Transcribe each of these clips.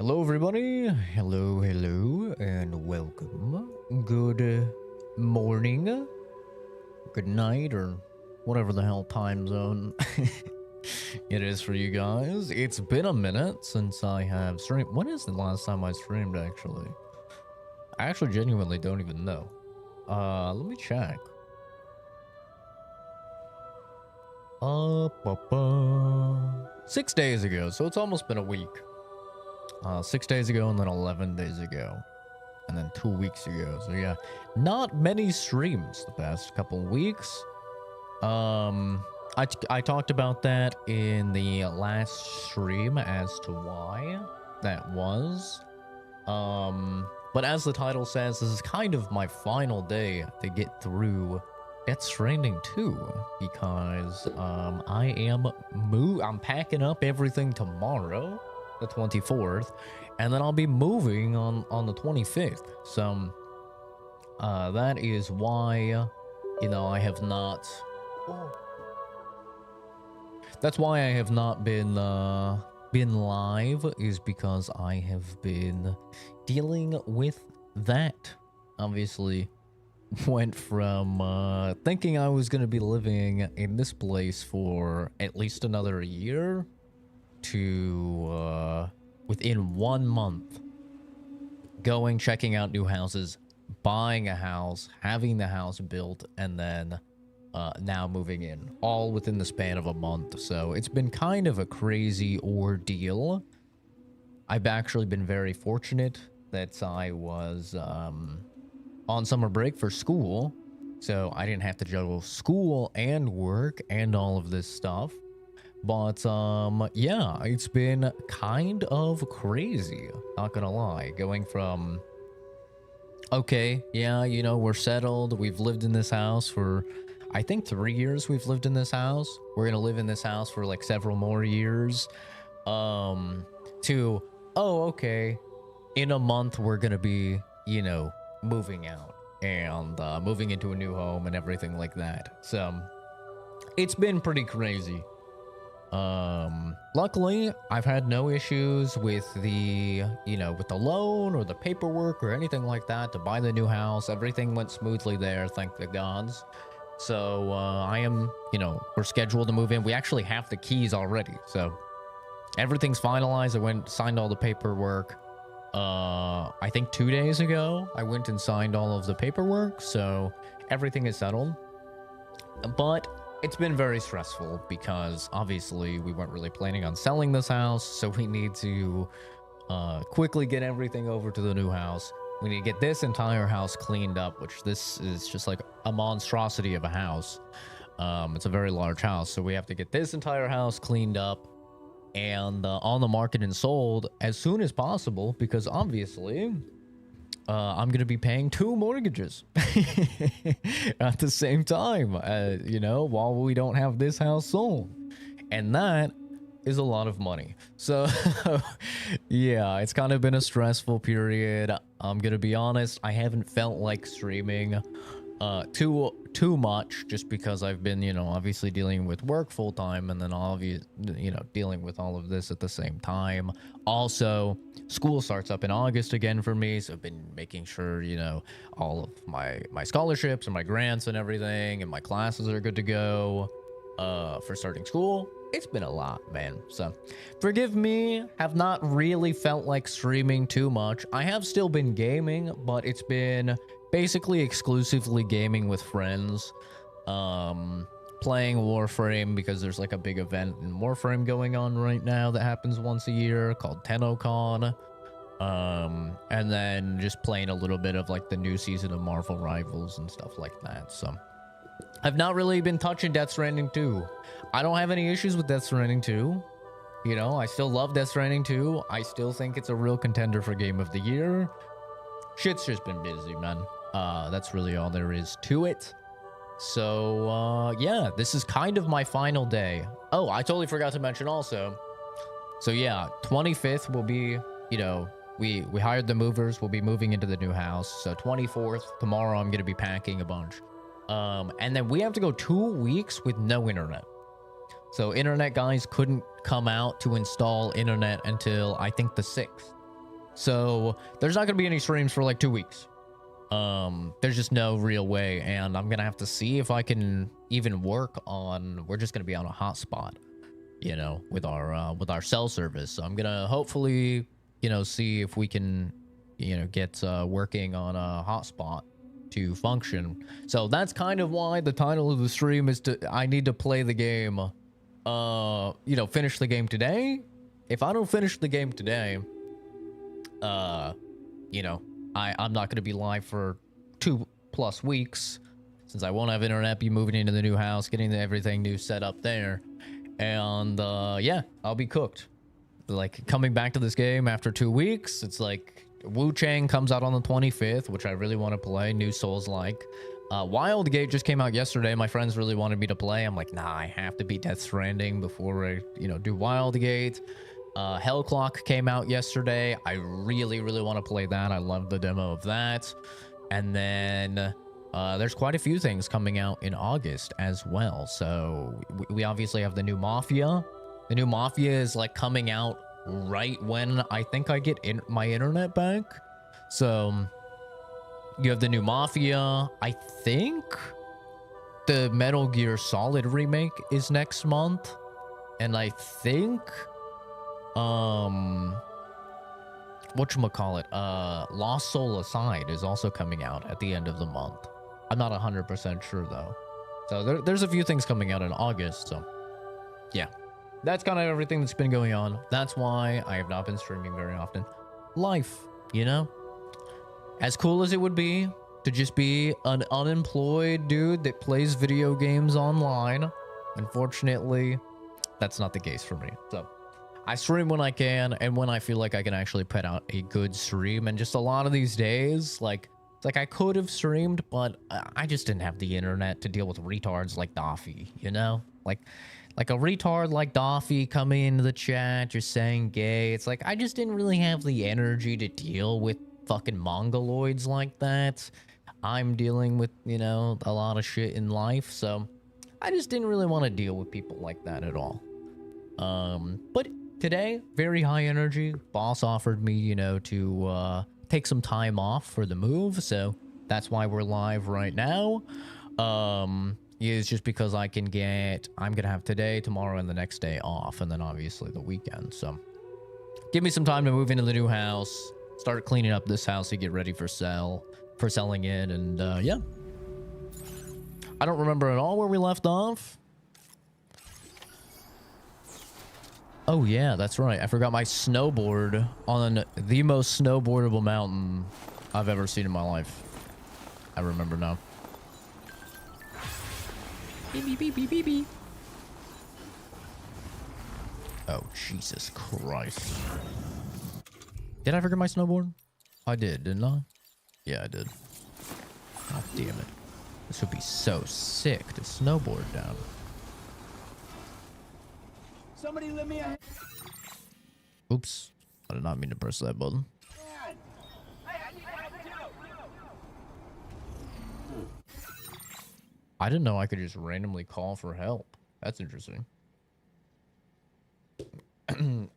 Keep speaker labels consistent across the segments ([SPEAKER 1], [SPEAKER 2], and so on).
[SPEAKER 1] Hello, everybody. Hello, and welcome. Good morning, good night, or whatever the hell time zone it is for you guys. It's been a minute since I have streamed. When is the last time I streamed, actually? I actually genuinely don't even know. Let me check. 6 days ago, so it's almost been a week. 6 days ago, and then 11 days ago, and then 2 weeks ago. So yeah, not many streams the past couple weeks. I talked about that in the last stream as to why that was. But as the title says, this is kind of my final day to get through Stranding 2, because I'm packing up everything tomorrow, the 24th, and then I'll be moving on the 25th. So that is why, I have not. That's why I have not been live, is because I have been dealing with that. Obviously, went from thinking I was gonna be living in this place for at least another year to within 1 month checking out new houses, buying a house, having the house built, and then now moving in, all within the span of a month. So it's been kind of a crazy ordeal. I've actually been very fortunate that I was on summer break for school, so I didn't have to juggle school and work and all of this stuff. But yeah, it's been kind of crazy, not gonna lie, going from, okay, yeah, we're settled, we've lived in this house for, I think, 3 years. We've lived in this house, we're gonna live in this house for like several more years, to, oh, okay, in a month we're gonna be, moving out and moving into a new home and everything like that. So it's been pretty crazy. Luckily, I've had no issues with the, with the loan or the paperwork or anything like that to buy the new house. Everything went smoothly there, thank the gods. So I am, we're scheduled to move in. We actually have the keys already, so everything's finalized. Signed all the paperwork. I think 2 days ago, I went and signed all of the paperwork, so everything is settled. But it's been very stressful because obviously we weren't really planning on selling this house, so we need to quickly get everything over to the new house. We need to get this entire house cleaned up, which this is just like a monstrosity of a house. It's a very large house, so we have to get this entire house cleaned up and on the market and sold as soon as possible, because obviously I'm gonna be paying 2 mortgages at the same time, while we don't have this house sold, and that is a lot of money. So yeah, it's kind of been a stressful period. I'm gonna be honest, I haven't felt like streaming too much, just because I've been, obviously dealing with work full time, and then dealing with all of this at the same time. Also, school starts up in August again for me, so I've been making sure, all of my scholarships and my grants and everything and my classes are good to go for starting school. It's been a lot, man. So forgive me, have not really felt like streaming too much. I have still been gaming, but it's been basically exclusively gaming with friends, playing Warframe, because there's like a big event in Warframe going on right now that happens once a year called TennoCon, and then just playing a little bit of like the new season of Marvel Rivals and stuff like that. So I've not really been touching Death Stranding 2. I don't have any issues with Death Stranding 2. I still love Death Stranding 2. I still think it's a real contender for Game of the Year. Shit's just been busy, man. That's really all there is to it. So yeah, this is kind of my final day. Oh, I totally forgot to mention also. So yeah, 25th will be, we hired the movers. We'll be moving into the new house. So 24th, tomorrow, I'm gonna be packing a bunch. And then we have to go 2 weeks with no internet. So internet guys couldn't come out to install internet until I think the 6th. So there's not going to be any streams for like 2 weeks. There's just no real way, and I'm going to have to see if I can even work on, we're just going to be on a hotspot, you know, with our cell service. So I'm going to hopefully, you know, see if we can, you know, get working on a hotspot to function. So that's kind of why the title of the stream is I need to play the game, you know, finish the game today. If I don't finish the game today, you know, I'm not going to be live for 2+ weeks, since I won't have internet, be moving into the new house, getting everything new set up there. And yeah, I'll be cooked. Like, coming back to this game after 2 weeks, it's like Wu Chang comes out on the 25th, which I really want to play. New Souls-like. Wildgate just came out yesterday. My friends really wanted me to play. I'm like, nah, I have to beat Death Stranding before I, you know, do Wildgate. Hellclock came out yesterday. I really want to play that. I love the demo of that. And then there's quite a few things coming out in August as well. So we obviously have the new Mafia. The new Mafia is like coming out right when I think I get my internet back. So you have the new Mafia. I think the Metal Gear Solid remake is next month. And I think whatchamacallit, Lost Soul Aside is also coming out at the end of the month. I'm not 100% sure though. So there's a few things coming out in August. So yeah, that's kind of everything that's been going on. That's why I have not been streaming very often. Life, you know, as cool as it would be to just be an unemployed dude that plays video games online, unfortunately, that's not the case for me. So I stream when I can, and when I feel like I can actually put out a good stream. And just a lot of these days, like I could have streamed, but I just didn't have the internet to deal with retards like Doffy, you know? Like a retard like Doffy coming into the chat, just saying gay. It's like, I just didn't really have the energy to deal with fucking mongoloids like that. I'm dealing with, you know, a lot of shit in life, so I just didn't really want to deal with people like that at all. But today, very high energy. Boss offered me, you know, to take some time off for the move, so that's why we're live right now. Is just because I'm gonna have today, tomorrow, and the next day off, and then obviously the weekend. So give me some time to move into the new house, start cleaning up this house to get ready for selling it, and yeah. I don't remember at all where we left off. Oh yeah, that's right. I forgot my snowboard on the most snowboardable mountain I've ever seen in my life. I remember now. Beep, beep, beep, beep, beep, beep. Oh, Jesus Christ. Did I forget my snowboard? I did, didn't I? Yeah, I did. God damn it. This would be so sick to snowboard down.
[SPEAKER 2] Somebody let me a...
[SPEAKER 1] Oops. I did not mean to press that button. I didn't know I could just randomly call for help. That's interesting.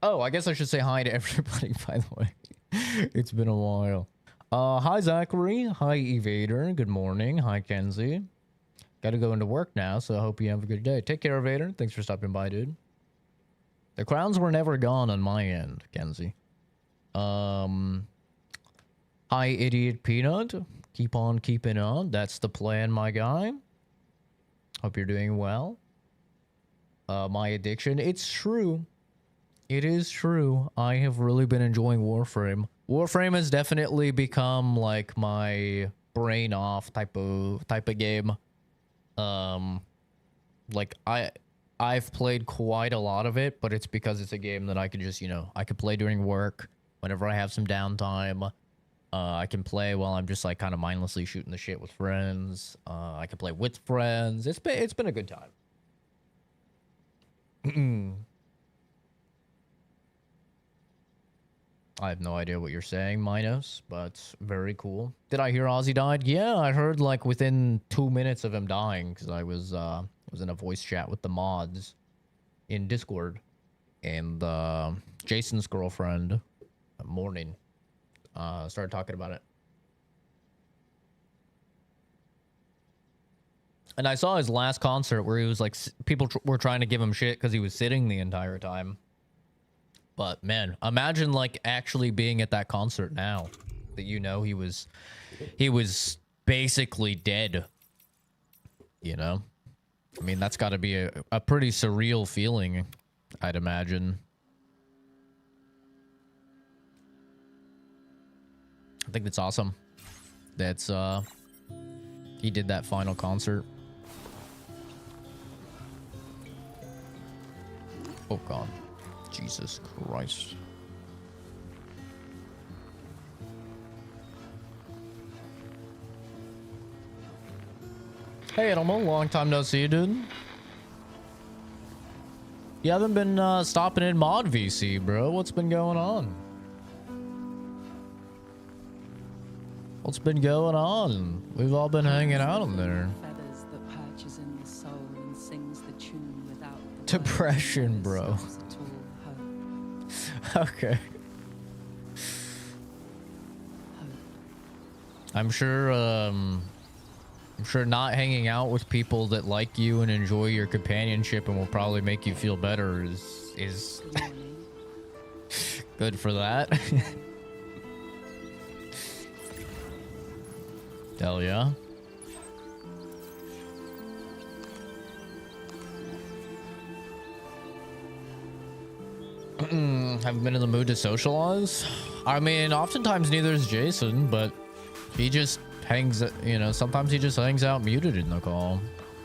[SPEAKER 1] Oh, I guess I should say hi to everybody, by the way. It's been a while. Hi, Zachary. Hi, Evader. Good morning. Hi, Kenzie. Gotta go into work now, so I hope you have a good day. Take care, Evader. Thanks for stopping by, dude. The crowns were never gone on my end, Kenzie. Hi, Idiot Peanut. Keep on keeping on. That's the plan, my guy. Hope you're doing well. My addiction. It's true. It is true. I have really been enjoying Warframe. Warframe has definitely become like my brain off type of game. Like I've played quite a lot of it, but it's because it's a game that I could just, you know, I could play during work whenever I have some downtime. I can play while I'm just like kind of mindlessly shooting the shit with friends. I can play with friends. It's been a good time. I have no idea what you're saying, Minos, but very cool. Did I hear Ozzy died? Yeah, I heard like within 2 minutes of him dying, because I was in a voice chat with the mods in Discord, and Jason's girlfriend, Morning, started talking about it. And I saw his last concert where he was like, people were trying to give him shit because he was sitting the entire time. But man, imagine like actually being at that concert now that you know he was basically dead. You know? I mean, that's got to be a pretty surreal feeling, I'd imagine. I think that's awesome. That's he did that final concert. Oh god. Jesus Christ. Hey Animal, long time no see, dude. You haven't been stopping in Mod VC, bro. What's been going on? What's been going on? We've all been hanging out in there.
[SPEAKER 3] Feathers that perches in the soul and sings the tune without the
[SPEAKER 1] Depression, bro. Okay. I'm sure not hanging out with people that like you and enjoy your companionship and will probably make you feel better is good for that. Hell yeah. Haven't been in the mood to socialize. I mean, oftentimes neither is Jason, but he just hangs, you know, sometimes he just hangs out muted in the call.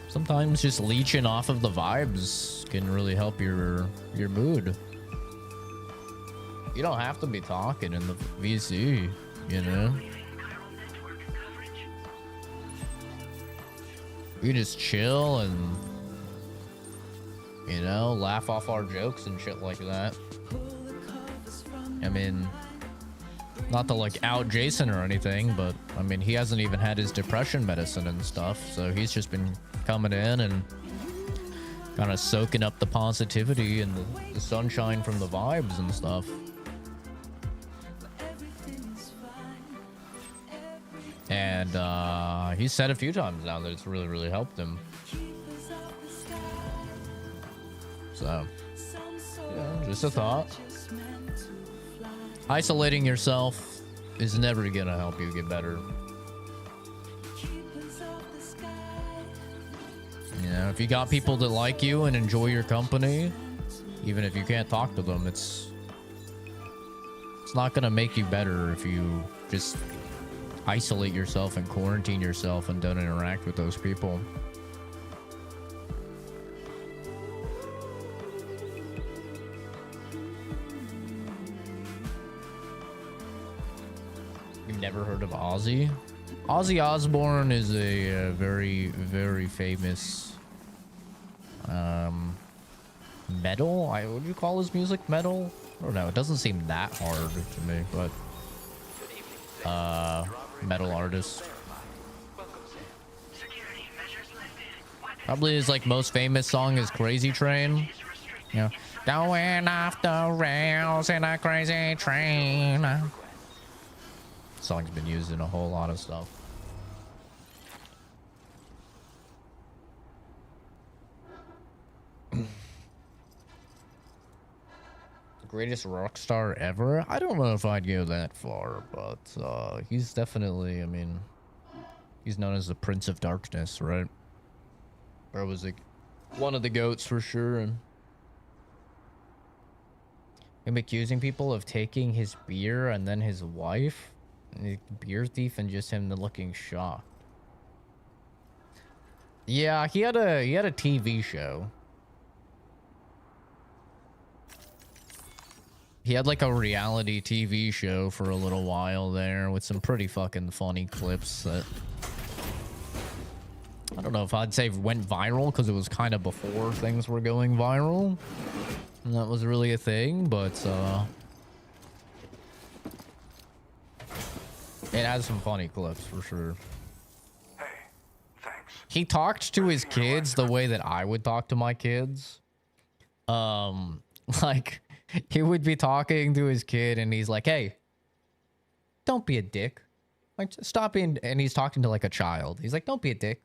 [SPEAKER 1] Sometimes just leeching off of the vibes can really help your mood. You don't have to be talking in the VC, you know. We just chill and, you know, laugh off our jokes and shit like that. I mean, not to like out Jason or anything, but I mean, he hasn't even had his depression medicine and stuff, so he's just been coming in and kind of soaking up the positivity and the sunshine from the vibes and stuff. And he's said a few times now that it's really, really helped him. So, yeah, just a thought. Isolating yourself is never gonna help you get better. You know, if you got people that like you and enjoy your company, even if you can't talk to them, it's not gonna make you better if you just isolate yourself and quarantine yourself and don't interact with those people. You've never heard of Ozzy? Ozzy Osbourne is a very, very famous metal. Would you call his music metal? I don't know. It doesn't seem that hard to me, but metal artist. Probably his like most famous song is Crazy Train. You know, going off the rails in a crazy train. Song's been used in a whole lot of stuff. Greatest rock star ever? I don't know if I'd go that far, but he's definitely, I mean, he's known as the Prince of Darkness, right? Or was like one of the goats for sure. And him accusing people of taking his beer and then his wife, and the beer thief, and just him looking shocked. Yeah, he had a TV show. He had like a reality TV show for a little while there with some pretty fucking funny clips that I don't know if I'd say went viral because it was kind of before things were going viral. And that was really a thing, but it has some funny clips for sure.
[SPEAKER 4] Hey, thanks.
[SPEAKER 1] He talked to his kids the way that I would talk to my kids. Like he would be talking to his kid and he's like, "Hey, don't be a dick. Like, stop being, and he's talking to like a child. He's like, don't be a dick.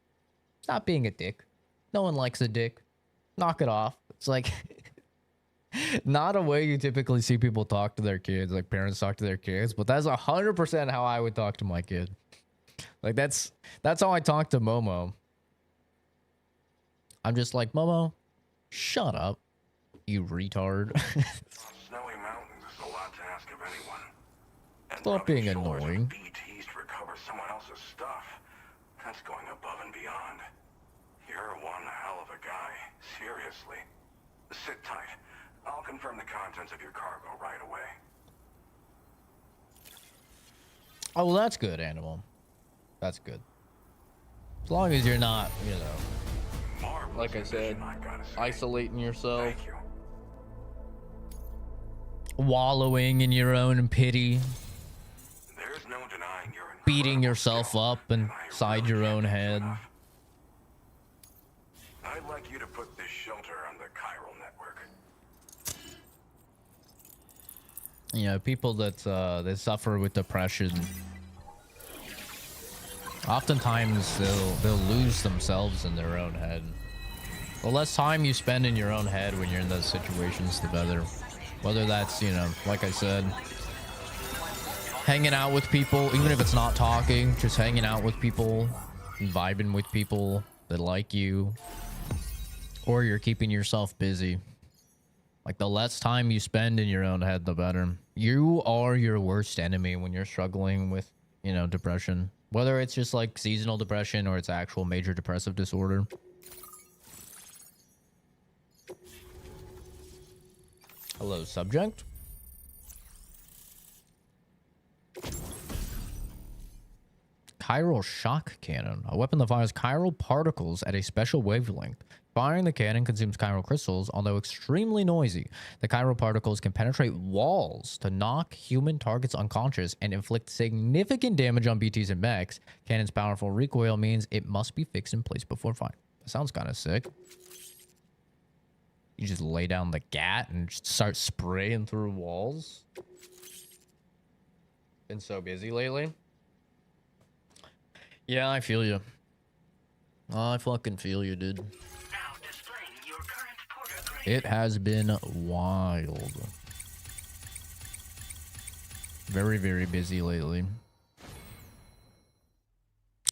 [SPEAKER 1] Stop being a dick. No one likes a dick. Knock it off. It's like, not a way you typically see people talk to their kids, like parents talk to their kids, but that's 100% how I would talk to my kid. Like, that's how I talk to Momo. I'm just like, Momo, shut up, you retard.
[SPEAKER 4] Snowy mountains is a lot to ask of anyone. And
[SPEAKER 1] Stop being
[SPEAKER 4] rubbing shoulders
[SPEAKER 1] annoying.
[SPEAKER 4] with BTs to recover someone else's stuff. That's going above and beyond. You're one hell of a guy. Seriously. Sit tight. I'll confirm the contents of your cargo right away.
[SPEAKER 1] Oh, well, that's good, Animal. That's good. As long as you're not, you know,
[SPEAKER 4] Marvelous
[SPEAKER 1] like I said,
[SPEAKER 4] condition, I gotta say.
[SPEAKER 1] isolating yourself,
[SPEAKER 4] Thank you.
[SPEAKER 1] wallowing in your own pity,
[SPEAKER 4] There's no denying your
[SPEAKER 1] beating
[SPEAKER 4] incredible
[SPEAKER 1] yourself
[SPEAKER 4] skill,
[SPEAKER 1] up
[SPEAKER 4] and I
[SPEAKER 1] inside
[SPEAKER 4] really
[SPEAKER 1] your
[SPEAKER 4] can't
[SPEAKER 1] own
[SPEAKER 4] thank you
[SPEAKER 1] head.
[SPEAKER 4] enough. I'd like you to put this shelter on the chiral network.
[SPEAKER 1] You know, people that suffer with depression, oftentimes they'll lose themselves in their own head. The less time you spend in your own head when you're in those situations, the better. Whether that's, you know, like I said, hanging out with people, even if it's not talking, just hanging out with people, vibing with people that like you, or you're keeping yourself busy. Like, the less time you spend in your own head, the better. You are your worst enemy when you're struggling with, you know, depression. Whether it's just like seasonal depression or it's actual major depressive disorder. Hello, subject. Chiral shock cannon. A weapon that fires chiral particles at a special wavelength. Firing the cannon consumes chiral crystals, although extremely noisy. The chiral particles can penetrate walls to knock human targets unconscious and inflict significant damage on BTs and mechs. Cannon's powerful recoil means it must be fixed in place before fire. That sounds kind of sick. You just lay down the gat and just start spraying through walls. Been so busy lately. Yeah, I feel you. I fucking feel you, dude. It has been wild. Very, very busy lately.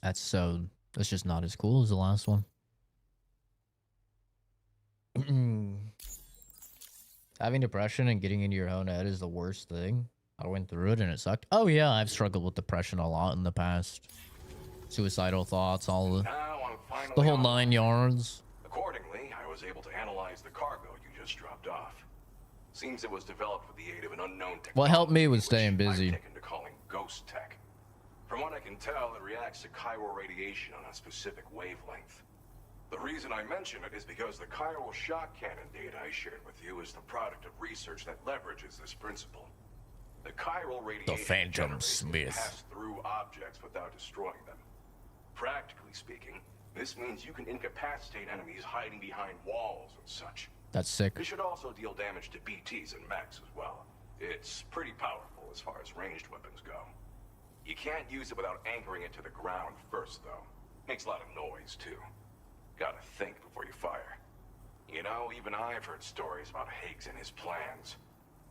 [SPEAKER 1] That's just not as cool as the last one. Having depression and getting into your own head is the worst thing. I went through it and it sucked. Oh yeah, I've struggled with depression a lot in the past. Suicidal thoughts, all the whole 9 yards.
[SPEAKER 4] Accordingly, I was able to analyze the cargo you just dropped off. Seems it was developed with the aid of an unknown technology.
[SPEAKER 1] What helped me was staying busy.
[SPEAKER 4] I've taken to calling ghost tech. From what I can tell, it reacts to chiral radiation on a specific wavelength. The reason I mention it is because the chiral shock cannon data I shared with you is the product of research that leverages this principle. The chiral radiation
[SPEAKER 1] Phantom Smith
[SPEAKER 4] pass through objects without destroying them. Practically speaking, this means you can incapacitate enemies hiding behind walls and such.
[SPEAKER 1] That's sick.
[SPEAKER 4] It should also deal damage to BTs and mechs as well. It's pretty powerful as far as ranged weapons go. You can't use it without anchoring it to the ground first, though. Makes a lot of noise, too. Gotta think before you fire. You know, even I've heard stories about Higgs and his plans.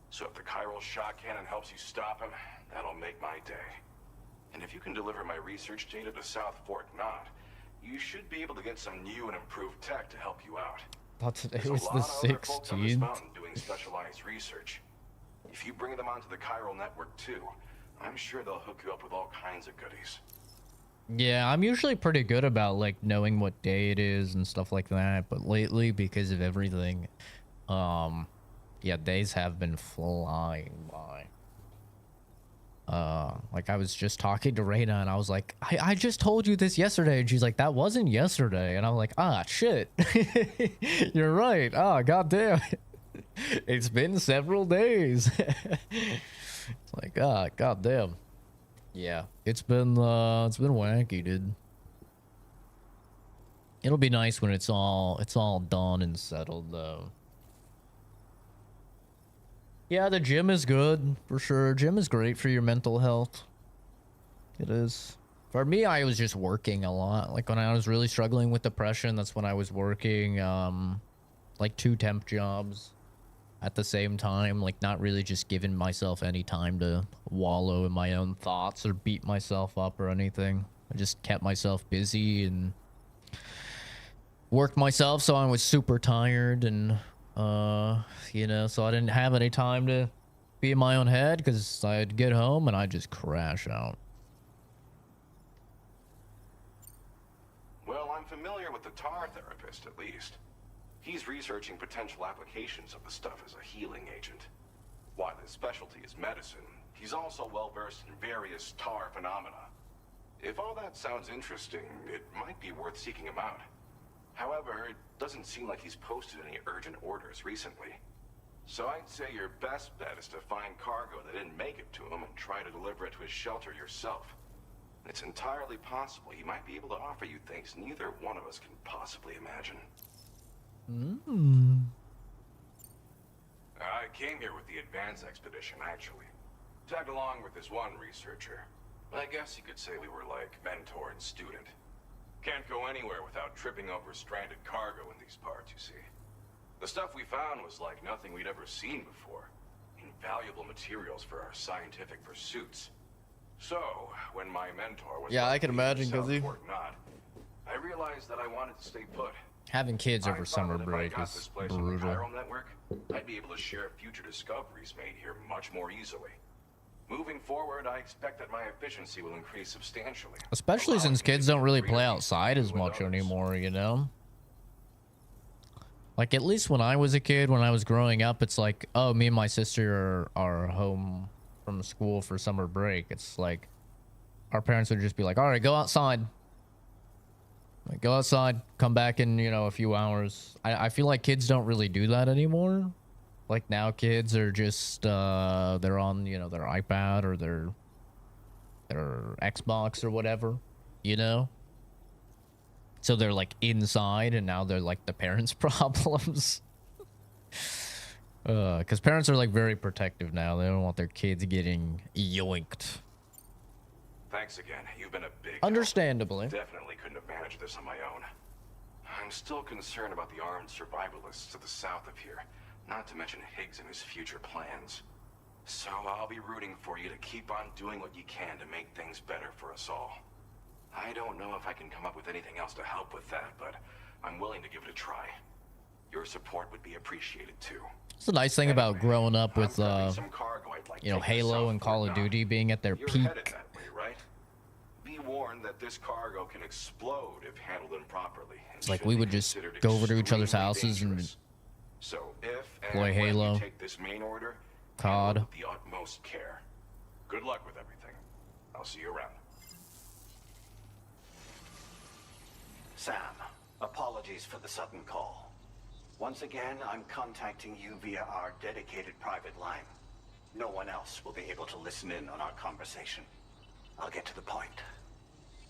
[SPEAKER 4] So if the chiral shock cannon helps you stop him, that'll make my day. And if you can deliver my research data to South Fort Knott, you should be able to get some new and improved tech to help you out.
[SPEAKER 1] Thought today
[SPEAKER 4] There's
[SPEAKER 1] was
[SPEAKER 4] a
[SPEAKER 1] the
[SPEAKER 4] lot of other folks on this
[SPEAKER 1] 16th.
[SPEAKER 4] mountain doing specialized research. If you bring them onto the chiral network too, I'm sure they'll hook you up with all kinds of goodies.
[SPEAKER 1] Yeah, I'm usually pretty good about like knowing what day it is and stuff like that, but lately because of everything, yeah, days have been flying by. Like I was just talking to Reina and I was like, I just told you this yesterday, and she's like, that wasn't yesterday, and I'm like, ah, shit. You're right. Ah, goddamn. It's been several days. It's like, ah, goddamn. Yeah, it's been wacky, dude. It'll be nice when it's all done and settled, though. Yeah, the gym is good for sure. Gym is great for your mental health. It is. For me, I was just working a lot. Like when I was really struggling with depression, that's when I was working like 2 temp jobs at the same time, like not really just giving myself any time to wallow in my own thoughts or beat myself up or anything. I just kept myself busy and worked myself, so I was super tired and you know, so I didn't have any time to be in my own head because I'd get home and I'd just crash out.
[SPEAKER 4] Well, I'm familiar with the tar therapist, at least. He's researching potential applications of the stuff as a healing agent. While his specialty is medicine, he's also well-versed in various tar phenomena. If all that sounds interesting, it might be worth seeking him out. However, it doesn't seem like he's posted any urgent orders recently. So I'd say your best bet is to find cargo that didn't make it to him and try to deliver it to his shelter yourself. It's entirely possible he might be able to offer you things neither one of us can possibly imagine. I came here with the advance expedition, actually. Tagged along with this one researcher. I guess you could say we were like mentor and student. Can't go anywhere without tripping over stranded cargo in these parts, you see. The stuff we found was like nothing we'd ever seen before. Invaluable materials for our scientific pursuits. So, when my mentor was
[SPEAKER 1] Yeah, I can imagine,
[SPEAKER 4] Guzzy. I realized that I wanted to stay put.
[SPEAKER 1] Having kids over summer break is brutal.
[SPEAKER 4] Network, I'd be able to share future discoveries made here much more easily. Moving forward, I expect that my efficiency will increase substantially.
[SPEAKER 1] Especially since kids don't really play outside as much anymore, you know? Like, at least when I was a kid, when I was growing up, it's like, oh, me and my sister are home from school for summer break. It's like, our parents would just be like, all right, go outside. Like, go outside, come back in, you know, a few hours. I feel like kids don't really do that anymore. Like, now kids are just, they're on, you know, their iPad or their Xbox or whatever, you know? So they're, like, inside, and now they're, like, the parents' problems. Because parents are, like, very protective now. They don't want their kids getting yoinked.
[SPEAKER 4] Thanks again. You've been a big
[SPEAKER 1] Understandably.
[SPEAKER 4] help. Definitely couldn't have managed this on my own. I'm still concerned about the armed survivalists to the south of here, not to mention Higgs and his future plans. So I'll be rooting for you to keep on doing what you can to make things better for us all. I don't know if I can come up with anything else to help with that, but I'm willing to give it a try. Your support would be appreciated too.
[SPEAKER 1] It's a nice thing about growing up with,
[SPEAKER 4] some cargo I'd like
[SPEAKER 1] you know,
[SPEAKER 4] taken
[SPEAKER 1] Halo
[SPEAKER 4] south
[SPEAKER 1] and
[SPEAKER 4] for
[SPEAKER 1] Call of
[SPEAKER 4] now.
[SPEAKER 1] Duty being at their
[SPEAKER 4] You're
[SPEAKER 1] peak.
[SPEAKER 4] headed that way, right? Be warned that this cargo can explode if handled improperly.
[SPEAKER 1] It's like we would just go over to each other's houses and
[SPEAKER 4] so if
[SPEAKER 1] play
[SPEAKER 4] and when
[SPEAKER 1] Halo,
[SPEAKER 4] you take this main order,
[SPEAKER 1] COD.
[SPEAKER 4] handle it with the utmost care. Good luck with everything. I'll see you around.
[SPEAKER 5] Sam, apologies for the sudden call. Once again, I'm contacting you via our dedicated private line. No one else will be able to listen in on our conversation. I'll get to the point.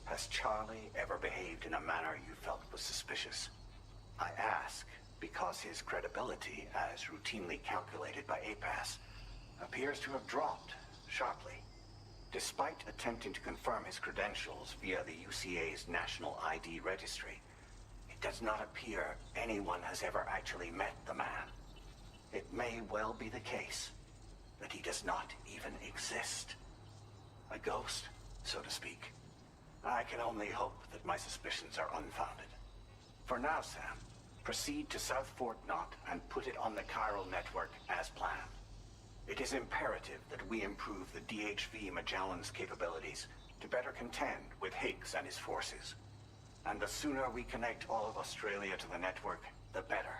[SPEAKER 5] Has Charlie ever behaved in a manner you felt was suspicious? I ask because his credibility, as routinely calculated by APAS, appears to have dropped sharply. Despite attempting to confirm his credentials via the UCA's National ID Registry, it does not appear anyone has ever actually met the man. It may well be the case that he does not even exist. A ghost, so to speak. I can only hope that my suspicions are unfounded. For now, Sam, proceed to South Fort Knot and put it on the chiral network as planned. It is imperative that we improve the DHV Magellan's capabilities to better contend with Higgs and his forces. And the sooner we connect all of Australia to the network, the better.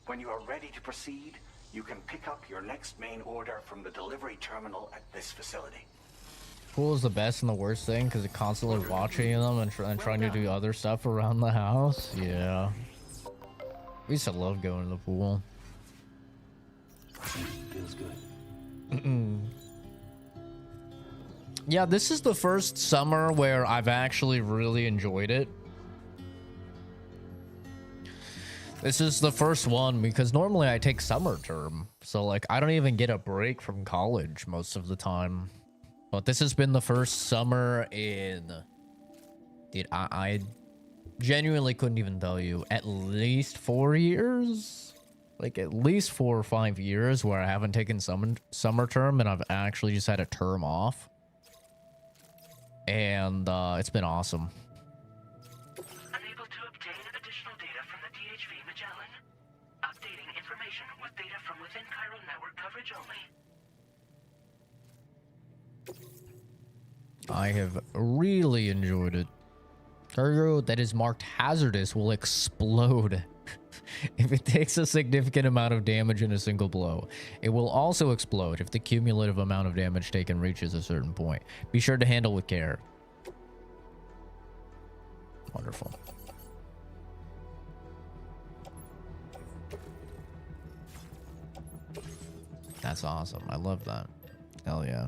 [SPEAKER 5] When you are ready to proceed, you can pick up your next main order from the delivery terminal at this facility.
[SPEAKER 1] Pool is the best and the worst thing because you're constantly watching them and trying to do other stuff around the house. Yeah. We used to love going to the pool.
[SPEAKER 2] Feels good.
[SPEAKER 1] Yeah, this is the first summer where I've actually really enjoyed it. This is the first one because normally I take summer term. So, like, I don't even get a break from college most of the time. But this has been the first summer in, dude, I genuinely couldn't even tell you, at least 4 years, like at least 4 or 5 years where I haven't taken summer term and I've actually just had a term off. And it's been awesome.
[SPEAKER 6] Unable to obtain additional data from the DHV Magellan. Updating information with data from within Chiral network coverage only.
[SPEAKER 1] I have really enjoyed it. Cargo that is marked hazardous will explode if it takes a significant amount of damage in a single blow. It will also explode if the cumulative amount of damage taken reaches a certain point. Be sure to handle with care. Wonderful. That's awesome. I love that. Hell yeah.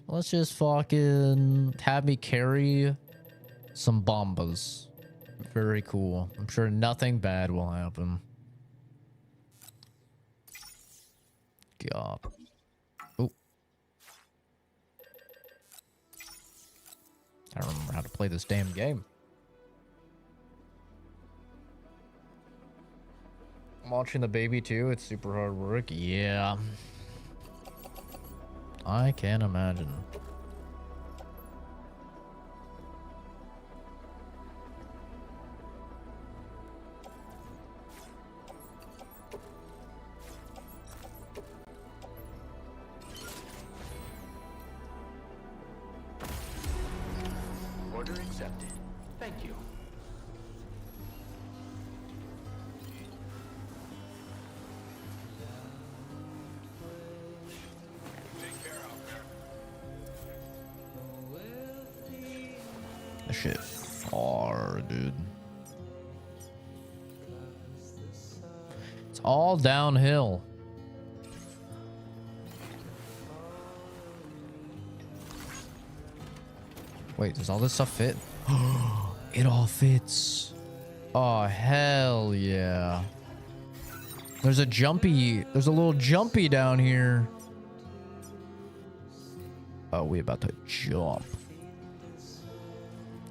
[SPEAKER 1] Let's just fucking have me carry some bombas. Very cool. I'm sure nothing bad will happen. God. Oh. I don't remember how to play this damn game. I'm watching the baby too. It's super hard work. Yeah. I can imagine.
[SPEAKER 2] Order accepted. Thank you.
[SPEAKER 1] This shit far, dude. It's all downhill. Wait, does all this stuff fit? It all fits. Oh, hell yeah. There's a little jumpy down here. Oh, we about to jump.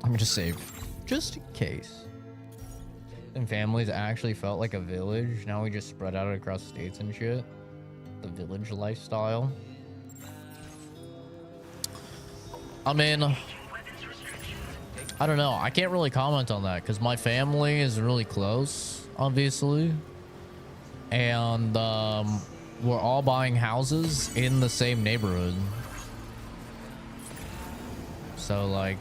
[SPEAKER 1] I'm gonna save just in case. And families actually felt like a village. Now we just spread out across states and shit. The village lifestyle. I mean, I don't know. I can't really comment on that because my family is really close, obviously. And we're all buying houses in the same neighborhood. So, like,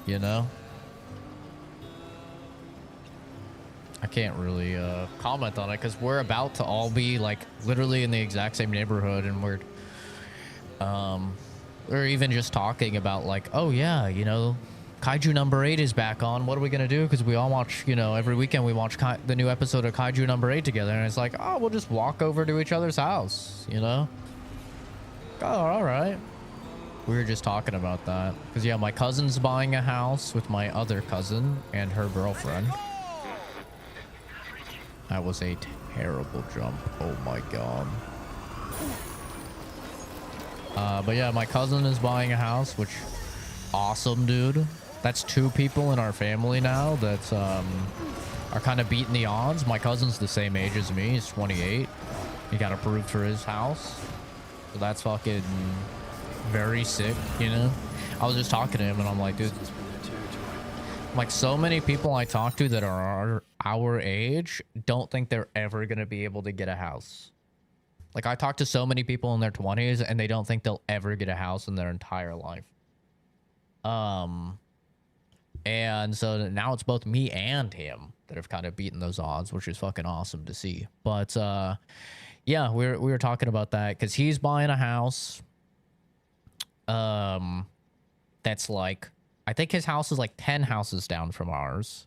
[SPEAKER 1] you know, I can't really comment on it because we're about to all be like literally in the exact same neighborhood, and we're even just talking about like, oh yeah, you know, Kaiju number 8 is back on. What are we gonna do? Because we all watch, you know, every weekend we watch the new episode of Kaiju number 8 together, and it's like, oh, we'll just walk over to each other's house, you know. Oh, all right. We were just talking about that because yeah, my cousin's buying a house with my other cousin and her girlfriend. That was a terrible jump. Oh my god. But yeah, my cousin is buying a house, which awesome, dude. That's 2 people in our family now that are kind of beating the odds. My cousin's the same age as me. He's 28. He got approved for his house, so that's fucking very sick, you know. I was just talking to him and I'm like, dude, like, so many people I talk to that are our age don't think they're ever gonna be able to get a house. Like, I talk to so many people in their 20s and they don't think they'll ever get a house in their entire life. And so now it's both me and him that have kind of beaten those odds, which is fucking awesome to see. But yeah, we were talking about that because he's buying a house. That's like, I think his house is like 10 houses down from ours.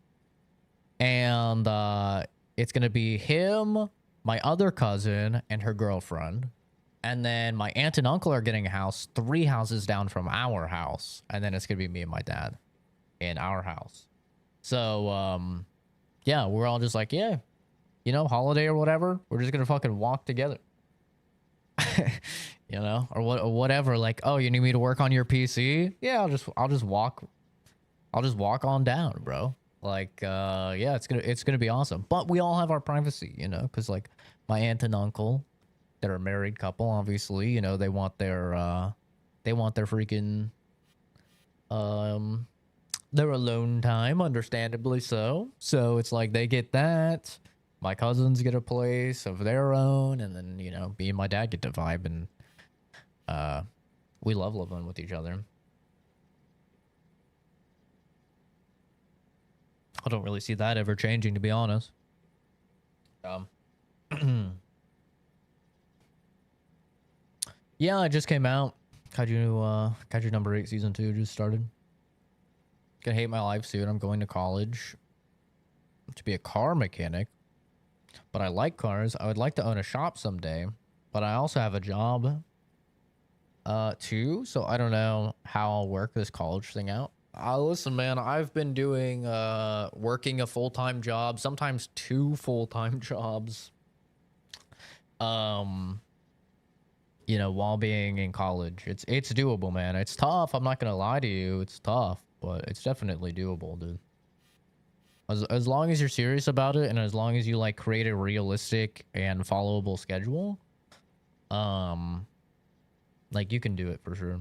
[SPEAKER 1] And it's gonna be him, my other cousin, and her girlfriend. And then my aunt and uncle are getting a house 3 houses down from our house. And then it's gonna be me and my dad in our house. So yeah, we're all just like, yeah, you know, holiday or whatever, we're just gonna fucking walk together. You know, or what, or whatever. Like, oh, you need me to work on your PC? Yeah, I'll just walk on down, bro. Like, yeah, it's gonna be awesome. But we all have our privacy, you know, because like my aunt and uncle, they're a married couple, obviously, you know, they want their freaking their alone time, understandably so. So it's like they get that. My cousins get a place of their own, and then, you know, me and my dad get to vibe, and we love living with each other. I don't really see that ever changing, to be honest. Yeah, it just came out. Kaiju number 8 season 2 just started. Gonna hate my life soon. I'm going to college to be a car mechanic, but I like cars. I would like to own a shop someday, but I also have a job too, so I don't know how I'll work this college thing out. Listen, man, I've been doing working a full-time job, sometimes 2 full-time jobs, you know, while being in college. It's doable, man. It's tough, I'm not gonna lie to you. It's tough, but it's definitely doable, dude. As long as you're serious about it, and as long as you like create a realistic and followable schedule, like, you can do it for sure.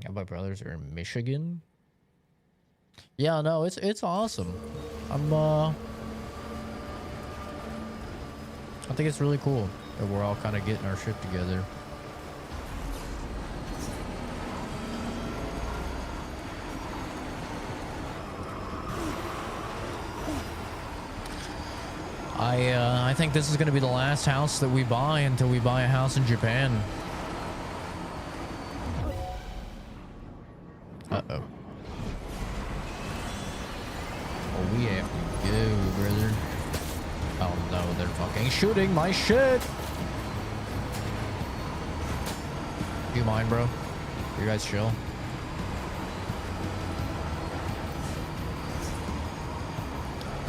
[SPEAKER 1] Yeah, my brothers are in Michigan. Yeah, no, it's awesome. I think it's really cool that we're all kind of getting our shit together. I think this is going to be the last house that we buy until we buy a house in Japan. Uh-oh. Oh, we have to go, brother. Oh no, they're fucking shooting my shit! Do you mind, bro? You guys chill?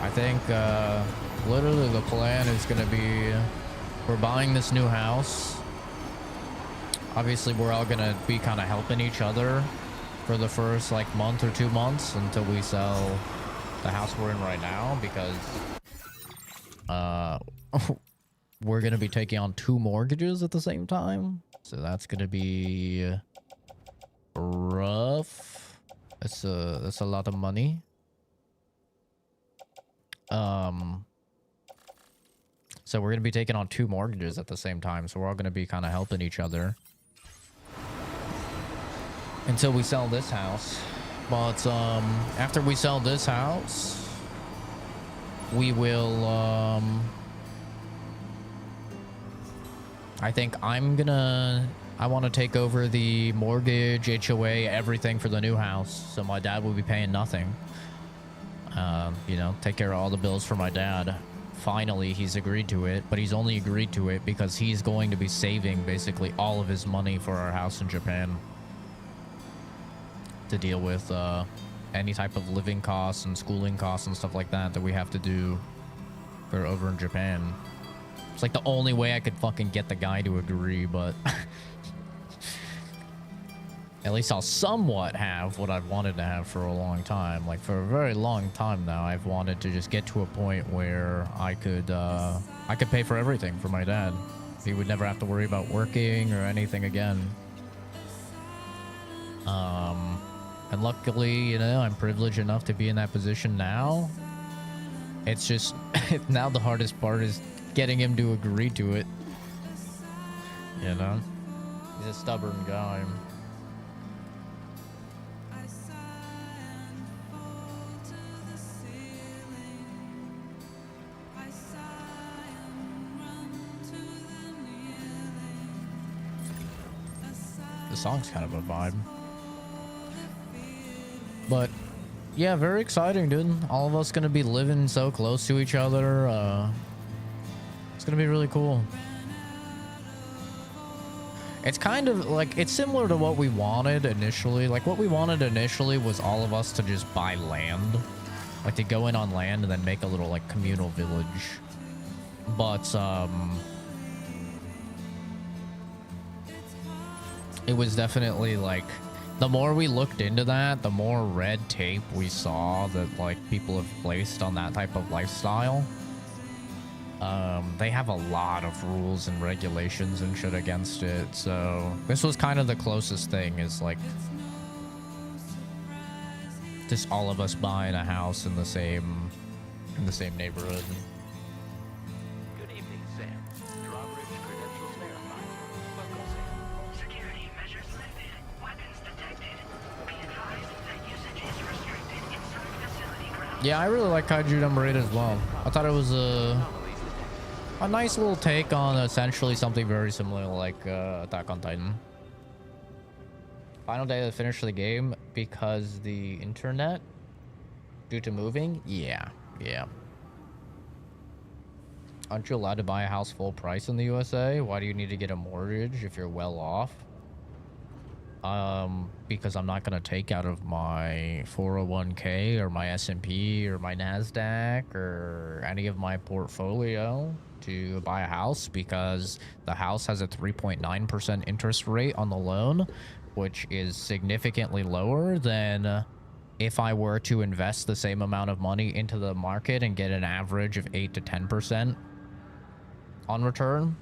[SPEAKER 1] I think, literally the plan is gonna be, we're buying this new house. Obviously, we're all gonna be kind of helping each other for the first, like, month or 2 months until we sell the house we're in right now, because we're gonna be taking on 2 mortgages at the same time, so that's gonna be rough. That's a lot of money. So we're gonna be taking on 2 mortgages at the same time, so we're all gonna be kind of helping each other until we sell this house. But after we sell this house, we will I think I want to take over the mortgage, HOA, everything for the new house, so my dad will be paying nothing. You know, take care of all the bills for my dad. Finally, he's agreed to it, but he's only agreed to it because he's going to be saving basically all of his money for our house in Japan to deal with any type of living costs and schooling costs and stuff like that that we have to do for over in Japan. It's like the only way I could fucking get the guy to agree, but at least I'll somewhat have what I've wanted to have for a long time. Like, for a very long time now, I've wanted to just get to a point where I could pay for everything for my dad. He would never have to worry about working or anything again. And luckily, you know, I'm privileged enough to be in that position now. It's just, now the hardest part is getting him to agree to it. You know? He's a stubborn guy. The song's kind of a vibe. But yeah, very exciting, dude. All of us gonna be living so close to each other. It's gonna be really cool. It's kind of like, it's similar to what we wanted initially. Like, what we wanted initially was all of us to just buy land. Like, to go in on land and then make a little, like, communal village. But, it was definitely, like, the more we looked into that, the more red tape we saw that, like, people have placed on that type of lifestyle. They have a lot of rules and regulations and shit against it, so this was kind of the closest thing, is like just all of us buying a house in the same neighborhood.
[SPEAKER 2] Good evening, Sam. Drawbridge credentials verified. Welcome, Sam.
[SPEAKER 6] Security measures lifted. Weapons detected. Be advised that usage is restricted inside facility grounds.
[SPEAKER 1] Yeah, I really like Kaiju number 8 as well. I thought it was a nice little take on essentially something very similar like Attack on Titan. Final day to finish the game because the internet due to moving? Yeah. Aren't you allowed to buy a house full price in the USA? Why do you need to get a mortgage if you're well off? Because I'm not going to take out of my 401k or my S&P or my NASDAQ or any of my portfolio to buy a house, because the house has a 3.9% interest rate on the loan, which is significantly lower than if I were to invest the same amount of money into the market and get an average of 8 to 10% on return.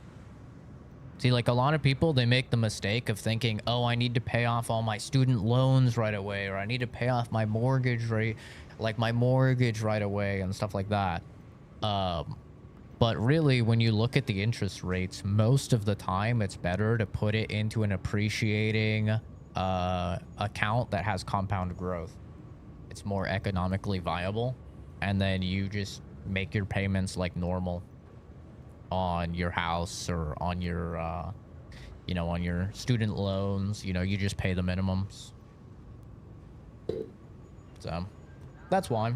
[SPEAKER 1] See, like, a lot of people, they make the mistake of thinking, oh, I need to pay off all my student loans right away, or I need to pay off my mortgage rate, like my mortgage right away and stuff like that. But really, when you look at the interest rates, most of the time it's better to put it into an appreciating account that has compound growth. It's more economically viable, and then you just make your payments like normal on your house or on your on your student loans. You just pay the minimums. So that's why.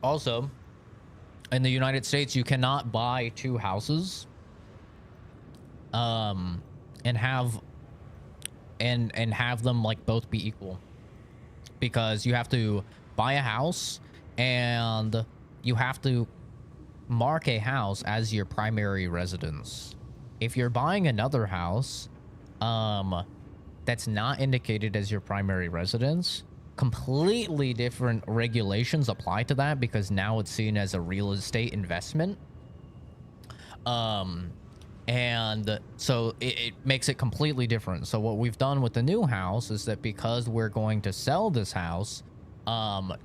[SPEAKER 1] Also, in the United States, you cannot buy two houses and have them like both be equal, because you have to buy a house and you have to mark a house as your primary residence. If you're buying another house that's not indicated as your primary residence, completely different regulations apply to that, because now it's seen as a real estate investment. And so it makes it completely different. So what we've done with the new house is that because we're going to sell this house,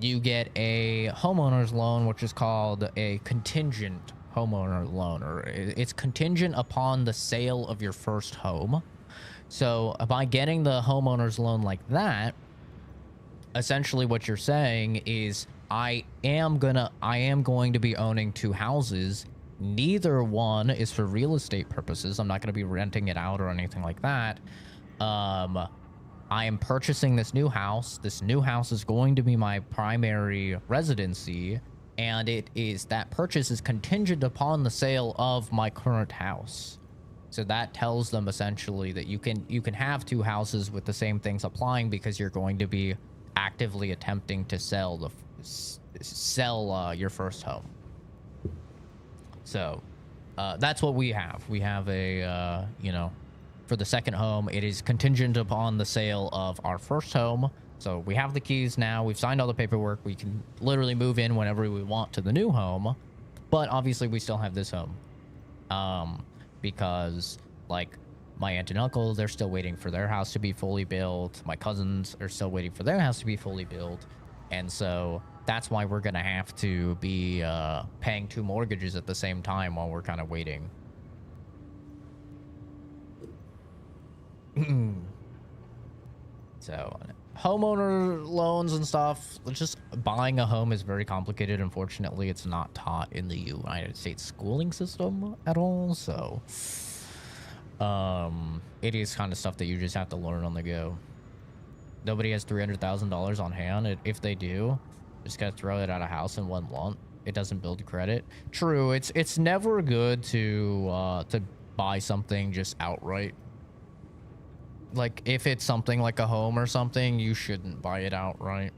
[SPEAKER 1] you get a homeowner's loan, which is called a contingent homeowner loan, or it's contingent upon the sale of your first home. So by getting the homeowner's loan like that, essentially what you're saying is I am going to be owning two houses. Neither one is for real estate purposes. I'm not going to be renting it out or anything like that. I am purchasing this new house. This new house is going to be my primary residency, and that purchase is contingent upon the sale of my current house. So that tells them essentially that you can have two houses with the same things applying, because you're going to be actively attempting to sell your first home. So that's what we have. We have a for the second home, it is contingent upon the sale of our first home. So we have the keys now. We've signed all the paperwork. We can literally move in whenever we want to the new home. But obviously we still have this home. Because like my aunt and uncle, they're still waiting for their house to be fully built. My cousins are still waiting for their house to be fully built. And so that's why we're going to have to be paying two mortgages at the same time while we're kind of waiting. So homeowner loans and stuff, just buying a home is very complicated. Unfortunately, it's not taught in the United States schooling system at all. So it is kind of stuff that you just have to learn on the go. Nobody has $300,000 on hand. If they do, just gotta throw it at a house in one lump. it doesn't build credit. True, it's never good to buy something just outright. Like if it's something like a home or something, you shouldn't buy it outright.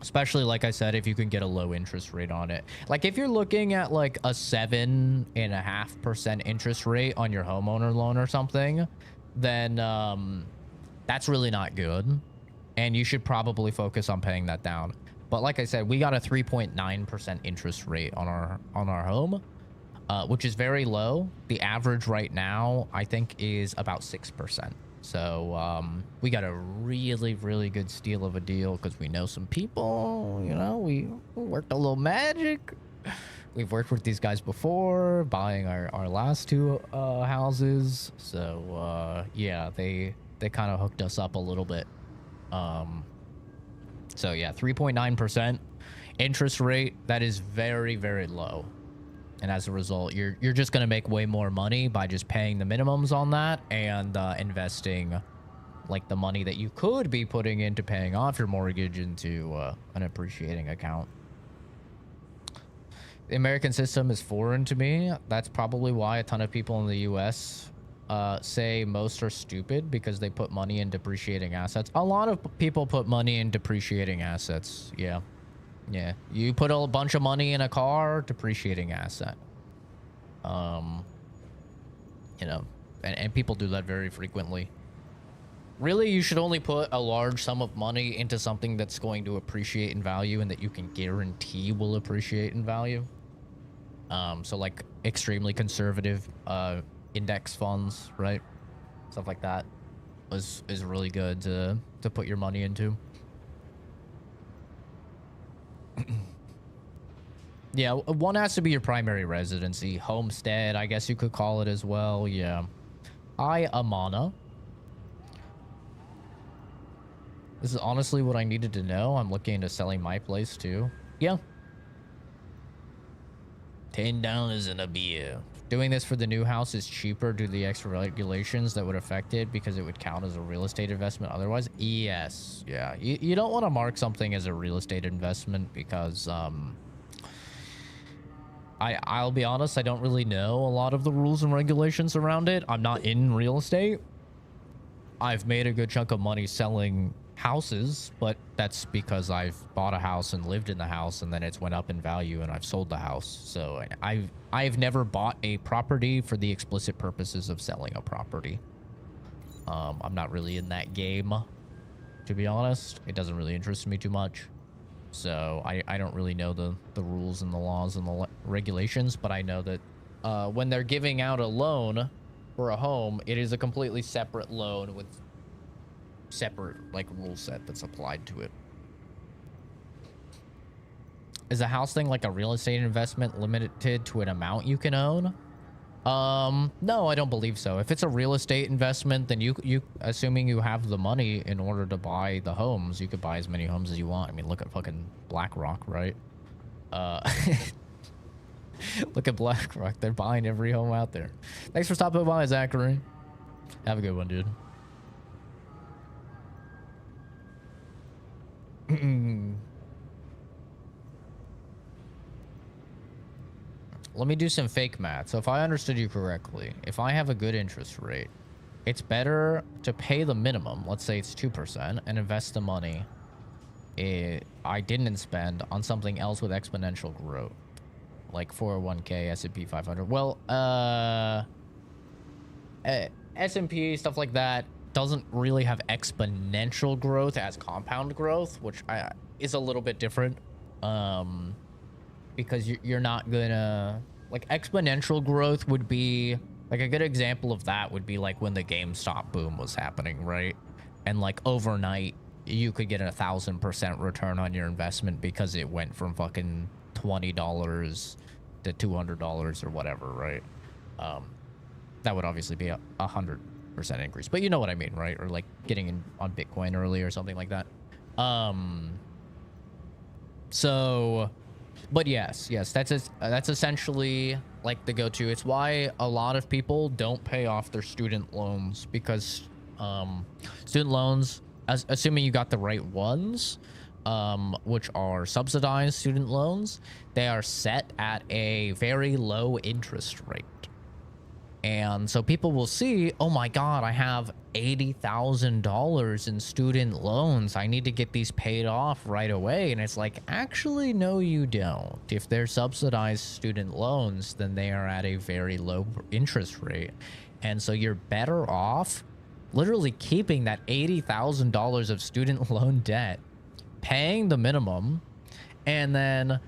[SPEAKER 1] Especially, like I said, if you can get a low interest rate on it. Like if you're looking at like a 7.5% interest rate on your homeowner loan or something, then that's really not good. And you should probably focus on paying that down. But like I said, we got a 3.9% interest rate on our home, which is very low. The average right now, I think, is about 6%. So we got a really, really good steal of a deal because we know some people, you know, we worked a little magic. We've worked with these guys before, buying our last two houses. So yeah, they kind of hooked us up a little bit. So yeah, 3.9% interest rate. That is very, very low. And as a result, you're just going to make way more money by just paying the minimums on that and investing like the money that you could be putting into paying off your mortgage into an appreciating account. The American system is foreign to me. That's probably why a ton of people in the US say most are stupid, because they put money in depreciating assets. A lot of people put money in depreciating assets. Yeah. Yeah, you put a bunch of money in a car, depreciating asset. You know, and people do that very frequently. Really, you should only put a large sum of money into something that's going to appreciate in value and that you can guarantee will appreciate in value. So like extremely conservative index funds, right? Stuff like that is really good to put your money into. Yeah, one has to be your primary residency. Homestead, I guess you could call it as well. Yeah. Hi, Amana. This is honestly what I needed to know. I'm looking into selling my place too. Yeah. $10 and a beer. Doing this for the new house is cheaper due to the extra regulations that would affect it because it would count as a real estate investment otherwise. Yes. Yeah. You don't want to mark something as a real estate investment because I'll be honest, I don't really know a lot of the rules and regulations around it. I'm not in real estate. I've made a good chunk of money selling houses, but that's because I've bought a house and lived in the house and then it's went up in value and I've sold the house. So I've never bought a property for the explicit purposes of selling a property. I'm not really in that game, to be honest. It doesn't really interest me too much. So I don't really know the rules and the laws and the regulations, but I know that when they're giving out a loan for a home, it is a completely separate loan with separate like rule set that's applied to it. Is a house thing like a real estate investment limited to an amount you can own? No, I don't believe so. If it's a real estate investment, then you assuming you have the money in order to buy the homes, you could buy as many homes as you want. I mean, look at fucking BlackRock, right? Look at BlackRock. They're buying every home out there. Thanks for stopping by, Zachary. Have a good one, dude. Let me do some fake math. So if I understood you correctly, if I have a good interest rate, it's better to pay the minimum, let's say it's 2%, and invest the money I didn't spend on something else with exponential growth, like 401k, S&P 500. Well, S&P, stuff like that, doesn't really have exponential growth as compound growth, which is a little bit different. Because you're not gonna, like, exponential growth would be like a good example of that would be like when the GameStop boom was happening, right? And like overnight you could get 1,000% return on your investment because it went from fucking $20 to $200 or whatever, right? That would obviously be a 100% increase, but you know what I mean, right? Or like getting in on Bitcoin early or something like that. So, but yes, that's essentially like the go-to. It's why a lot of people don't pay off their student loans, because student lones, assuming you got the right ones, which are subsidized student loans, they are set at a very low interest rate. And so people will see, oh my God, I have $80,000 in student loans. I need to get these paid off right away. And it's like, actually, no, you don't. If they're subsidized student loans, then they are at a very low interest rate. And so you're better off literally keeping that $80,000 of student loan debt, paying the minimum, and then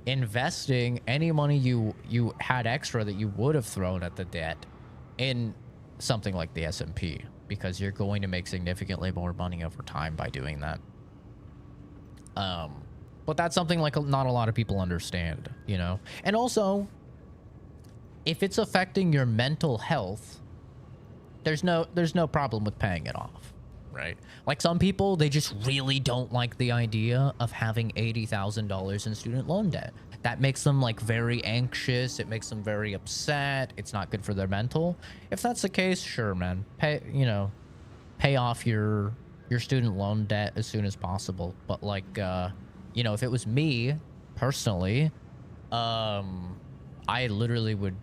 [SPEAKER 1] investing any money you had extra that you would have thrown at the debt in something like the S&P, because you're going to make significantly more money over time by doing that. But that's something like not a lot of people understand, you know. And also, if it's affecting your mental health, there's no problem with paying it off. Right? Like some people, they just really don't like the idea of having $80,000 in student loan debt. That makes them like very anxious. It makes them very upset. It's not good for their mental. If that's the case, sure, man. Pay off your student loan debt as soon as possible. But like, you know, if it was me personally, I literally would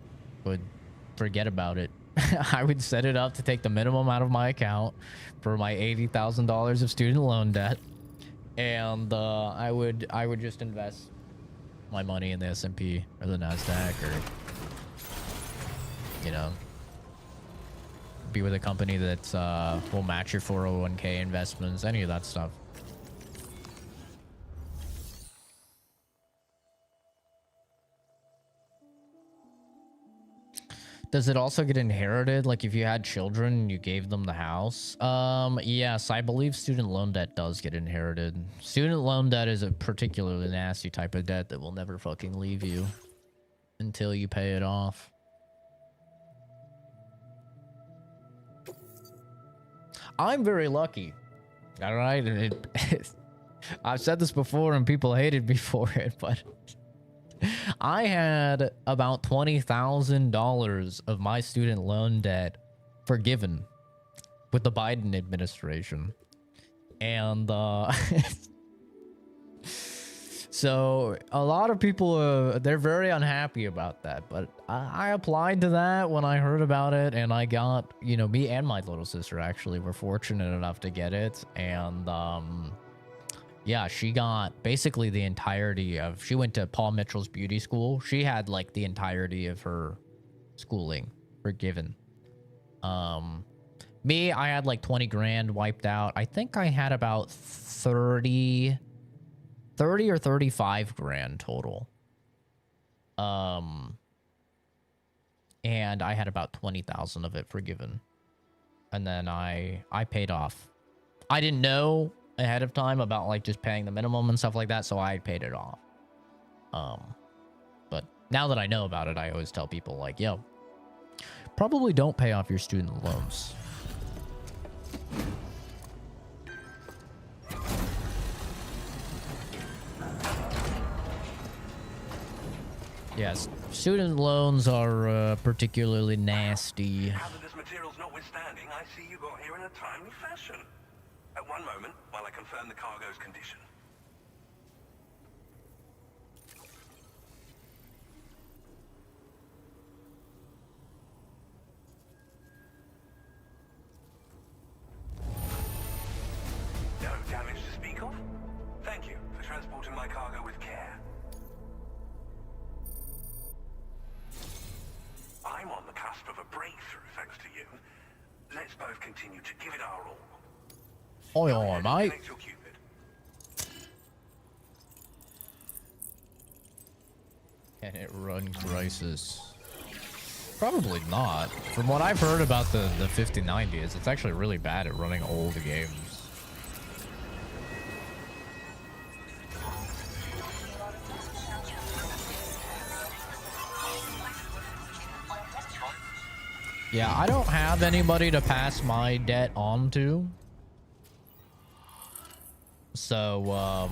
[SPEAKER 1] forget about it. I would set it up to take the minimum out of my account for my $80,000 of student loan debt, and I would just invest my money in the S&P or the Nasdaq, or you know, be with a company that will match your 401k investments, any of that stuff. Does it also get inherited? Like if you had children and you gave them the house? Yes, I believe student loan debt does get inherited. Student loan debt is a particularly nasty type of debt that will never fucking leave you until you pay it off. I'm very lucky. All right, I've said this before and people hated me for it, but I had about $20,000 of my student loan debt forgiven with the Biden administration. And so a lot of people, they're very unhappy about that. But I applied to that when I heard about it, and I got, you know, me and my little sister actually were fortunate enough to get it. And yeah, she got basically the entirety of, she went to Paul Mitchell's beauty school. She had like the entirety of her schooling forgiven. Me, I had like 20 grand wiped out. I think I had about 30 or 35 grand total. And I had about 20,000 of it forgiven. And then I paid off. I didn't know ahead of time about like just paying the minimum and stuff like that, so I paid it off. But now that I know about it, I always tell people like, yo, probably don't pay off your student loans. Yes, student loans are particularly nasty.
[SPEAKER 5] Hazardous materials notwithstanding, I see you got here in a timely fashion. At one moment, while I confirm the cargo's condition. No damage to speak of? Thank you for transporting my cargo with care. I'm on the cusp of a breakthrough, thanks to you. Let's both continue to give it our all.
[SPEAKER 1] Oi, oi, mate. Can it run crisis? Probably not. From what I've heard about the 5090s, it's actually really bad at running old games. Yeah, I don't have anybody to pass my debt on to. So,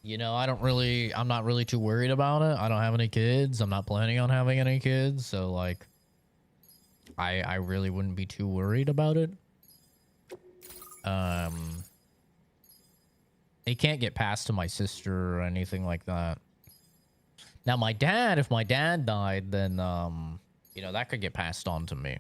[SPEAKER 1] you know, I'm not really too worried about it. I don't have any kids. I'm not planning on having any kids. So, like, I really wouldn't be too worried about it. It can't get passed to my sister or anything like that. Now, my dad, if my dad died, then, you know, that could get passed on to me.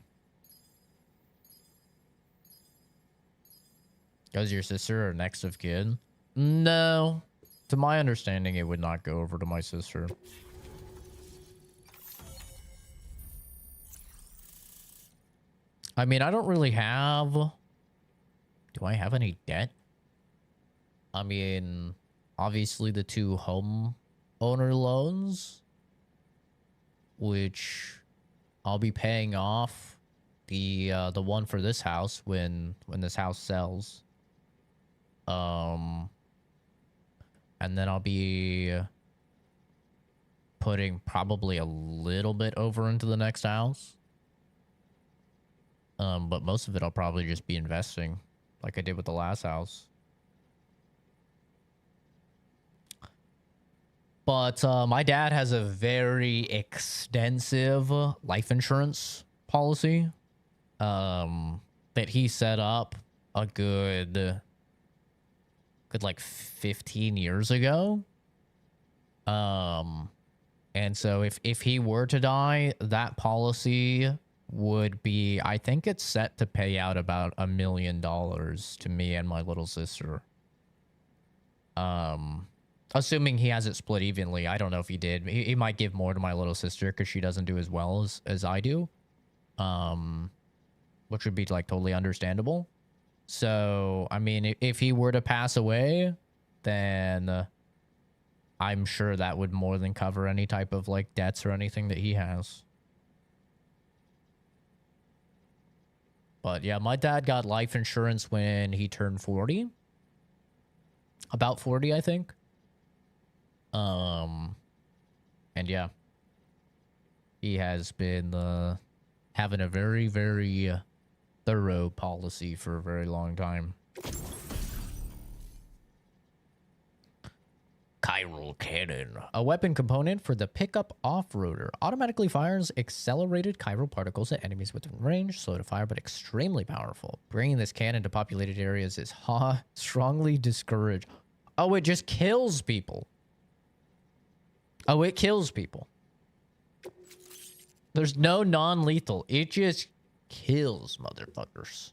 [SPEAKER 1] Does your sister or next of kin? No. To my understanding, it would not go over to my sister. I mean, I don't really have... Do I have any debt? I mean, obviously the 2 home owner loans, which I'll be paying off the one for this house when this house sells. And then I'll be putting probably a little bit over into the next house. But most of it I'll probably just be investing like I did with the last house. But my dad has a very extensive life insurance policy that he set up a good like 15 years ago. And so if he were to die, that policy would be, I think it's set to pay out about $1 million to me and my little sister. Assuming he has it split evenly. I don't know if he did. He might give more to my little sister because she doesn't do as well as I do. Which would be like totally understandable. So, I mean, if he were to pass away, then I'm sure that would more than cover any type of like debts or anything that he has. But yeah, my dad got life insurance when he turned 40. About 40, I think. And yeah, he has been having a very, very thorough policy for a very long time. Chiral Cannon. A weapon component for the pickup off-roader. Automatically fires accelerated chiral particles at enemies within range. Slow to fire, but extremely powerful. Bringing this cannon to populated areas is strongly discouraged. Oh, it just kills people. Oh, it kills people. There's no non-lethal. It just kills motherfuckers.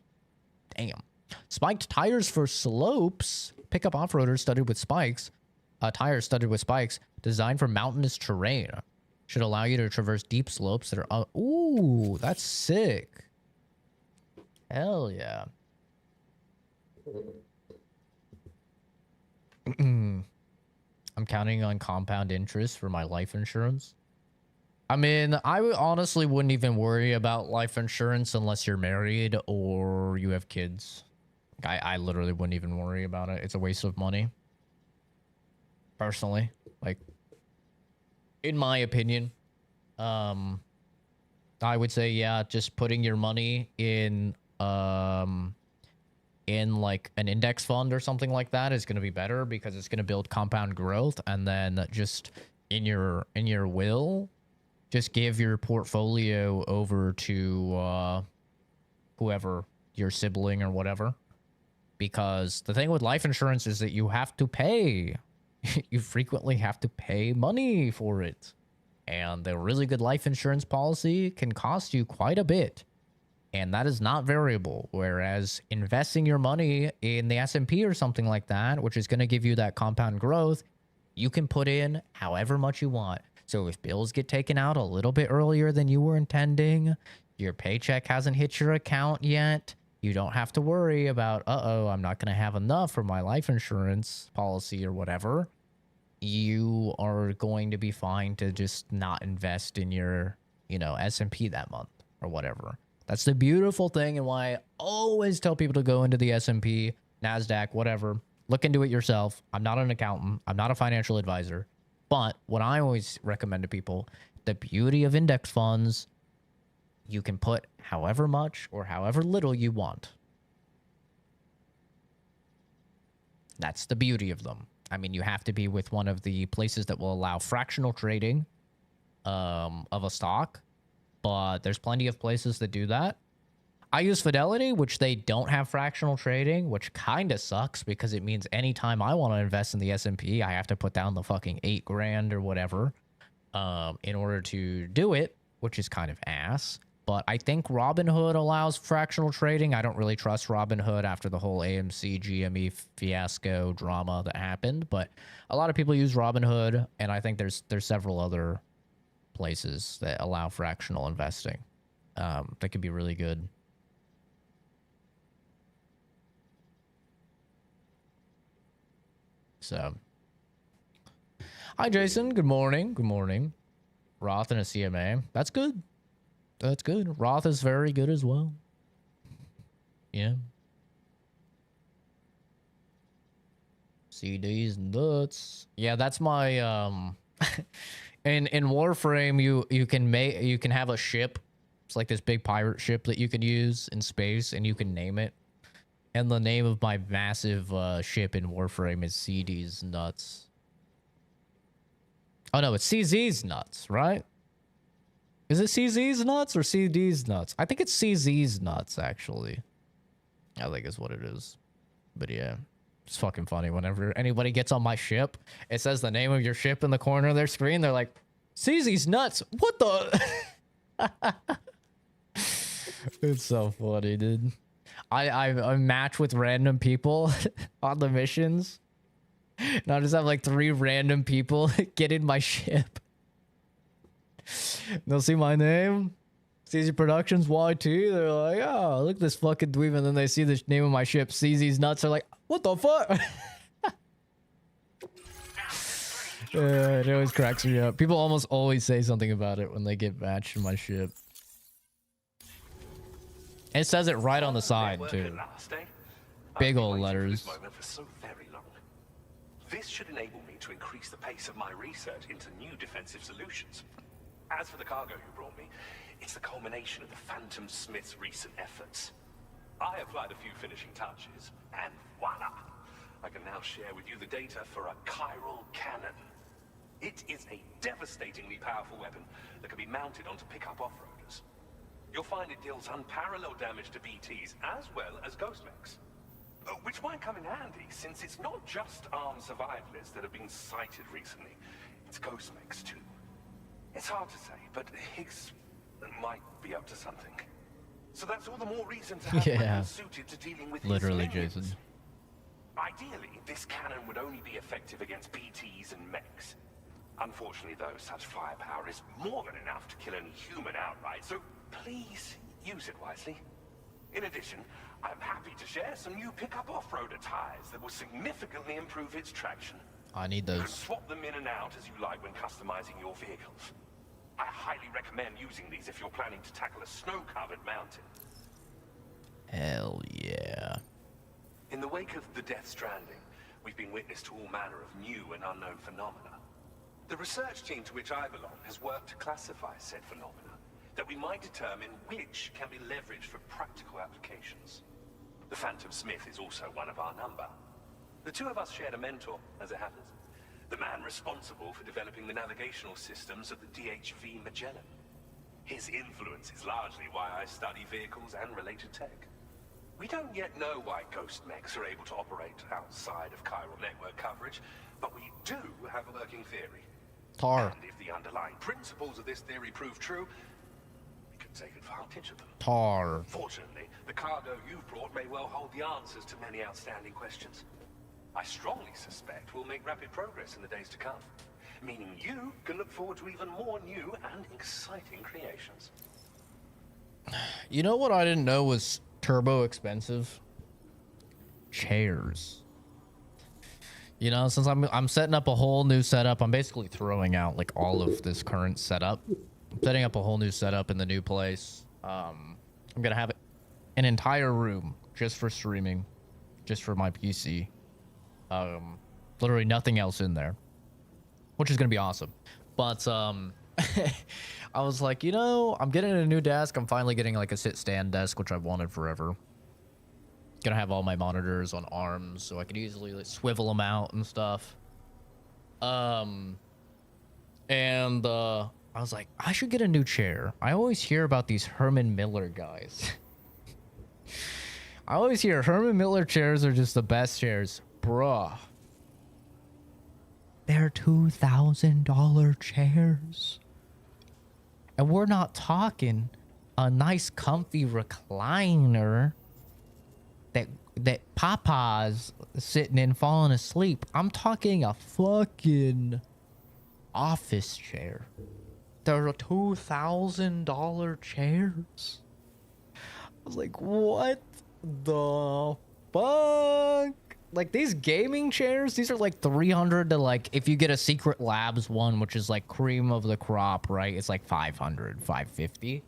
[SPEAKER 1] Damn. Spiked tires for slopes. Pickup off-roaders studded with spikes. Tires studded with spikes. Designed for mountainous terrain. Should allow you to traverse deep slopes that are... Ooh, that's sick. Hell yeah. I'm counting on compound interest for my life insurance. I mean, I honestly wouldn't even worry about life insurance unless you're married or you have kids. I literally wouldn't even worry about it. It's a waste of money. Personally. Like, in my opinion. I would say, yeah, just putting your money in like an index fund or something like that is going to be better because it's going to build compound growth. And then just in your will, just give your portfolio over to whoever, your sibling or whatever. Because the thing with life insurance is that you have to pay. You frequently have to pay money for it. And a really good life insurance policy can cost you quite a bit. And that is not variable. Whereas investing your money in the S&P or something like that, which is going to give you that compound growth, you can put in however much you want. So if bills get taken out a little bit earlier than you were intending, your paycheck hasn't hit your account yet, you don't have to worry about, uh-oh, I'm not going to have enough for my life insurance policy or whatever. You are going to be fine to just not invest in your, you know, S&P that month or whatever. That's the beautiful thing and why I always tell people to go into the S&P, NASDAQ, whatever. Look into it yourself. I'm not an accountant. I'm not a financial advisor. But what I always recommend to people, the beauty of index funds, you can put however much or however little you want. That's the beauty of them. I mean, you have to be with one of the places that will allow fractional trading of a stock. But there's plenty of places that do that. I use Fidelity, which they don't have fractional trading, which kind of sucks because it means anytime I want to invest in the S&P, I have to put down the fucking 8 grand or whatever in order to do it, which is kind of ass. But I think Robinhood allows fractional trading. I don't really trust Robinhood after the whole AMC GME fiasco drama that happened, but a lot of people use Robinhood, and I think there's several other places that allow fractional investing that could be really good. So, hi Jason. Good morning. Good morning. Roth and a CMA. That's good. That's good. Roth is very good as well. Yeah. CDs nuts. Yeah, that's my in Warframe you can have a ship. It's like this big pirate ship that you can use in space and you can name it. And the name of my massive ship in Warframe is CD's nuts. Oh no, it's CZ's nuts, right? Is it CZ's nuts or CD's nuts? I think it's CZ's nuts, actually. I think is what it is. But yeah, it's fucking funny. Whenever anybody gets on my ship, it says the name of your ship in the corner of their screen. They're like, CZ's nuts. What the? It's so funny, dude. I match with random people on the missions. And I just have like 3 random people get in my ship. They'll see my name, CZ Productions YT. They're like, oh, look at this fucking dweeb. And then they see the name of my ship, CZ's nuts. They're like, what the fuck? It always cracks me up. People almost always say something about it when they get matched in my ship. And it says it right on the side, too. Big old letters.
[SPEAKER 4] This should enable me to increase the pace of my research into new defensive solutions. As for the cargo you brought me, it's the culmination of the Phantom Smith's recent efforts. I applied a few finishing touches, and voila! I can now share with you the data for a chiral cannon. It is a devastatingly powerful weapon that can be mounted onto pickup off-roaders. You'll find it deals unparalleled damage to BTs as well as ghost mechs. Which might come in handy, since it's not just armed survivalists that have been sighted recently. It's ghost mechs, too. It's hard to say, but Higgs might be up to something. So that's all the more reason to have weapons suited to dealing with
[SPEAKER 1] literally,
[SPEAKER 4] his minions.
[SPEAKER 1] Jason.
[SPEAKER 4] Ideally, this cannon would only be effective against BTs and mechs. Unfortunately, though, such firepower is more than enough to kill any human outright, so please use it wisely. In addition, I'm happy to share some new pickup off-roader tires that will significantly improve its traction.
[SPEAKER 1] I need
[SPEAKER 4] You can
[SPEAKER 1] those.
[SPEAKER 4] swap them in and out as you like when customizing your vehicles. I highly recommend using these if you're planning to tackle a snow-covered mountain.
[SPEAKER 1] Hell yeah.
[SPEAKER 4] In the wake of the Death Stranding, we've been witness to all manner of new and unknown phenomena. The research team to which I belong has worked to classify said phenomena, that we might determine which can be leveraged for practical applications. The Phantom Smith is also one of our number. The two of us shared a mentor, as it happens. The man responsible for developing the navigational systems of the DHV Magellan. His influence is largely why I study vehicles and related tech. We don't yet know why ghost mechs are able to operate outside of chiral network coverage, but we do have a working theory.
[SPEAKER 1] Tar.
[SPEAKER 4] And if the underlying principles of this theory prove true, we can take advantage of them.
[SPEAKER 1] Tar.
[SPEAKER 4] Fortunately, the cargo you've brought may well hold the answers to many outstanding questions. I strongly suspect we'll make rapid progress in the days to come, meaning you can look forward to even more new and exciting creations.
[SPEAKER 1] You know what I didn't know was turbo expensive? Chairs. You know, since I'm setting up a whole new setup, I'm basically throwing out like all of this current setup. I'm setting up a whole new setup in the new place. I'm gonna have an entire room just for streaming, just for my PC. Literally nothing else in there, which is gonna be awesome. But I was like, you know, I'm getting a new desk. I'm finally getting like a sit-stand desk, which I've wanted forever. Gonna have all my monitors on arms, so I can easily like, swivel them out and stuff. And I was like, I should get a new chair. I always hear about these Herman Miller guys I always hear Herman Miller chairs are just the best chairs. Bruh. They're $2,000 chairs. And we're not talking a nice comfy recliner that Papa's sitting in falling asleep. I'm talking a fucking office chair. They're $2,000 chairs. I was like, what the fuck? Like, these gaming chairs, these are like 300 to, like, if you get a Secret Labs one, which is like cream of the crop, right? It's like 500, 550.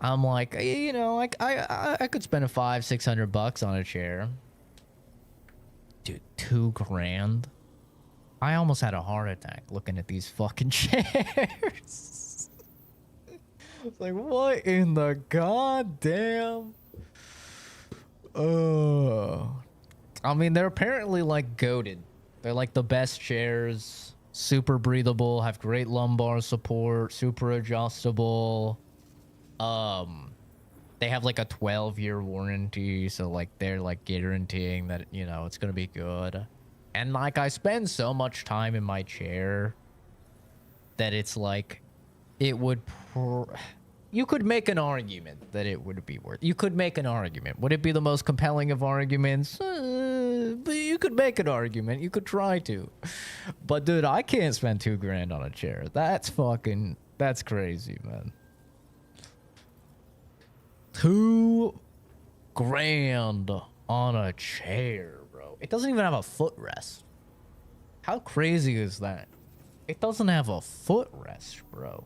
[SPEAKER 1] I'm like, you know, like I could spend a $500-600 on a chair. Dude, $2,000. I almost had a heart attack looking at these fucking chairs. It's like, what in the goddamn? I mean, they're apparently like goated. They're like the best chairs. Super breathable, have great lumbar support, super adjustable. They have like a 12-year warranty, so like they're like guaranteeing that, you know, it's gonna be good. And like I spend so much time in my chair that it's like it would you could make an argument that it would be worth. You could make an argument. Would it be the most compelling of arguments? But you could make an argument. You could try to. But dude, I can't spend $2,000 on a chair. That's crazy, man. $2,000 on a chair, bro. It doesn't even have a footrest. How crazy is that? It doesn't have a footrest, bro.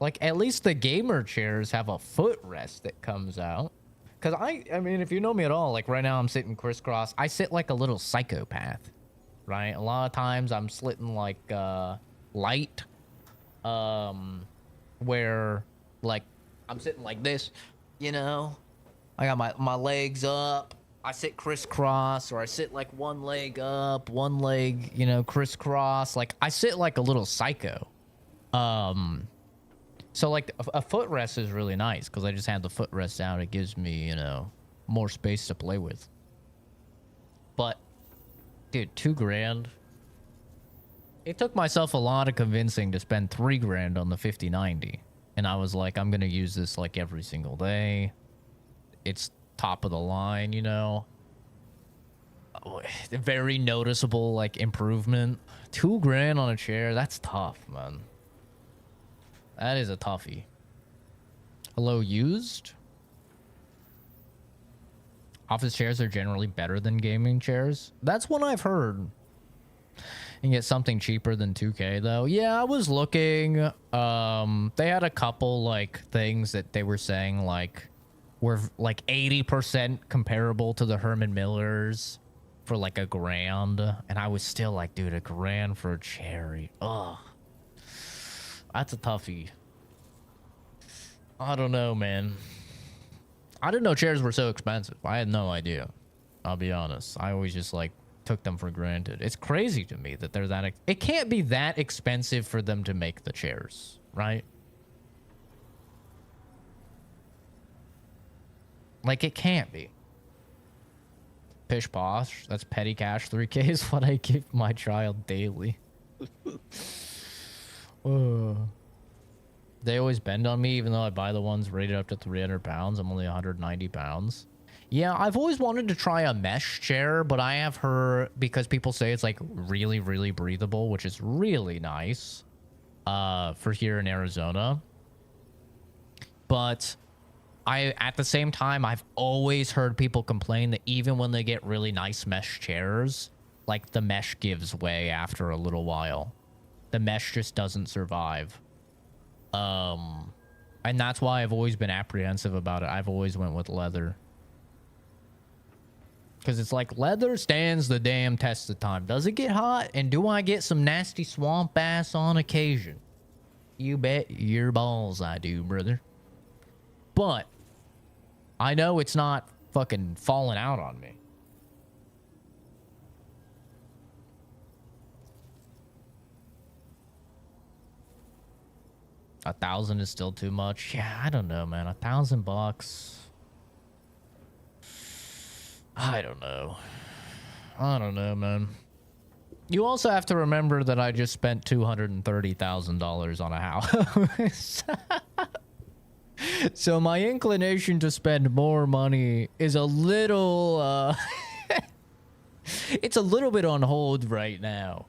[SPEAKER 1] Like, at least the gamer chairs have a footrest that comes out. Because I mean, if you know me at all, like right now I'm sitting crisscross. I sit like a little psychopath, right? A lot of times I'm sitting like light, where like I'm sitting like this, you know? I got my legs up. I sit crisscross, or I sit like one leg up, one leg, you know, crisscross. Like I sit like a little psycho. So like a footrest is really nice because I just have the footrest out. It gives me, you know, more space to play with. But dude, $2,000. It took myself a lot of convincing to spend $3,000 on the 5090. And I was like, I'm gonna use this like every single day. It's top of the line, you know. Very noticeable like improvement. $2,000 on a chair, that's tough, man. That is a toughie. Hello, used? Office chairs are generally better than gaming chairs. That's what I've heard. And get something cheaper than 2K though. Yeah, I was looking. They had a couple like things that they were saying like were like 80% comparable to the Herman Millers for like $1,000. And I was still like, dude, $1,000 for a cherry. Ugh. That's a toughie. I don't know, man. I didn't know chairs were so expensive. I had no idea. I'll be honest. I always just like took them for granted. It's crazy to me that they're that. It can't be that expensive for them to make the chairs, right? Like it can't be. Pish posh. That's petty cash. 3K is what I give my child daily. They always bend on me, even though I buy the ones rated up to 300 pounds. I'm only 190 pounds. Yeah, I've always wanted to try a mesh chair, but I have heard, because people say it's like really, really breathable, which is really nice for here in Arizona. But at the same time, I've always heard people complain that even when they get really nice mesh chairs, like the mesh gives way after a little while. The mesh just doesn't survive. And that's why I've always been apprehensive about it. I've always went with leather. Because it's like leather stands the damn test of time. Does it get hot? And do I get some nasty swamp ass on occasion? You bet your balls I do, brother. But I know it's not fucking falling out on me. $1,000 is still too much. Yeah, I don't know, man. $1,000. I don't know. I don't know, man. You also have to remember that I just spent $230,000 on a house. So my inclination to spend more money is a little, it's a little bit on hold right now.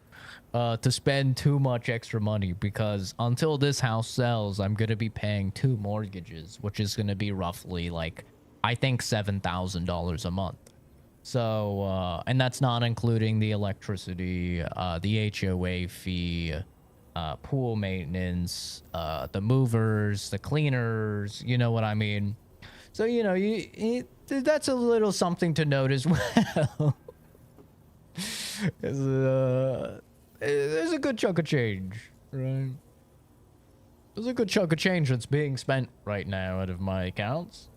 [SPEAKER 1] To spend too much extra money, because until this house sells, I'm going to be paying 2 mortgages, which is going to be roughly like, I think $7,000 a month. So, and that's not including the electricity, the HOA fee, pool maintenance, the movers, the cleaners, you know what I mean? So, you know, that's a little something to note as well. There's a good chunk of change, right? There's a good chunk of change that's being spent right now out of my accounts.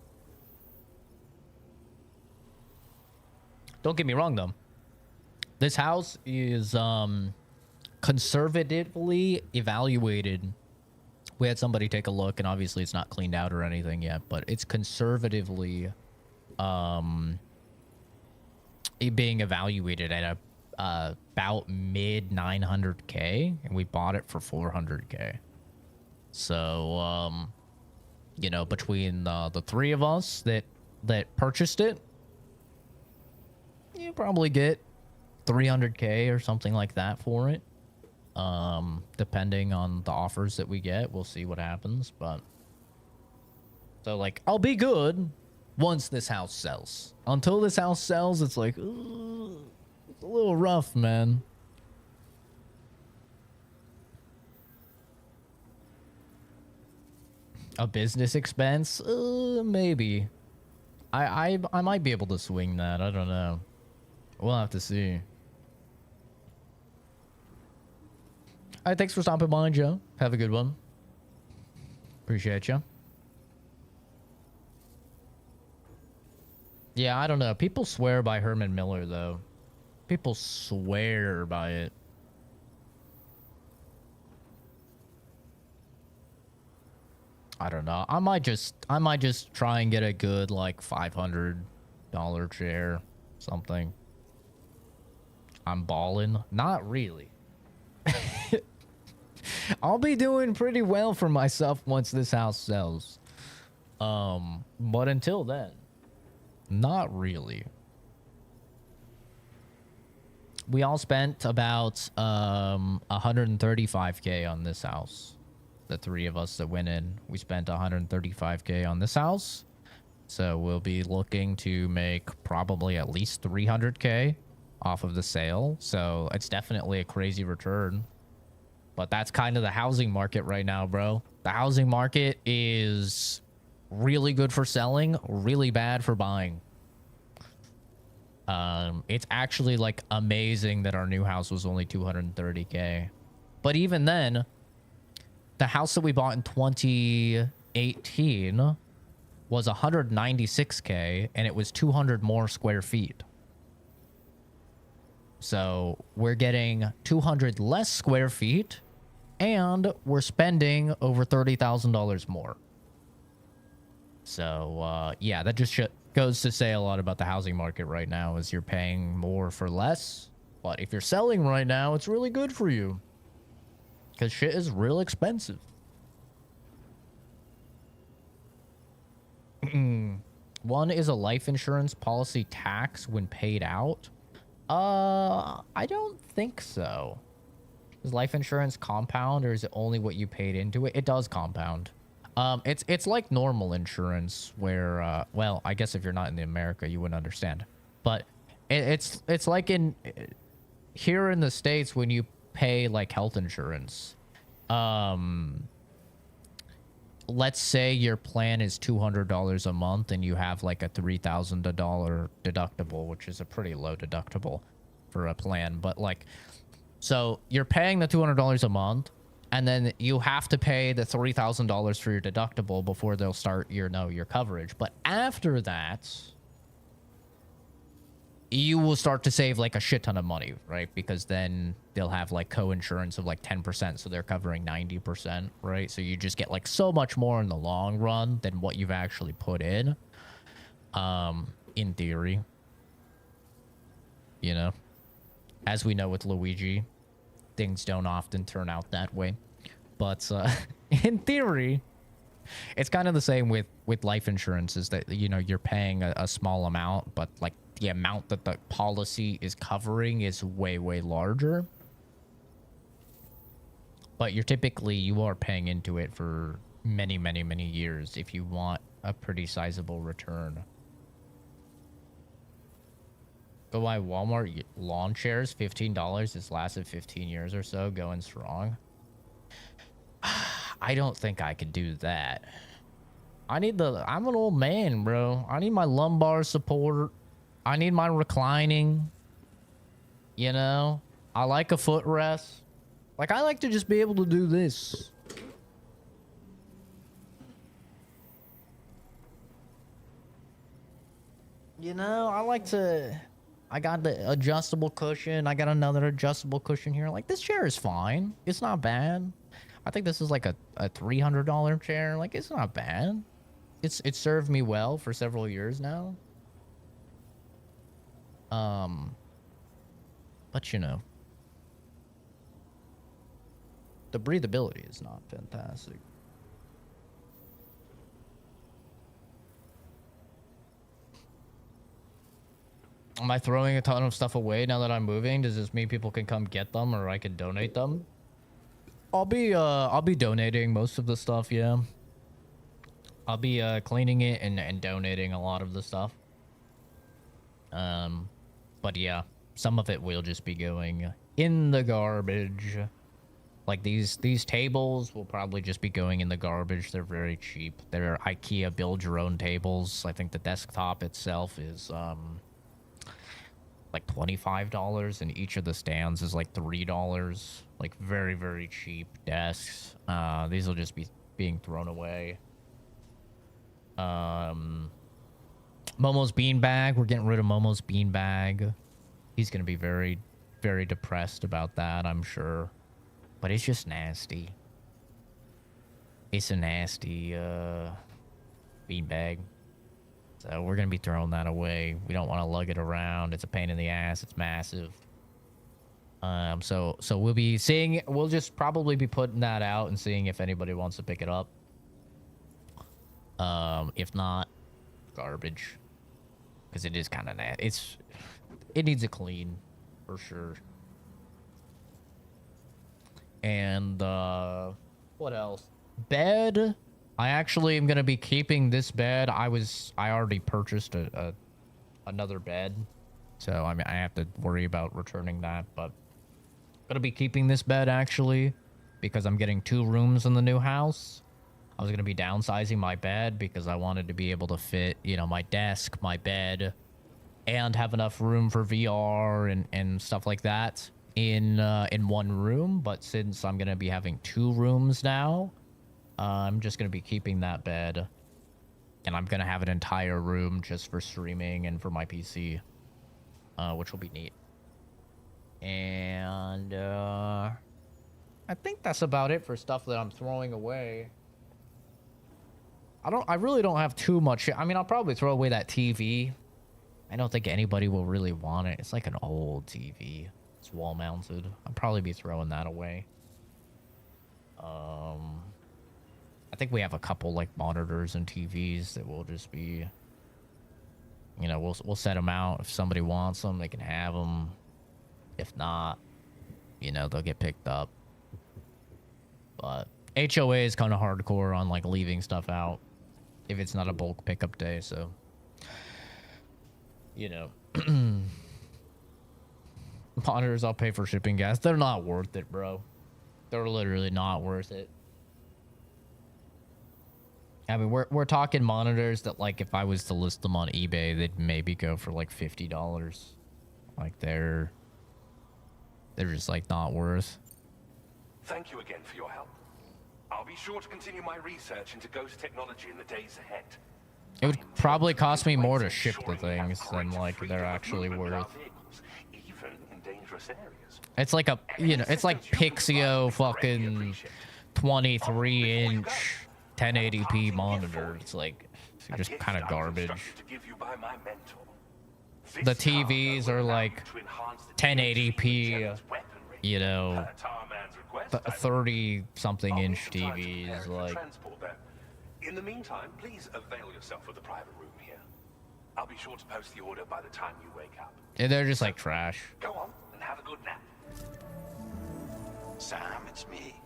[SPEAKER 1] Don't get me wrong, though. This house is conservatively evaluated. We had somebody take a look, and obviously it's not cleaned out or anything yet, but it's conservatively being evaluated at about mid 900K, and we bought it for 400K. So, you know, between the 3 of us that purchased it, you probably get 300K or something like that for it. Depending on the offers that we get, we'll see what happens. But so, like, I'll be good once this house sells. Until this house sells, it's like, ugh, it's a little rough, man. A business expense? Maybe. I might be able to swing that. I don't know. We'll have to see. All right, thanks for stopping by, Joe. Have a good one. Appreciate you. Yeah, I don't know. People swear by Herman Miller, though. People swear by it. I don't know. I might just try and get a good like $500 chair, something. I'm balling. Not really. I'll be doing pretty well for myself once this house sells. But until then, not really. We all spent about 135K on this house. The 3 of us that went in, we spent 135K on this house. So we'll be looking to make probably at least 300K off of the sale. So it's definitely a crazy return. But that's kind of the housing market right now, bro. The housing market is really good for selling, really bad for buying. It's actually like amazing that our new house was only 230K. But even then, the house that we bought in 2018 was 196K, and it was 200 more square feet. So we're getting 200 less square feet, and we're spending over $30,000 more. So, yeah, that just goes to say a lot about the housing market right now, is you're paying more for less. But if you're selling right now, it's really good for you. Because shit is real expensive. One is a life insurance policy tax when paid out. I don't think so. Does life insurance compound, or is it only what you paid into it? It does compound. It's like normal insurance where, well, I guess if you're not in America, you wouldn't understand. But it's like in here in the States when you pay like health insurance. Let's say your plan is $200 a month and you have like a $3,000 deductible, which is a pretty low deductible for a plan. But like, so you're paying the $200 a month, and then you have to pay the $3,000 for your deductible before they'll start your coverage. But after that, you will start to save like a shit ton of money, right? Because then they'll have like co-insurance of like 10%, so they're covering 90%, right? So you just get like so much more in the long run than what you've actually put in theory. you know? As we know with Luigi, things don't often turn out that way. But in theory, it's kind of the same with life insurance, is that, you know, you're paying a small amount, but like the amount that the policy is covering is way, way larger. But you are paying into it for many, many, many years if you want a pretty sizable return. Go buy Walmart lawn chairs, $15. It's lasted 15 years or so, going strong. I don't think I could do that. I'm an old man, bro. I need my lumbar support. I need my reclining. You know? I like a footrest. Like, I like to just be able to do this. You know, I got the adjustable cushion. I got another adjustable cushion here. Like, this chair is fine. It's not bad. I think this is like a $300 chair. Like, it's not bad. It's served me well for several years now. But you know, the breathability is not fantastic. Am I throwing a ton of stuff away now that I'm moving? Does this mean people can come get them, or I can donate them? I'll be donating most of the stuff, yeah. I'll be cleaning it and donating a lot of the stuff. But yeah, some of it will just be going in the garbage. Like these tables will probably just be going in the garbage. They're very cheap. They're IKEA build your own tables. I think the desktop itself is like $25, and each of the stands is like $3. Like very, very cheap desks. These will just be being thrown away. Momo's beanbag. We're getting rid of Momo's beanbag. He's gonna be very, very depressed about that, I'm sure. But it's just nasty. It's a nasty beanbag. So we're gonna be throwing that away. We don't want to lug it around. It's a pain in the ass. It's massive. So we'll be seeing. We'll just probably be putting that out and seeing if anybody wants to pick it up. If not, garbage. Because it is kind of nasty. It needs a clean, for sure. And what else? Bed. I actually am gonna be keeping this bed. I already purchased another bed, so I mean I have to worry about returning that. But I'm gonna be keeping this bed actually because I'm getting 2 rooms in the new house. I was gonna be downsizing my bed because I wanted to be able to fit, you know, my desk, my bed, and have enough room for VR and stuff like that in one room. But since I'm gonna be having 2 rooms now, I'm just gonna be keeping that bed, and I'm gonna have an entire room just for streaming and for my PC, which will be neat. And I think that's about it for stuff that I'm throwing away. I really don't have too much. I mean, I'll probably throw away that TV. I don't think anybody will really want it. It's like an old TV. It's wall mounted. I'll probably be throwing that away. I think we have a couple like monitors and TVs that will just be, you know, we'll set them out. If somebody wants them, they can have them. If not, you know, they'll get picked up. But HOA is kind of hardcore on like leaving stuff out if it's not a bulk pickup day. So, you know, monitors, I'll pay for shipping gas. They're not worth it, bro. They're literally not worth it. I mean, we're talking monitors that, like, if I was to list them on eBay, they'd maybe go for like $50. Like they're just like not worth.
[SPEAKER 4] Thank you again for your help. I'll be sure to continue my research into ghost technology in the days ahead.
[SPEAKER 1] It would probably cost me more to ship the things than like they're actually worth.
[SPEAKER 4] Even in dangerous areas.
[SPEAKER 1] It's like a, you know, it's like Pixio fucking 23-inch 1080p monitor. It's like, it's just kind of garbage. the TVs are like 1080p, you know, 30 something inch TVs, like.
[SPEAKER 4] In the meantime, please avail yourself of the private room here. I'll be sure to post the order by the time you wake up.
[SPEAKER 1] And they're just like trash.
[SPEAKER 4] Go on and have a good nap.
[SPEAKER 5] Sam, it's me.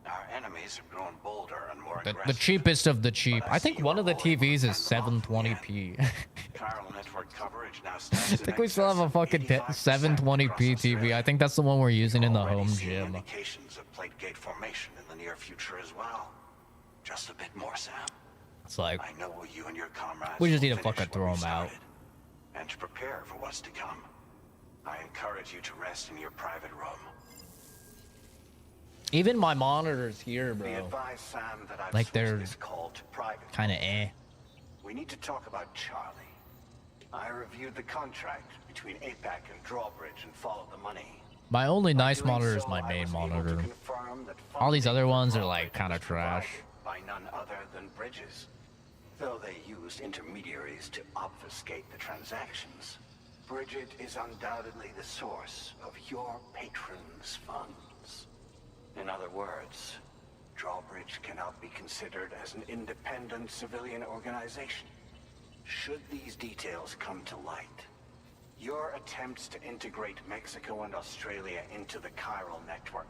[SPEAKER 5] Our enemies have grown bolder and more
[SPEAKER 1] The
[SPEAKER 5] aggressive.
[SPEAKER 1] cheapest of the cheap.
[SPEAKER 5] But
[SPEAKER 1] I think
[SPEAKER 5] see
[SPEAKER 1] one
[SPEAKER 5] you
[SPEAKER 1] of the
[SPEAKER 5] all
[SPEAKER 1] TVs is
[SPEAKER 5] fucking off
[SPEAKER 1] 720p.
[SPEAKER 5] Chiral network coverage now stands
[SPEAKER 1] I think we still have a fucking 720p TV. I think that's the one we're using in the home gym.
[SPEAKER 5] Indications of plate gate formation in the near future as well. Just a bit more, Sam.
[SPEAKER 1] It's like,
[SPEAKER 5] I know you and your comrades
[SPEAKER 1] we just
[SPEAKER 5] will
[SPEAKER 1] need to
[SPEAKER 5] finish
[SPEAKER 1] fucking
[SPEAKER 5] where
[SPEAKER 1] throw
[SPEAKER 5] we
[SPEAKER 1] 'em out.
[SPEAKER 5] started. And to prepare for what's to come. I encourage you to rest in your private room.
[SPEAKER 1] even my monitors here,
[SPEAKER 5] Be
[SPEAKER 1] bro,
[SPEAKER 5] advised, Sam, that I've
[SPEAKER 1] like
[SPEAKER 5] switched
[SPEAKER 1] they're
[SPEAKER 5] this call to private.
[SPEAKER 1] kind of eh.
[SPEAKER 5] We need to talk about Charlie. I reviewed the contract between APAC and Drawbridge and followed the money.
[SPEAKER 1] My only
[SPEAKER 5] By
[SPEAKER 1] nice
[SPEAKER 5] doing
[SPEAKER 1] monitor is
[SPEAKER 5] so,
[SPEAKER 1] my
[SPEAKER 5] I
[SPEAKER 1] main
[SPEAKER 5] was able to
[SPEAKER 1] monitor.
[SPEAKER 5] confirm that
[SPEAKER 1] All these other
[SPEAKER 5] funding for
[SPEAKER 1] ones are like
[SPEAKER 5] Drawbridge
[SPEAKER 1] kind of
[SPEAKER 5] was
[SPEAKER 1] trash.
[SPEAKER 5] provided by none other than Bridges. Though they used intermediaries to obfuscate the transactions, Bridget is undoubtedly the source of your patron's funds. In other words, Drawbridge cannot be considered as an independent civilian organization. Should these details come to light, your attempts to integrate Mexico and Australia into the chiral network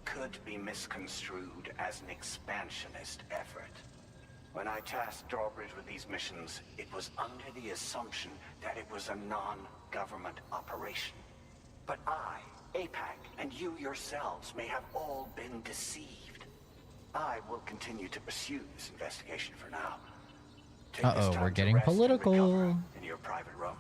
[SPEAKER 5] could be misconstrued as an expansionist effort. When I tasked Drawbridge with these missions, it was under the assumption that it was a non-government operation. But I, APAC, and you yourselves may have all been deceived. I will continue to pursue this investigation for now. Take this
[SPEAKER 1] Uh-oh,
[SPEAKER 5] time
[SPEAKER 1] we're
[SPEAKER 5] to
[SPEAKER 1] getting
[SPEAKER 5] rest and
[SPEAKER 1] political.
[SPEAKER 5] recover in your private room.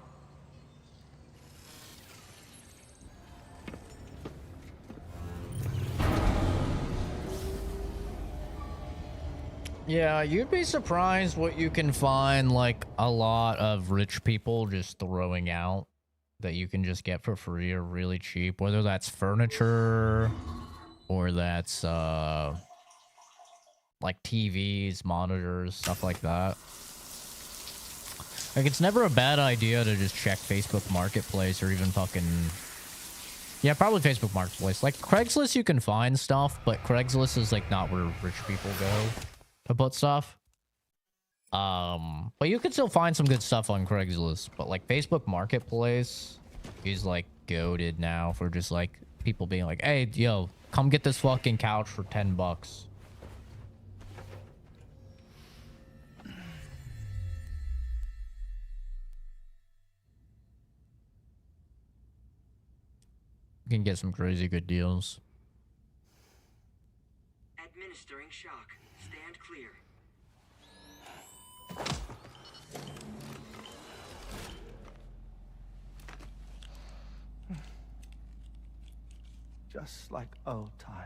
[SPEAKER 1] Yeah, you'd be surprised what you can find, like, a lot of rich people just throwing out that you can just get for free or really cheap, whether that's furniture or that's, like TVs, monitors, stuff like that. Like, it's never a bad idea to just check Facebook Marketplace or even fucking... Yeah, probably Facebook Marketplace. Like, Craigslist, you can find stuff, but Craigslist is, like, not where rich people go to put stuff. But you can still find some good stuff on Craigslist. But, like, Facebook Marketplace is, like, goated now for just, like, people being like, hey, yo, come get this fucking couch for $10. You can get some crazy good deals.
[SPEAKER 6] Administering shock. Stand clear.
[SPEAKER 7] Just like old times.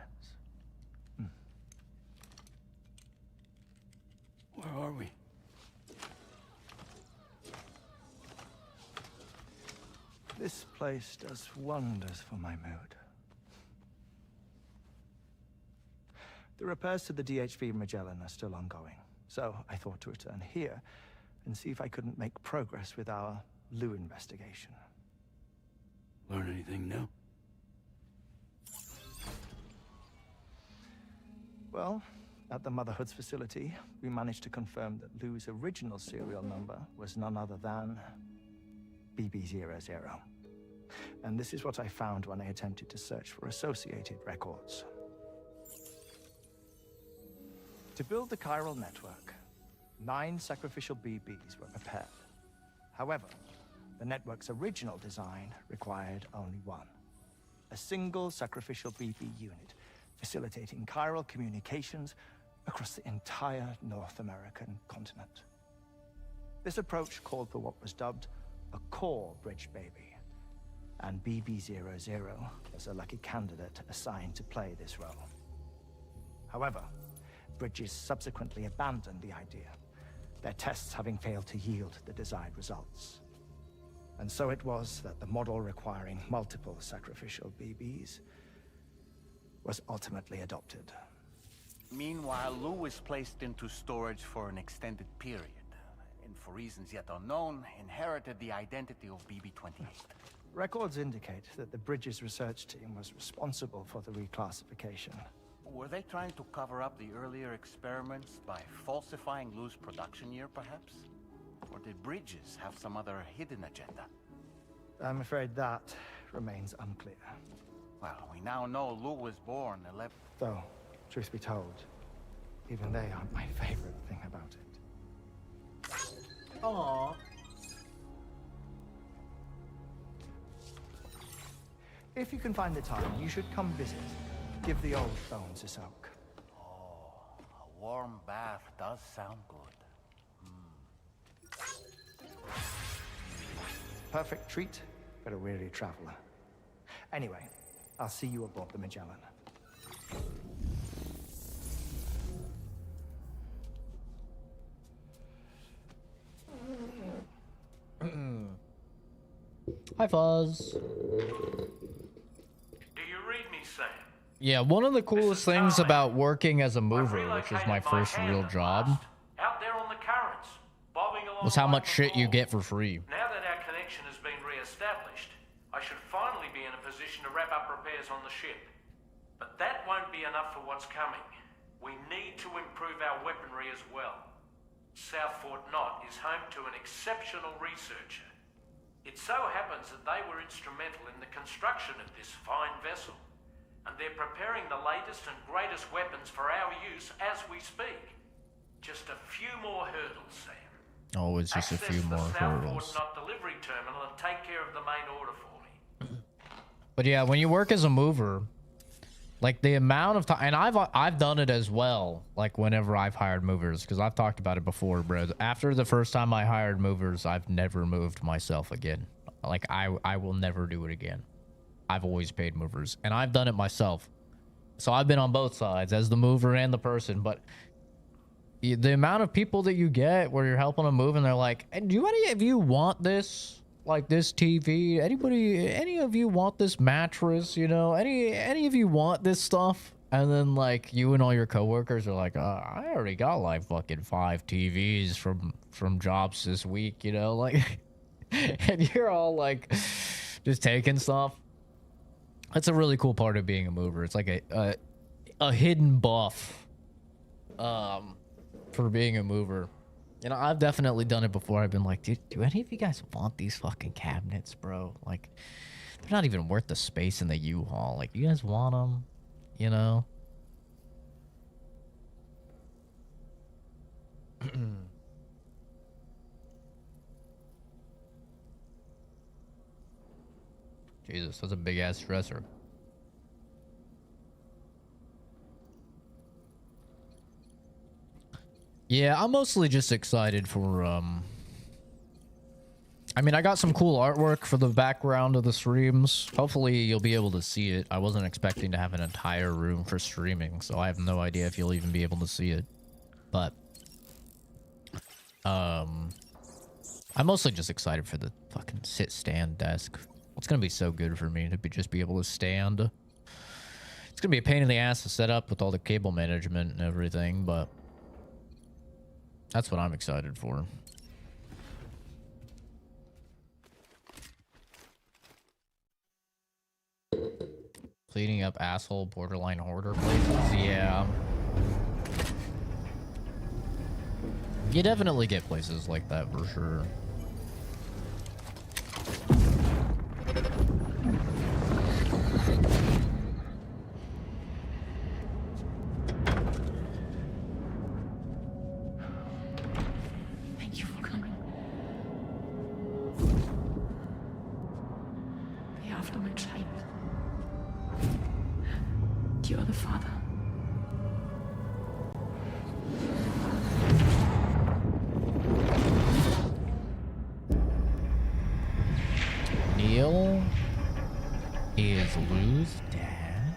[SPEAKER 8] Where are we?
[SPEAKER 7] This place does wonders for my mood. The repairs to the DHV Magellan are still ongoing, so I thought to return here and see if I couldn't make progress with our Lou investigation.
[SPEAKER 8] Learn anything new?
[SPEAKER 7] Well, at the Motherhood's facility, we managed to confirm that Lou's original serial number was none other than BB00. And this is what I found when I attempted to search for associated records. To build the chiral network, 9 sacrificial BBs were prepared. However, the network's original design required only 1. A single sacrificial BB unit, facilitating chiral communications across the entire North American continent. This approach called for what was dubbed a core bridge baby, and BB00 was a lucky candidate assigned to play this role. However, Bridges subsequently abandoned the idea, their tests having failed to yield the desired results. And so it was that the model requiring multiple sacrificial BBs was ultimately adopted.
[SPEAKER 9] Meanwhile, Lou was placed into storage for an extended period. In for reasons yet unknown, inherited the identity of BB-28.
[SPEAKER 7] Records indicate that the Bridges research team was responsible for the reclassification.
[SPEAKER 9] Were they trying to cover up the earlier experiments by falsifying Lou's production year, perhaps? Or did Bridges have some other hidden agenda?
[SPEAKER 7] I'm afraid that remains unclear.
[SPEAKER 9] Well, we now know Lou was born 11...
[SPEAKER 7] Though, truth be told, even they aren't my favorite thing about it.
[SPEAKER 1] Aww.
[SPEAKER 7] If you can find the time, you should come visit. Give the old bones a soak.
[SPEAKER 9] Oh, a warm bath does sound good.
[SPEAKER 7] Perfect treat for a weary traveler. Anyway, I'll see you aboard the Magellan.
[SPEAKER 1] Hi, Fuzz.
[SPEAKER 2] Do you read me, Sam?
[SPEAKER 1] Yeah, one of the coolest things about working as a mover, which was my
[SPEAKER 2] relocated
[SPEAKER 1] first
[SPEAKER 2] hand
[SPEAKER 1] real
[SPEAKER 2] at
[SPEAKER 1] job,
[SPEAKER 2] last, out there on the currents, bobbing along
[SPEAKER 1] was how
[SPEAKER 2] like
[SPEAKER 1] much
[SPEAKER 2] a
[SPEAKER 1] shit you
[SPEAKER 2] ball.
[SPEAKER 1] get for free.
[SPEAKER 2] Now that our connection has been re-established, I should finally be in a position to wrap up repairs on the ship. But that won't be enough for what's coming. We need to improve our weaponry as well. South Fort Knott is home to an exceptional researcher. It so happens that they were instrumental in the construction of this fine vessel, and they're preparing the latest and greatest weapons for our use as we speak. Just a few more hurdles, Sam.
[SPEAKER 1] Oh, it's just a few more
[SPEAKER 2] Access the South
[SPEAKER 1] hurdles.
[SPEAKER 2] Fort Knott delivery terminal and take care of the main order for me.
[SPEAKER 1] But yeah, when you work as a mover, like the amount of time, and I've done it as well. Like whenever I've hired movers, because I've talked about it before, bro. After the first time I hired movers, I've never moved myself again. Like I will never do it again. I've always paid movers, and I've done it myself. So I've been on both sides, as the mover and the person. But the amount of people that you get where you're helping them move, and they're like, hey, "Do any of you want this? Like this TV? Any of you want this mattress? You know, any of you want this stuff?" And then like you and all your coworkers are like, "I already got like fucking 5 TVs from jobs this week," you know, like, and you're all like just taking stuff. That's a really cool part of being a mover. It's like a hidden buff for being a mover. You know, I've definitely done it before. I've been like, dude, do any of you guys want these fucking cabinets, bro? Like, they're not even worth the space in the U-Haul. Like, you guys want them? You know? Jesus, that's a big-ass stressor. Yeah, I'm mostly just excited for, I mean, I got some cool artwork for the background of the streams. Hopefully you'll be able to see it. I wasn't expecting to have an entire room for streaming, so I have no idea if you'll even be able to see it. But, I'm mostly just excited for the fucking sit-stand desk. It's gonna be so good for me to just be able to stand. It's gonna be a pain in the ass to set up with all the cable management and everything, but that's what I'm excited for. Cleaning up asshole borderline hoarder places? Yeah. You definitely get places like that for sure.
[SPEAKER 3] Thank you for coming. Be after my child. You are the father.
[SPEAKER 1] Neil is Lou's dad.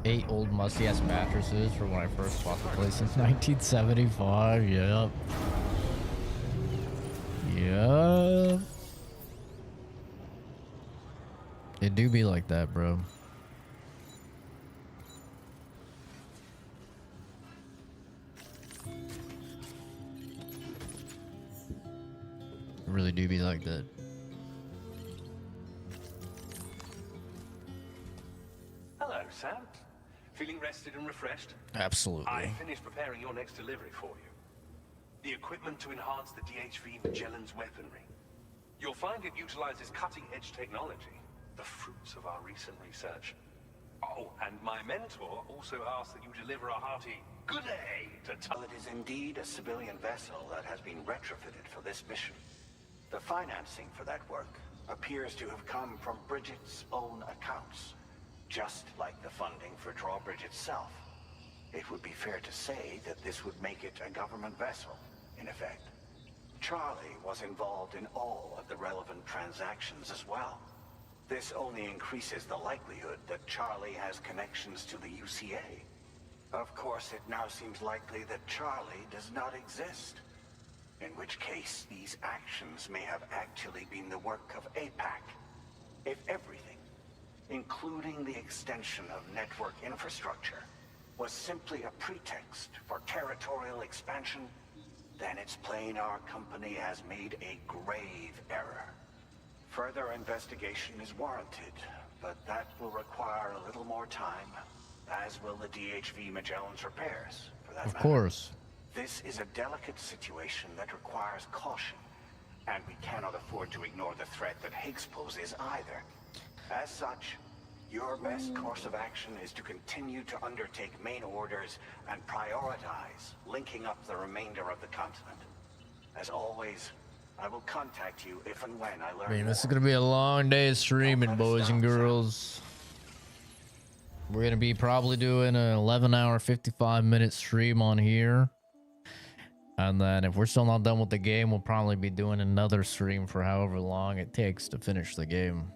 [SPEAKER 1] Eight old musty-ass mattresses from when I first bought the place in 1975. Yep. Yep. It do be like that, bro. really do be like that.
[SPEAKER 4] Hello, Sam. Feeling rested and refreshed?
[SPEAKER 1] Absolutely.
[SPEAKER 4] I finished preparing your next delivery for you. The equipment to enhance the DHV Magellan's weaponry. You'll find it utilizes cutting-edge technology, the fruits of our recent research. Oh, and my mentor also asked that you deliver a hearty good day to
[SPEAKER 5] Well, it is indeed a civilian vessel that has been retrofitted for this mission. The financing for that work appears to have come from Bridget's own accounts, just like the funding for Drawbridge itself. It would be fair to say that this would make it a government vessel, in effect. Charlie was involved in all of the relevant transactions as well. This only increases the likelihood that Charlie has connections to the UCA. Of course, it now seems likely that Charlie does not exist. In which case, these actions may have actually been the work of APAC. If everything, including the extension of network infrastructure, was simply a pretext for territorial expansion, then it's plain our company has made a grave error. Further investigation is warranted, but that will require a little more time, as will the DHV Magellan's repairs, for that matter.
[SPEAKER 1] Of course.
[SPEAKER 5] This is a delicate situation that requires caution, and we cannot afford to ignore the threat that Higgs poses either. As such, your best course of action is to continue to undertake main orders and prioritize linking up the remainder of the continent. As always, I will contact you if and when I learn
[SPEAKER 1] Man, this is
[SPEAKER 5] more.
[SPEAKER 1] gonna be a long day of streaming,
[SPEAKER 5] Don't let us
[SPEAKER 1] boys and
[SPEAKER 5] down, Sam.
[SPEAKER 1] girls. We're gonna be probably doing an 11-hour, 55-minute stream on here. And then if we're still not done with the game, we'll probably be doing another stream for however long it takes to finish the game.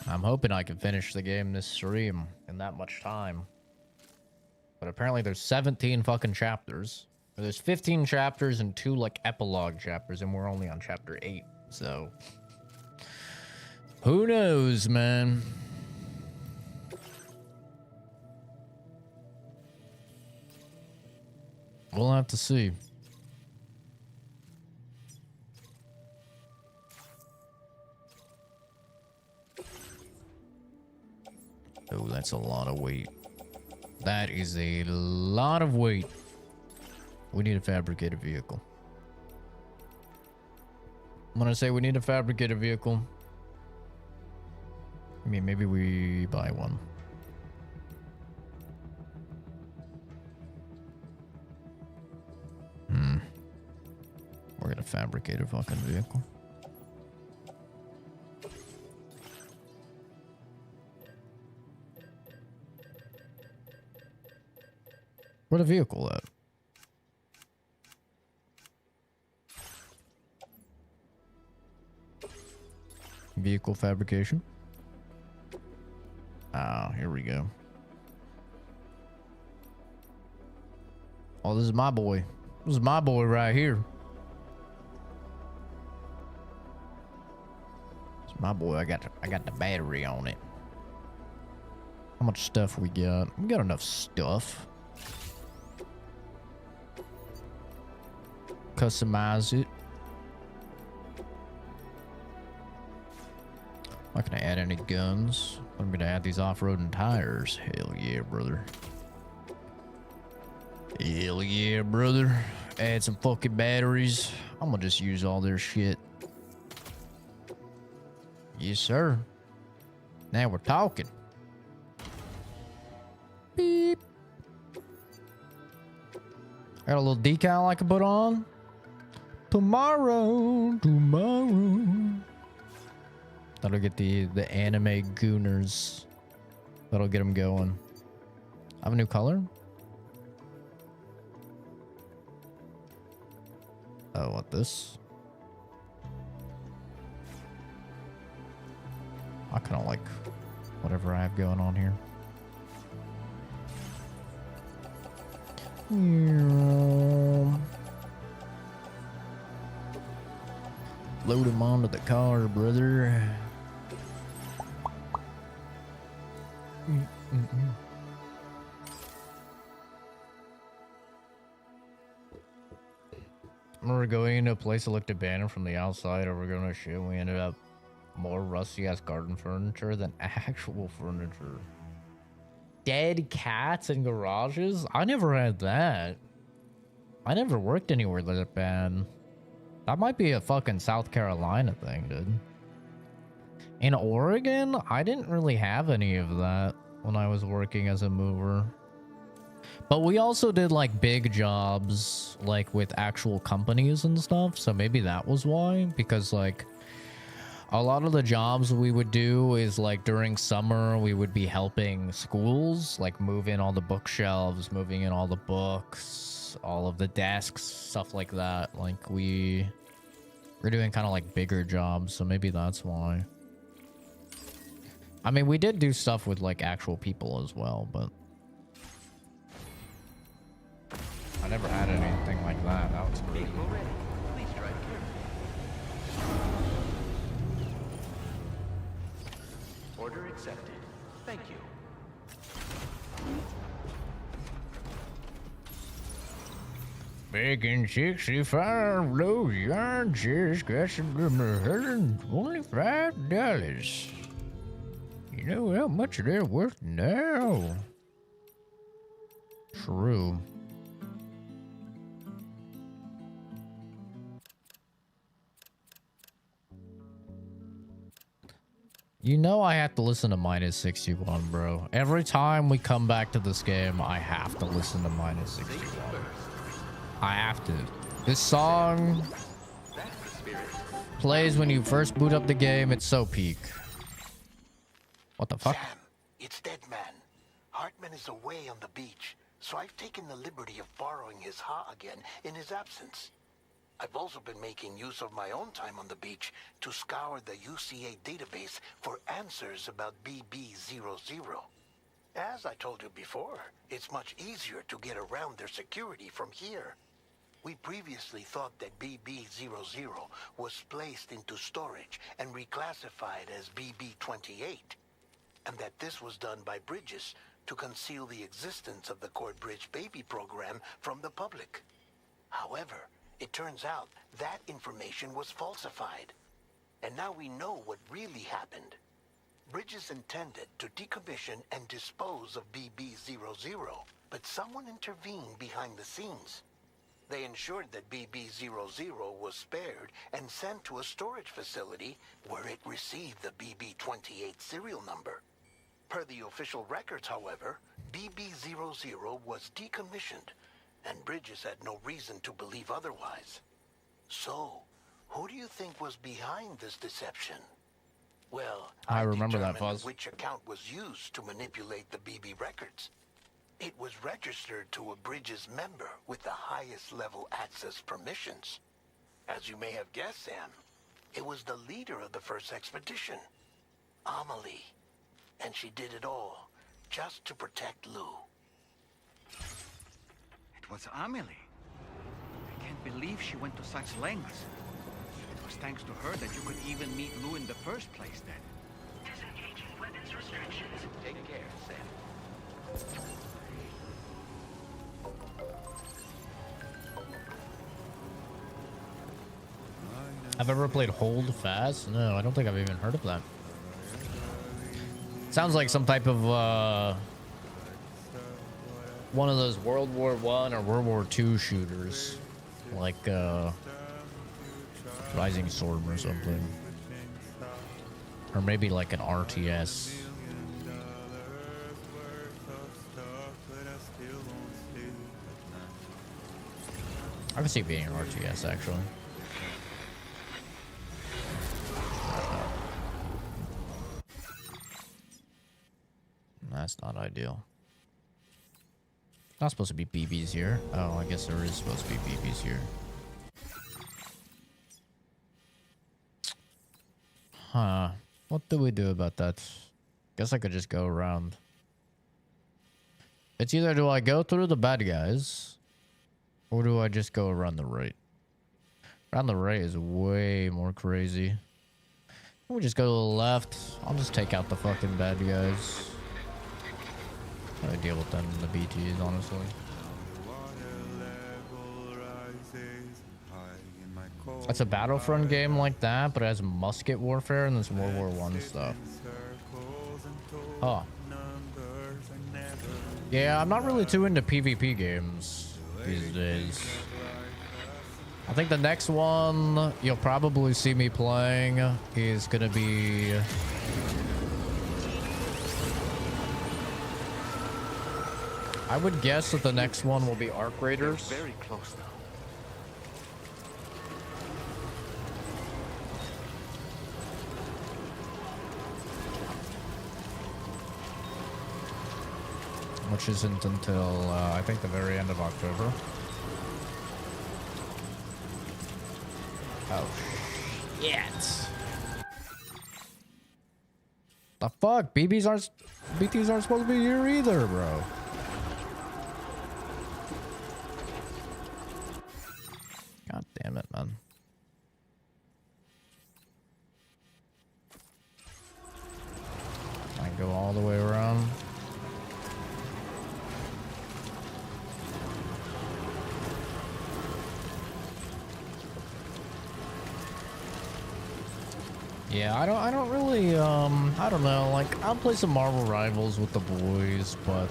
[SPEAKER 1] I'm hoping I can finish the game this stream in that much time. But apparently there's 17 fucking chapters. There's 15 chapters and 2 like epilogue chapters, and we're only on chapter 8. So who knows, man? We'll have to see. Oh, that's a lot of weight. That is a lot of weight. We need a fabricated vehicle. I'm gonna say we need a fabricated vehicle. I mean, maybe we buy one. We're gonna fabricate a fucking vehicle. Where the vehicle at? Vehicle fabrication. Ah, here we go. Oh, this is my boy. This is my boy right here. It's my boy. I got the battery on it. How much stuff we got? We got enough stuff. Customize it. I'm not gonna add any guns. I'm gonna add these off-roading tires. Hell yeah, brother. Hell yeah, brother. Add some fucking batteries. I'm gonna just use all their shit. Yes, sir. Now we're talking. Beep. Got a little decal I can put on. Tomorrow. That'll get the anime gooners. That'll get them going. I have a new color. Oh, what this? I kind of like whatever I have going on here. Load him onto the car, brother. We were going into a place that looked abandoned from the outside, or we're going to shit. We ended up more rusty ass garden furniture than actual furniture. Dead cats in garages? I never had that. I never worked anywhere that bad. That might be a fucking South Carolina thing, dude. In Oregon, I didn't really have any of that when I was working as a mover. But we also did like big jobs, like with actual companies and stuff. So maybe that was why, because like a lot of the jobs we would do is like during summer, we would be helping schools, like move in all the bookshelves, moving in all the books, all of the desks, stuff like that. Like we're doing kind of like bigger jobs. So maybe that's why. I mean, we did do stuff with like actual people as well, but I never had anything like that. That was crazy.
[SPEAKER 6] Vehicle ready. Please drive carefully. Order accepted. Thank you.
[SPEAKER 1] Making 65 low yarn just got some $125. You know how much they're worth now? True. You know I have to listen to Minus 61, bro. Every time we come back to this game, I have to listen to Minus 61. I have to. This song plays when you first boot up the game. It's so peak. What the fuck?
[SPEAKER 10] Sam, it's Deadman. Hartman is away on the beach, so I've taken the liberty of borrowing his Ha again in his absence. I've also been making use of my own time on the beach to scour the UCA database for answers about BB00. As I told you before, it's much easier to get around their security from here. We previously thought that BB00 was placed into storage and reclassified as BB28, and that this was done by Bridges to conceal the existence of the Court-Bridge baby program from the public. However, it turns out that information was falsified, and now we know what really happened. Bridges intended to decommission and dispose of BB00, but someone intervened behind the scenes. They ensured that BB00 was spared and sent to a storage facility where it received the BB28 serial number. Per the official records, however, BB00 was decommissioned, and Bridges had no reason to believe otherwise. So, who do you think was behind this deception? Well,
[SPEAKER 1] I remember that,
[SPEAKER 10] determined
[SPEAKER 1] Fuzz.
[SPEAKER 10] which account was used to manipulate the BB records. It was registered to a Bridges member with the highest level access permissions. As you may have guessed, Sam, it was the leader of the first expedition, Amelie. And she did it all just to protect Lou.
[SPEAKER 11] It was Amelie. I can't believe she went to such lengths. It was thanks to her that you could even meet Lou in the first place then.
[SPEAKER 6] Disengaging weapons restrictions. Take care, Sam.
[SPEAKER 1] I've ever played Hold Fast? No, I don't think I've even heard of that. Sounds like some type of one of those World War I or World War II shooters, like Rising Storm or something, or maybe like an RTS. I can see it being an RTS actually. That's not ideal. Not supposed to be BBs here. Oh, I guess there is supposed to be BBs here. Huh. What do we do about that? Guess I could just go around. It's either do I go through the bad guys, or do I just go around the right? Around the right is way more crazy. We just go to the left. I'll just take out the fucking bad guys. I deal with them in the BTs, honestly. It's a Battlefront game like that, but it has musket warfare and this World War One stuff. Oh. Yeah, I'm not really too into PvP games these days. I think the next one you'll probably see me playing is gonna be... I would guess that the next one will be Arc Raiders.
[SPEAKER 9] Very close now.
[SPEAKER 1] Which isn't until, I think, the very end of October. Oh, shit. The fuck? BTs aren't supposed to be here either, bro. God damn it, man. I go all the way around. Yeah, I don't really, I don't know, like, I'll play some Marvel Rivals with the boys, but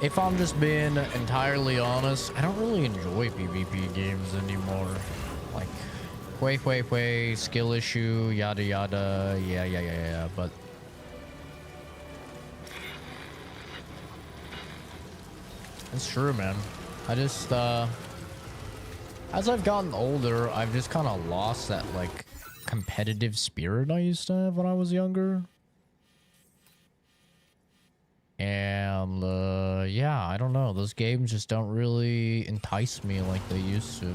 [SPEAKER 1] if I'm just being entirely honest, I don't really enjoy PvP games anymore. Like, way, skill issue, yada yada, yeah, but it's true, man. I just, as I've gotten older, I've just kind of lost that, like, competitive spirit I used to have when I was younger. And, yeah, I don't know. Those games just don't really entice me like they used to.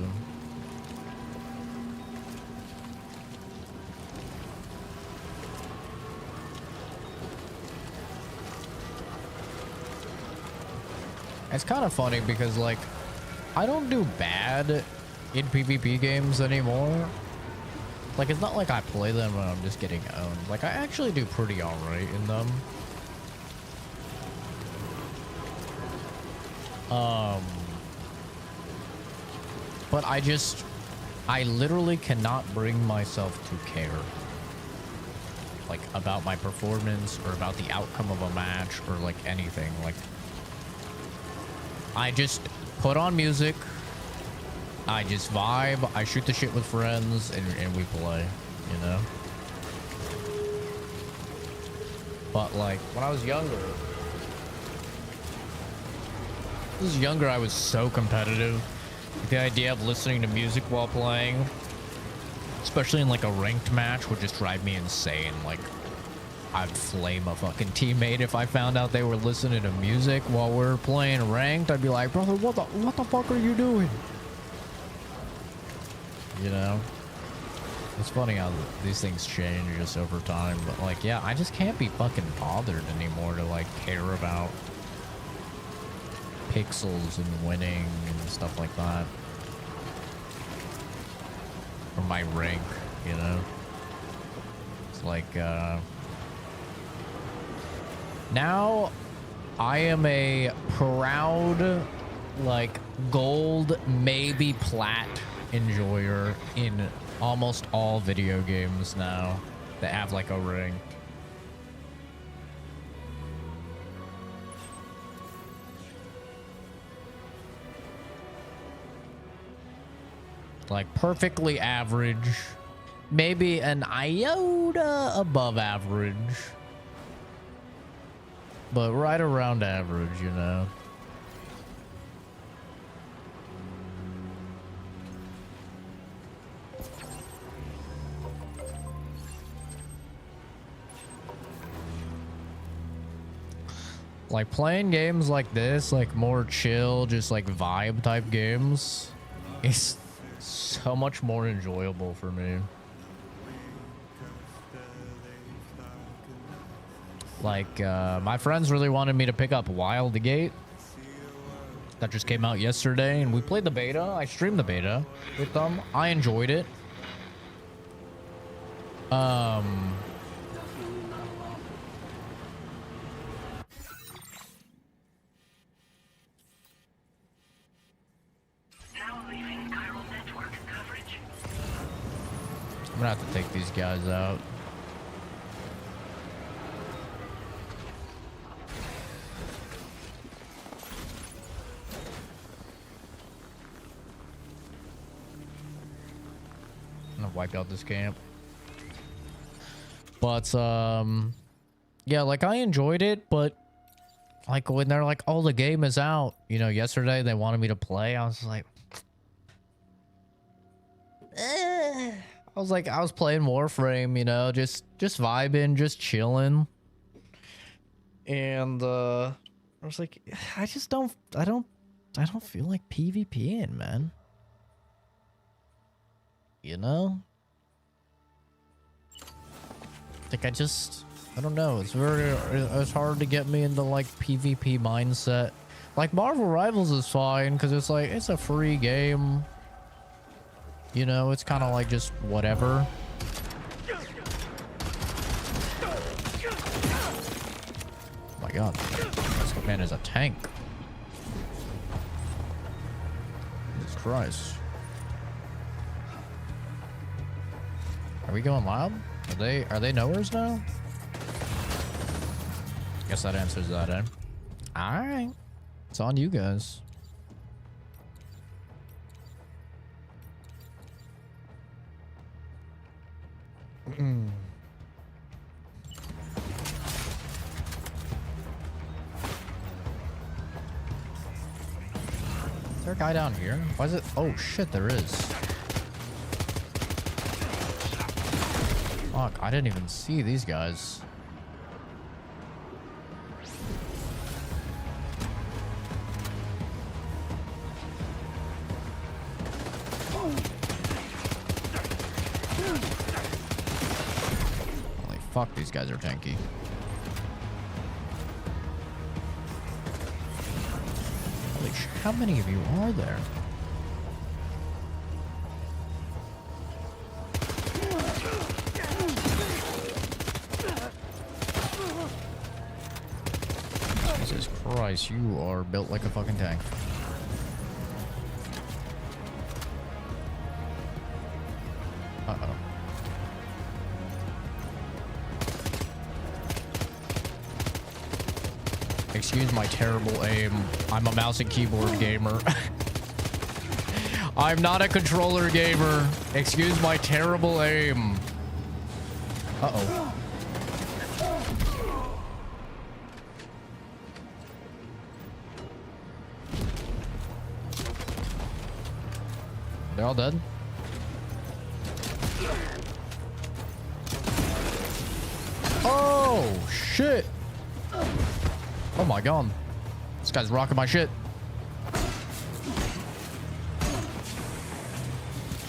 [SPEAKER 1] It's kind of funny because, like, I don't do bad in PvP games anymore. Like, it's not like I play them when I'm just getting owned. Like, I actually do pretty alright in them. But I literally cannot bring myself to care. Like, about my performance or about the outcome of a match or, like, anything. Like, I just put on music, I just vibe, I shoot the shit with friends, and we play, you know? But, like, when I was younger, I was so competitive. The idea of listening to music while playing, especially in, like, a ranked match, would just drive me insane. Like, I'd flame a fucking teammate if I found out they were listening to music while we're playing ranked. I'd be like, brother, what the fuck are you doing? You know? It's funny how these things change just over time, but, like, yeah, I just can't be fucking bothered anymore to, like, care about pixels and winning and stuff like that. Or my rank, you know? It's like, now, I am a proud, like, gold, maybe plat enjoyer in almost all video games now that have, like, a ring. Like, perfectly average, maybe an iota above average. But right around average, you know. Like, playing games like this, like, more chill, just, like, vibe type games, is so much more enjoyable for me. Like, my friends really wanted me to pick up Wild Gate. That just came out yesterday, and we played the beta. I streamed the beta with them. I enjoyed it.
[SPEAKER 6] Now,
[SPEAKER 1] gonna have to take these guys out. I'm gonna wipe out this camp. But yeah, like I enjoyed it, but like when they're like, oh, the game is out, you know, yesterday they wanted me to play, I was like, I was playing Warframe, you know, just vibing, just chilling. And I was like, I don't feel like PvPing, man. You know? Like I don't know. It's hard to get me into like PvP mindset. Like Marvel Rivals is fine because it's like it's a free game. You know, it's kind of like just whatever. Oh my god, this man is a tank. Jesus Christ. Are we going loud? Are they nowheres now? Guess that answers that, eh? Alright. It's on you guys. Is there a guy down here? Why is it? Oh shit, there is. Fuck, I didn't even see these guys. Holy fuck, these guys are tanky. Holy shit, how many of you are there? Jesus Christ, you are built like a fucking tank. Uh-oh. Excuse my terrible aim. I'm a mouse and keyboard gamer. I'm not a controller gamer. Excuse my terrible aim. Uh-oh. They're all dead? Oh, shit. Oh my god. This guy's rocking my shit.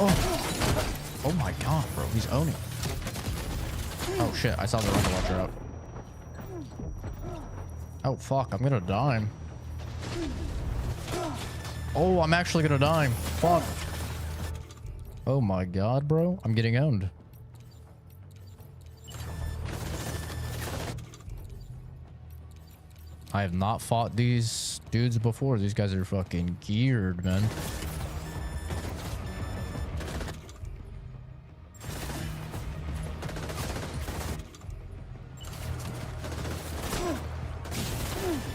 [SPEAKER 1] Oh. Oh my god, bro. He's owning. Oh shit, I saw the rocket launcher out. Oh fuck, I'm gonna die. Oh, I'm actually gonna die. Fuck. Oh my god, bro. I'm getting owned. I have not fought these dudes before. These guys are fucking geared, man.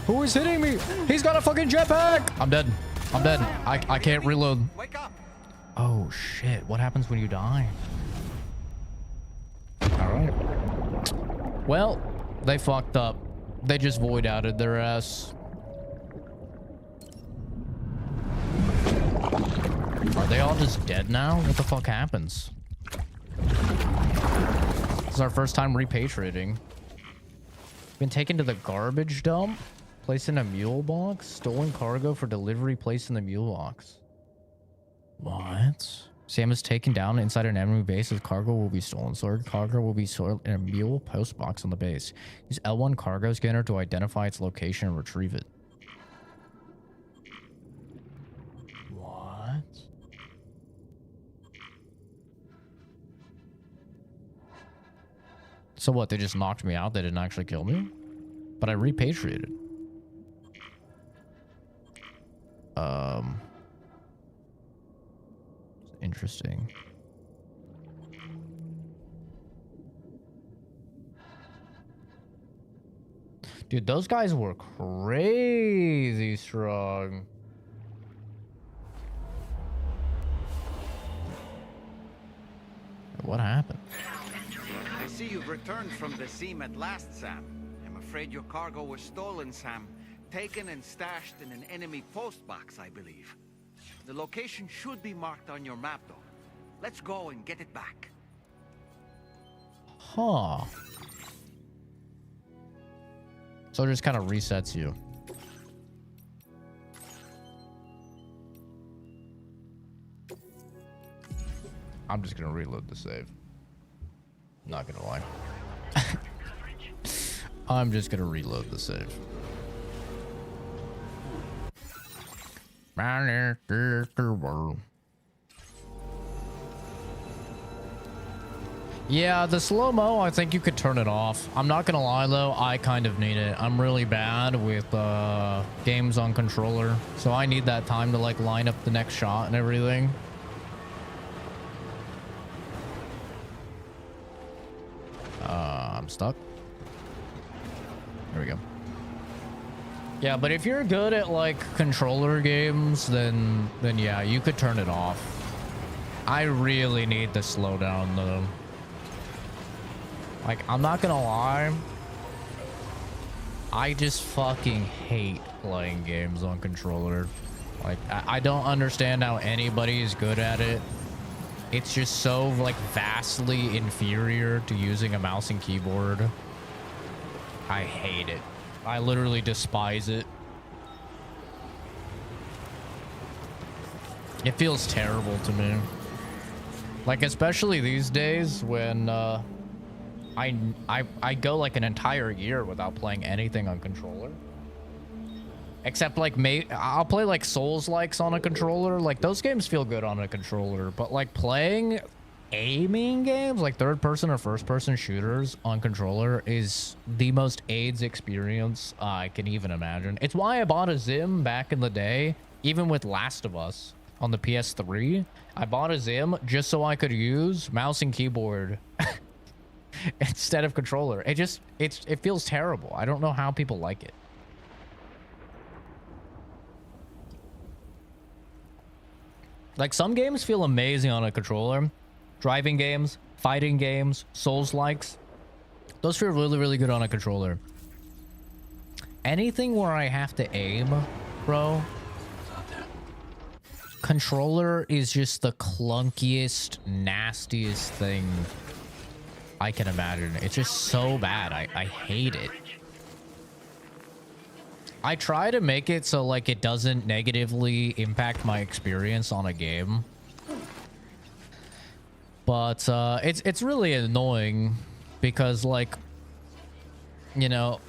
[SPEAKER 1] Who is hitting me? He's got a fucking jetpack. I'm dead. I'm dead. I can't reload.
[SPEAKER 11] Wake up.
[SPEAKER 1] Oh shit. What happens when you die? All right. Well, they fucked up. They just void outed their ass. Are they all just dead now? What the fuck happens? This is our first time repatriating. Been taken to the garbage dump. Placed in a mule box. Stolen cargo for delivery placed in the mule box. What? Sam is taken down inside an enemy base. His cargo will be stolen. Stored cargo will be stored in a mule post box on the base. Use L1 cargo scanner to identify its location and retrieve it. What? So what? They just knocked me out? They didn't actually kill me? But I repatriated. Interesting. Dude, those guys were crazy strong. What happened?
[SPEAKER 11] I see you've returned from the seam at last, Sam. I'm afraid your cargo was stolen, Sam. Taken and stashed in an enemy postbox, I believe. The location should be marked on your map, though. Let's go and get it back.
[SPEAKER 1] Huh. So it just kind of resets you. I'm just gonna reload the save. Not gonna lie. I'm just gonna reload the save. Yeah, the slow-mo, I think you could turn it off. I'm not gonna lie though, I kind of need it. I'm really bad with games on controller, so I need that time to like line up the next shot and everything. I'm stuck. There we go. Yeah, but if you're good at like controller games, then yeah, you could turn it off. I really need the slowdown though. Like, I'm not gonna lie, I just fucking hate playing games on controller. Like, I don't understand how anybody is good at it. It's just so like vastly inferior to using a mouse and keyboard. I hate it. I literally despise it. It feels terrible to me. Like, especially these days when I go like an entire year without playing anything on controller. Except like I'll play like Souls-likes on a controller. Like those games feel good on a controller, but like playing aiming games like third person or first person shooters on controller is the most AIDS experience I can even imagine. It's why I bought a Zim back in the day, even with Last of Us on the PS3. I bought a Zim just so I could use mouse and keyboard instead of controller. It feels terrible. I don't know how people like it. Like, some games feel amazing on a controller. Driving games, fighting games, Souls-likes. Those feel really, really good on a controller. Anything where I have to aim, bro. Controller is just the clunkiest, nastiest thing I can imagine. It's just so bad. I hate it. I try to make it so like it doesn't negatively impact my experience on a game, but it's really annoying because, like, you know,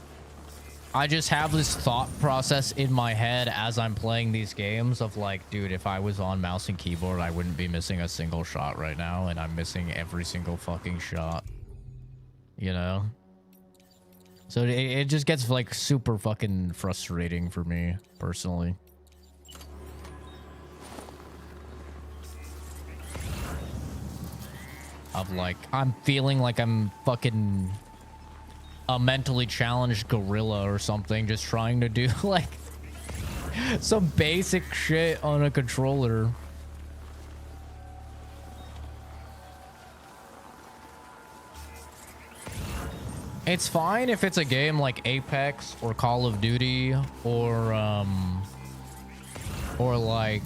[SPEAKER 1] I just have this thought process in my head as I'm playing these games of like, dude, if I was on mouse and keyboard, I wouldn't be missing a single shot right now, and I'm missing every single fucking shot, you know? So it just gets like super fucking frustrating for me personally. Of like, I'm feeling like I'm fucking a mentally challenged gorilla or something, just trying to do like some basic shit on a controller. It's fine if it's a game like Apex or Call of Duty or like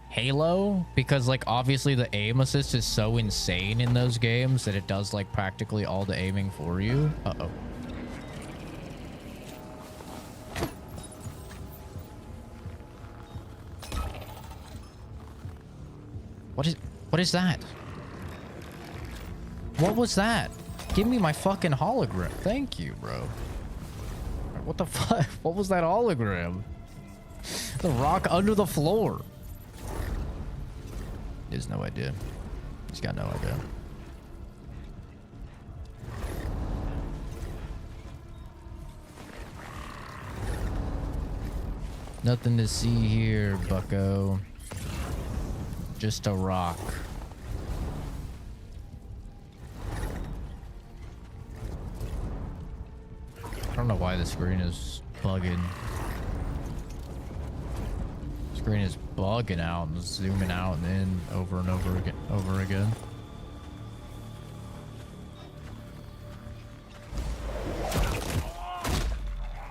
[SPEAKER 1] Halo, because like obviously the aim assist is so insane in those games that it does like practically all the aiming for you. Uh-oh. What is that? What was that? Give me my fucking hologram. Thank you, bro. What the fuck? What was that hologram? The rock under the floor. He has no idea. He's got no idea. Nothing to see here, bucko. Just a rock. I don't know why why the screen is bugging. Screen is bugging out and zooming out and in over and over again.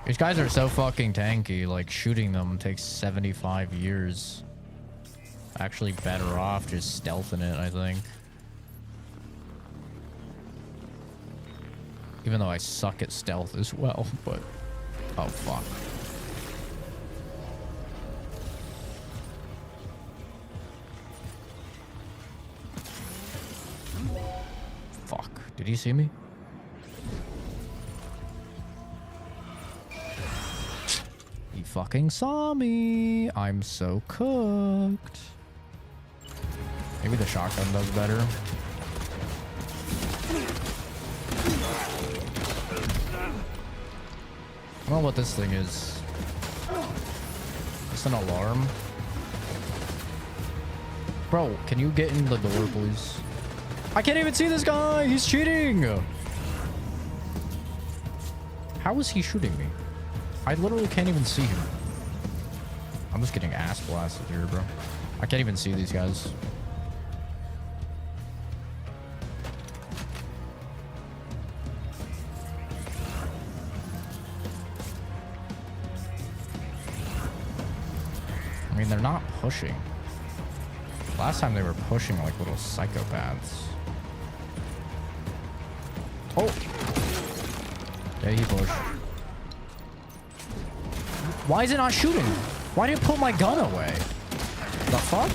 [SPEAKER 1] These guys are so fucking tanky, like shooting them takes 75 years. Actually better off just stealthing it, I think. Even though I suck at stealth as well, but... Oh, fuck. Fuck. Did he see me? He fucking saw me. I'm so cooked. Maybe the shotgun does better. I don't know what this thing is. It's an alarm. Bro, can you get in the door, please? I can't even see this guy. He's cheating. How is he shooting me? I literally can't even see him. I'm just getting ass blasted here, bro. I can't even see these guys. I mean, they're not pushing. Last time they were pushing like little psychopaths. Oh! Yeah, he pushed. Why is it not shooting? Why did it put my gun away? The fuck?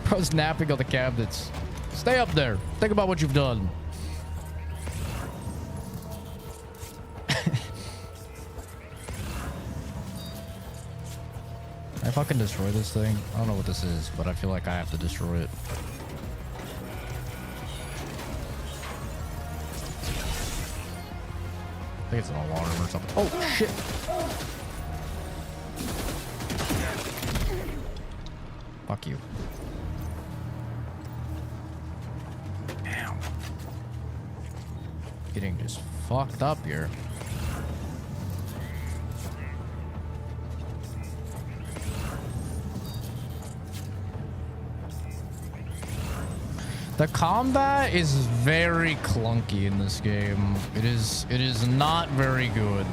[SPEAKER 1] Bro's napping on the cabinets. Stay up there. Think about what you've done. I fucking destroy this thing. I don't know what this is, but I feel like I have to destroy it. I think it's an alarm or something. Oh, shit. Fuck you. Ow. Getting just fucked up here. The combat is very clunky in this game. It is not very good.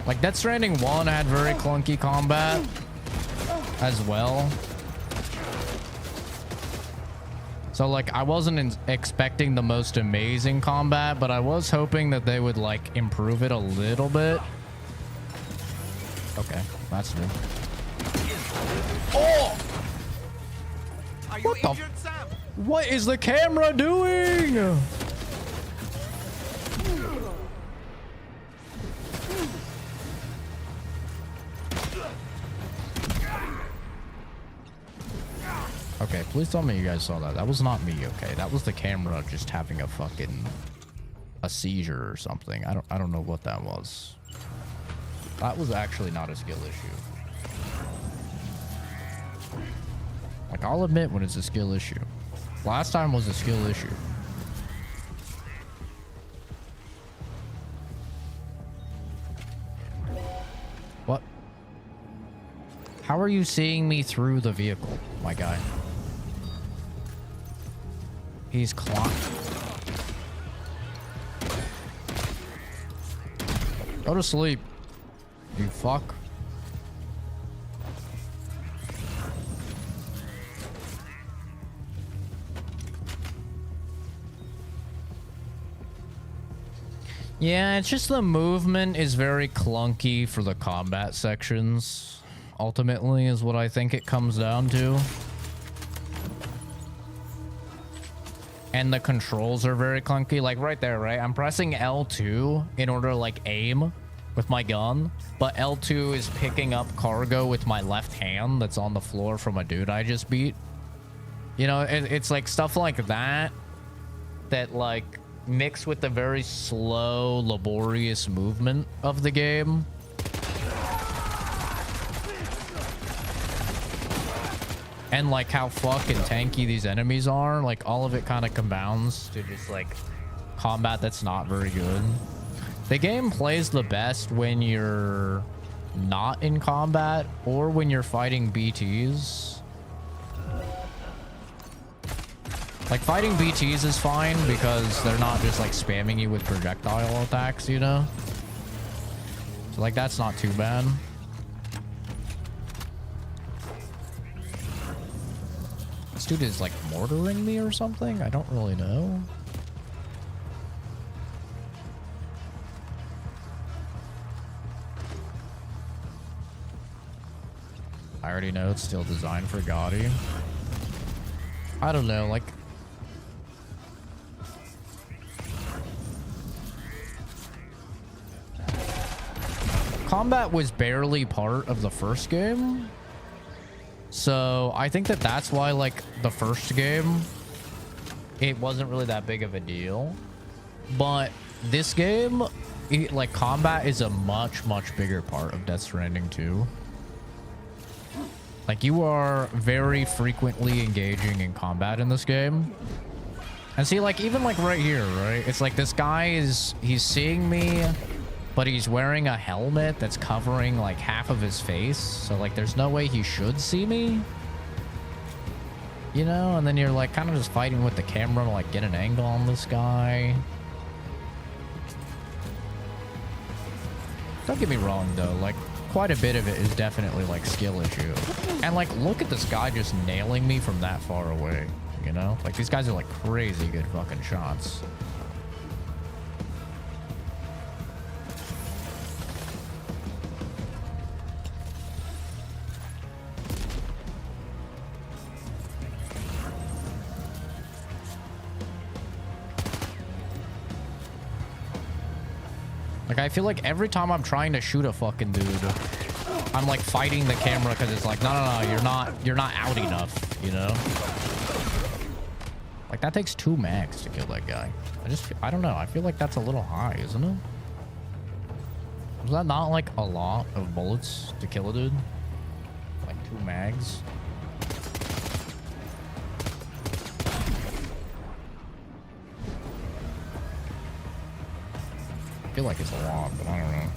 [SPEAKER 1] Like Death Stranding 1 had very clunky combat as well. So like I wasn't expecting the most amazing combat, but I was hoping that they would like improve it a little bit. Okay, that's new. Oh! What the? What is the camera doing? Okay, please tell me you guys saw that. That was not me, okay? That was the camera just having a seizure or something. I don't know what that was. That was actually not a skill issue. Like, I'll admit when it's a skill issue. Last time was a skill issue. What? How are you seeing me through the vehicle, my guy? He's clocked. Go to sleep, you fuck. Yeah, it's just the movement is very clunky for the combat sections. Ultimately is what I think it comes down to. And the controls are very clunky. Like right there, right? I'm pressing L2 in order to like aim with my gun. But L2 is picking up cargo with my left hand that's on the floor from a dude I just beat. You know, it's like stuff like that. That like... mixed with the very slow, laborious movement of the game. And like how fucking tanky these enemies are, like all of it kind of compounds to just like combat that's not very good. The game plays the best when you're not in combat or when you're fighting BTs. Like, fighting BTs is fine because they're not just like spamming you with projectile attacks, you know? So like, that's not too bad. This dude is like mortaring me or something? I don't really know. I already know it's still designed for Gaudi. I don't know, like... Combat was barely part of the first game. So I think that that's why, like, the first game, it wasn't really that big of a deal. But this game, like, combat is a much, much bigger part of Death Stranding 2. Like, you are very frequently engaging in combat in this game. And see, like, even, like, right here, right? It's like this guy he's seeing me, but he's wearing a helmet that's covering, like, half of his face. So, like, there's no way he should see me. You know? And then you're, like, kind of just fighting with the camera to, like, get an angle on this guy. Don't get me wrong, though. Like, quite a bit of it is definitely, like, skill issue. And, like, look at this guy just nailing me from that far away, you know? Like, these guys are, like, crazy good fucking shots. Like, I feel like every time I'm trying to shoot a fucking dude, I'm like fighting the camera because it's like, no, you're not out enough, you know? Like, that takes 2 mags to kill that guy. I don't know. I feel like that's a little high, isn't it? Was that not like a lot of bullets to kill a dude? Like 2 mags? I feel like it's a lot, but I don't know.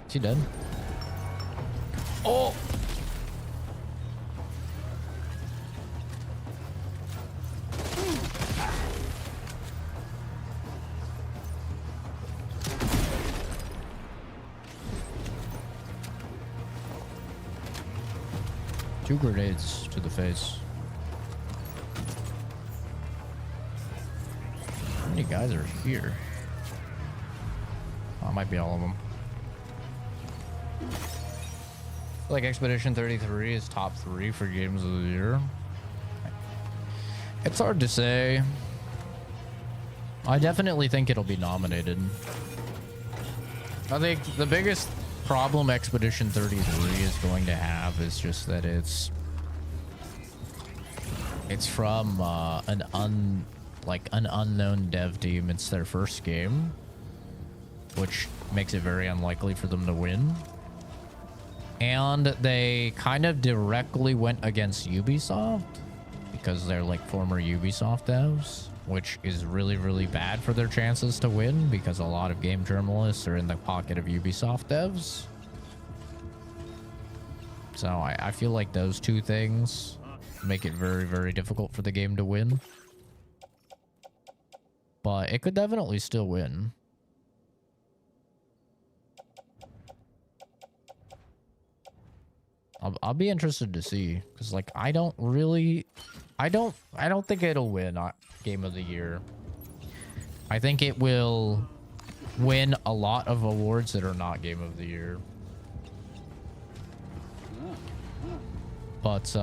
[SPEAKER 1] Is he dead? Oh! Two grenades to the face. How many guys are here? Oh, it might be all of them. Like Expedition 33 is top 3 for games of the year. It's hard to say. I definitely think it'll be nominated. I think the biggest problem Expedition 33 is going to have is just that it's from an unknown dev team. It's their first game, which makes it very unlikely for them to win. And they kind of directly went against Ubisoft because they're like former Ubisoft devs, which is really, really bad for their chances to win because a lot of game journalists are in the pocket of Ubisoft devs. So I feel like those two things make it very, very difficult for the game to win. But it could definitely still win. I'll be interested to see, because like I don't think it'll win Game of the Year. I think it will win a lot of awards that are not Game of the Year. But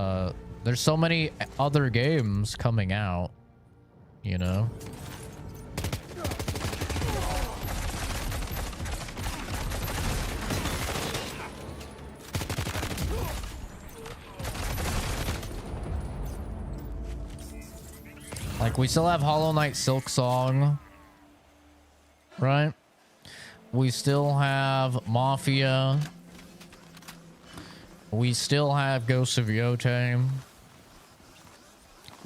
[SPEAKER 1] there's so many other games coming out, you know. Like, we still have Hollow Knight Silk Song, right? We still have Mafia. We still have Ghosts of Yotei.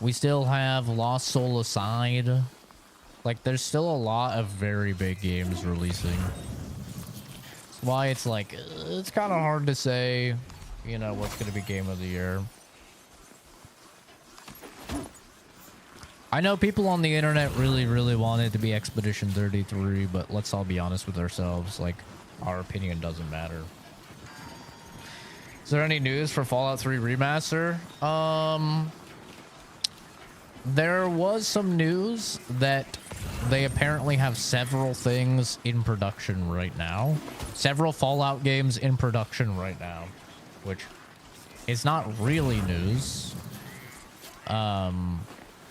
[SPEAKER 1] We still have Lost Soul Aside. Like, there's still a lot of very big games releasing. That's why it's like, it's kind of hard to say, you know, what's going to be game of the year. I know people on the internet really want it to be Expedition 33, but let's all be honest with ourselves. Like, our opinion doesn't matter. Is there any news for Fallout 3 Remaster? There was some news that they apparently have several things in production right now. Several Fallout games in production right now, which is not really news. I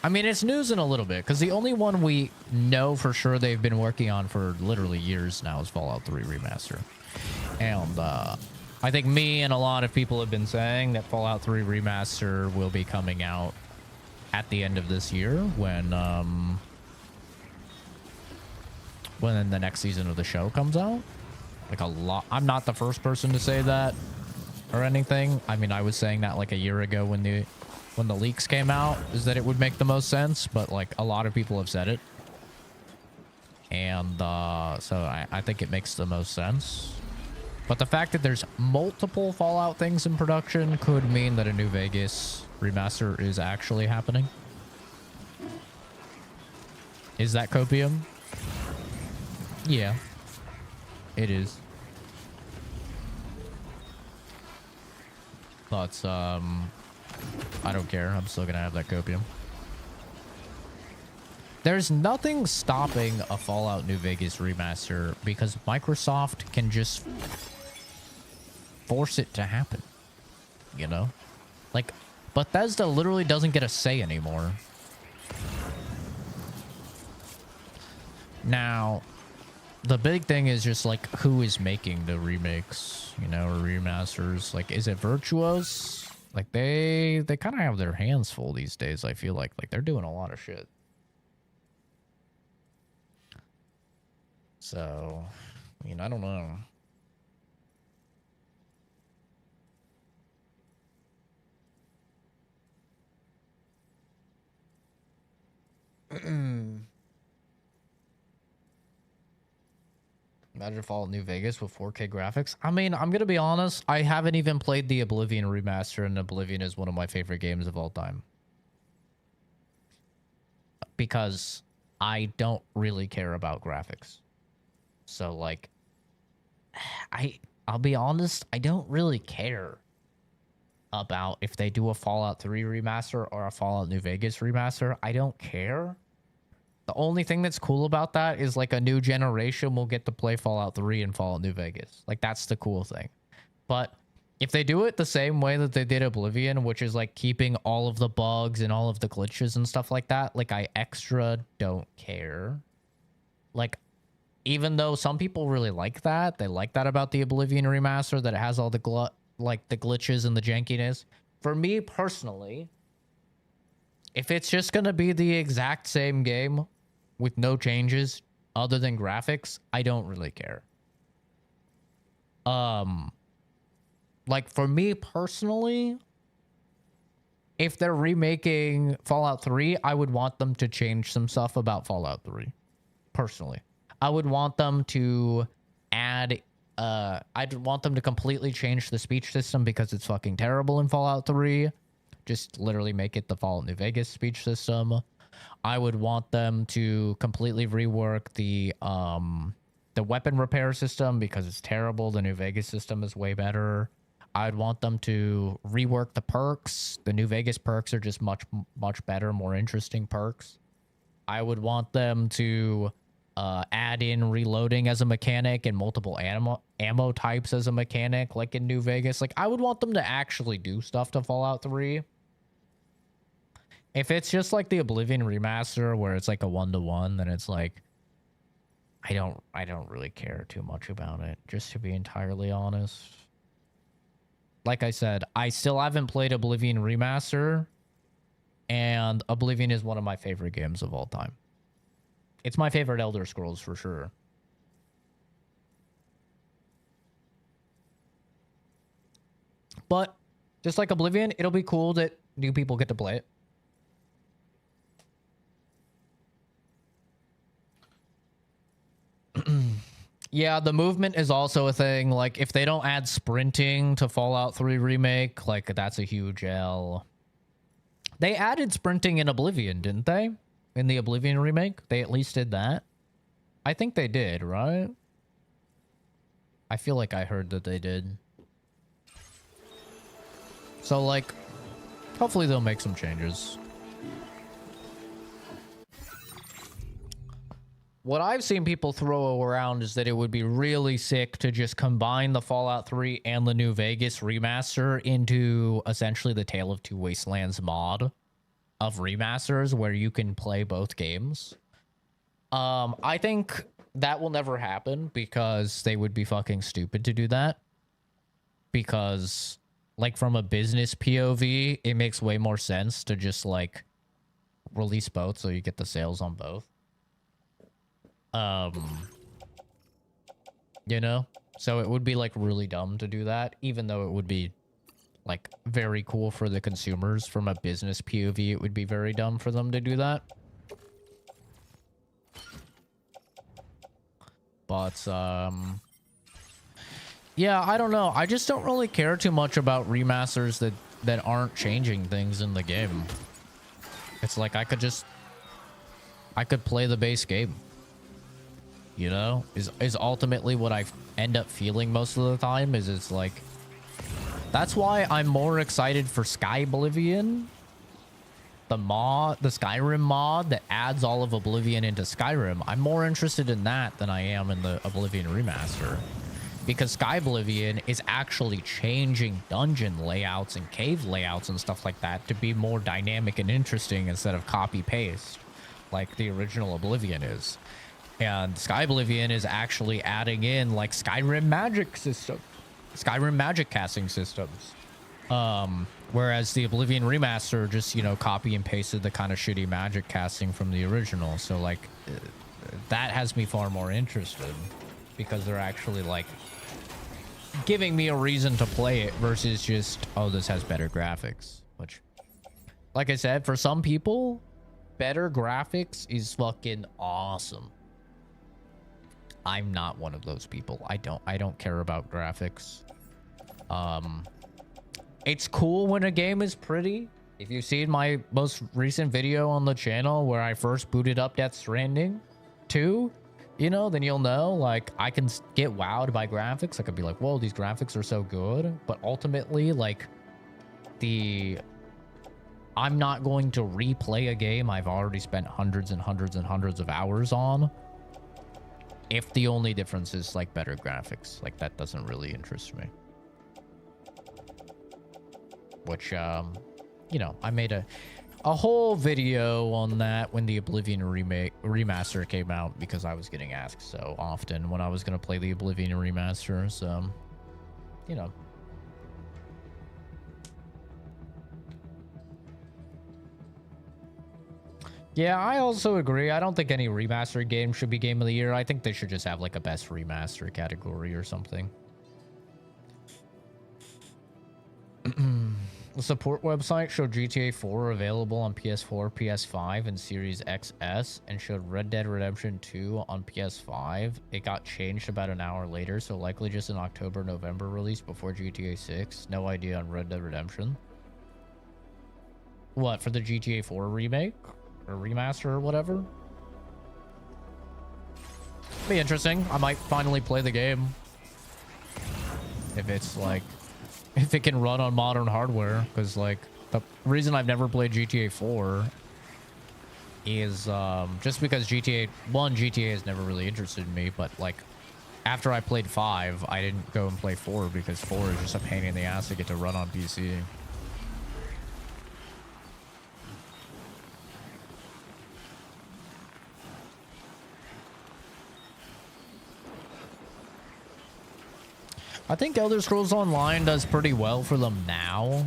[SPEAKER 1] mean, it's news in a little bit, because the only one we know for sure they've been working on for literally years now is Fallout 3 Remaster. And I think me and a lot of people have been saying that Fallout 3 Remaster will be coming out at the end of this year when the next season of the show comes out. Like a lot. I'm not the first person to say that or anything. I mean, I was saying that like a year ago when the leaks came out, is that it would make the most sense, but like a lot of people have said it. And so I think it makes the most sense. But the fact that there's multiple Fallout things in production could mean that a New Vegas remaster is actually happening. Is that copium? Yeah, it is. But I don't care. I'm still gonna have that copium. There's nothing stopping a Fallout New Vegas remaster because Microsoft can just force it to happen. You know? Like, Bethesda literally doesn't get a say anymore. Now, the big thing is just like who is making the remakes, you know, or remasters. Like, is it Virtuos? Like they kind of have their hands full these days. I feel like they're doing a lot of shit. So, I mean, I don't know. Imagine Fallout New Vegas with 4K graphics. I mean, I'm gonna be honest. I haven't even played the Oblivion remaster, and Oblivion is one of my favorite games of all time. Because I don't really care about graphics. So, like, I'll be honest. I don't really care about if they do a Fallout 3 remaster or a Fallout New Vegas remaster. I don't care. The only thing that's cool about that is like a new generation will get to play Fallout 3 and Fallout New Vegas. Like that's the cool thing. But if they do it the same way that they did Oblivion, which is like keeping all of the bugs and all of the glitches and stuff like that, like I extra don't care. Like, even though some people really like that, they like that about the Oblivion remaster, that it has all the glitches and the jankiness. For me personally, if it's just going to be the exact same game with no changes other than graphics, I don't really care. Like for me personally, if they're remaking Fallout 3, I would want them to change some stuff about Fallout 3. Personally, I would want them to add I'd want them to completely change the speech system because it's fucking terrible in Fallout 3. Just literally make it the Fallout New Vegas speech system. I would want them to completely rework the weapon repair system because it's terrible. The New Vegas system is way better. I'd want them to rework the perks. The New Vegas perks are just much better, more interesting perks. I would want them to add in reloading as a mechanic and multiple ammo types as a mechanic, like in New Vegas. Like, I would want them to actually do stuff to Fallout 3. If it's just like the Oblivion remaster where it's like a 1-to-1, then it's like I don't really care too much about it, just to be entirely honest. Like I said, I still haven't played Oblivion remaster, and Oblivion is one of my favorite games of all time. It's my favorite Elder Scrolls for sure. But just like Oblivion, it'll be cool that new people get to play it. Yeah, the movement is also a thing. Like, if they don't add sprinting to Fallout 3 Remake, like, that's a huge L. They added sprinting in Oblivion, didn't they? In the Oblivion Remake? They at least did that? I think they did, right? I feel like I heard that they did. So, like, hopefully they'll make some changes. What I've seen people throw around is that it would be really sick to just combine the Fallout 3 and the New Vegas remaster into essentially the Tale of Two Wastelands mod of remasters where you can play both games. I think that will never happen because they would be fucking stupid to do that. Because, like, from a business POV, it makes way more sense to just, like, release both so you get the sales on both. You know? So it would be, like, really dumb to do that, even though it would be, like, very cool for the consumers. From a business POV, it would be very dumb for them to do that. But, yeah, I don't know. I just don't really care too much about remasters that aren't changing things in the game. It's like I could play the base game. You know? Is ultimately what I end up feeling most of the time is it's like... That's why I'm more excited for Sky Oblivion. The Skyrim mod that adds all of Oblivion into Skyrim. I'm more interested in that than I am in the Oblivion remaster. Because Sky Oblivion is actually changing dungeon layouts and cave layouts and stuff like that to be more dynamic and interesting instead of copy-paste like the original Oblivion is. And Sky Oblivion is actually adding in like Skyrim magic casting systems. Whereas the Oblivion remaster just, you know, copy and pasted the kind of shitty magic casting from the original. So like that has me far more interested because they're actually like giving me a reason to play it versus just, oh, this has better graphics. Which, like I said, for some people, better graphics is fucking awesome. I'm not one of those people. I don't care about graphics. It's cool when a game is pretty. If you've seen my most recent video on the channel where I first booted up Death Stranding 2, you know, then you'll know, like, I can get wowed by graphics. I could be like, whoa, these graphics are so good. But ultimately, like, I'm not going to replay a game I've already spent hundreds and hundreds and hundreds of hours on. If the only difference is, like, better graphics. Like, that doesn't really interest me. Which, you know, I made a whole video on that when the Oblivion remaster came out because I was getting asked so often when I was going to play the Oblivion remaster. So, you know. Yeah, I also agree. I don't think any remastered game should be Game of the Year. I think they should just have like a best remaster category or something. The support website showed GTA 4 available on PS4, PS5, and Series XS, and showed Red Dead Redemption 2 on PS5. It got changed about an hour later, so likely just an October-November release before GTA 6. No idea on Red Dead Redemption. What, for the GTA 4 remake? Or remaster or whatever? Be interesting. I might finally play the game. If it's like... If it can run on modern hardware, because like the reason I've never played GTA 4 is just because GTA has never really interested me, but like after I played 5, I didn't go and play 4 because 4 is just a pain in the ass to get to run on PC. I think Elder Scrolls Online does pretty well for them now,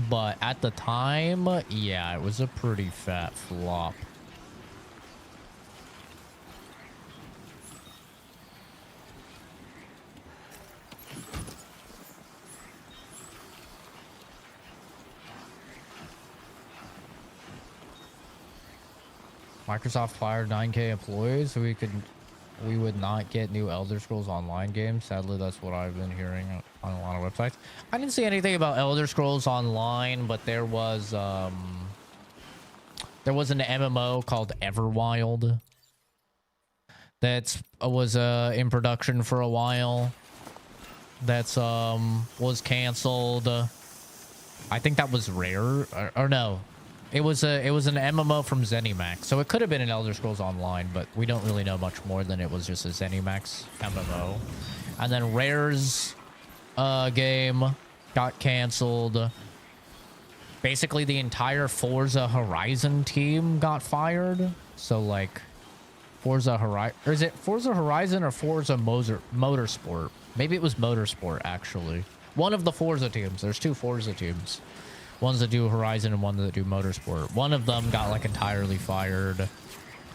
[SPEAKER 1] but at the time, yeah, it was a pretty fat flop. Microsoft fired 9K employees so we could we would not get new Elder Scrolls Online games. Sadly, that's what I've been hearing on a lot of websites. I didn't see anything about Elder Scrolls Online, but there was an MMO called Everwild that was in production for a while. That's was canceled. I think that was Rare, or no. It was an MMO from ZeniMax, so it could have been an Elder Scrolls Online, but we don't really know much more than it was just a ZeniMax MMO. And then Rare's game got canceled. Basically, the entire Forza Horizon team got fired. So like, Forza Horizon, or is it Forza Horizon or Forza Motorsport? Maybe it was Motorsport actually. One of the Forza teams. There's two Forza teams. Ones that do Horizon and one that do Motorsport. One of them got like entirely fired.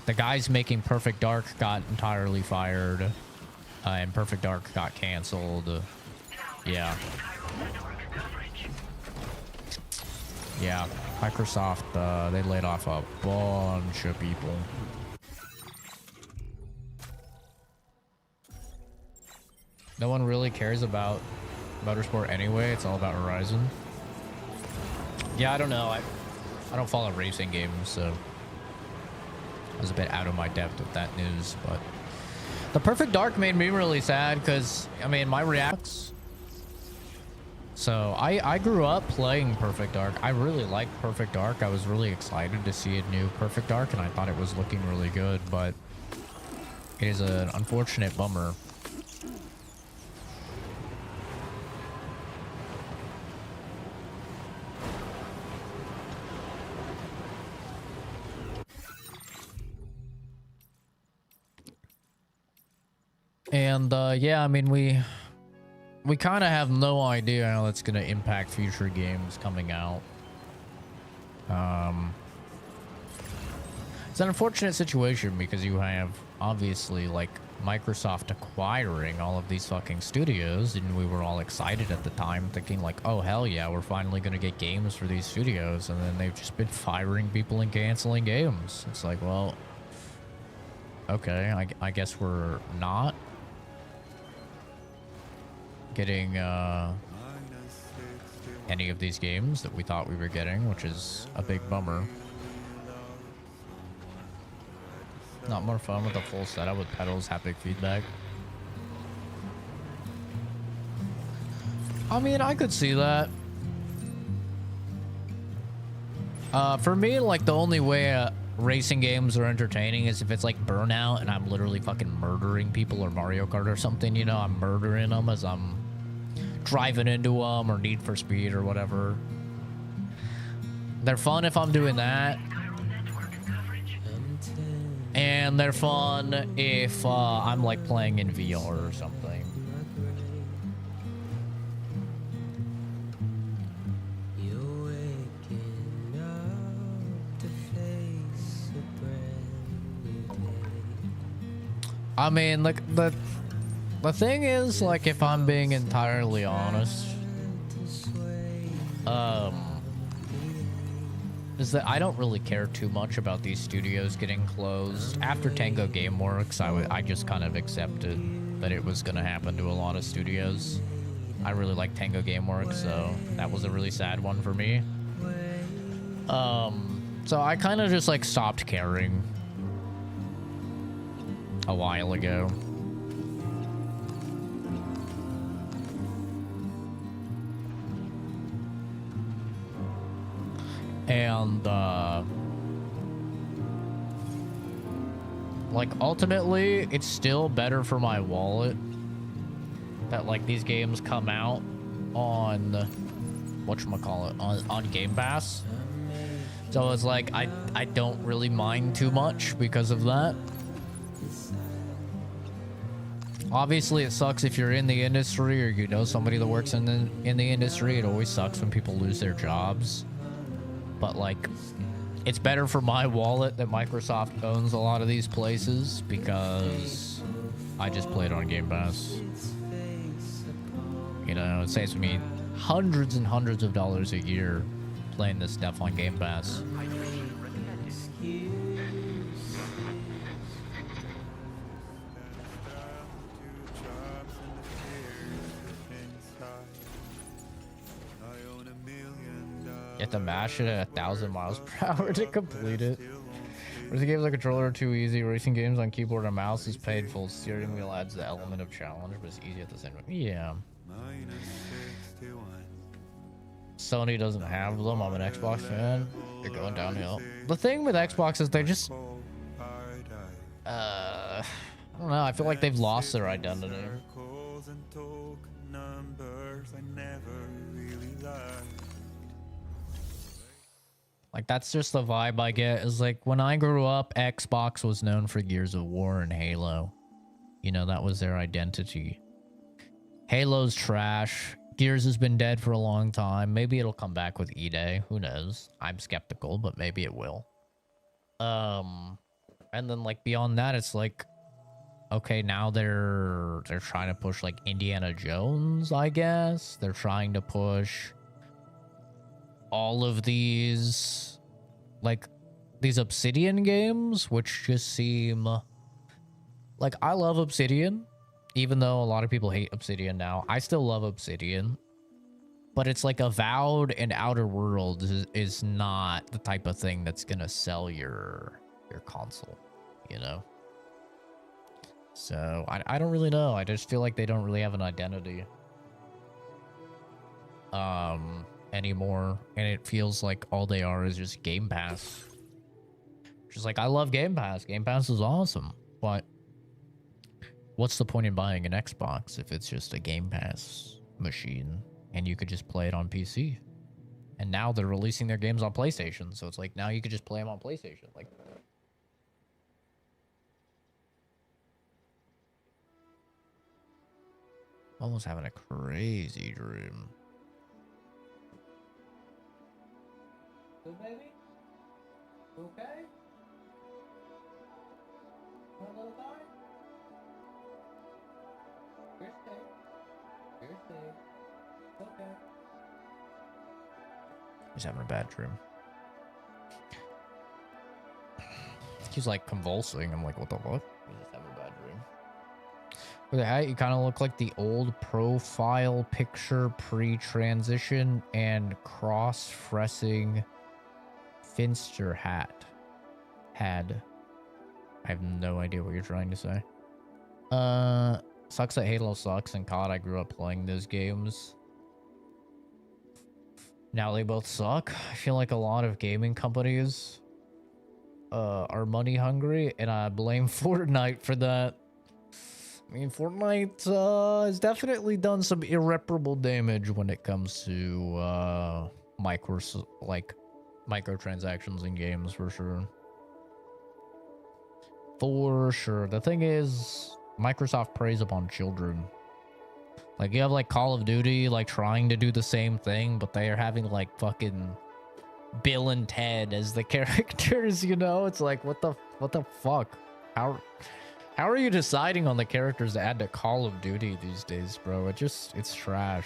[SPEAKER 1] The guys making Perfect Dark got entirely fired. And Perfect Dark got canceled. Yeah. Yeah. Microsoft, they laid off a bunch of people. No one really cares about Motorsport anyway. It's all about Horizon. Yeah, I don't know. I don't follow racing games, so I was a bit out of my depth with that news. But the Perfect Dark made me really sad because, I mean, my reacts. So I grew up playing Perfect Dark. I really liked Perfect Dark. I was really excited to see a new Perfect Dark, and I thought it was looking really good. But it is an unfortunate bummer. And yeah, I mean, we kind of have no idea how that's gonna impact future games coming out. It's an unfortunate situation because you have obviously like Microsoft acquiring all of these fucking studios, and we were all excited at the time thinking like, oh hell yeah, we're finally gonna get games for these studios, and then they've just been firing people and canceling games. It's like, well, okay, I guess we're not getting any of these games that we thought we were getting, which is a big bummer. Not more fun with a full setup with pedals, haptic feedback. I mean, I could see that. For me, like, the only way racing games are entertaining is if it's like Burnout and I'm literally fucking murdering people, or Mario Kart or something, you know, I'm murdering them as I'm driving into them, or Need for Speed or whatever. They're fun if I'm doing that. And they're fun if I'm like playing in VR or something. I mean, like, the thing is, like, if I'm being entirely honest, is that I don't really care too much about these studios getting closed. After Tango Gameworks, I just kind of accepted that it was going to happen to a lot of studios. I really like Tango Gameworks, so that was a really sad one for me. So I kind of just, like, stopped caring a while ago. And like, ultimately it's still better for my wallet that like these games come out on whatchamacallit, on Game Pass. So it's like I don't really mind too much because of that. Obviously, it sucks if you're in the industry or you know somebody that works in the industry. It always sucks when people lose their jobs. But, like, it's better for my wallet that Microsoft owns a lot of these places because I just play it on Game Pass. You know, it saves me hundreds and hundreds of dollars a year playing this stuff on Game Pass. You have to mash it at 1,000 miles per hour to complete it. Racing games on controller are too easy. Racing games on keyboard and mouse is painful. Steering wheel adds the element of challenge, but it's easy at the same time. Yeah. Sony doesn't have them. I'm an Xbox fan. They're going downhill. The thing with Xbox is they just... I don't know. I feel like they've lost their identity. Like, that's just the vibe I get. Is like, when I grew up, Xbox was known for Gears of War and Halo. You know, that was their identity. Halo's trash. Gears has been dead for a long time. Maybe it'll come back with E-Day. Who knows? I'm skeptical, but maybe it will. And then, like, beyond that, it's like, okay, now they're trying to push, like, Indiana Jones, I guess. They're trying to push all of these, like, these Obsidian games, which just seem... Like, I love Obsidian. Even though a lot of people hate Obsidian now, I still love Obsidian. But it's like Avowed and Outer Worlds is not the type of thing that's gonna sell your console, you know? So, I don't really know. I just feel like they don't really have an identity anymore. And it feels like all they are is just Game Pass. Just like, I love Game Pass. Game Pass is awesome. But what's the point in buying an Xbox if it's just a Game Pass machine and you could just play it on PC? And now they're releasing their games on PlayStation, so it's like now you could just play them on PlayStation. Like, almost having a crazy dream. Good, baby? Okay? Want a little guy? You're safe. You're safe. Okay. He's having a bad dream. He's like convulsing. I'm like, what the fuck? He's just having a bad dream. With the hat, you kind of look like the old profile picture pre-transition and cross-dressing Finster hat. Had. I have no idea what you're trying to say. Sucks that Halo sucks, and COD, I grew up playing those games. Now they both suck. I feel like a lot of gaming companies are money hungry, and I blame Fortnite for that. I mean, Fortnite has definitely done some irreparable damage when it comes to microtransactions in games, for sure. For sure. The thing is, Microsoft preys upon children. Like, you have, like, Call of Duty, like, trying to do the same thing, but they are having, like, fucking Bill and Ted as the characters, you know? It's like, what the fuck? How are you deciding on the characters to add to Call of Duty these days, bro? It's trash.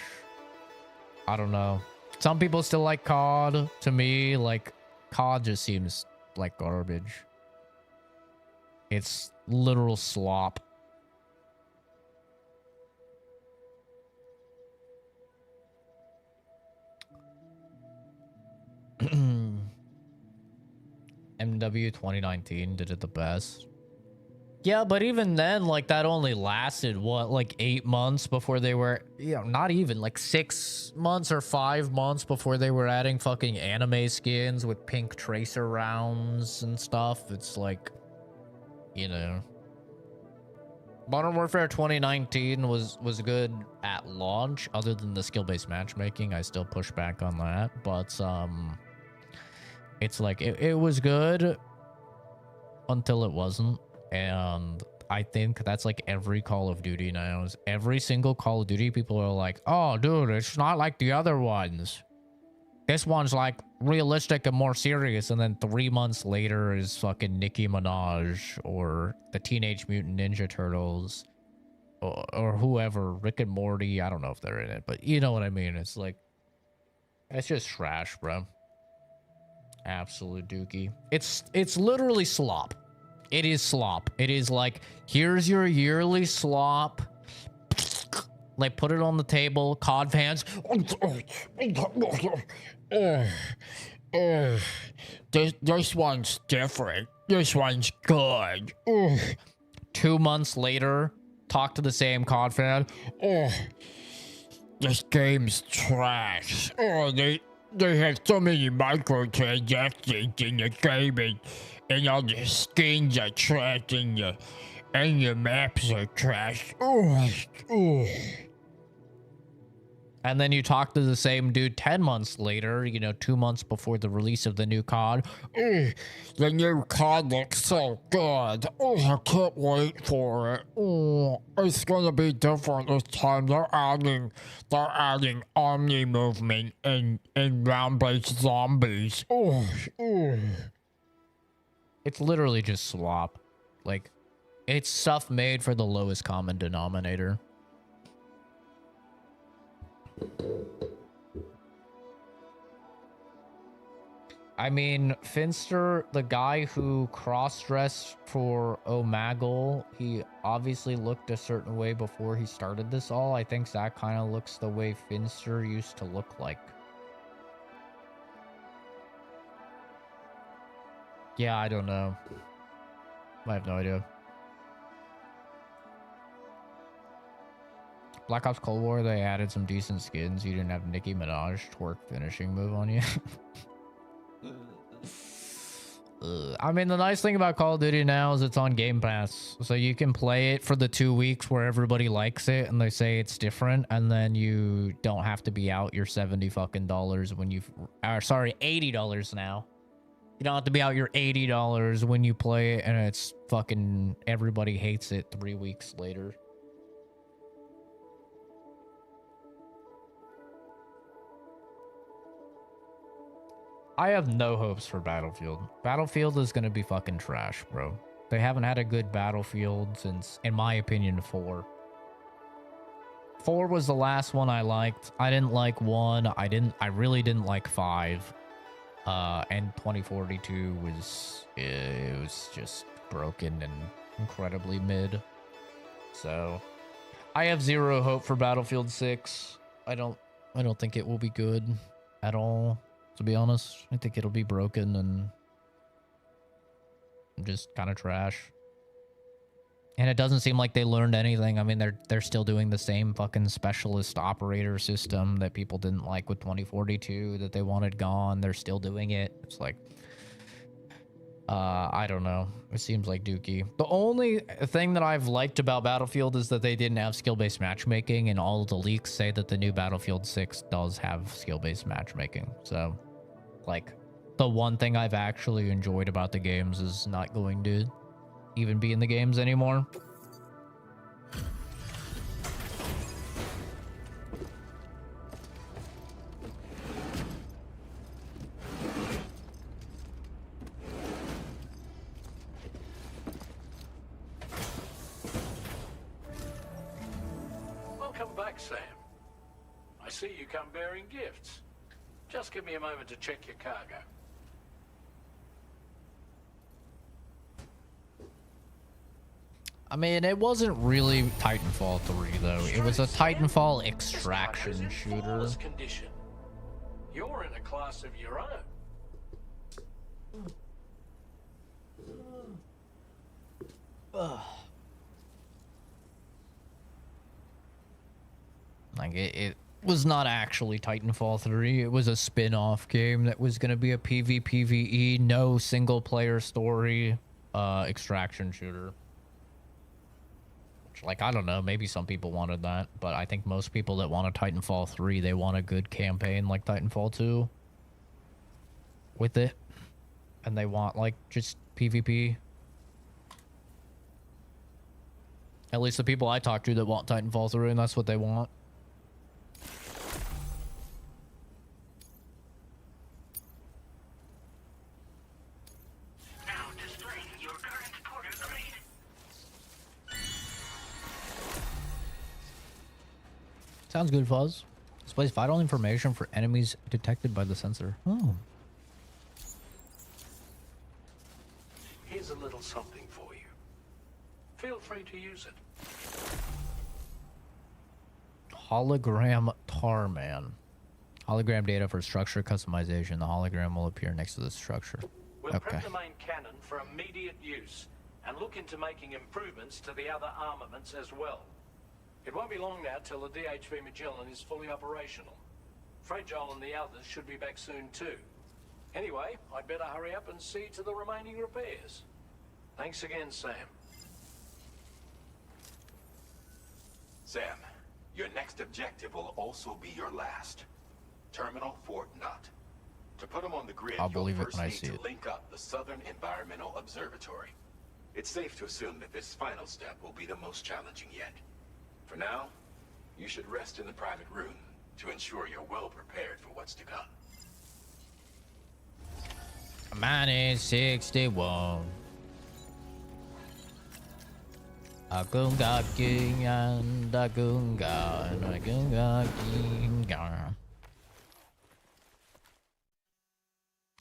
[SPEAKER 1] I don't know. Some people still like COD. To me, like, COD just seems like garbage. It's literal slop. MW 2019 did it the best. Yeah, but even then, like, that only lasted, what, like 8 months before they were, you know, not even, like 6 months or 5 months before they were adding fucking anime skins with pink tracer rounds and stuff. It's like, you know. Modern Warfare 2019 was good at launch, other than the skill-based matchmaking. I still push back on that, but, it's like, it was good until it wasn't. And I think that's like every Call of Duty now. Is every single Call of Duty, people are like, oh, dude, it's not like the other ones. This one's like realistic and more serious. And then 3 months later is fucking Nicki Minaj or the Teenage Mutant Ninja Turtles or whoever, Rick and Morty. I don't know if they're in it, but you know what I mean. It's like, it's just trash, bro. Absolute dookie. It's literally slop. It is slop. It is like, here's your yearly slop. Like, put it on the table. COD fans.
[SPEAKER 12] Ugh. Ugh. This one's different. This one's good. Ugh.
[SPEAKER 1] 2 months later, talk to the same COD fan.
[SPEAKER 12] Ugh. This game's trash. Oh, they have so many microtransactions in the game, and all the skins are trash, and the maps are trash. Ugh. Ugh.
[SPEAKER 1] And then you talk to the same dude 10 months later, 2 months before the release of the new COD.
[SPEAKER 12] Ugh. The new COD looks so good. Oh, I can't wait for it. Oh, it's gonna be different this time. They're adding Omni movement and round-based zombies. Oh, oh.
[SPEAKER 1] It's literally just slop. Like, it's stuff made for the lowest common denominator. I mean, Finster, the guy who cross-dressed for Omegle, he obviously looked a certain way before he started this all. I think that kind of looks the way Finster used to look like. Yeah, I don't know. I have no idea. Black Ops Cold War, they added some decent skins. You didn't have Nicki Minaj twerk finishing move on you. I mean, the nice thing about Call of Duty now is it's on Game Pass. So you can play it for the 2 weeks where everybody likes it and they say it's different. And then you don't have to be out your $70 when you... sorry, $80 now. You don't have to be out your $80 when you play it and it's fucking... Everybody hates it 3 weeks later. I have no hopes for Battlefield. Battlefield is going to be fucking trash, bro. They haven't had a good Battlefield since, in my opinion, 4. 4 was the last one I liked. I didn't like 1. I really didn't like 5. And 2042 was just broken and incredibly mid. So I have zero hope for Battlefield 6. I don't think it will be good at all. To be honest, I think it'll be broken and just kind of trash. And it doesn't seem like they learned anything. I mean, they're still doing the same fucking specialist operator system that people didn't like with 2042 that they wanted gone. They're still doing it. It's like, I don't know. It seems like dookie. The only thing that I've liked about Battlefield is that they didn't have skill-based matchmaking, and all of the leaks say that the new Battlefield 6 does have skill-based matchmaking. So, like, the one thing I've actually enjoyed about the games is not going to even be in the games anymore.
[SPEAKER 2] Welcome back, Sam. I see you come bearing gifts. Just give me a moment to check your cargo.
[SPEAKER 1] I mean, it wasn't really Titanfall 3, though. It was a Titanfall extraction shooter.
[SPEAKER 2] Condition. You're in a class of your own.
[SPEAKER 1] Like, it was not actually Titanfall 3. It was a spin-off game that was going to be a PvPvE, no single-player story, extraction shooter. Which, like, I don't know, maybe some people wanted that, but I think most people that want a Titanfall 3, they want a good campaign like Titanfall 2 with it. And they want, like, just PvP. At least the people I talk to that want Titanfall 3, and that's what they want. Sounds good, Fuzz. Displays vital information for enemies detected by the sensor. Oh.
[SPEAKER 2] Here's a little something for you. Feel free to use it.
[SPEAKER 1] Hologram Tarman. Hologram data for structure customization. The hologram will appear next to the structure.
[SPEAKER 2] We'll
[SPEAKER 1] Okay.
[SPEAKER 2] prep the main cannon for immediate use and look into making improvements to the other armaments as well. It won't be long now till the DHV Magellan is fully operational. Fragile and the others should be back soon too. Anyway, I'd better hurry up and see to the remaining repairs. Thanks again, Sam.
[SPEAKER 4] Sam, your next objective will also be your last. Terminal Fort Knott. To put them on the grid,
[SPEAKER 1] I'll believe
[SPEAKER 4] you'll
[SPEAKER 1] it
[SPEAKER 4] first
[SPEAKER 1] when I
[SPEAKER 4] need
[SPEAKER 1] see
[SPEAKER 4] to
[SPEAKER 1] it.
[SPEAKER 4] link up the Southern Environmental Observatory. It's safe to assume that this final step will be the most challenging yet. For now, you should rest in the private room to ensure you're well prepared for what's to come.
[SPEAKER 1] Minus 61. Agunga king and agunga and agunga king.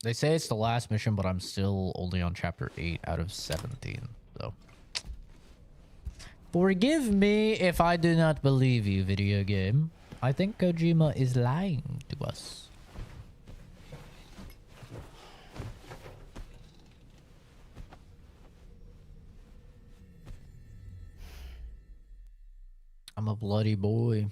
[SPEAKER 1] They say it's the last mission, but I'm still only on chapter 8 out of 17. So forgive me if I do not believe you, video game. I think Kojima is lying to us. I'm a bloody boy.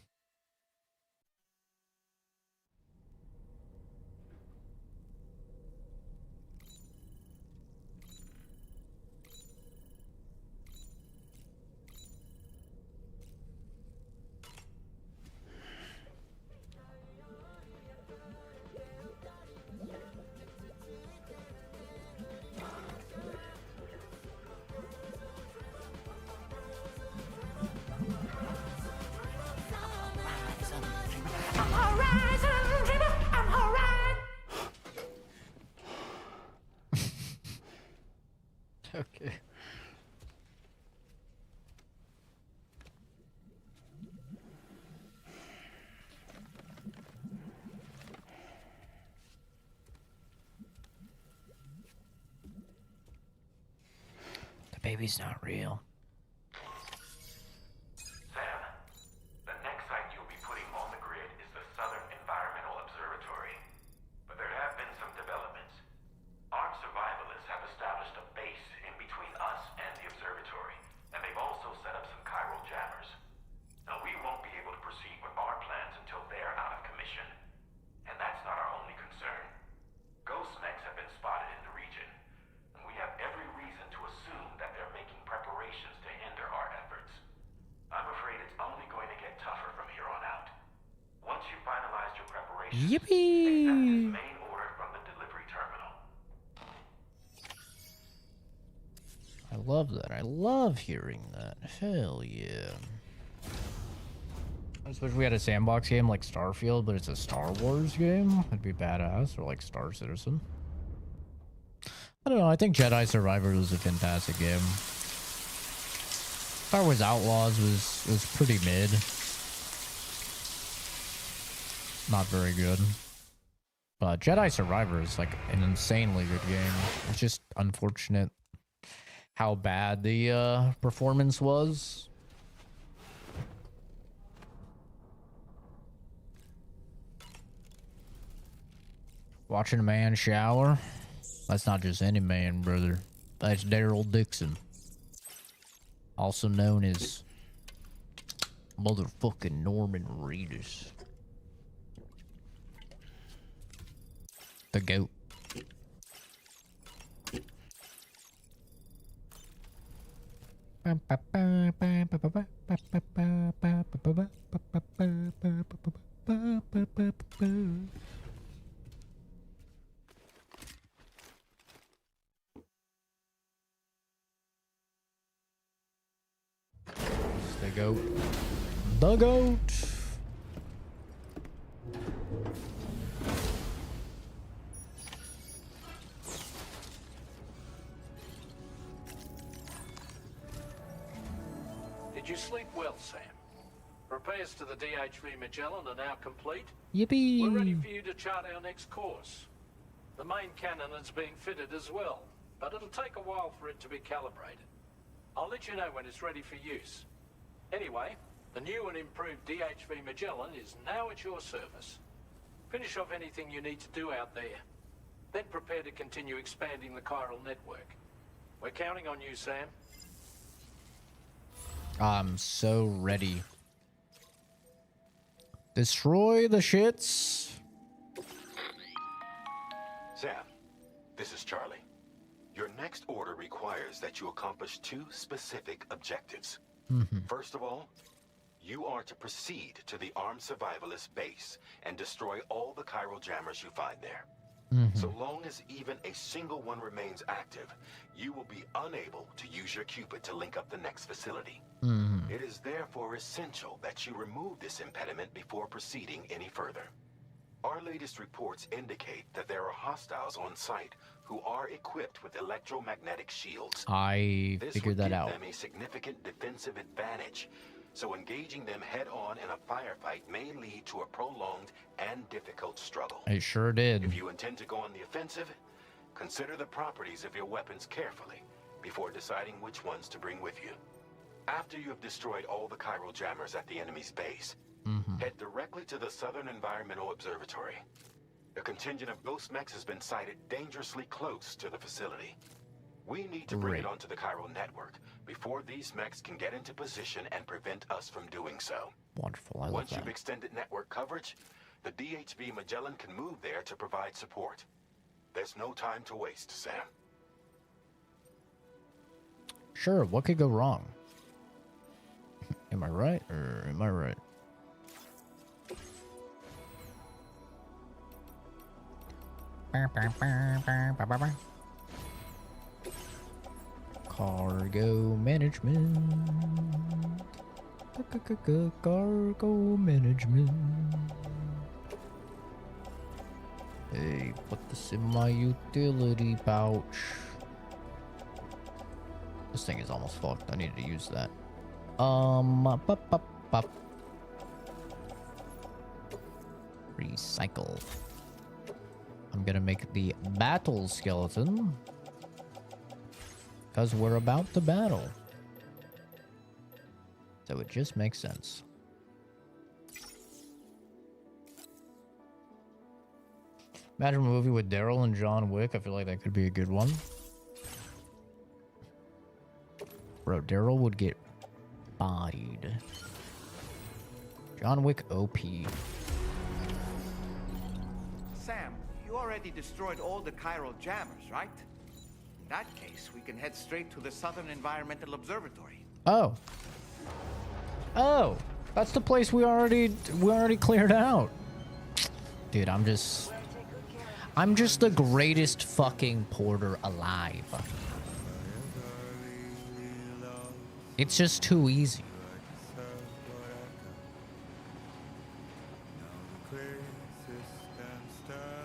[SPEAKER 1] Okay. The baby's not real.
[SPEAKER 13] Sam, the next site you'll be putting on the grid is the Southern Environmental Observatory. But there have been some developments. Armed survivalists have established a base in between us and the observatory, and they've also set up some chiral jammers. Now, we won't be able to proceed with our plans until they're out of commission. And that's not our only concern. Ghost mechs have been spotted in the region, and we have every reason to assume that they're making preparations to hinder our efforts. I'm afraid it's only going to get tougher from here on out. Once you've finalized your preparations, accept this main order from the delivery terminal.
[SPEAKER 1] I love that. I love hearing that. Hell yeah. I just wish we had a sandbox game like Starfield, but it's a Star Wars game. That'd be badass. Or like Star Citizen. I don't know. I think Jedi Survivor was a fantastic game. Star Wars Outlaws was pretty mid. Not very good. But Jedi Survivor is like an insanely good game. It's just unfortunate how bad the performance was. Watching a man shower? That's not just any man, brother. That's Daryl Dixon. Also known as motherfucking Norman Reedus. The GOAT. The GOAT. The GOAT.
[SPEAKER 2] Did you sleep well, Sam? Repairs to the DHV Magellan are now complete.
[SPEAKER 1] Yippee!
[SPEAKER 2] We're ready for you to chart our next course. The main cannon is being fitted as well, but it'll take a while for it to be calibrated. I'll let you know when it's ready for use. Anyway, the new and improved DHV Magellan is now at your service. Finish off anything you need to do out there. Then prepare to continue expanding the chiral network. We're counting on you, Sam.
[SPEAKER 1] I'm so ready. Destroy the shits.
[SPEAKER 4] Sam, this is Charlie. Your next order requires that you accomplish 2 specific objectives. First of all, you are to proceed to the armed survivalist base and destroy all the chiral jammers you find there. So long as even a single one remains active, you will be unable to use your Cupid to link up the next facility. It is therefore essential that you remove this impediment before proceeding any further. Our latest reports indicate that there are hostiles on site who are equipped with electromagnetic shields.
[SPEAKER 1] I figured that out.
[SPEAKER 4] This would give them a significant defensive advantage, so engaging them head-on in a firefight may lead to a prolonged and difficult struggle.
[SPEAKER 1] It sure did.
[SPEAKER 4] If you intend to go on the offensive, consider the properties of your weapons carefully before deciding which ones to bring with you. After you have destroyed all the chiral jammers at the enemy's base, head directly to the Southern Environmental Observatory. A contingent of ghost mechs has been sighted dangerously close to the facility. We need to bring it onto the chiral network before these mechs can get into position and prevent us from doing so.
[SPEAKER 1] Wonderful, I love
[SPEAKER 4] Once
[SPEAKER 1] that.
[SPEAKER 4] you've extended network coverage, the DHV Magellan can move there to provide support. There's no time to waste, Sam.
[SPEAKER 1] Sure, what could go wrong? Am I right, or am I right? Cargo management. Cargo management. Hey, put this in my utility pouch. This thing is almost fucked. I need to use that. Recycle. I'm gonna make the battle skeleton. Because we're about to battle. So it just makes sense. Imagine a movie with Daryl and John Wick. I feel like that could be a good one. Bro, Daryl would get bodied. John Wick OP.
[SPEAKER 11] Sam, you already destroyed all the chiral jammers, right? In that case, we can head straight to the Southern Environmental Observatory.
[SPEAKER 1] Oh. Oh, that's the place we already cleared out. Dude, I'm just the greatest fucking porter alive. It's just too easy.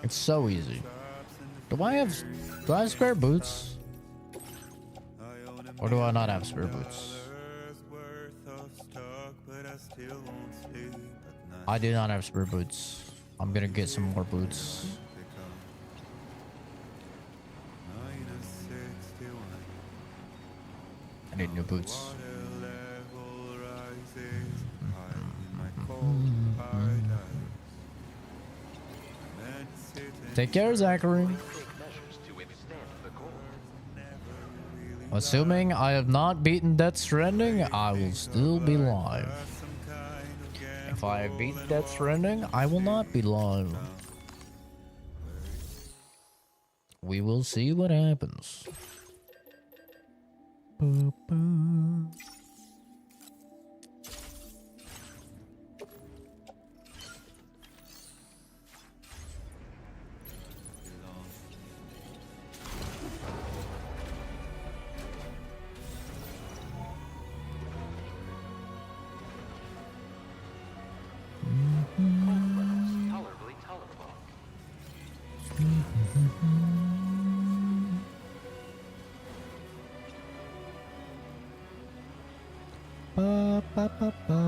[SPEAKER 1] It's so easy. Do I have spare boots? Or do I not have spare boots? I do not have spare boots. I'm gonna get some more boots. I need new boots. Take care, Zachary. Assuming I have not beaten Death Stranding, I will still be live. If I have beaten Death Stranding, I will not be live. We will see what happens.
[SPEAKER 2] Tolerably tolerable.
[SPEAKER 1] Ba, ba, ba, ba.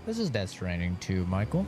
[SPEAKER 1] This is Death Stranding 2, Michael.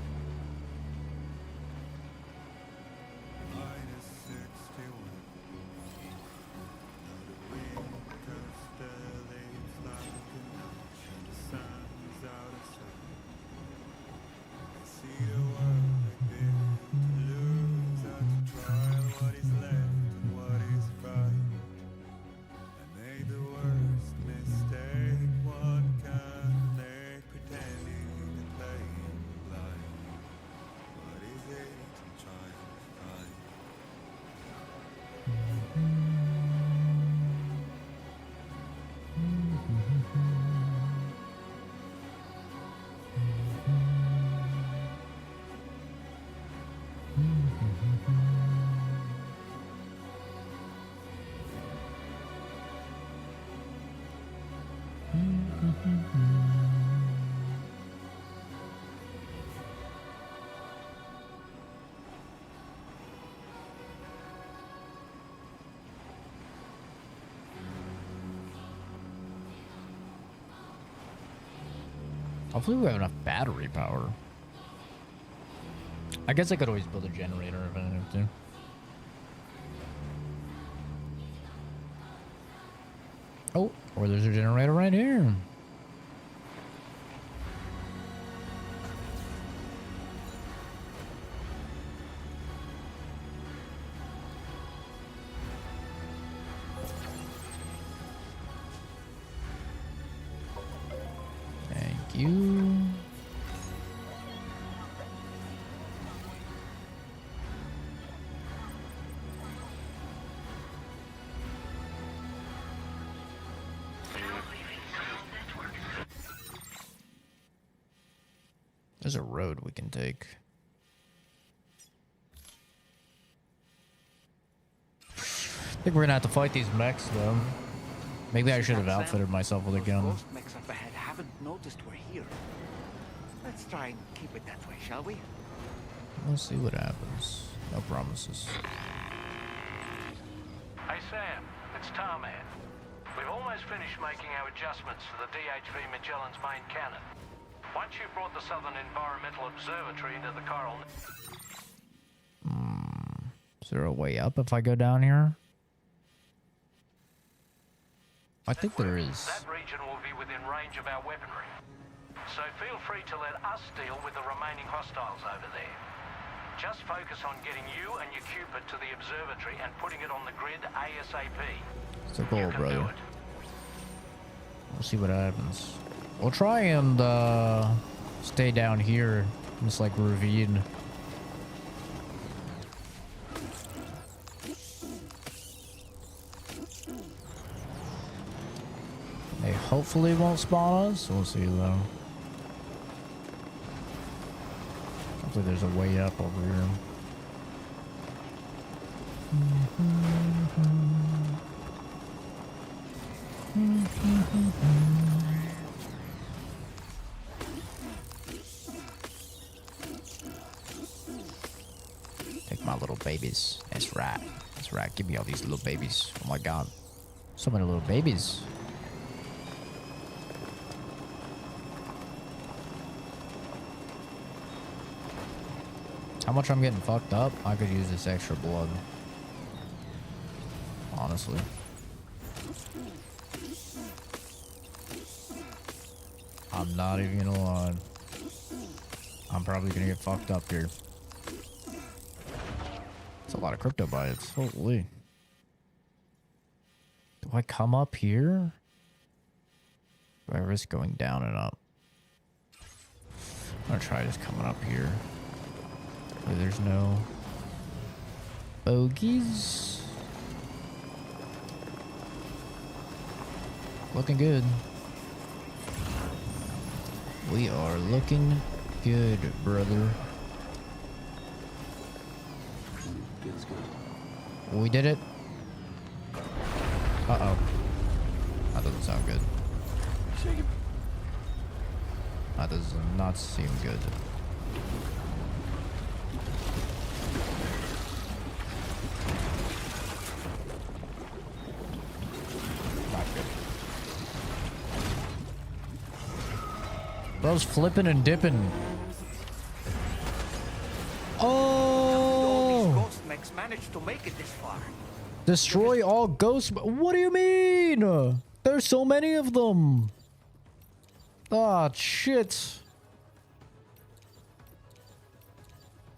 [SPEAKER 1] Hopefully we have enough battery power. I guess I could always build a generator if I needed to. Oh, or there's a generator right here. Thank you. There's a road we can take. I think we're gonna have to fight these mechs though. Maybe I should have outfitted myself with a gun.
[SPEAKER 11] Those mechs up ahead haven't noticed we're here. Let's try and keep it that way, shall we?
[SPEAKER 1] We'll see what happens. No promises.
[SPEAKER 2] Hey Sam, it's Tarman. We've almost finished making our adjustments to the DHV Magellan's main cannon. Once you've brought the Southern Environmental Observatory into the chiral...
[SPEAKER 1] Is there a way up if I go down here? I think there is.
[SPEAKER 2] That region will be within range of our weaponry. So feel free to let us deal with the remaining hostiles over there. Just focus on getting you and your Cupid to the observatory and putting it on the grid ASAP.
[SPEAKER 1] It's a goal, brother. We'll see what happens. We'll try and stay down here. It's like ravine. They hopefully won't spawn us. We'll see though. Hopefully there's a way up over here. Take my little babies. That's right. That's right. Give me all these little babies. Oh my god. So many little babies. How much I'm getting fucked up? I could use this extra blood. Honestly. I'm not even gonna lie. I'm probably gonna get fucked up here. It's a lot of crypto bites. Holy. Do I come up here? Do I risk going down and up? I'm gonna try just coming up here. There's no bogeys. Looking good. We are looking good, brother. We did it. Uh-oh. That doesn't sound good. That does not seem good. Bro's flipping and dipping.
[SPEAKER 11] All these
[SPEAKER 1] Oh!
[SPEAKER 11] ghost mechs managed to make it this far.
[SPEAKER 1] Destroy all ghosts. What do you mean? There's so many of them. Ah, shit.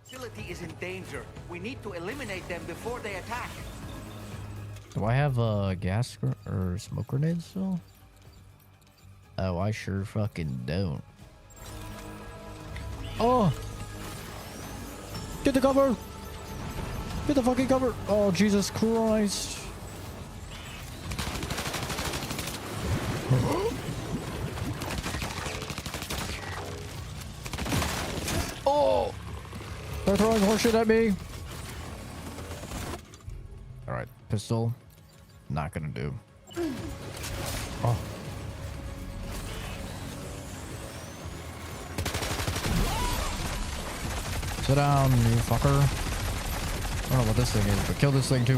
[SPEAKER 11] Facility is in danger. We need to eliminate them before they attack.
[SPEAKER 1] Do I have gas or smoke grenades still? Oh, I sure fucking don't. Oh! Get the cover! Get the fucking cover! Oh, Jesus Christ. Oh! They're throwing horseshit at me. Alright, pistol. Not gonna do. Oh. Sit down, you fucker. I don't know what this thing is, but kill this thing too.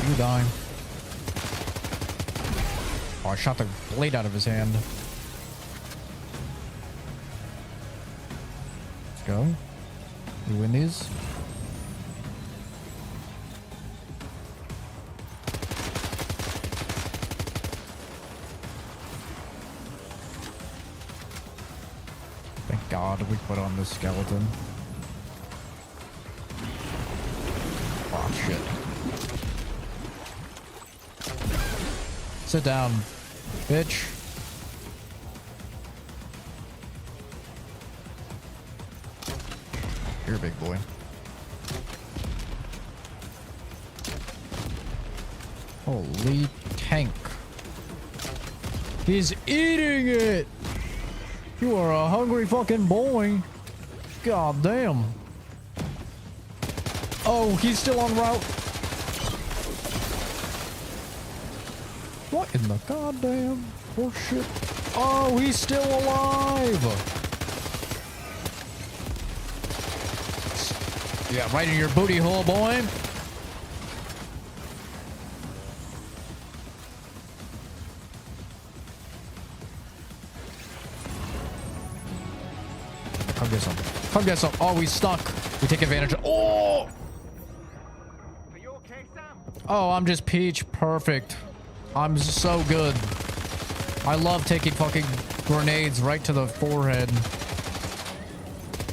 [SPEAKER 1] You die. Oh, I shot the blade out of his hand. Let's go. We win these. Thank God we put on this skeleton. Oh, shit. Sit down, bitch. You're a big boy. Holy tank. He's eating it! You are a hungry fucking boy. God damn. Oh, he's still en route. What in the goddamn horseshit? Oh, he's still alive. Yeah, right in your booty hole, boy. Come get some. Come get some. Oh, he's stuck. We take advantage of. Oh!
[SPEAKER 11] Are you okay, Sam?
[SPEAKER 1] Oh, I'm just peach. Perfect. I'm so good. I love taking fucking grenades right to the forehead.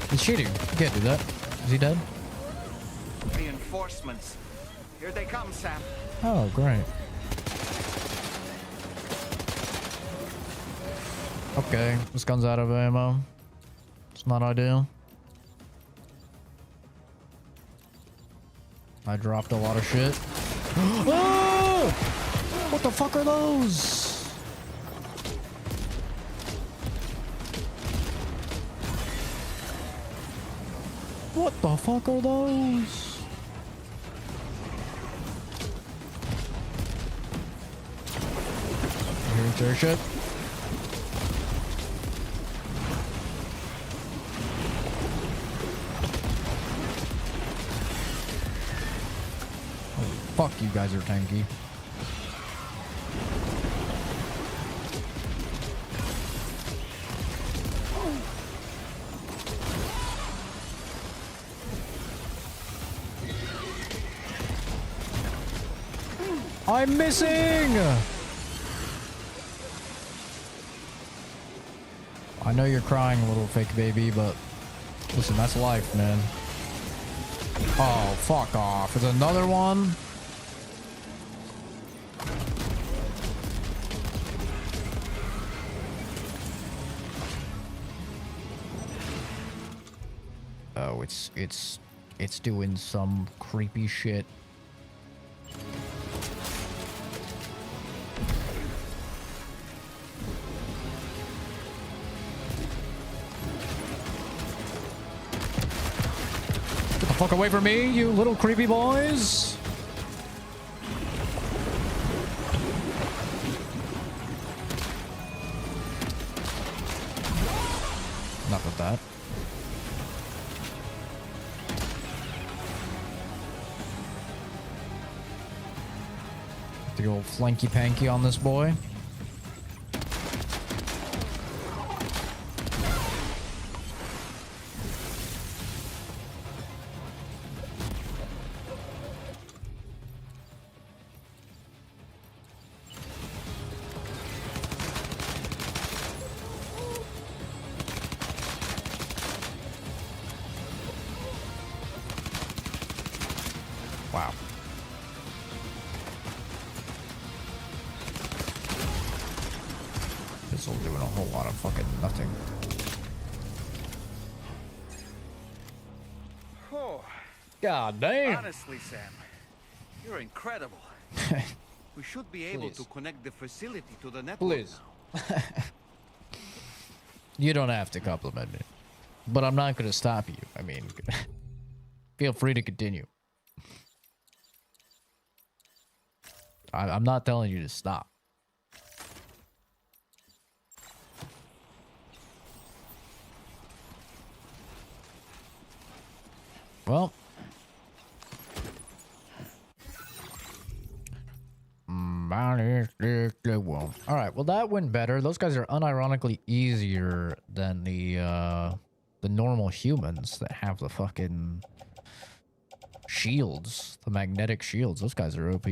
[SPEAKER 1] He's cheating. You can't do that. Is he dead?
[SPEAKER 11] Reinforcements. Here they come, Sam.
[SPEAKER 1] Oh, great. Okay, this gun's out of ammo. It's not ideal. I dropped a lot of shit. Oh! What the fuck are those? What the fuck are those? Here's their shit. Oh, fuck, you guys are tanky. I'm missing! I know you're crying, little fake baby, but listen, that's life, man. Oh, fuck off. Is another one? Oh, it's doing some creepy shit. Get the fuck away from me, you little creepy boys! Enough with that. The old flanky panky on this boy. Wow. This will doing a whole lot of fucking nothing.
[SPEAKER 11] Oh,
[SPEAKER 1] God damn.
[SPEAKER 11] honestly, Sam, you're incredible. We should be able to connect the facility to the network.
[SPEAKER 1] Please. You don't have to compliment me, but I'm not going to stop you. I mean, feel free to continue. I'm not telling you to stop. Well, all right. Well, that went better. Those guys are unironically easier than the normal humans that have the fucking shields, the magnetic shields. Those guys are OP.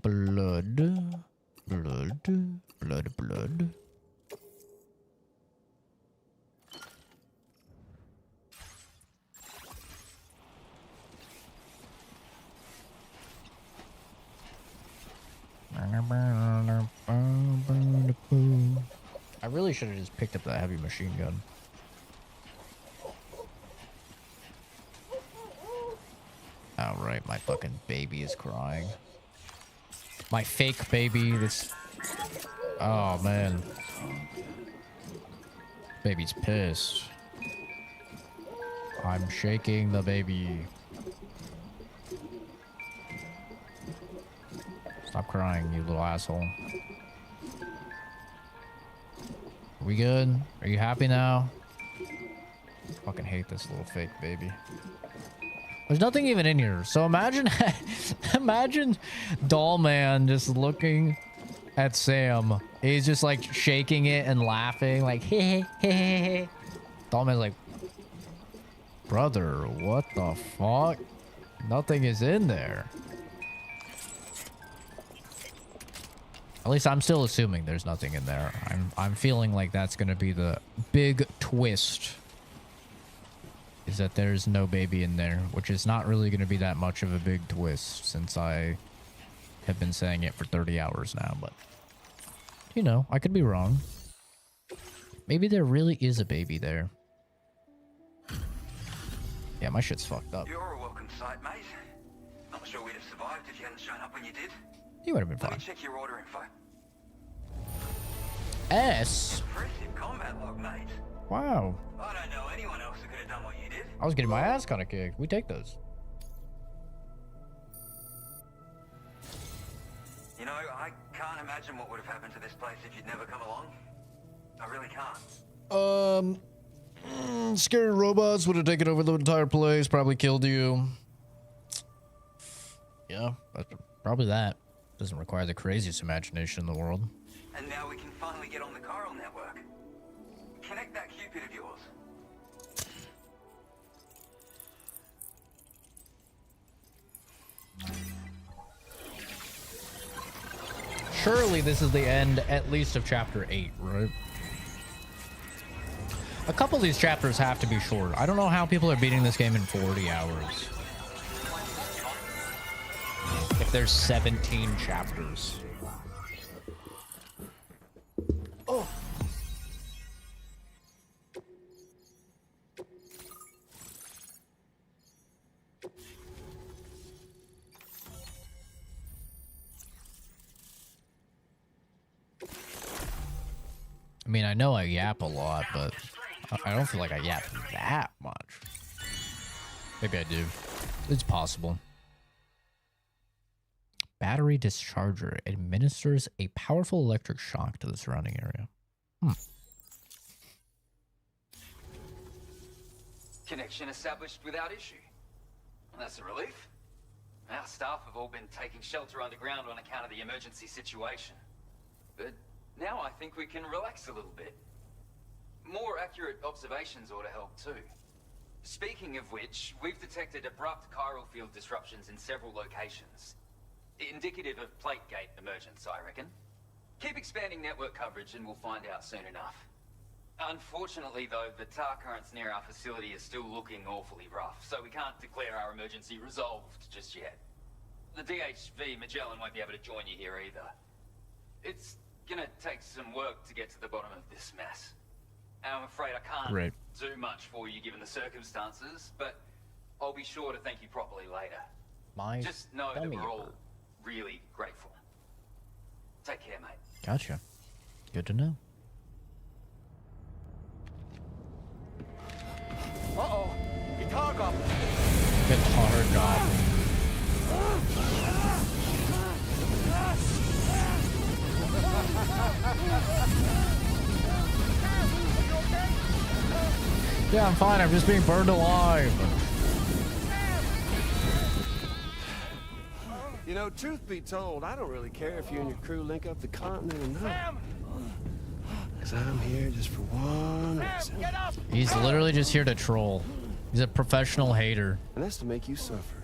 [SPEAKER 1] Blood. I really should have just picked up that heavy machine gun. Oh, right, my fucking baby is crying. My fake baby, this... Oh, man. Baby's pissed. I'm shaking the baby. Stop crying, you little asshole. Are we good? Are you happy now? Fucking hate this little fake baby. There's nothing even in here. So imagine, imagine Doll Man just looking at Sam. He's just like shaking it and laughing, like hey, hey, hey, hey. Doll Man's like, brother, what the fuck? Nothing is in there. At least I'm still assuming there's nothing in there. I'm feeling like that's gonna be the big twist. Is that there's no baby in there, which is not really going to be that much of a big twist since I have been saying it for 30 hours now, but you know, I could be wrong. Maybe there really is a baby there. Yeah, my shit's fucked up.
[SPEAKER 13] You're a welcome sight, mate. Not sure we'd have survived if you hadn't shown up when you did.
[SPEAKER 1] You would have been fine.
[SPEAKER 13] Let me check your order info.
[SPEAKER 1] S.
[SPEAKER 13] Impressive combat log, mate.
[SPEAKER 1] Wow.
[SPEAKER 13] I don't know anyone else who could have done what you did.
[SPEAKER 1] I was getting my ass kind of kicked. We take those.
[SPEAKER 13] You know, I can't imagine what would have happened to this place if you'd never come along. I really can't.
[SPEAKER 1] Scary robots would have taken over the entire place, probably killed you. Yeah, that's probably that. Doesn't require the craziest imagination in the world.
[SPEAKER 13] And now we can finally get on the chiral network. Connect that Cupid of yours.
[SPEAKER 1] Surely this is the end, at least of chapter 8, right? A couple of these chapters have to be short. I don't know how people are beating this game in 40 hours. If there's 17 chapters. Oh. I mean, I know I yap a lot, but I don't feel like I yap that much. Maybe I do. It's possible. Battery discharger administers a powerful electric shock to the surrounding area.
[SPEAKER 13] Connection established without issue. That's a relief.
[SPEAKER 14] Our staff have all been taking shelter underground on account of the emergency situation. But now I think we can relax a little bit. More accurate observations ought to help too. Speaking of which, we've detected abrupt chiral field disruptions in several locations. Indicative of plate gate emergence, I reckon. Keep expanding network coverage and we'll find out soon enough. Unfortunately though, the tar currents near our facility are still looking awfully rough, so we can't declare our emergency resolved just yet. The DHV Magellan won't be able to join you here either. It's gonna take some work to get to the bottom of this mess. I'm afraid I can't do much for you given the circumstances, but I'll be sure to thank you properly later. Just know that we're all really grateful. Take care, mate.
[SPEAKER 1] Gotcha. Good to know.
[SPEAKER 11] Uh-oh. Guitar goblin.
[SPEAKER 1] Guitar goblin. Yeah, I'm fine. I'm just being burned alive.
[SPEAKER 15] You know, truth be told, I don't really care if you and your crew link up the continent or not. Because I'm here just for one reason.
[SPEAKER 1] He's literally just here to troll. He's a professional hater.
[SPEAKER 15] And that's to make you suffer.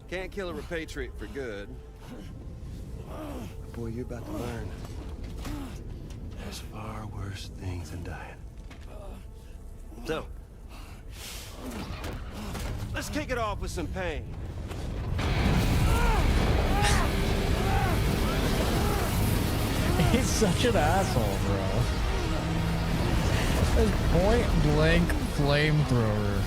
[SPEAKER 15] Can't kill a repatriate for good. But boy, you're about to learn. There's far worse things than dying. So, let's kick it off with some pain.
[SPEAKER 1] He's such an asshole, bro. His point blank flamethrower.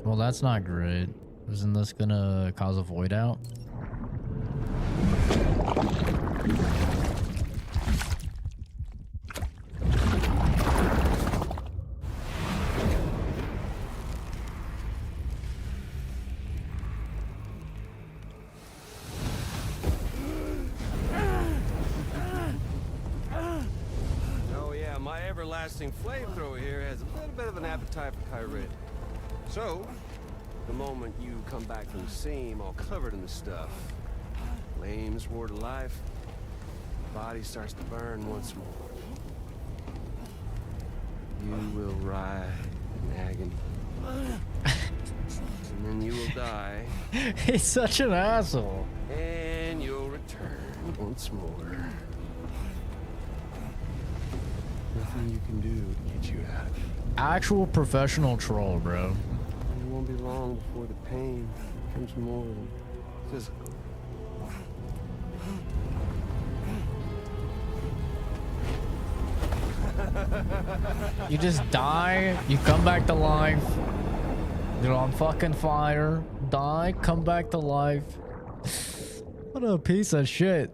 [SPEAKER 1] Well, that's not great. Isn't this gonna cause a void out?
[SPEAKER 15] Oh yeah, my everlasting flamethrower here has a little bit of an appetite for Kyrit. So, the moment you come back from the seam all covered in the stuff, flames roar to life, the body starts to burn once more. You will writhe in agony. And then you will die.
[SPEAKER 1] He's such an asshole.
[SPEAKER 15] And you'll return once more. Nothing you can do to get you out of it.
[SPEAKER 1] Actual professional troll, bro.
[SPEAKER 15] It won't be long before the pain becomes more physical.
[SPEAKER 1] You just die, you come back to life. You're on fucking fire. Die, come back to life. What a piece of shit.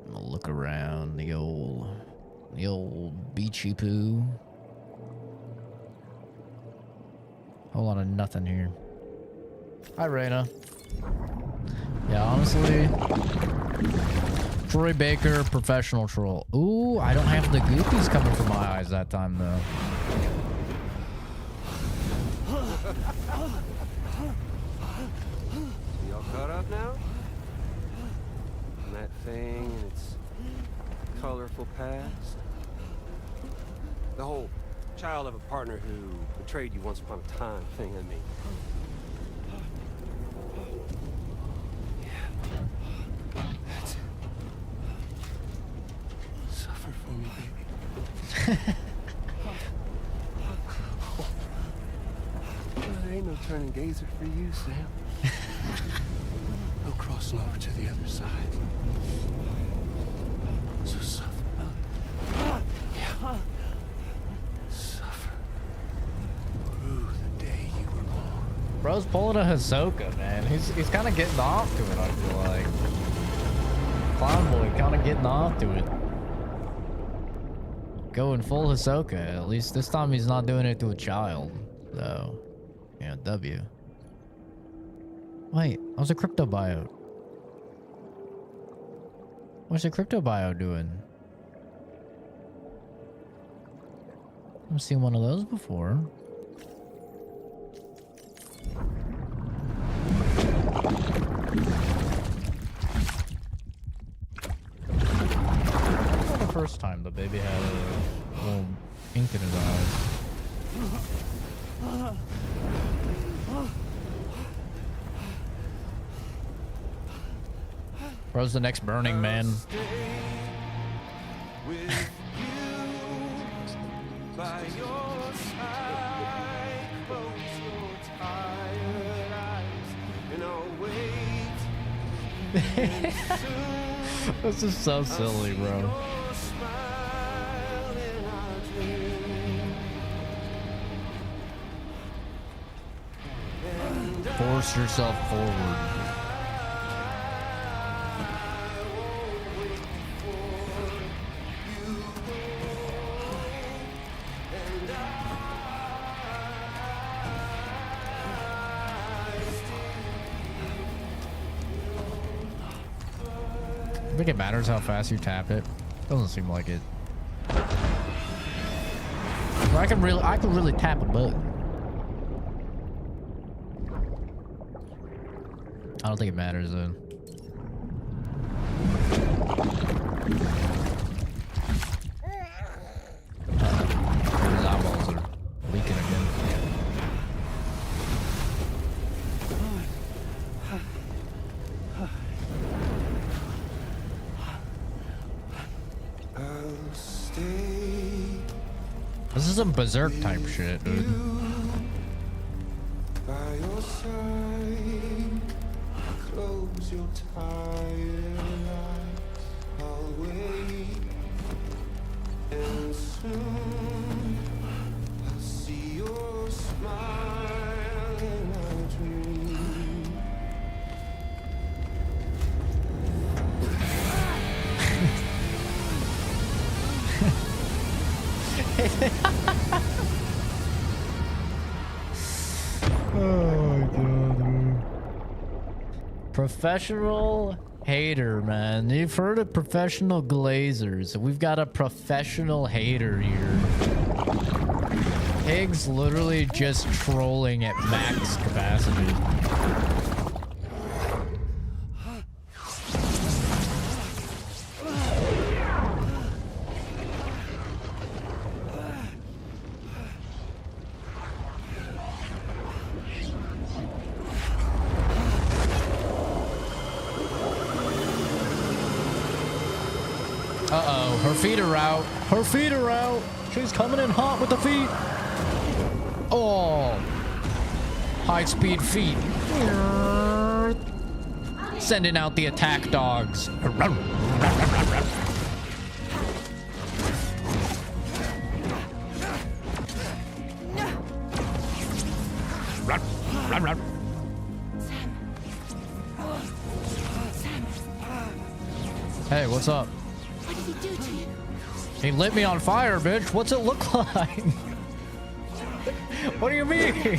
[SPEAKER 1] I'm gonna look around the old beachy poo. Whole lot of nothing here. Hi, Reyna. Yeah, honestly, Troy Baker, professional troll. Ooh, I don't have the goopies coming from my eyes that time, though.
[SPEAKER 15] You all caught up now? And that thing and its colorful past? The whole child of a partner who betrayed you once upon a time thing, I mean. Yeah. That's it. Suffer for me, baby. There ain't no turning gazer for you, Sam. No crossing over to the other side. So suffer. Yeah. Suffer. Through the day you were born.
[SPEAKER 1] Bro's pulling a Hisoka, man. He's kind of getting off to it, I feel like. Clown Boy kind of getting off to it. Going full Hisoka. At least this time he's not doing it to a child, though. Yeah, W. Wait, how's a crypto bio? What's a crypto bio doing? I've seen one of those before. Not the first time the baby had a little ink in his eyes. Bro's the next Burning Man.
[SPEAKER 15] By your side, close your tired eyes, and I'll wait. And soon
[SPEAKER 1] This is so silly, bro.
[SPEAKER 15] your smile in our dream. And
[SPEAKER 1] Force yourself forward. I think it matters how fast you tap it. Doesn't seem like it. Well, I can really tap a button. I don't think it matters then. His eyeballs are leaking again.
[SPEAKER 15] I'll stay
[SPEAKER 1] This is some berserk type shit, dude.
[SPEAKER 15] by your side. Close your tired eyes. I'll wait, and soon I'll see your smile in our dream.
[SPEAKER 1] Oh my god, dude. Professional hater, man. You've heard of professional glazers. We've got a professional hater here. Higgs literally just trolling at max capacity. Uh-oh, her feet are out. Her feet are out. She's coming in hot with the feet. Oh. High-speed feet. Sending out the attack dogs. Hey, what's up?
[SPEAKER 16] What did he do to you?
[SPEAKER 1] He lit me on fire, bitch. What's it look like? What do you mean?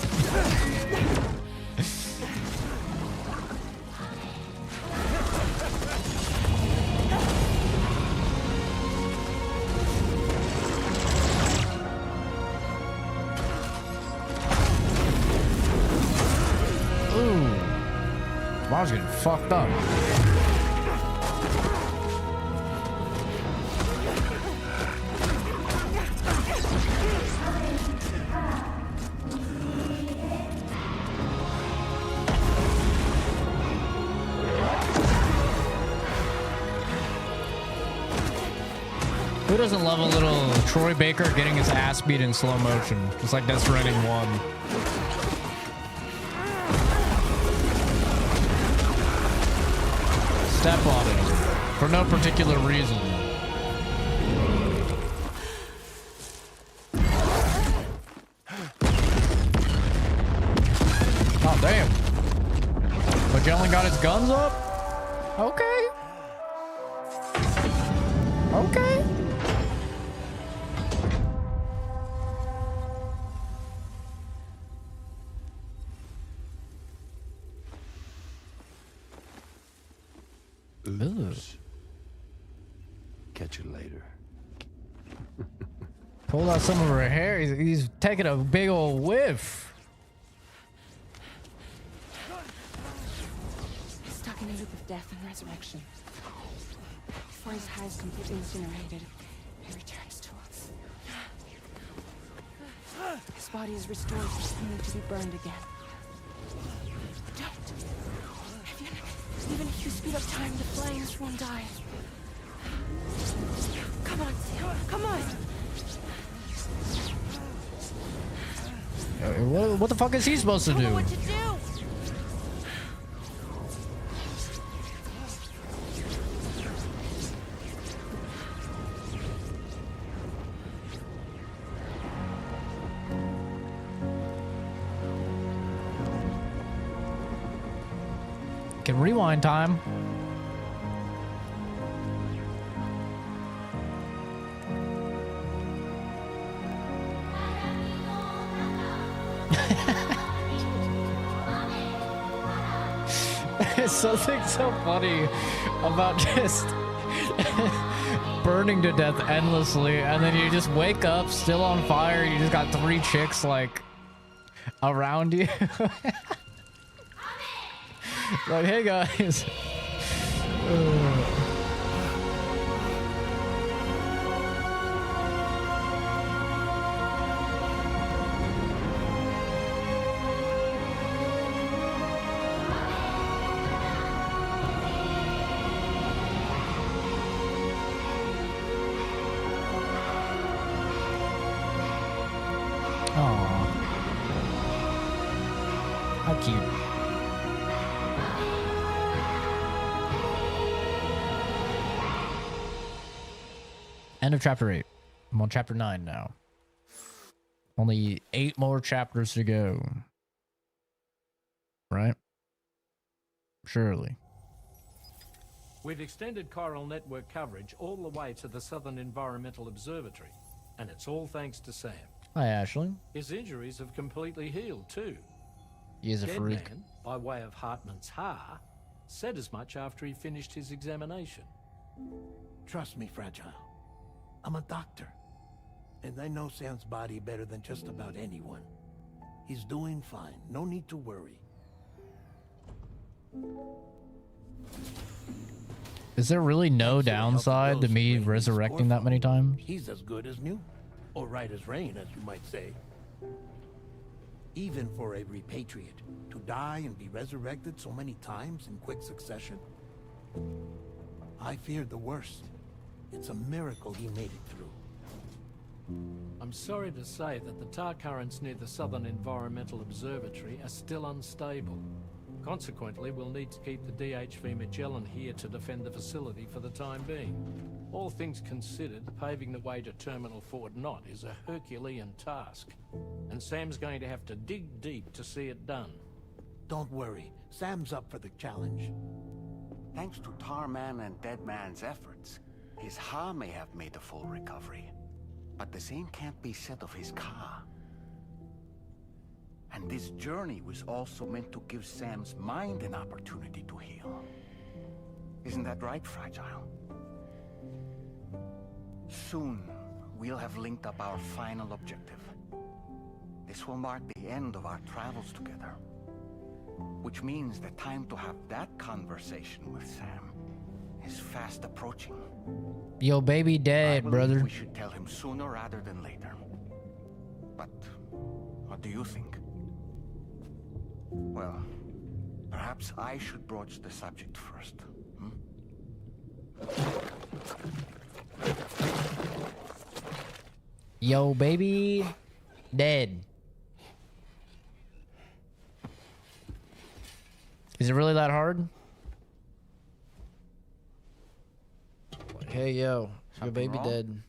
[SPEAKER 1] Ooh. Mom's getting fucked up. Who doesn't love a little Troy Baker getting his ass beat in slow motion? Just like Death Stranding 1. Step on it. For no particular reason. Oh, damn. Magellan got his guns up? Okay. Okay.
[SPEAKER 15] Oops. Catch you later.
[SPEAKER 1] Pulled out some of her hair. He's taking a big old whiff.
[SPEAKER 16] Stuck in a loop of death and resurrection. Before his high is completely incinerated, he returns to us. His body is restored, only to be burned again. Don't. Even if you speed up time, the flames won't die. Come on, Sam. Come on.
[SPEAKER 1] What the fuck is he supposed to do?
[SPEAKER 16] What to do?
[SPEAKER 1] Can rewind time. There's something so funny about just burning to death endlessly, and then you just wake up still on fire. You just got 3 chicks like around you. Like, hey guys. Aww. How cute. End of chapter 8. I'm on chapter 9 now. Only 8 more chapters to go. Right? Surely.
[SPEAKER 2] We've extended chiral network coverage all the way to the Southern Environmental Observatory, and it's all thanks to Sam.
[SPEAKER 1] Hi, Ashley.
[SPEAKER 2] His injuries have completely healed, too.
[SPEAKER 1] He is a
[SPEAKER 2] Dead
[SPEAKER 1] freak.
[SPEAKER 2] Man, by way of Hartman's Ha, said as much after he finished his examination.
[SPEAKER 10] Trust me, Fragile. I'm a doctor. And I know Sam's body better than just about anyone. He's doing fine. No need to worry.
[SPEAKER 1] Is there really no downside to me resurrecting that many times?
[SPEAKER 10] He's as good as new. Or right as rain, as you might say. Even for a repatriate, to die and be resurrected so many times in quick succession. I feared the worst. It's a miracle he made it through.
[SPEAKER 2] I'm sorry to say that the tar currents near the Southern Environmental Observatory are still unstable. Consequently, we'll need to keep the DHV Magellan here to defend the facility for the time being. All things considered, paving the way to Terminal Fort Knott is a Herculean task, and Sam's going to have to dig deep to see it done.
[SPEAKER 10] Don't worry, Sam's up for the challenge.
[SPEAKER 11] Thanks to Tarman and Deadman's efforts, his Ha may have made a full recovery. But the same can't be said of his Ka. And this journey was also meant to give Sam's mind an opportunity to heal. Isn't that right, Fragile? Soon, we'll have linked up our final objective. This will mark the end of our travels together. Which means the time to have that conversation with Sam is fast approaching.
[SPEAKER 1] Yo, baby dead, brother.
[SPEAKER 11] We should tell him sooner rather than later. But what do you think? Well, perhaps I should broach the subject first.
[SPEAKER 1] Yo, baby dead. Is it really that hard? Hey, yo, your baby
[SPEAKER 11] wrong?
[SPEAKER 1] dead.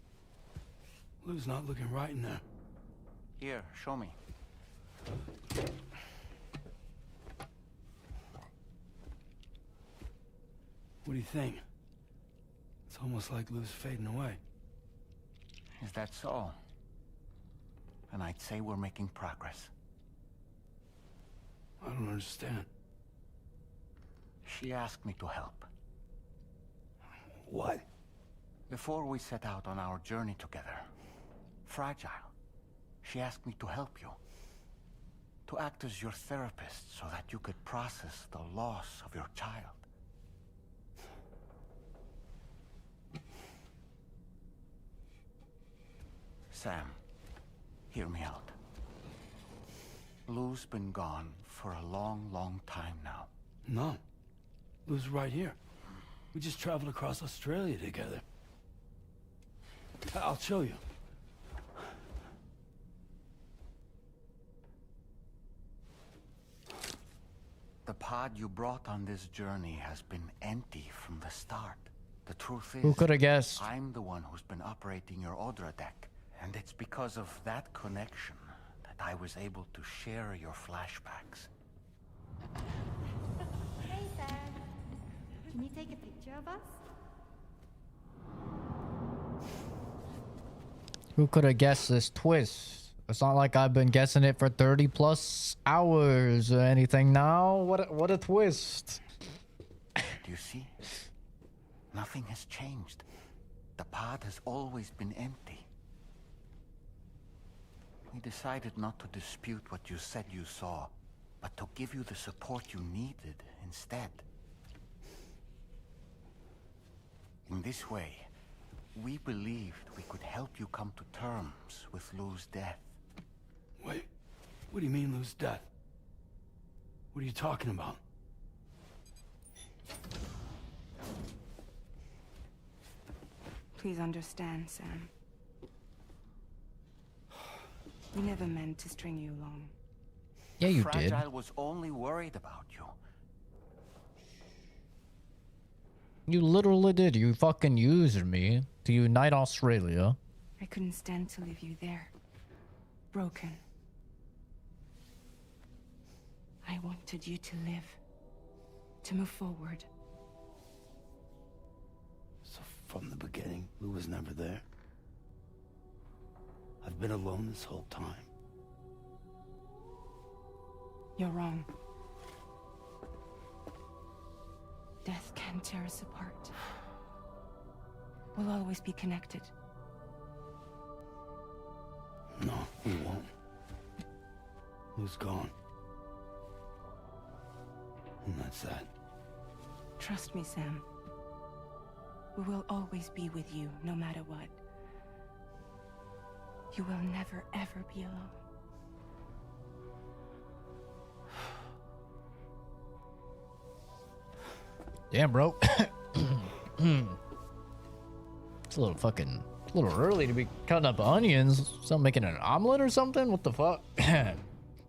[SPEAKER 8] Lou's not looking right in there.
[SPEAKER 11] Here, show me.
[SPEAKER 8] What do you think? It's almost like Lou's fading away.
[SPEAKER 11] Is that so? And I'd say we're making progress.
[SPEAKER 8] I don't understand.
[SPEAKER 11] She asked me to help.
[SPEAKER 8] What?
[SPEAKER 9] Before we set out on our journey together, Fragile, she asked me to help you. To act as your therapist so that you could process the loss of your child. Sam, hear me out. Lou's been gone for a long, long time now.
[SPEAKER 8] No. Lou's right here. We just traveled across Australia together. I'll show you.
[SPEAKER 9] The pod you brought on this journey has been empty from the start. The truth is,
[SPEAKER 1] Who could have guessed?
[SPEAKER 9] I'm the one who's been operating your Odra deck. And it's because of that connection that I was able to share your flashbacks.
[SPEAKER 17] Hey, Sam. Can you take a picture of us?
[SPEAKER 1] Who could have guessed this twist? It's not like I've been guessing it for 30 plus hours or anything now. What a twist.
[SPEAKER 9] Do you see? Nothing has changed. The pod has always been empty. We decided not to dispute what you said you saw, but to give you the support you needed instead. In this way, we believed we could help you come to terms with Lou's death.
[SPEAKER 8] Wait, what do you mean Lou's death? What are you talking about?
[SPEAKER 16] Please understand, Sam. We never meant to string you along.
[SPEAKER 1] Yeah, you
[SPEAKER 9] Fragile
[SPEAKER 1] did.
[SPEAKER 9] was only worried about you.
[SPEAKER 1] You literally did. You fucking used me to unite Australia.
[SPEAKER 16] I couldn't stand to leave you there. Broken. I wanted you to live. To move forward.
[SPEAKER 8] So from the beginning, Lou was never there? I've been alone this whole time.
[SPEAKER 16] You're wrong. Death can tear us apart. We'll always be connected.
[SPEAKER 8] No, we won't. Lou's gone. And that's that.
[SPEAKER 16] Trust me, Sam. We will always be with you, no matter what. You will never, ever be alone.
[SPEAKER 1] Damn, bro. It's a little early to be cutting up onions. Something making an omelet or something? What the fuck? What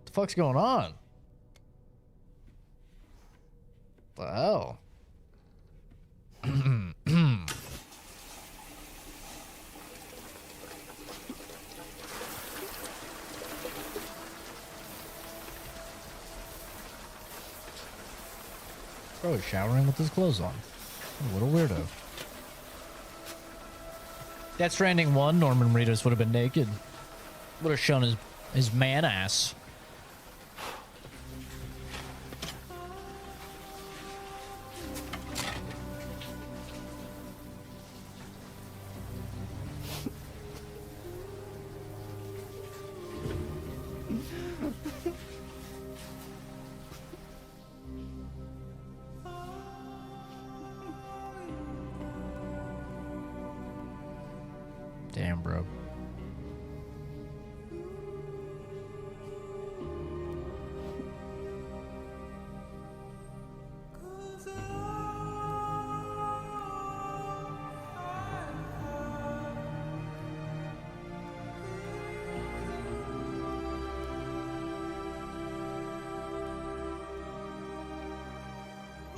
[SPEAKER 1] the fuck's going on? What the hell? Bro is showering with his clothes on. What a weirdo. Death Stranding 1, Norman Reedus would have been naked. Would have shown his man ass. Damn, bro.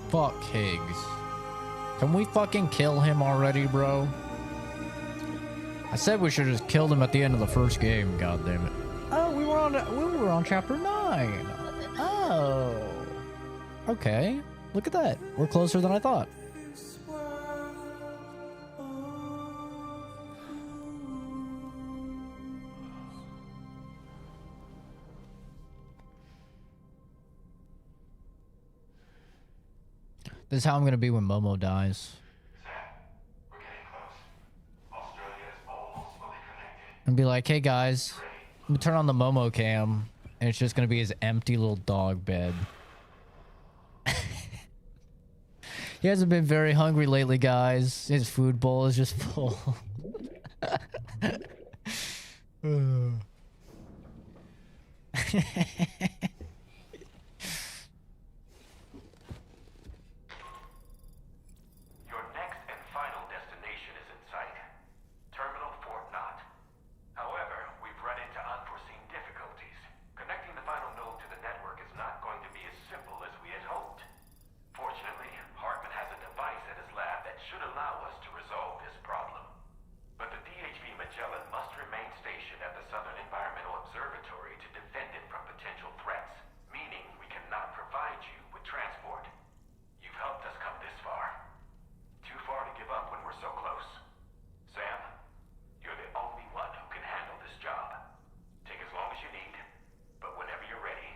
[SPEAKER 1] Fuck Higgs. Can we fucking kill him already, bro? I said we should have just killed him at the end of the first game, god damn it. Oh, we were on chapter 9. Oh. Okay. Look at that. We're closer than I thought. This is how I'm gonna be when Momo dies.
[SPEAKER 13] Sam,
[SPEAKER 1] And be like, hey guys, let me turn on the Momo cam. And it's just gonna be his empty little dog bed. He hasn't been very hungry lately, guys. His food bowl is just full.
[SPEAKER 13] Your next and final destination is in sight. Terminal Fort Knott. However, we've run into unforeseen difficulties. Connecting the final node to the network is not going to be as simple as we had hoped. Fortunately, Hartman has a device at his lab that should allow us to resolve this problem. But the DHV Magellan must remain stationed at the Southern Environmental Observatory to defend it from potential threats, meaning we cannot provide you with transport. You've helped us come this far. Too far to give up when we're so close. Sam, you're the only one who can handle this job. Take as long as you need, but whenever you're ready,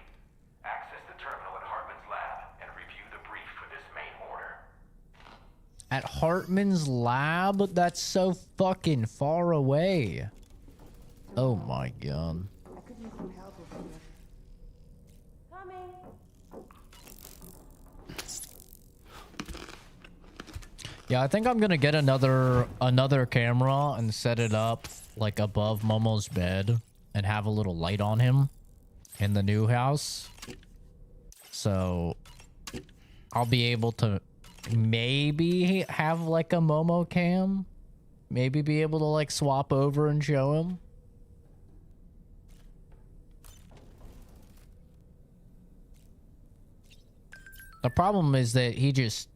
[SPEAKER 13] access the terminal at Hartman's lab and review the brief for this main order.
[SPEAKER 1] At Hartman's lab? That's so fucking far away. Oh my god.
[SPEAKER 16] I could use some help over here. Coming.
[SPEAKER 1] Yeah, I think I'm gonna get another camera and set it up like above Momo's bed and have a little light on him in the new house. So I'll be able to maybe have like a Momo cam. Maybe be able to like swap over and show him. The problem is that he's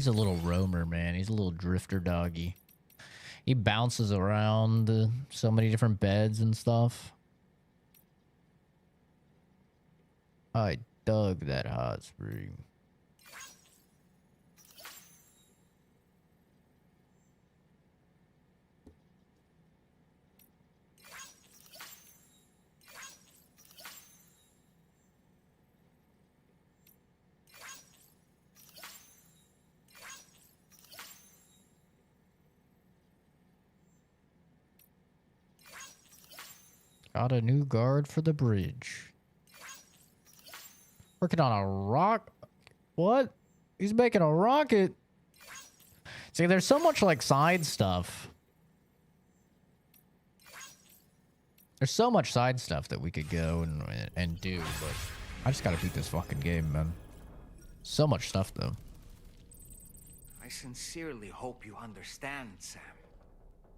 [SPEAKER 1] a little roamer, man. He's a little drifter doggy. He bounces around so many different beds and stuff. I dug that hot spring. Got a new guard for the bridge. Working on a rock. What? He's making a rocket. See, there's so much like side stuff. There's so much side stuff that we could go and do, but I just gotta beat this fucking game, man. So much stuff, though.
[SPEAKER 11] I sincerely hope you understand, Sam.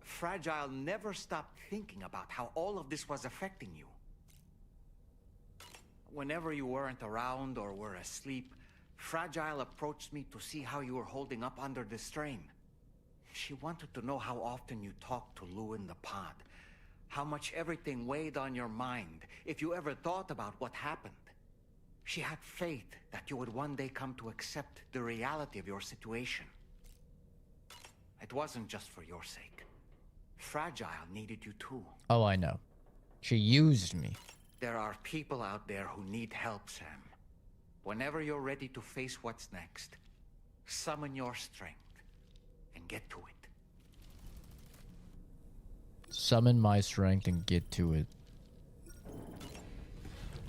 [SPEAKER 11] Fragile never stopped thinking about how all of this was affecting you. Whenever you weren't around or were asleep, Fragile approached me to see how you were holding up under the strain. She wanted to know how often you talked to Lou in the pod, how much everything weighed on your mind, if you ever thought about what happened. She had faith that you would one day come to accept the reality of your situation. It wasn't just for your sake. Fragile needed you too.
[SPEAKER 1] Oh, I know. She used me.
[SPEAKER 11] There are people out there who need help, Sam. Whenever you're ready to face what's next, summon your strength and get to it.
[SPEAKER 1] Summon my strength and get to it.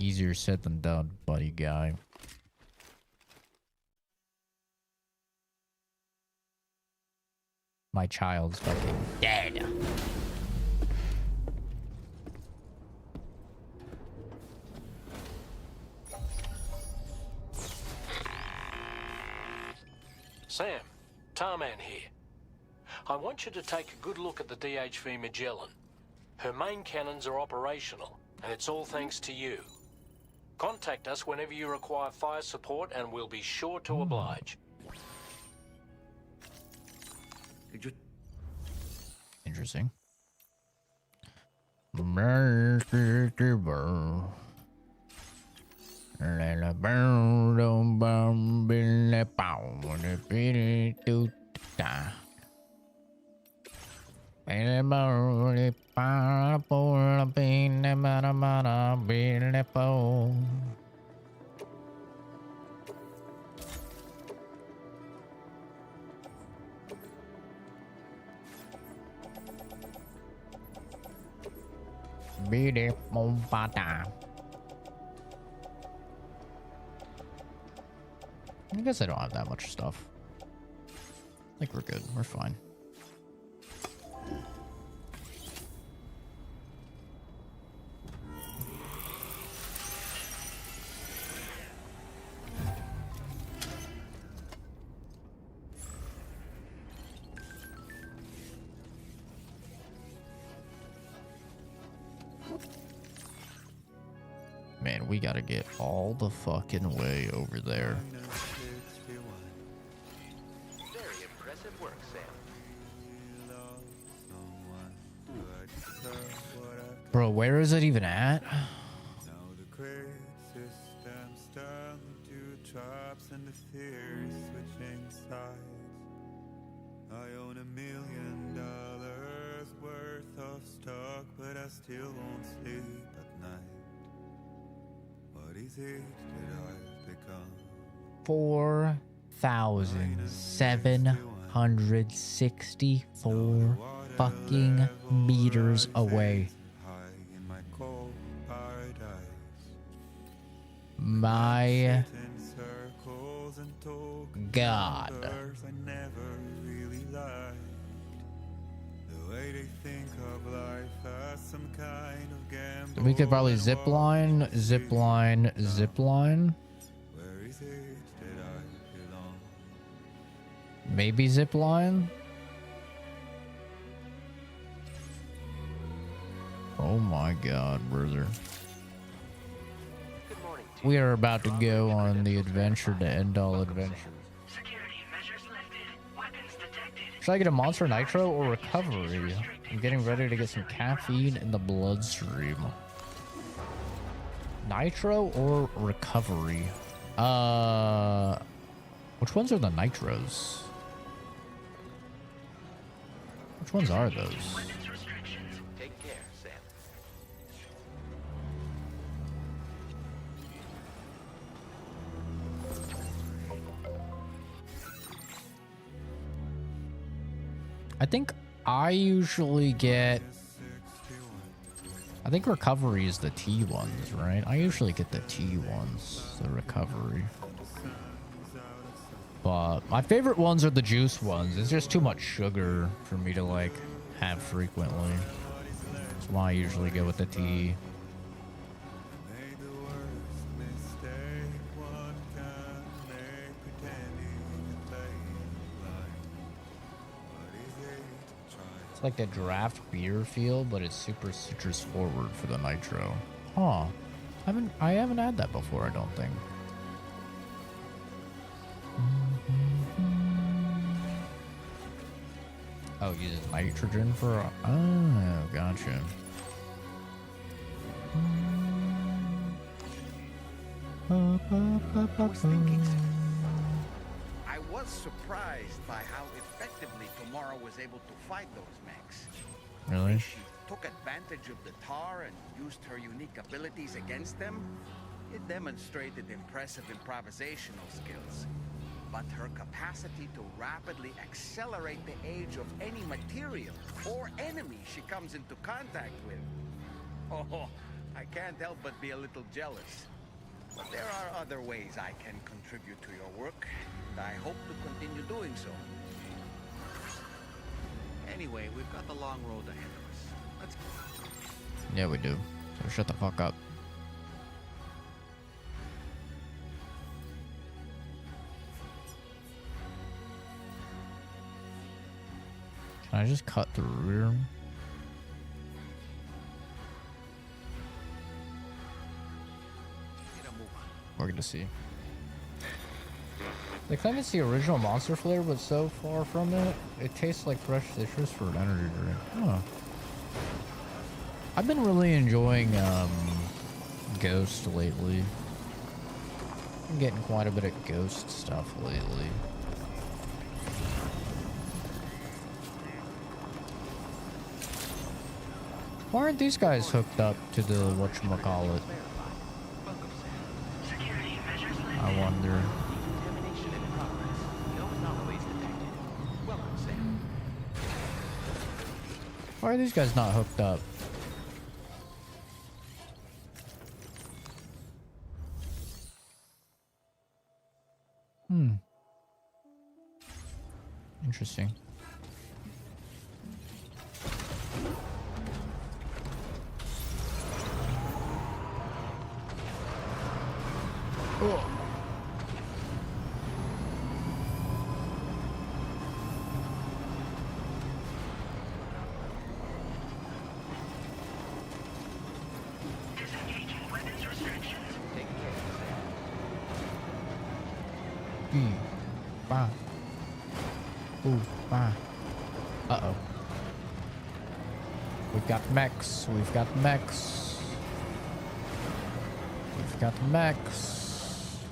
[SPEAKER 1] Easier said than done, buddy guy. My child's fucking dead.
[SPEAKER 2] Sam, Tarman here. I want you to take a good look at the DHV Magellan. Her main cannons are operational, and it's all thanks to you. Contact us whenever you require fire support, and we'll be sure to oblige.
[SPEAKER 11] Did you...
[SPEAKER 1] Interesting. I guess I don't have that much stuff. I think we're good. We're fine. Man, we gotta get all the fucking way over there.
[SPEAKER 13] Very impressive work, Sam.
[SPEAKER 1] Bro, where is it even at?
[SPEAKER 18] I own $1 million worth of stock, but I still won't sleep at night. What is it that I've become?
[SPEAKER 1] 4,764 fucking meters away. My God. We could probably zip line. Maybe zip line. Oh my God, brother. We are about to go on the adventure to end all adventures. Should I get a monster nitro or recovery? I'm getting ready to get some caffeine in the bloodstream. Nitro or recovery? Which ones are the nitros? Which ones are those?
[SPEAKER 13] Take care, Sam.
[SPEAKER 1] I think I usually get... I think recovery is the T ones, right? I usually get the T ones, the recovery. But my favorite ones are the juice ones. It's just too much sugar for me to like have frequently. That's why I usually go with the T. It's like the draft beer feel, but it's super citrus forward for the nitro. Huh. I haven't had that before, I don't think. Oh, uses nitrogen for... Oh, gotcha.
[SPEAKER 11] I was surprised by how effectively Tomorrow was able to fight those mechs.
[SPEAKER 1] Really?
[SPEAKER 11] She took advantage of the tar and used her unique abilities against them. It demonstrated impressive improvisational skills. But her capacity to rapidly accelerate the age of any material or enemy she comes into contact with. Oh, I can't help but be a little jealous. But there are other ways I can contribute to your work, and I hope to continue doing so. Anyway, we've got the long road ahead of us. Let's go.
[SPEAKER 1] Yeah, we do. So shut the fuck up. Can I just cut through here? We're gonna see. They claim it's the original monster flavor, but so far from it, it tastes like fresh citrus for an energy drink. Huh. I've been really enjoying Ghost lately. I'm getting quite a bit of Ghost stuff lately. Why aren't these guys hooked up to the whatchamacallit? I wonder. Why are these guys not hooked up? Interesting. Oh.
[SPEAKER 6] Disengaging weapons restrictions.
[SPEAKER 1] Bah. Ooh, bah. Uh-oh. We've got mechs. We've got mechs. We've got mechs.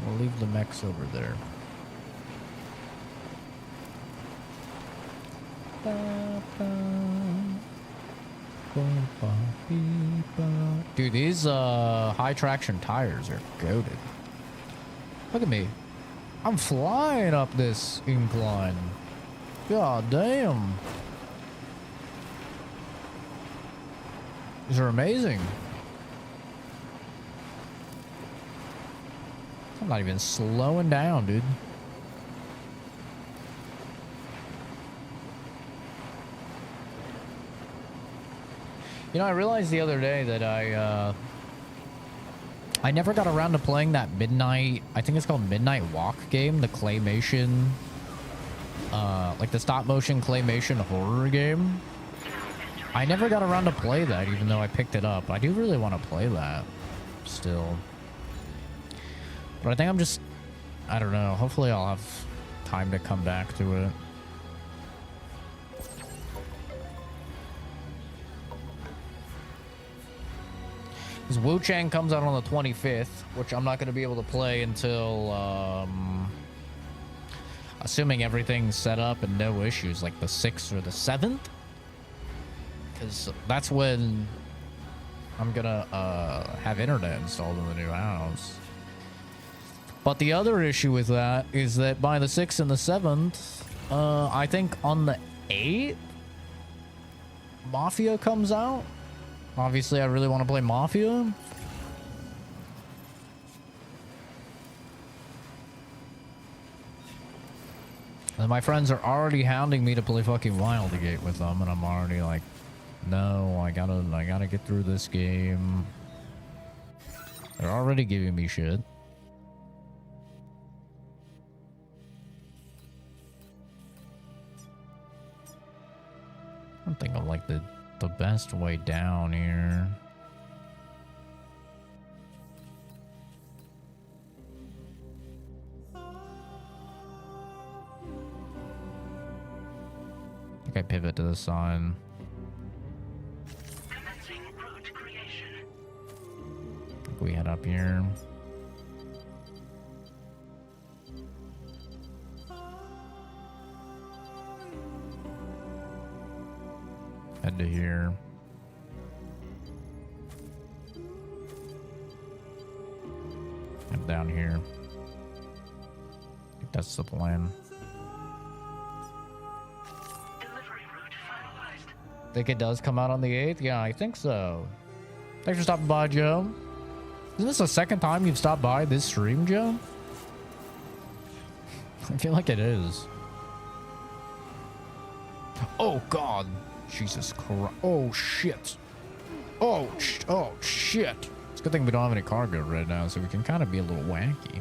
[SPEAKER 1] We'll leave the mechs over there. Dude, these high traction tires are goated. Look at me. I'm flying up this incline. God damn. These are amazing. I'm not even slowing down, dude. You know, I realized the other day that I never got around to playing that Midnight, I think it's called Midnight Walk game, the claymation, like the stop motion claymation horror game. I never got around to play that, even though I picked it up. I do really want to play that still. But I think I'm just, I don't know, hopefully I'll have time to come back to it. Because Wu Chang comes out on the 25th, which I'm not going to be able to play until, assuming everything's set up and no issues, like the 6th or the 7th. Because that's when I'm going to have internet installed in the new house. But the other issue with that is that by the 6th and the 7th, I think on the 8th, Mafia comes out. Obviously, I really want to play Mafia. And my friends are already hounding me to play fucking Wildgate with them, and I'm already like, no, I gotta get through this game. They're already giving me shit. I don't think I'm like the best way down here. I think I pivot to the side.
[SPEAKER 6] Commencing route creation.
[SPEAKER 1] I think we head up here. Head to here. Head down here. I think that's the plan.
[SPEAKER 6] Delivery route finalized.
[SPEAKER 1] Think it does come out on the 8th? Yeah, I think so. Thanks for stopping by, Joe. Isn't this the second time you've stopped by this stream, Joe? I feel like it is. Oh, God. Jesus Christ. Oh, shit. Oh, shit. It's a good thing we don't have any cargo right now, so we can kind of be a little wacky.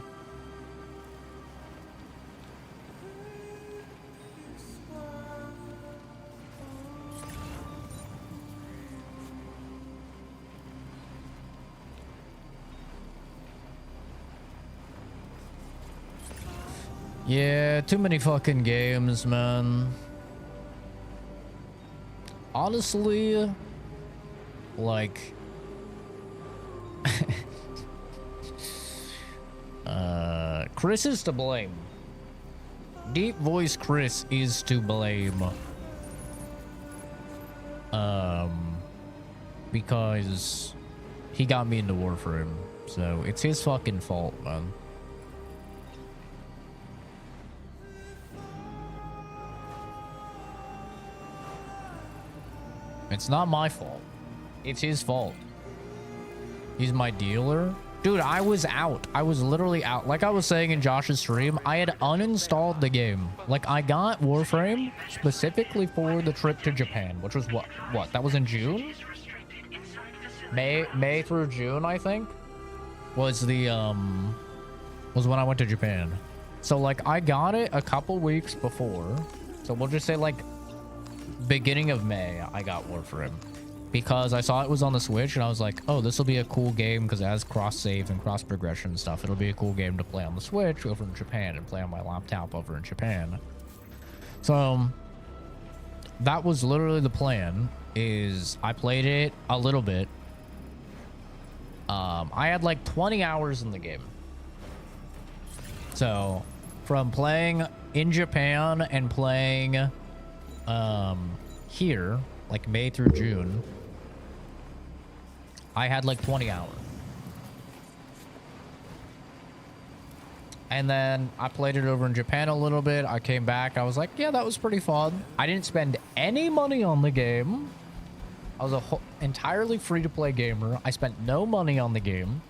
[SPEAKER 1] Yeah, too many fucking games, man. Honestly, like, Chris is to blame. Deep voice Chris is to blame. Because he got me into Warframe, so it's his fucking fault, man. It's not my fault. It's his fault. He's my dealer. Dude, I was out. I was literally out. Like I was saying in Josh's stream, I had uninstalled the game. Like I got Warframe specifically for the trip to Japan, which was what? That was in June? May through June, I think, was the was when I went to Japan. So like I got it a couple weeks before. So we'll just say like beginning of May, I got Warframe. Because I saw it was on the Switch and I was like, oh, this will be a cool game because it has cross-save and cross-progression stuff. It'll be a cool game to play on the Switch over in Japan and play on my laptop over in Japan. So that was literally the plan. Is I played it a little bit. I had like 20 hours in the game. So from playing in Japan and playing here, like May through June, I had like 20 hours. And then I played it over in Japan a little bit. I came back. I was like, yeah, that was pretty fun. I didn't spend any money on the game. I was entirely free-to-play gamer. I spent no money on the game.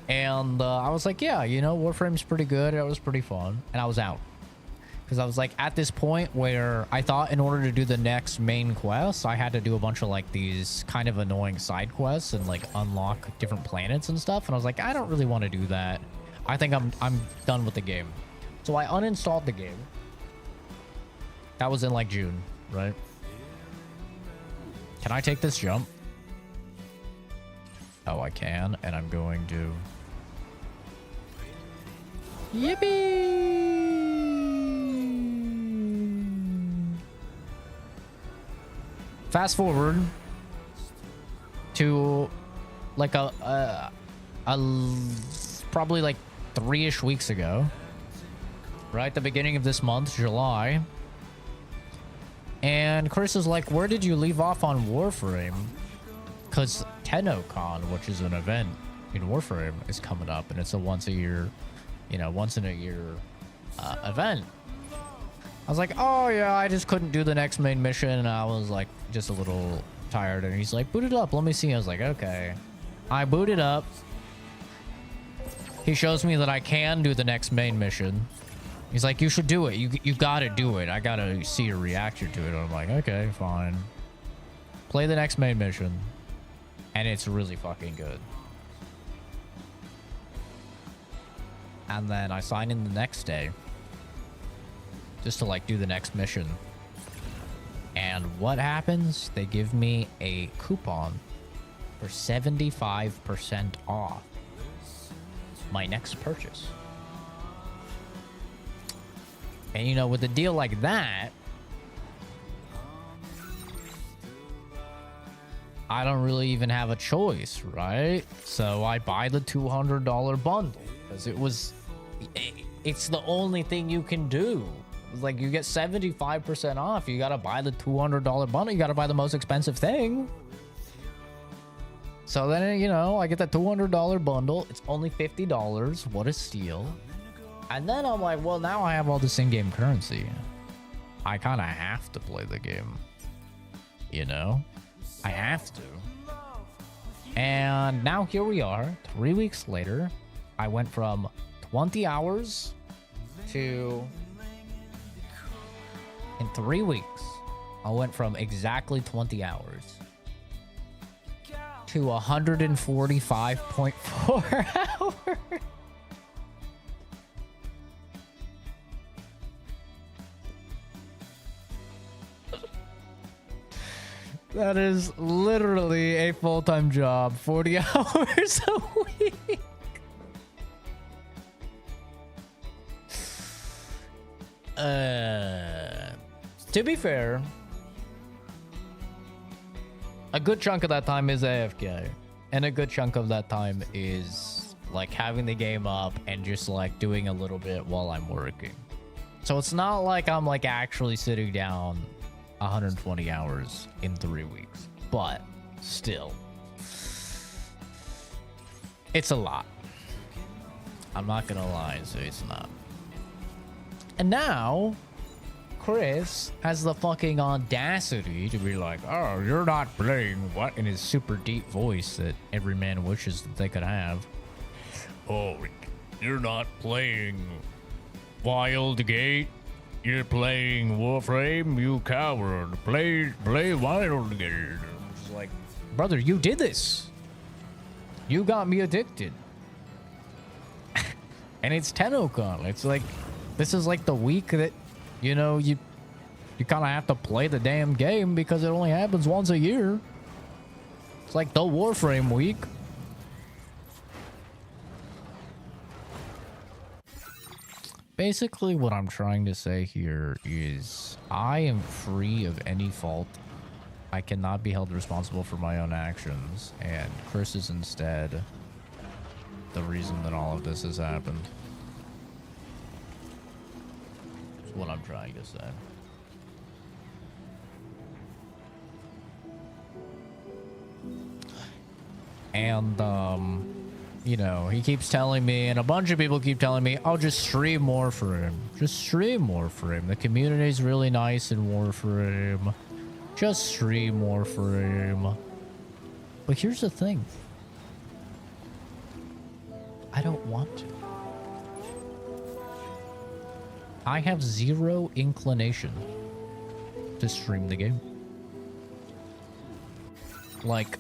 [SPEAKER 1] And I was like, yeah, you know, Warframe's pretty good. It was pretty fun. And I was out. Because I was like at this point where I thought in order to do the next main quest, I had to do a bunch of like these kind of annoying side quests and like unlock different planets and stuff. And I was like, I don't really want to do that. I think I'm done with the game. So I uninstalled the game. That was in like June, right? Can I take this jump? Oh, I can. And I'm going to... Yippee! Fast forward to like a probably like 3-ish weeks ago, right? The beginning of this month, July. And Chris is like, where did you leave off on Warframe? Because TennoCon, which is an event in Warframe, is coming up, and it's a once in a year event. I was like, oh yeah, I just couldn't do the next main mission, and I was like just a little tired. And he's like, boot it up, let me see. I was like, okay. I boot it up. He shows me that I can do the next main mission. He's like, you should do it. You gotta do it. I gotta see your reaction to it. I'm like, okay, fine. Play the next main mission, and it's really fucking good. And then I sign in the next day just to like do the next mission. And what happens? They give me a coupon for 75% off my next purchase. And you know, with a deal like that, I don't really even have a choice, right? So I buy the $200 bundle because it's the only thing you can do. Like, you get 75% off. You gotta buy the $200 bundle. You gotta buy the most expensive thing. So then, you know, I get that $200 bundle. It's only $50. What a steal. And then I'm like, well, now I have all this in-game currency. I kind of have to play the game. You know? I have to. And now here we are, 3 weeks later. I went from 20 hours to... In 3 weeks, I went from exactly 20 hours to 145.4 hours. That is literally a full-time job, 40 hours a week. To be fair, a good chunk of that time is AFK, and a good chunk of that time is like having the game up and just like doing a little bit while I'm working. So it's not like I'm like actually sitting down 120 hours in 3 weeks, but still, it's a lot. I'm not gonna lie, so it's not. And now, Chris has the fucking audacity to be like, oh, you're not playing what, in his super deep voice that every man wishes that they could have. Oh, you're not playing Wildgate. You're playing Warframe, you coward. Play Wildgate. It's like, brother, you did this. You got me addicted. And it's TennoCon. It's like, this is like the week that, you know, you kind of have to play the damn game because it only happens once a year. It's like the Warframe week. Basically, what I'm trying to say here is I am free of any fault. I cannot be held responsible for my own actions, and Chris is instead the reason that all of this has happened. That's what I'm trying to say. And, you know, he keeps telling me, and a bunch of people keep telling me, oh, just stream more for him. Just stream more for him. The community's really nice in Warframe. Just stream more for him. But here's the thing. I don't want to. I have zero inclination to stream the game. Like,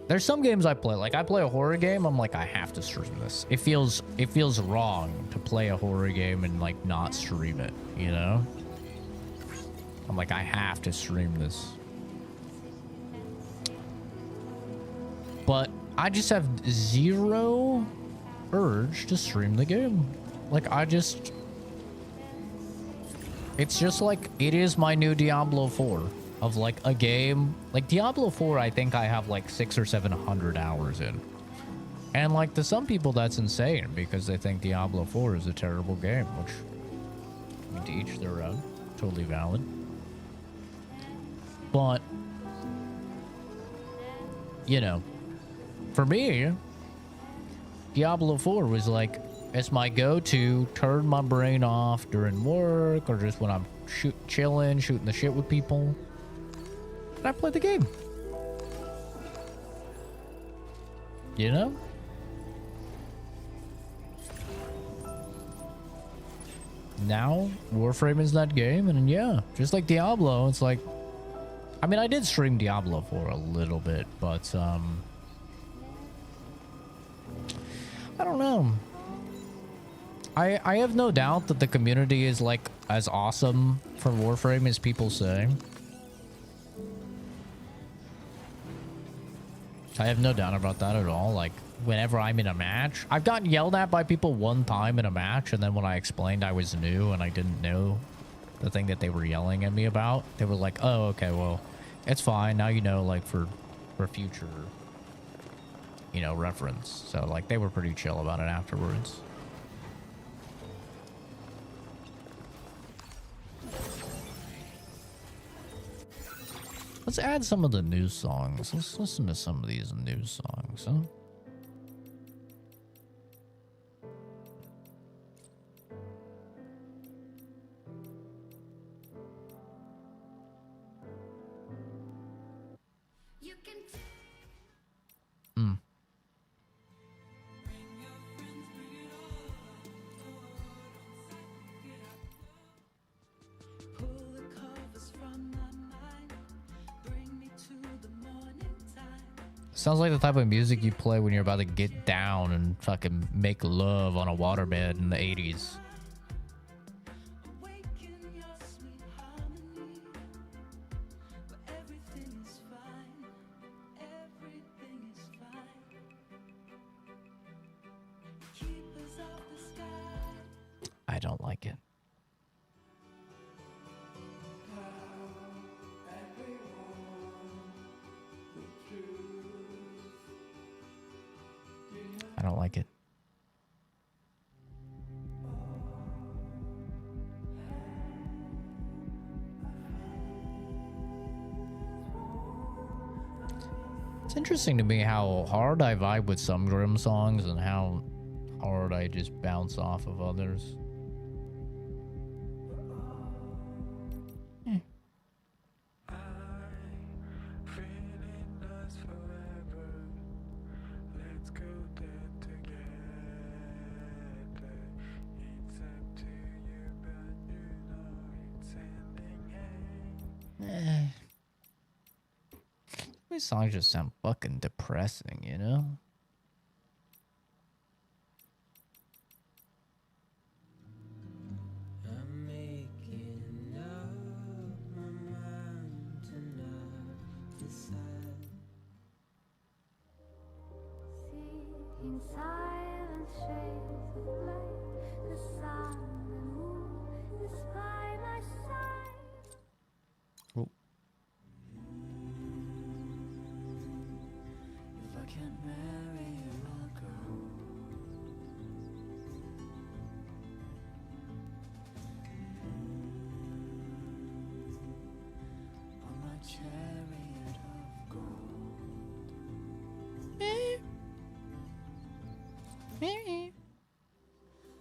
[SPEAKER 1] there's some games I play. Like, I play a horror game, I'm like, I have to stream this. It feels wrong to play a horror game and, like, not stream it, you know? I'm like, I have to stream this. But I just have zero urge to stream the game. Like, it's just like, it is my new Diablo 4 of like a game. Like Diablo 4, I think I have like 600 or 700 hours in. And like to some people that's insane because they think Diablo 4 is a terrible game, which, I mean, to each their own, totally valid. But, you know, for me, Diablo 4 was like, it's my go-to, turn my brain off during work or just when I'm chilling, shooting the shit with people. And I play the game. You know? Now, Warframe is that game, and yeah, just like Diablo, it's like, I mean, I did stream Diablo 4 a little bit, but, I don't know. I have no doubt that the community is like as awesome for Warframe as people say. I have no doubt about that at all. Like, whenever I'm in a match, I've gotten yelled at by people one time in a match, and then when I explained I was new and I didn't know the thing that they were yelling at me about, they were like, oh, okay, well, it's fine. Now you know, like, for future, you know, reference. So, like, they were pretty chill about it afterwards. Let's add some of the new songs. Let's listen to some of these new songs, huh? Sounds like the type of music you play when you're about to get down and fucking make love on a waterbed in the 80s. I don't like it. I don't like it. It's interesting to me how hard I vibe with some Grim songs and how hard I just bounce off of others. These songs just sound fucking depressing, you know?
[SPEAKER 18] I'm making up my mind to not decide.
[SPEAKER 17] Seeing silent shades of light, the sun and moon is by my side.
[SPEAKER 1] Oh.
[SPEAKER 18] If I can't marry you, I'll go. On my chariot of gold.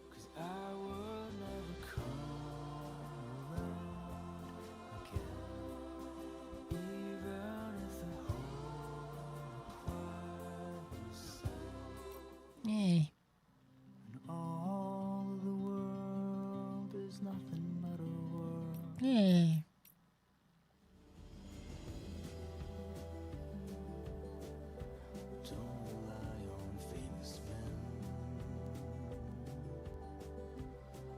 [SPEAKER 18] Cause I will never come around again, even if the whole choir will sing. And all the world is nothing but a world. Don't rely on famous men.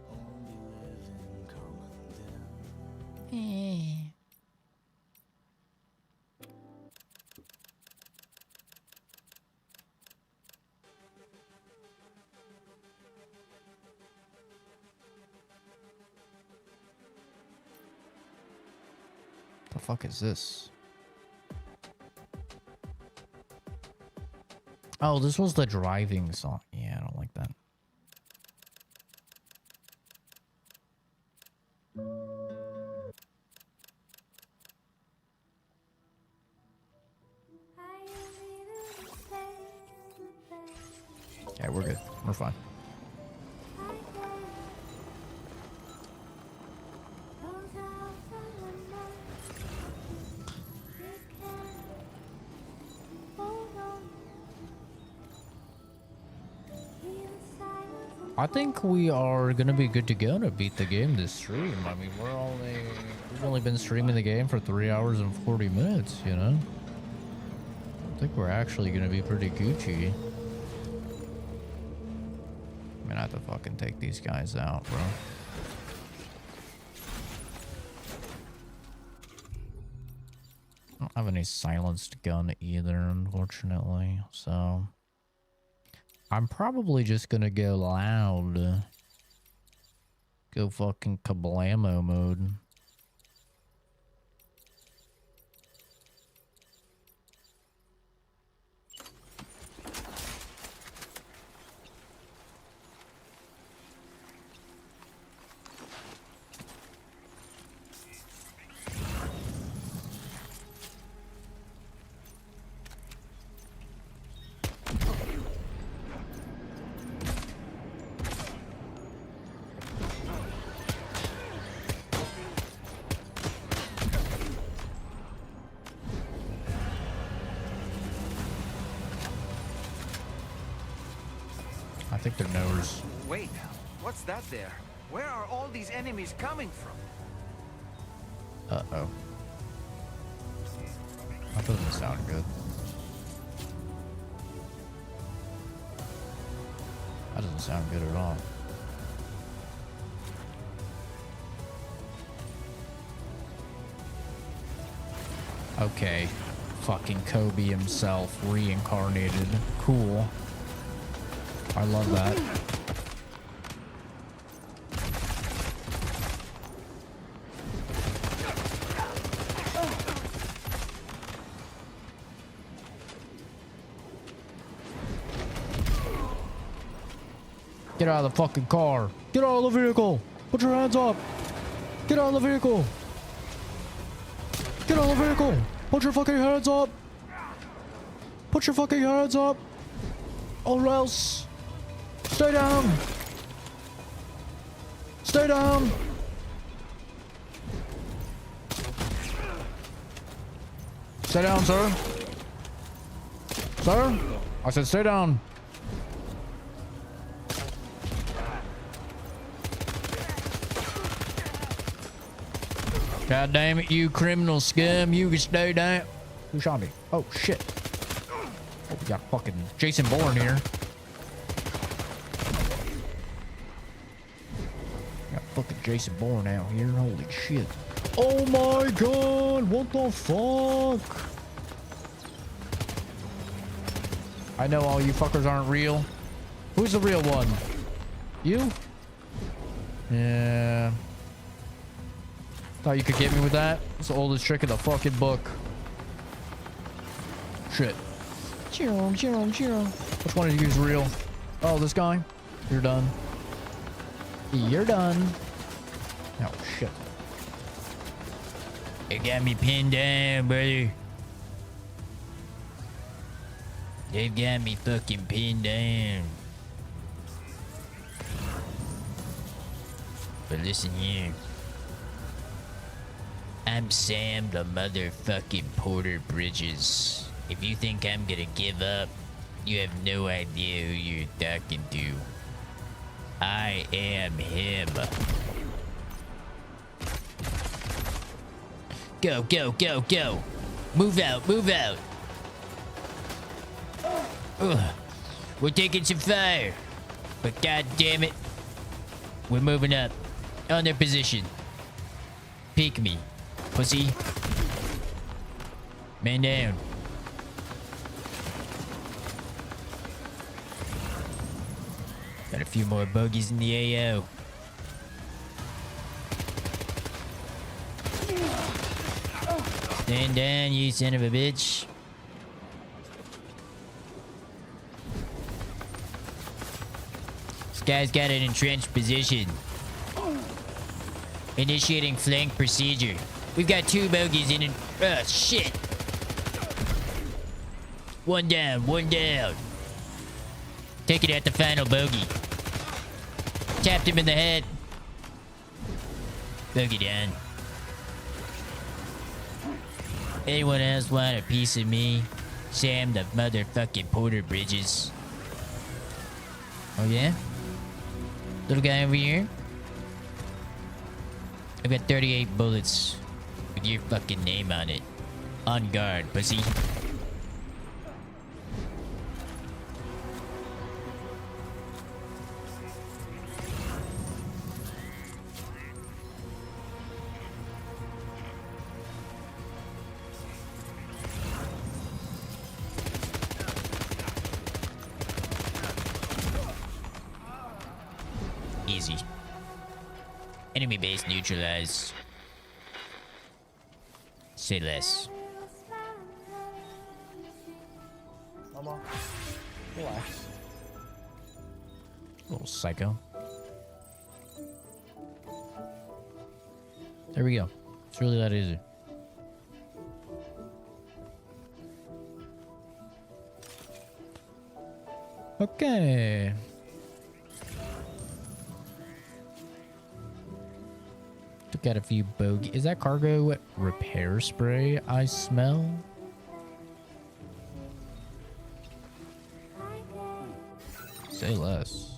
[SPEAKER 18] Only live in common den.
[SPEAKER 1] The fuck is this? Oh, this was the driving song. Yeah, I don't like that. Yeah, we're good. We're fine. I think we are gonna be good to go to beat the game this stream. I mean, we've only been streaming the game for 3 hours and 40 minutes, you know? I think we're actually gonna be pretty Gucci. I'm gonna have to fucking take these guys out, bro. I don't have any silenced gun either, unfortunately, so I'm probably just gonna go loud. Go fucking kablamo mode. I think they're knowers.
[SPEAKER 11] Wait, what's that there? Where are all these enemies coming from?
[SPEAKER 1] Uh-oh. That doesn't sound good. That doesn't sound good at all. Okay. Fucking Kobe himself reincarnated. Cool. I love that. Get out of the fucking car. Get out of the vehicle. Put your hands up. Get out of the vehicle. Get out of the vehicle. Put your fucking hands up. Put your fucking hands up. Or else. Stay down. Stay down. Stay down, sir. Sir? I said stay down. God damn it, you criminal scum. You can stay down. Who shot me? Oh, shit. Oh, we got fucking Jason Bourne here. Got fucking Jason Bourne out here. Holy shit. Oh my god. What the fuck? I know all you fuckers aren't real. Who's the real one? You? Yeah. Thought you could get me with that? It's the oldest trick in the fucking book. Shit. Which one of you is real? Oh, this guy? You're done. You're done. Oh, shit. It got me pinned down, brother. They've got me fucking pinned down. But listen here. I'm Sam the motherfucking Porter Bridges. If you think I'm gonna give up, you have no idea who you're talking to. I am him. Go, go, go, go. Move out, move out. Ugh. We're taking some fire. But god damn it, we're moving up. On their position. Peek me, pussy. Man down. Got a few more bogeys in the AO. Stand down, you son of a bitch. This guy's got an entrenched position. Initiating flank procedure. We've got 2 bogeys in it. Shit. One down, one down. Taking out the final bogey. Tapped him in the head. Bogey down. Anyone else want a piece of me? Sam the motherfucking Porter Bridges. Oh yeah? Little guy over here? I've got 38 bullets with your fucking name on it. On guard, pussy. Easy. Enemy base neutralized. Say less.
[SPEAKER 7] Mama, relax.
[SPEAKER 1] Little psycho. There we go. It's really that easy. Okay. Took out a few bogey. Is that cargo repair spray I smell? Say less.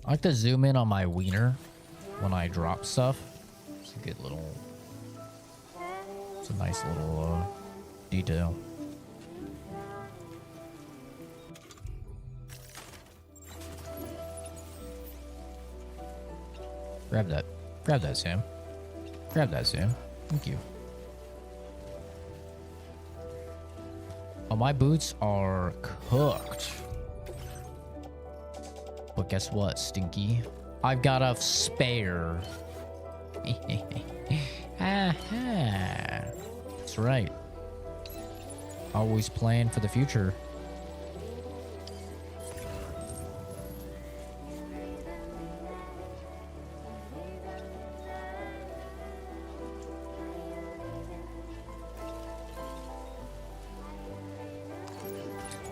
[SPEAKER 1] I like to zoom in on my wiener when I drop stuff. It's a good little... It's a nice little detail. Grab that. Grab that, Sam. Grab that, Sam. Thank you. Oh, my boots are cooked. But guess what, Stinky? I've got a spare. Aha. That's right. Always plan for the future.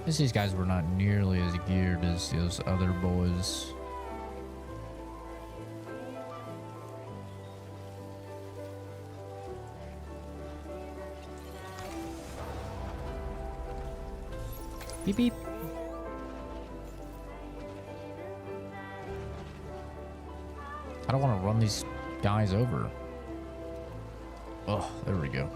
[SPEAKER 1] These guys were not nearly as geared as those other boys. Beep beep. I don't want to run these guys over. Oh, there we go.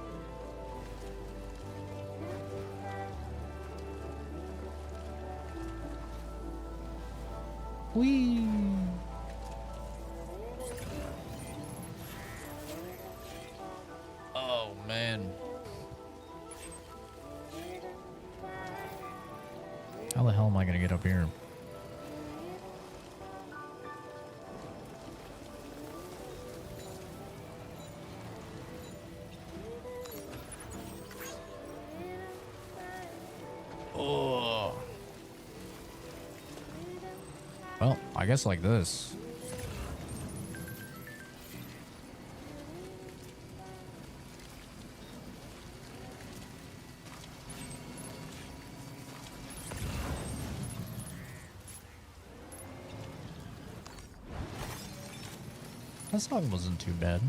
[SPEAKER 1] Whee! Oh, man. How the hell am I going to get up here? Oh. Well, I guess like this. That song wasn't too bad.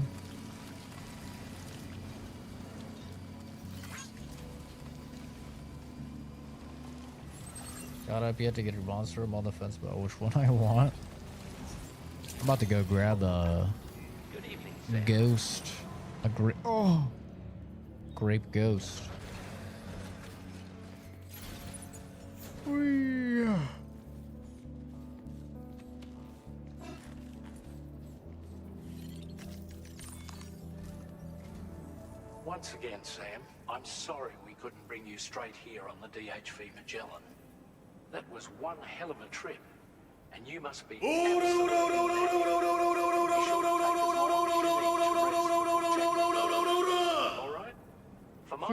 [SPEAKER 1] Got up yet to get your monster. I'm on the fence about which one I want. I'm about to go grab a ghost. A grape. Oh! Grape ghost. Whee!
[SPEAKER 10] Once again, Sam, I'm sorry we couldn't bring you straight here on the DHV Magellan. That was one hell of a trip, and you must be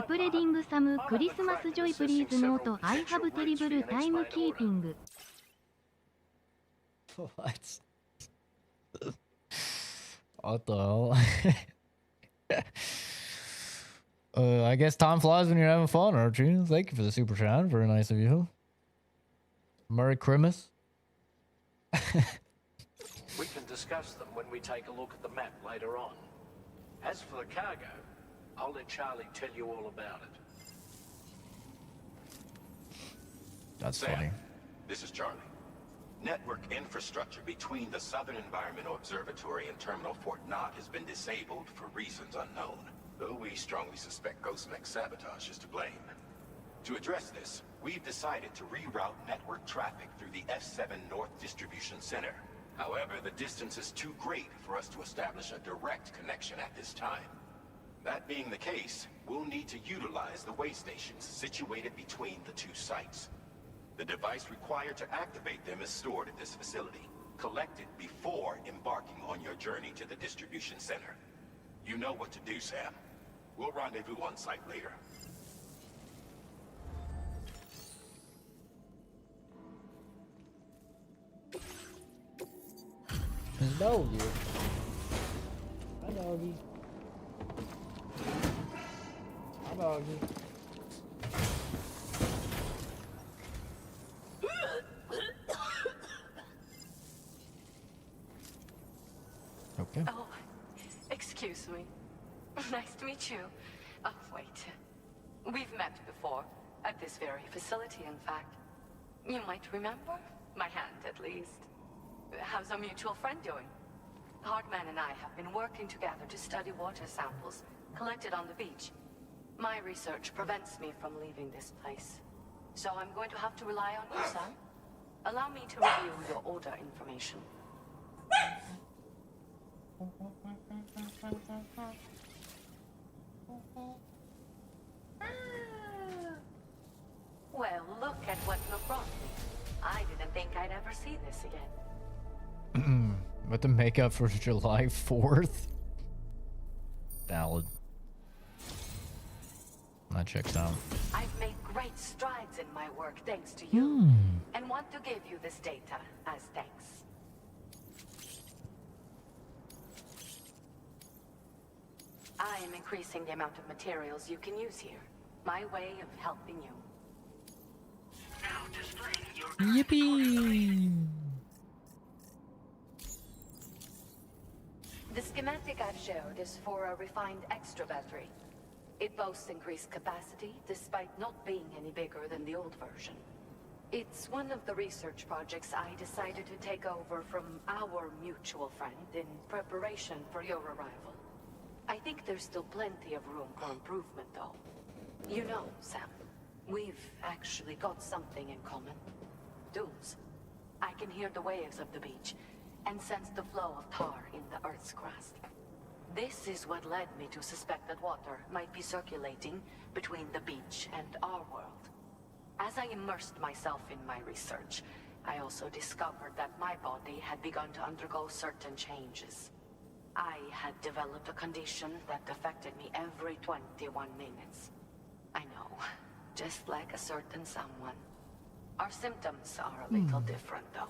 [SPEAKER 17] Spreading some Christmas joy please note I have terrible timekeeping.
[SPEAKER 1] What? What the hell? I guess time flies when you're having fun, aren't you? Thank you for the super chat. Very nice of you. Merry Christmas.
[SPEAKER 10] We can discuss them when we take a look at the map later on. As for the cargo, I'll let Charlie tell you all about it.
[SPEAKER 1] That's
[SPEAKER 4] Sam,
[SPEAKER 1] funny.
[SPEAKER 4] this is Charlie. Network infrastructure between the Southern Environmental Observatory and Terminal Fort Knott has been disabled for reasons unknown, though we strongly suspect Ghostmech sabotage is to blame. To address this, we've decided to reroute network traffic through the F7 North Distribution Center. However, the distance is too great for us to establish a direct connection at this time. That being the case, we'll need to utilize the way stations situated between the two sites. The device required to activate them is stored at this facility, collected before embarking on your journey to the distribution center. You know what to do, Sam. We'll rendezvous on site later.
[SPEAKER 1] No, dude. Hi, doggy. Hi, doggy. Okay.
[SPEAKER 19] Oh, excuse me. Nice to meet you. Oh, wait. We've met before. At this very facility, in fact. You might remember? My hand, at least. How's our mutual friend doing? Hardman and I have been working together to study water samples collected on the beach. My research prevents me from leaving this place. So I'm going to have to rely on you, son. Allow me to review your order information. Well, look at what you brought me. I didn't think I'd ever see this again.
[SPEAKER 1] With the makeup for July 4th? Valid. That checks out.
[SPEAKER 19] I've made great strides in my work thanks to you, and want to give you this data as thanks. I am increasing the amount of materials you can use here. My way of helping you.
[SPEAKER 6] Now displaying your
[SPEAKER 1] Yippee!
[SPEAKER 19] The schematic I've showed is for a refined extra battery. It boasts increased capacity, despite not being any bigger than the old version.
[SPEAKER 20] It's one of the research projects I decided to take over from our mutual friend in preparation for your arrival. I think there's still plenty of room for improvement, though. You know, Sam, we've actually got something in common. Dunes. I can hear the waves of the beach and sense the flow of tar in the Earth's crust. This is what led me to suspect that water might be circulating between the beach and our world. As I immersed myself in my research, I also discovered that my body had begun to undergo certain changes. I had developed a condition that affected me every 21 minutes. I know, just like a certain someone. Our symptoms are a little different, though.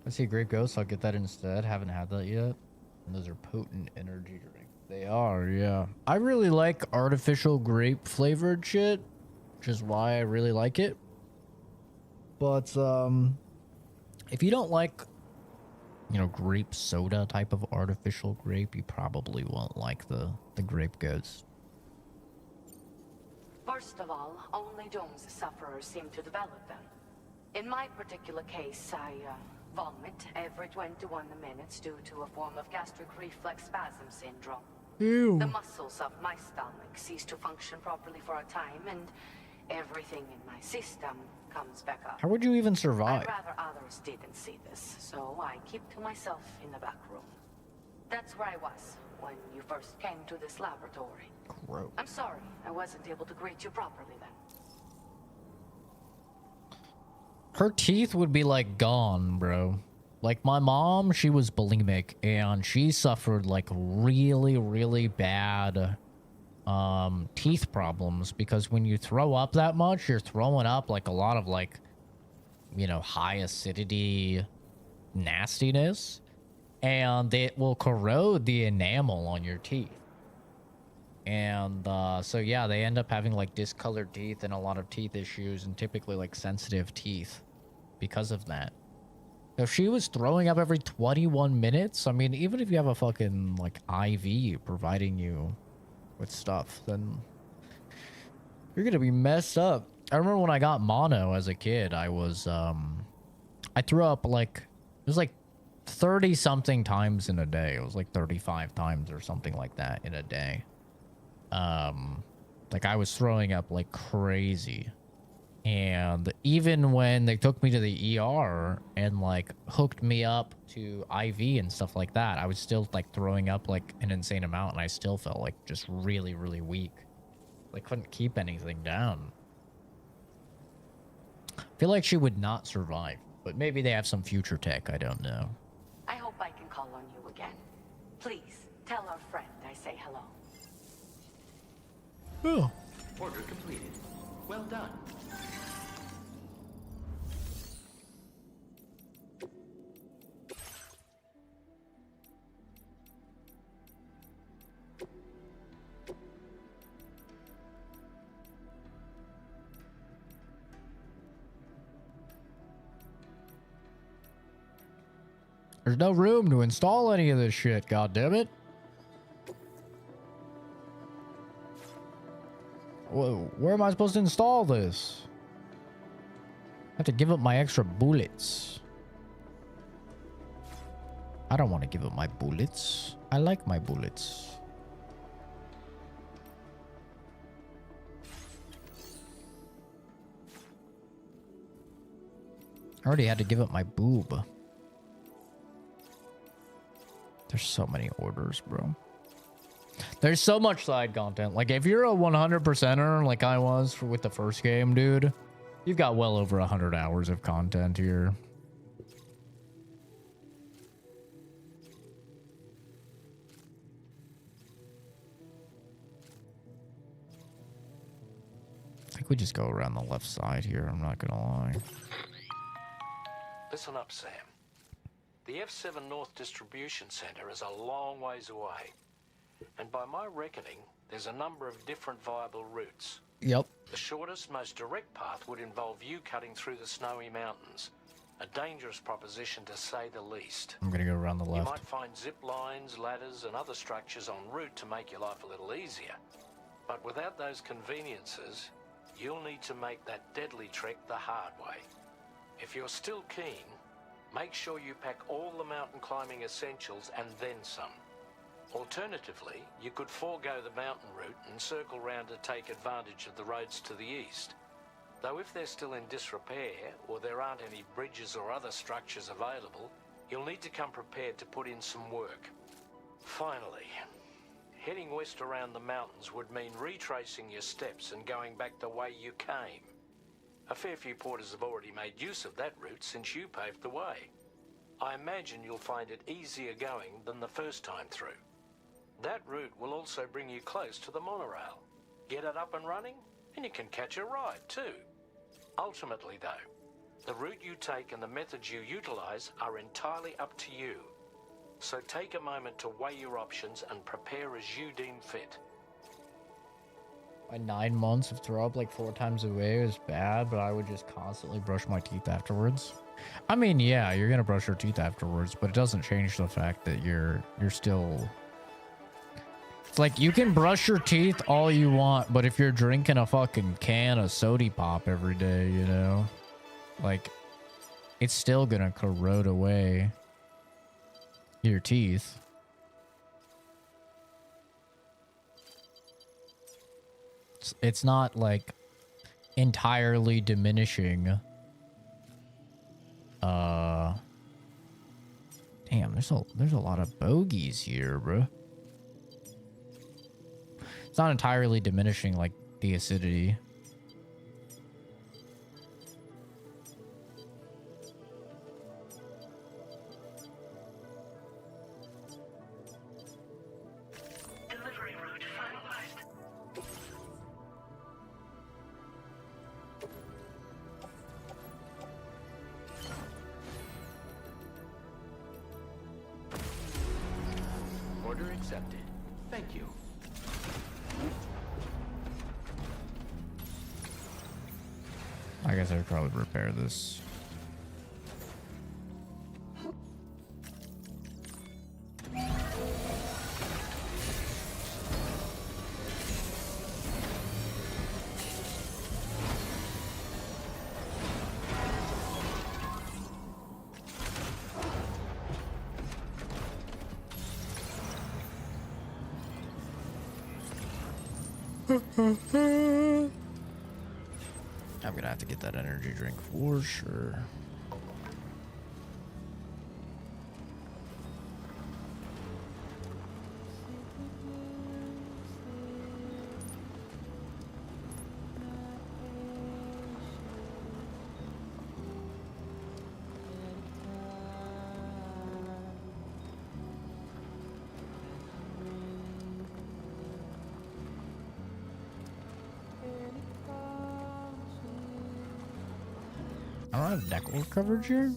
[SPEAKER 1] I see Grape Ghost. I'll get that instead. Haven't had that yet. And those are potent energy drinks. They are, yeah. I really like artificial grape flavored shit, which is why I really like it. But if you don't like, you know, grape soda type of artificial grape, you probably won't like the Grape Ghost.
[SPEAKER 20] First of all, only Dome's sufferers seem to develop them. In my particular case, I vomit every 21 minutes due to a form of gastric reflex spasm syndrome.
[SPEAKER 1] Ew.
[SPEAKER 20] The muscles of my stomach cease to function properly for a time, and everything in my system comes back up.
[SPEAKER 1] How would you even survive?
[SPEAKER 20] I'd rather others didn't see this, so I keep to myself in the back room. That's where I was when you first came to this laboratory.
[SPEAKER 1] Gross.
[SPEAKER 20] I'm sorry I wasn't able to greet you properly then.
[SPEAKER 1] Her teeth would be like gone, bro. Like my mom, she was bulimic and she suffered like really, really bad teeth problems because when you throw up that much, you're throwing up like a lot of like, you know, high acidity nastiness, and it will corrode the enamel on your teeth. And so yeah, they end up having like discolored teeth and a lot of teeth issues and typically like sensitive teeth because of that. If she was throwing up every 21 minutes, I mean, even if you have a fucking like IV providing you with stuff, then you're gonna be messed up. I remember when I got mono as a kid, I was I threw up like, it was like 30 something times in a day. It was like 35 times or something like that in a day. Like I was throwing up like crazy. And even when they took me to the ER and like hooked me up to IV and stuff like that, I was still like throwing up like an insane amount, and I still felt like just really, really weak. Like couldn't keep anything down. I feel like she would not survive, but maybe they have some future tech. I don't know.
[SPEAKER 20] I hope I can call on you again. Please tell our friend I say hello.
[SPEAKER 1] Oh.
[SPEAKER 2] Order completed. Well done.
[SPEAKER 1] There's no room to install any of this shit, god damn it. Whoa, where am I supposed to install this? I have to give up my extra bullets. I don't want to give up my bullets. I like my bullets. I already had to give up my boob. There's so many orders, bro. There's so much side content. Like, if you're a 100%er like I was with the first game, dude, you've got well over 100 hours of content here. I think we just go around the left side here, I'm not gonna lie.
[SPEAKER 2] Listen up, Sam. The F7 North Distribution Center is a long ways away. And by my reckoning, there's a number of different viable routes.
[SPEAKER 1] Yep.
[SPEAKER 2] The shortest, most direct path would involve you cutting through the snowy mountains. A dangerous proposition, to say the least.
[SPEAKER 1] I'm gonna go around the
[SPEAKER 2] You
[SPEAKER 1] left.
[SPEAKER 2] might find zip lines, ladders, and other structures en route to make your life a little easier. But without those conveniences, you'll need to make that deadly trek the hard way. If you're still keen, make sure you pack all the mountain climbing essentials and then some. Alternatively, you could forego the mountain route and circle round to take advantage of the roads to the east. Though if they're still in disrepair, or there aren't any bridges or other structures available, you'll need to come prepared to put in some work. Finally, heading west around the mountains would mean retracing your steps and going back the way you came. A fair few porters have already made use of that route since you paved the way. I imagine you'll find it easier going than the first time through. That route will also bring you close to the monorail. Get it up and running, and you can catch a ride too. Ultimately though, the route you take and the methods you utilize are entirely up to you. So take a moment to weigh your options and prepare as you deem fit.
[SPEAKER 1] My 9 months of throw up like 4 times a day is bad, but I would just constantly brush my teeth afterwards. I mean, yeah, you're gonna brush your teeth afterwards, but it doesn't change the fact that you're still... It's like, you can brush your teeth all you want, but if you're drinking a fucking can of soda pop every day, you know, like, it's still gonna corrode away your teeth. It's not like entirely diminishing. Damn, there's a lot of bogeys here, bro. It's not entirely diminishing like the acidity.
[SPEAKER 6] Delivery route finalized.
[SPEAKER 11] Order accepted. Thank you.
[SPEAKER 1] I guess I would probably repair this. I'm gonna have to get that energy drink for sure. I don't have decor coverage here.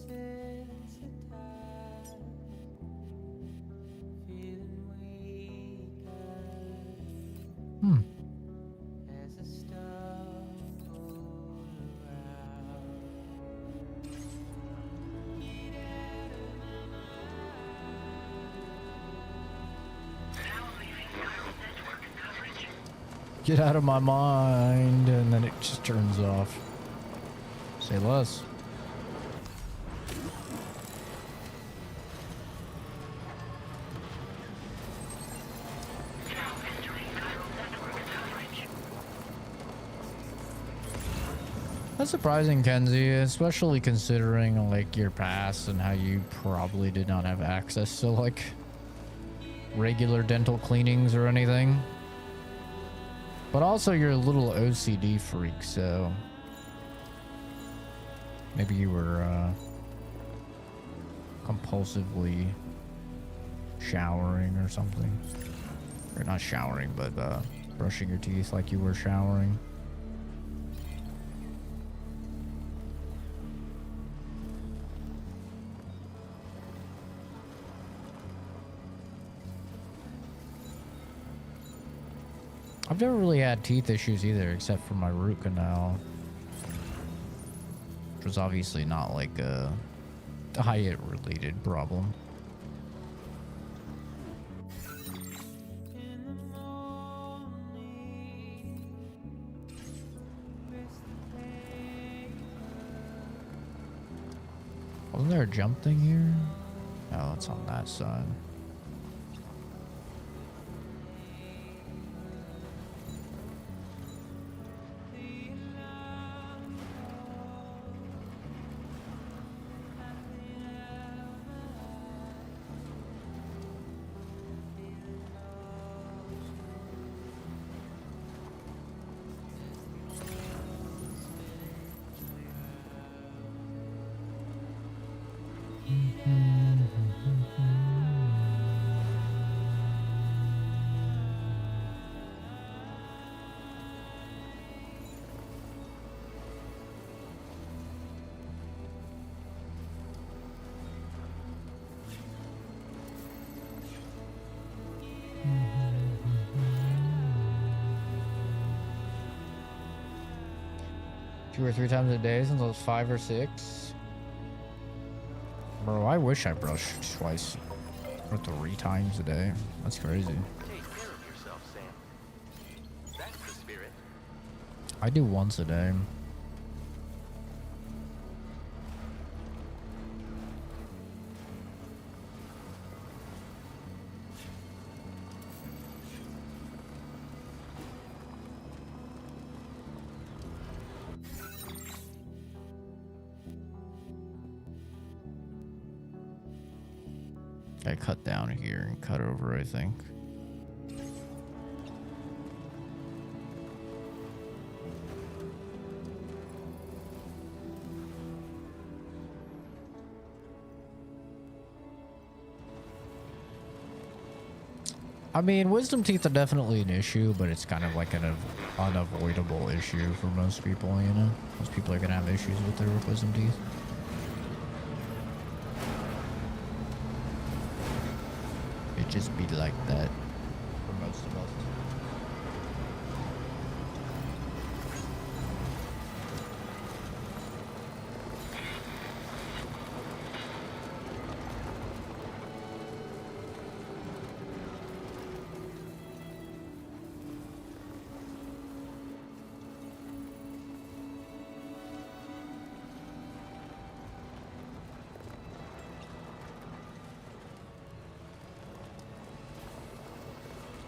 [SPEAKER 1] Get out of my mind, and then it just turns off. Say less. That's surprising, Kenzie, especially considering like your past and how you probably did not have access to like regular dental cleanings or anything. But also you're a little OCD freak, so maybe you were compulsively showering or something. Or not showering, but brushing your teeth like you were showering. I've never really had teeth issues either, except for my root canal, which was obviously not like a diet-related problem. Wasn't there a jump thing here? Oh, it's on that side. 2 or 3 times a day since I was 5 or 6. Bro, I wish I brushed twice or 3 times a day. That's crazy.
[SPEAKER 13] Take care of yourself, Sam. That's the spirit.
[SPEAKER 1] I do once a day. I cut down here and cut over, I think. I mean, wisdom teeth are definitely an issue, but it's kind of like an unavoidable issue for most people, you know? Most people are gonna have issues with their wisdom teeth. It just be like that for most of us.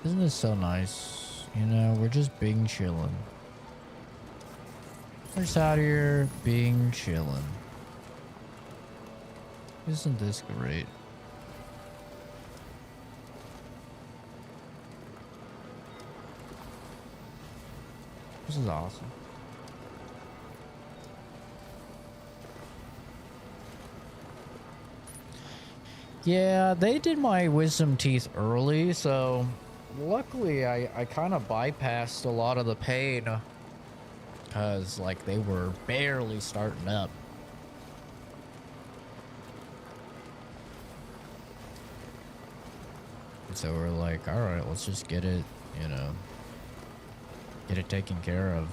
[SPEAKER 1] Isn't this so nice? You know, we're just being chillin'. We're just out here being chillin'. Isn't this great? This is awesome. Yeah, they did my wisdom teeth early, so luckily I kind of bypassed a lot of the pain because like they were barely starting up. So we're like, all right, let's just get it, you know, get it taken care of.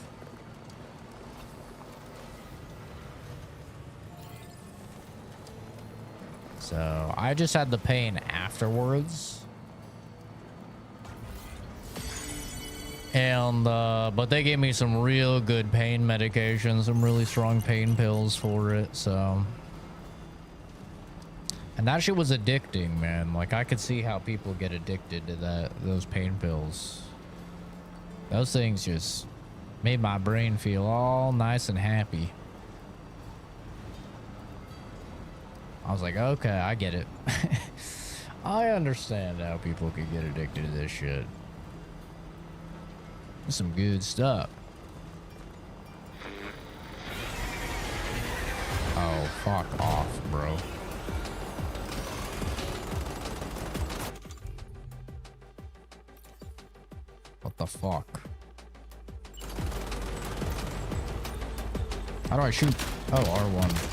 [SPEAKER 1] So I just had the pain afterwards. And, but they gave me some real good pain medication, some really strong pain pills for it, so. And that shit was addicting, man. Like, I could see how people get addicted to those pain pills. Those things just made my brain feel all nice and happy. I was like, okay, I get it. I understand how people could get addicted to this shit. That's some good stuff. Oh, fuck off, bro. What the fuck? How do I shoot? Oh, R1.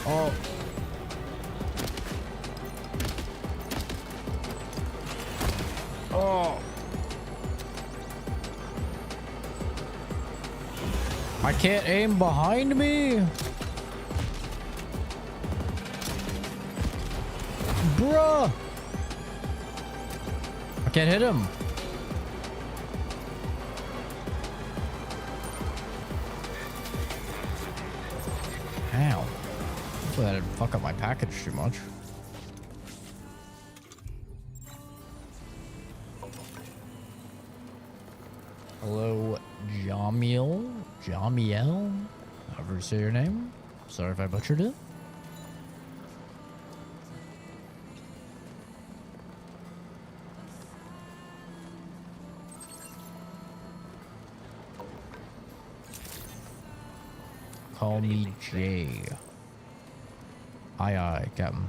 [SPEAKER 1] Oh. Oh. I can't aim behind me. Bruh! I can't hit him. Ow. Hopefully I didn't fuck up my package too much. Hello, Jamiel? Jamiel? However you say your name. Sorry if I butchered it. Call me Jay. Aye, aye, Captain.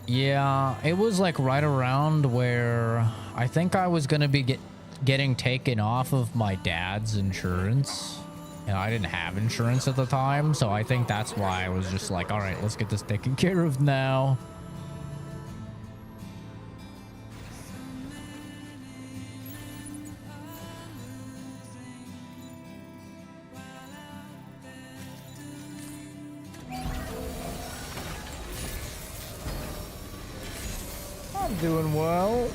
[SPEAKER 1] Yeah, it was like right around where I think I was gonna be getting taken off of my dad's insurance, and I didn't have insurance at the time, so I think that's why I was just like, all right, let's get this taken care of now. Doing well.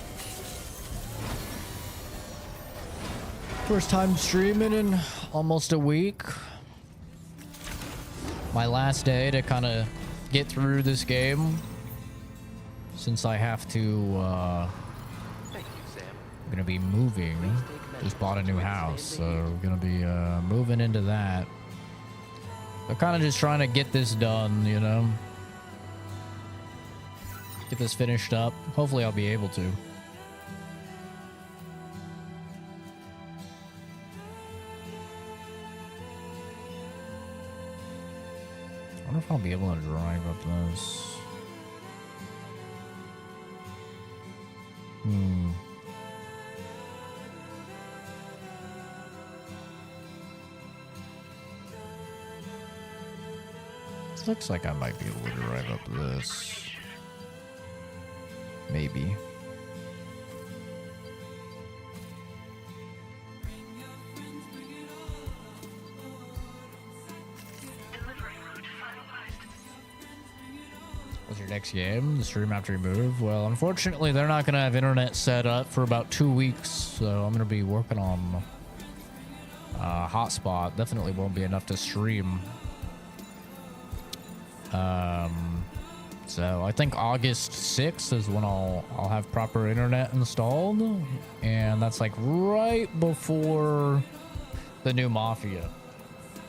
[SPEAKER 1] First time streaming in almost a week. My last day to kind of get through this game, since I have to I'm gonna be moving. Just bought a new house, so gonna be moving into that. I'm kind of just trying to get this done, you know. Get this finished up. Hopefully I'll be able to. I wonder if I'll be able to drive up this. This looks like I might be able to drive up this. Maybe. What's your next game? The stream after you move? Well, unfortunately, they're not going to have internet set up for about 2 weeks, so I'm going to be working on hotspot. Definitely won't be enough to stream. So I think August 6th is when I'll have proper internet installed, and that's like right before the new Mafia.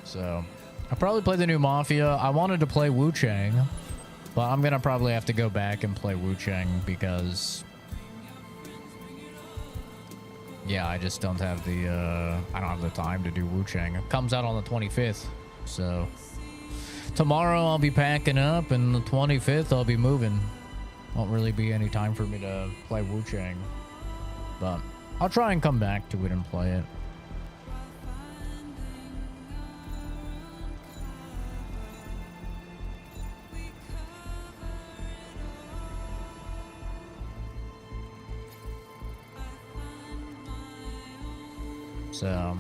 [SPEAKER 1] So I'll probably play the new Mafia. I wanted to play Wu Chang, but I'm gonna probably have to go back and play Wu Chang because yeah, I just don't have the I don't have the time to do Wu Chang. It comes out on the 25th, so tomorrow I'll be packing up, and the 25th I'll be moving. Won't really be any time for me to play Wu Chang, but I'll try and come back to it and play it. So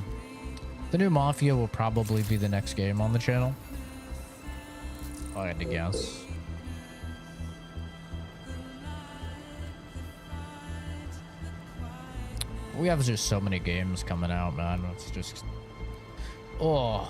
[SPEAKER 1] the new Mafia will probably be the next game on the channel, if I had to guess. We have just so many games coming out, man. It's just... Oh.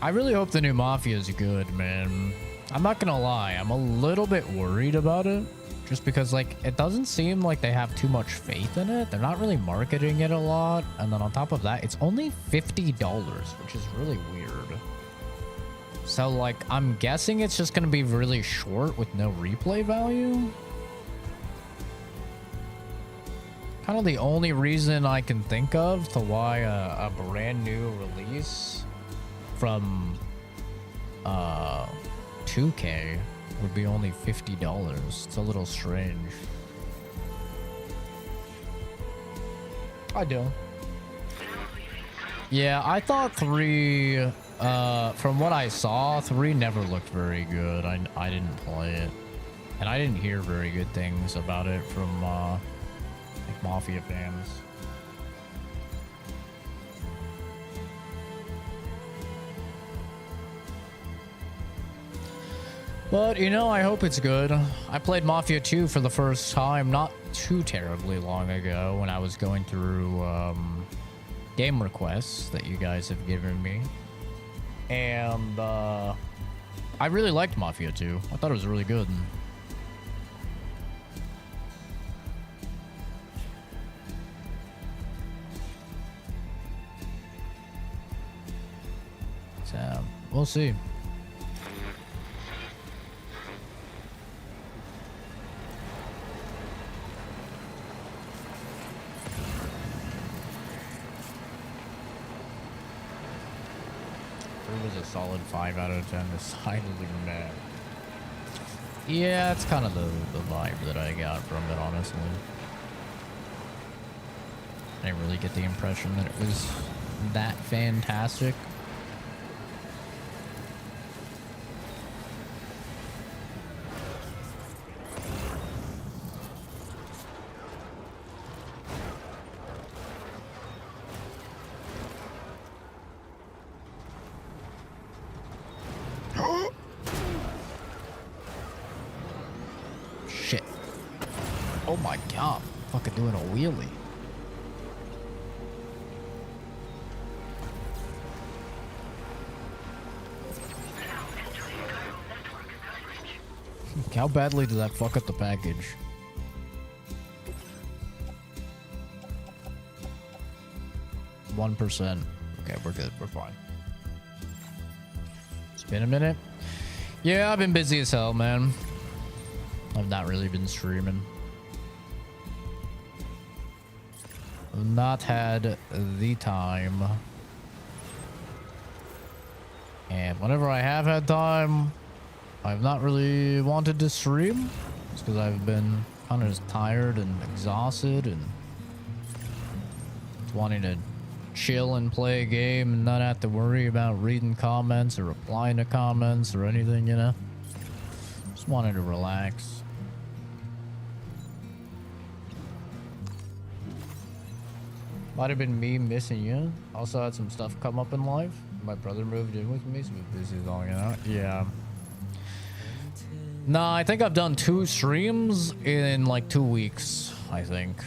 [SPEAKER 1] I really hope the new Mafia is good, man. I'm not gonna lie, I'm a little bit worried about it. Just because, like, it doesn't seem like they have too much faith in it. They're not really marketing it a lot. And then on top of that, it's only $50, which is really weird. So, like, I'm guessing it's just gonna be really short with no replay value. Kind of the only reason I can think of to why a brand new release from 2K would be only $50. It's a little strange. I do. Yeah, I thought 3, from what I saw, 3 never looked very good. I didn't play it. And I didn't hear very good things about it from, like, Mafia fans. But, you know, I hope it's good. I played Mafia 2 for the first time not too terribly long ago when I was going through game requests that you guys have given me. And I really liked Mafia 2. I thought it was really good. So, we'll see. It was a solid 5 out of 10. Decidedly mad. Yeah, that's kind of the vibe that I got from it, honestly. I didn't really get the impression that it was that fantastic. Shit. Oh my god. Fucking doing a wheelie. How badly did that fuck up the package? %. Okay, we're good. We're fine. It's been a minute. Yeah, I've been busy as hell, man. I've not really been streaming. I've not had the time. And whenever I have had time, I've not really wanted to stream. It's because I've been kind of just tired and exhausted and just wanting to chill and play a game and not have to worry about reading comments or replying to comments or anything, you know? Just wanted to relax. Might have been me missing you. Also had some stuff come up in life. My brother moved in with me, so we're busy going out. Yeah. Nah, I think I've done 2 streams in like 2 weeks, I think.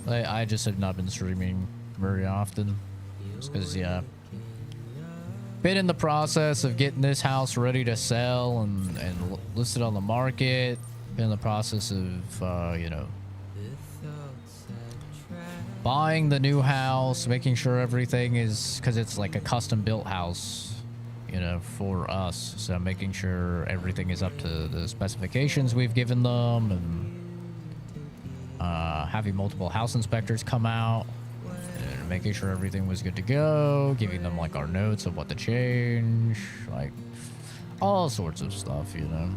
[SPEAKER 1] I just have not been streaming very often. Just because, yeah. Been in the process of getting this house ready to sell and listed on the market. Been in the process of, you know, buying the new house, making sure everything is, because it's like a custom built house, you know, for us. So making sure everything is up to the specifications we've given them, and having multiple house inspectors come out and making sure everything was good to go, giving them like our notes of what to change, like all sorts of stuff, you know.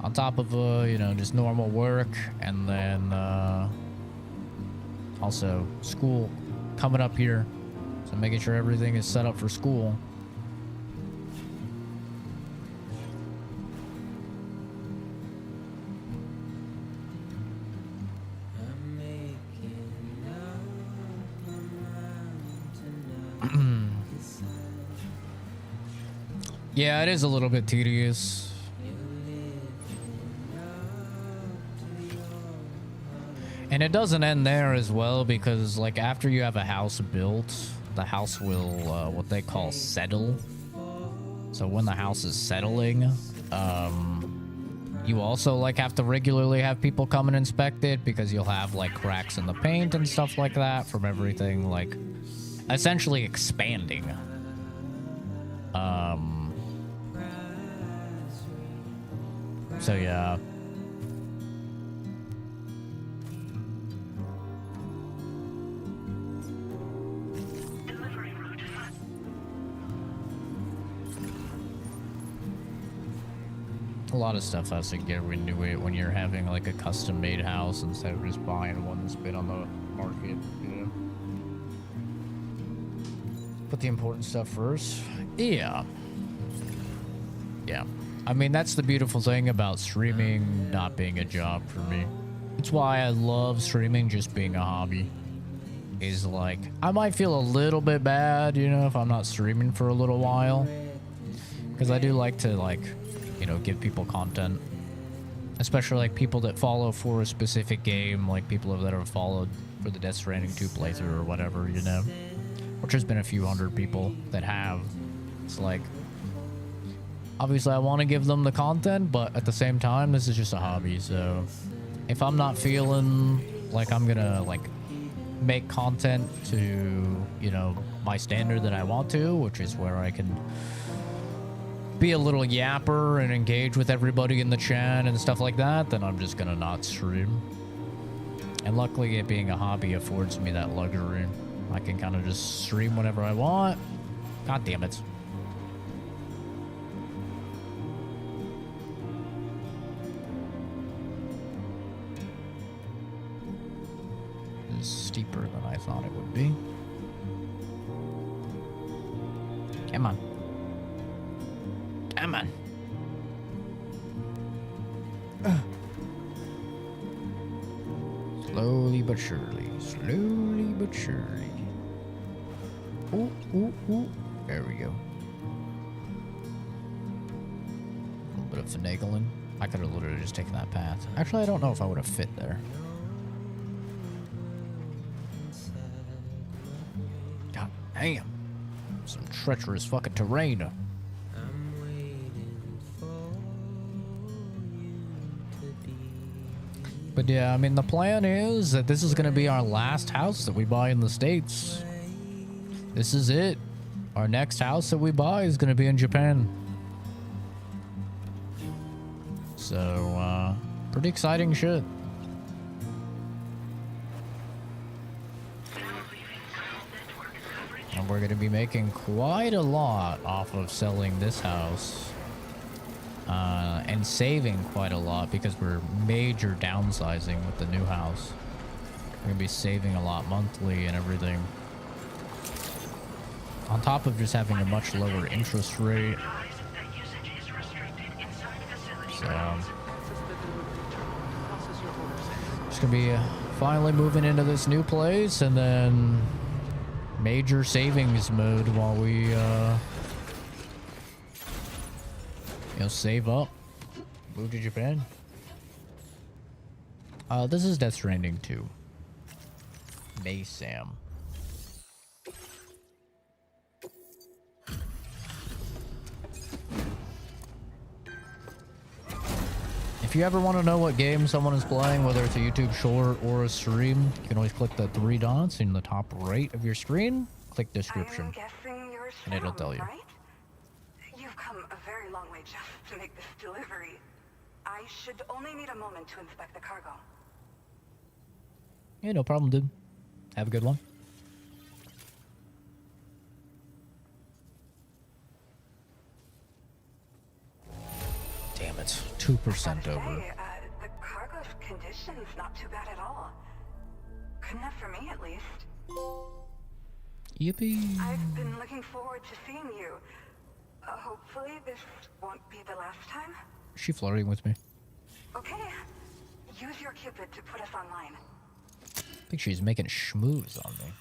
[SPEAKER 1] On top of, you know, just normal work, and then also school coming up here. So making sure everything is set up for school. Yeah, it is a little bit tedious. And it doesn't end there as well, because like after you have a house built, the house will what they call settle. So when the house is settling, you also like have to regularly have people come and inspect it because you'll have like cracks in the paint and stuff like that from everything like essentially expanding. So yeah. A lot of stuff has to get into it when you're having like a custom made house instead of just buying one that's been on the market, you know? Put the important stuff first. Yeah. Yeah. I mean, that's the beautiful thing about streaming not being a job for me. It's why I love streaming just being a hobby. Is like, I might feel a little bit bad, you know, if I'm not streaming for a little while. Because I do like to, like, you know, give people content. Especially, like, people that follow for a specific game, like people that have followed for the Death Stranding 2 playthrough or whatever, you know? Which there's been a few hundred people that have. It's like, obviously I want to give them the content, but at the same time, this is just a hobby, so if I'm not feeling like I'm gonna, like, make content to, you know, my standard that I want to, which is where I can be a little yapper and engage with everybody in the chat and stuff like that, then I'm just gonna not stream. And luckily, it being a hobby affords me that luxury. I can kind of just stream whenever I want. God damn it. It's steeper than I thought it would be. Come on. Come on. Slowly but surely. Slowly but surely. Ooh, ooh, ooh. There we go. A little bit of finagling. I could have literally just taken that path. Actually, I don't know if I would have fit there. God damn. Some treacherous fucking terrain. But yeah, I mean, the plan is that this is going to be our last house that we buy in the States. This is it. Our next house that we buy is going to be in Japan. So, pretty exciting shit. And we're going to be making quite a lot off of selling this house. And saving quite a lot because we're major downsizing with the new house. We're gonna be saving a lot monthly and everything. On top of just having a much lower interest rate. So, just gonna be finally moving into this new place and then major savings mode while we, you know, save up, move to Japan. This is Death Stranding 2. May Sam. If you ever want to know what game someone is playing, whether it's a YouTube short or a stream, you can always click the 3 dots in the top right of your screen, click description, and it'll tell you.
[SPEAKER 16] Right? You've come a very long way just to make this delivery. I should only need a moment to inspect the cargo.
[SPEAKER 1] Yeah, no problem, dude. Have a good one. Damn it. 2% over.
[SPEAKER 16] The cargo's condition's not too bad at all. Good enough for me, at least.
[SPEAKER 1] Yippee.
[SPEAKER 16] I've been looking forward to seeing you. Hopefully this won't be the last time.
[SPEAKER 1] Is she flirting with me?
[SPEAKER 16] Okay. Use your Cupid to put us online.
[SPEAKER 1] I think she's making schmooze on me.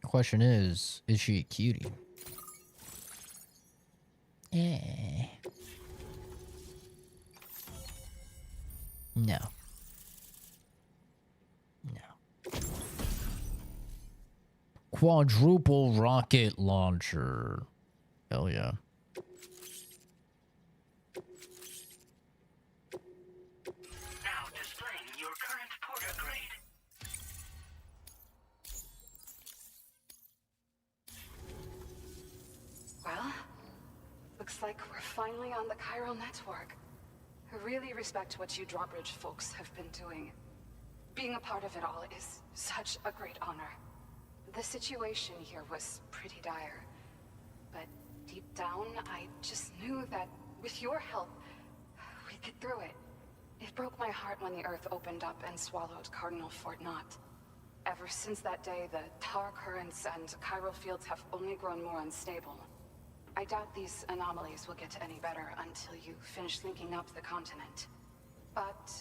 [SPEAKER 1] Question is she a cutie? Eh. No. No. Quadruple rocket launcher. Hell yeah.
[SPEAKER 6] Now displaying your current porter grade.
[SPEAKER 16] Well, looks like we're finally on the chiral network. I really respect what you drawbridge folks have been doing. Being a part of it all is such a great honor. The situation here was pretty dire, but deep down, I just knew that with your help, we'd get through it. It broke my heart when the Earth opened up and swallowed Cardinal Fort Knott. Ever since that day, the tar currents and chiral fields have only grown more unstable. I doubt these anomalies will get any better until you finish linking up the continent. But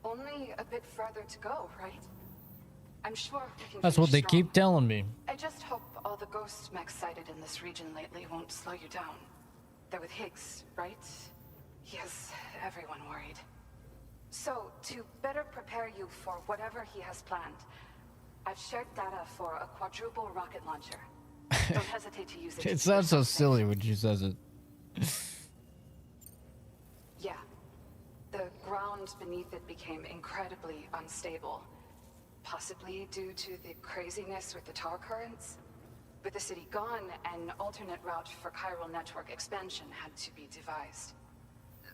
[SPEAKER 16] only a bit further to go, right? I'm sure we can.
[SPEAKER 1] That's what they
[SPEAKER 16] strong.
[SPEAKER 1] keep telling me.
[SPEAKER 16] I just hope all the ghost mechs sighted in this region lately won't slow you down. They're with Higgs, right? He has everyone worried. So, to better prepare you for whatever he has planned, I've shared data for a quadruple rocket launcher. Don't hesitate to use it.
[SPEAKER 1] It sounds so silly when she says it.
[SPEAKER 16] Yeah. The ground beneath it became incredibly unstable. Possibly due to the craziness with the tar currents. With the city gone, an alternate route for chiral network expansion had to be devised.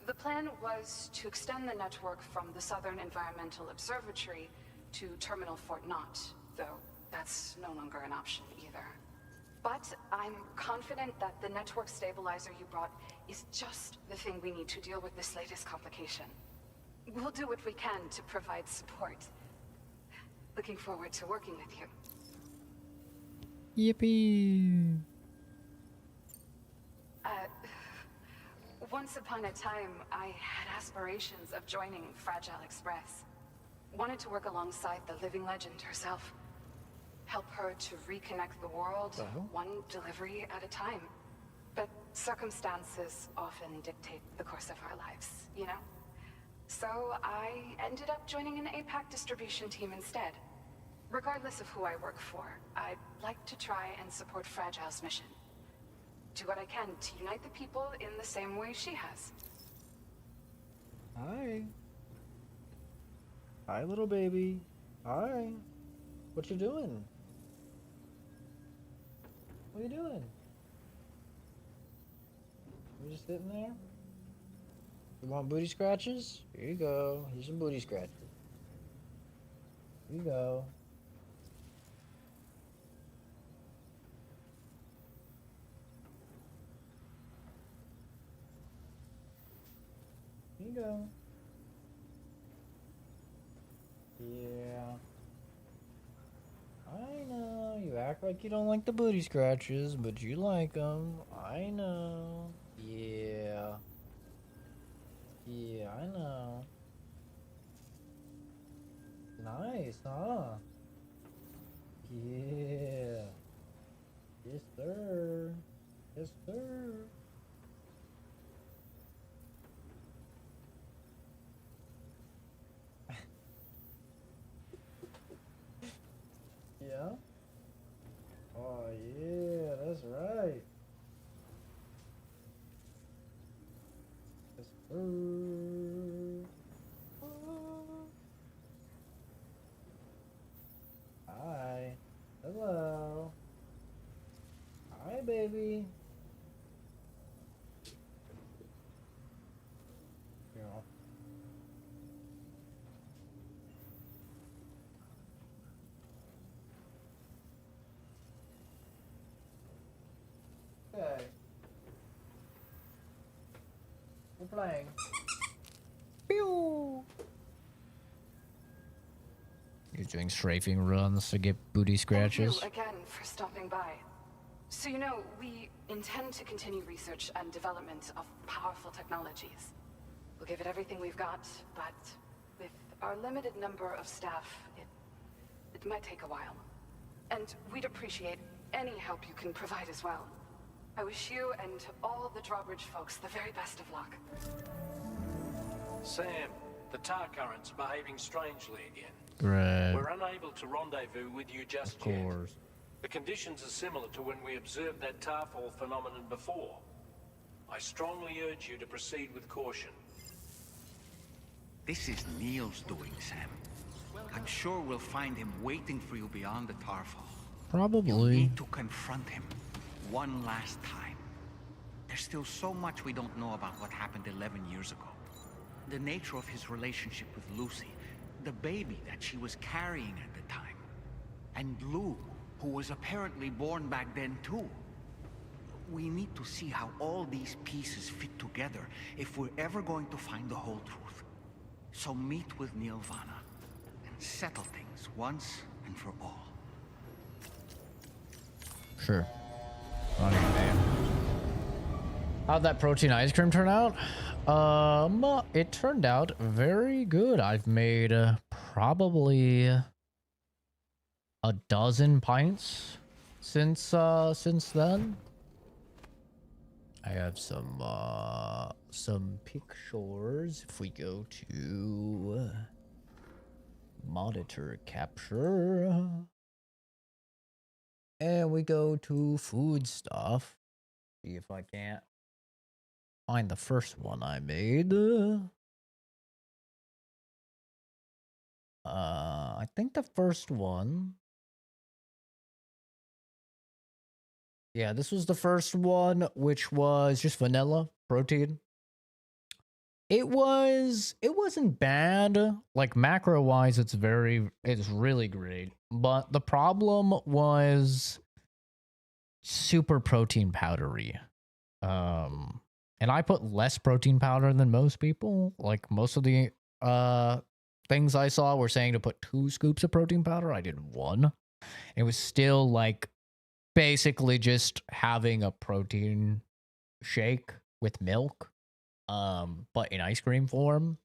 [SPEAKER 16] The plan was to extend the network from the Southern Environmental Observatory to Terminal Fort Knott, though that's no longer an option either. But I'm confident that the network stabilizer you brought is just the thing we need to deal with this latest complication. We'll do what we can to provide support. Looking forward to working with you.
[SPEAKER 1] Yippee!
[SPEAKER 16] Once upon a time, I had aspirations of joining Fragile Express. Wanted to work alongside the living legend herself. Help her to reconnect the world, one delivery at a time. But circumstances often dictate the course of our lives, you know? So I ended up joining an APAC distribution team instead. Regardless of who I work for, I'd like to try and support Fragile's mission. Do what I can to unite the people in the same way she has.
[SPEAKER 1] Hi. Hi, little baby. Hi. What you doing? What are you doing? You just sitting there? You want booty scratches? Here you go. Here's some booty scratches. Here you go. Here you go. Yeah. I know. You act like you don't like the booty scratches, but you like them. I know. Yeah. Yeah, I know. Nice, huh? Yeah. Yes, sir. Yes, sir. Yeah? Oh, yeah, that's right. Yes, sir. Hi. Hello. Hi, baby. Yeah. Okay. We're playing. Pew! You're doing strafing runs to get booty scratches?
[SPEAKER 16] Thank you again for stopping by. So you know, we intend to continue research and development of powerful technologies. We'll give it everything we've got, but with our limited number of staff, it might take a while. And we'd appreciate any help you can provide as well. I wish you and all the drawbridge folks the very best of luck.
[SPEAKER 2] Sam, the tar current's behaving strangely again.
[SPEAKER 1] Great.
[SPEAKER 2] We're unable to rendezvous with you just
[SPEAKER 1] Of
[SPEAKER 2] yet.
[SPEAKER 1] course.
[SPEAKER 2] The conditions are similar to when we observed that tarfall phenomenon before. I strongly urge you to proceed with caution.
[SPEAKER 11] This is Neil's doing, Sam. I'm sure we'll find him waiting for you beyond the tarfall.
[SPEAKER 1] Probably.
[SPEAKER 11] You need to confront him one last time. There's still so much we don't know about what happened 11 years ago. The nature of his relationship with Lucy, the baby that she was carrying at the time, and Lou, who was apparently born back then too. We need to see how all these pieces fit together if we're ever going to find the whole truth. So meet with Neil Vanna and settle things once and for all.
[SPEAKER 1] Sure. How'd that protein ice cream turn out? It turned out very good. I've made probably a dozen pints since then. I have some pictures. If we go to monitor capture and we go to food stuff, see if I can't find the first one I made. I think the first one. Yeah, this was the first one, which was just vanilla protein. It wasn't bad. Like macro wise, it's really great. But the problem was super protein powdery. And I put less protein powder than most people. Like most of the things I saw were saying to put 2 scoops of protein powder. I did 1. It was still like basically just having a protein shake with milk, but in ice cream form.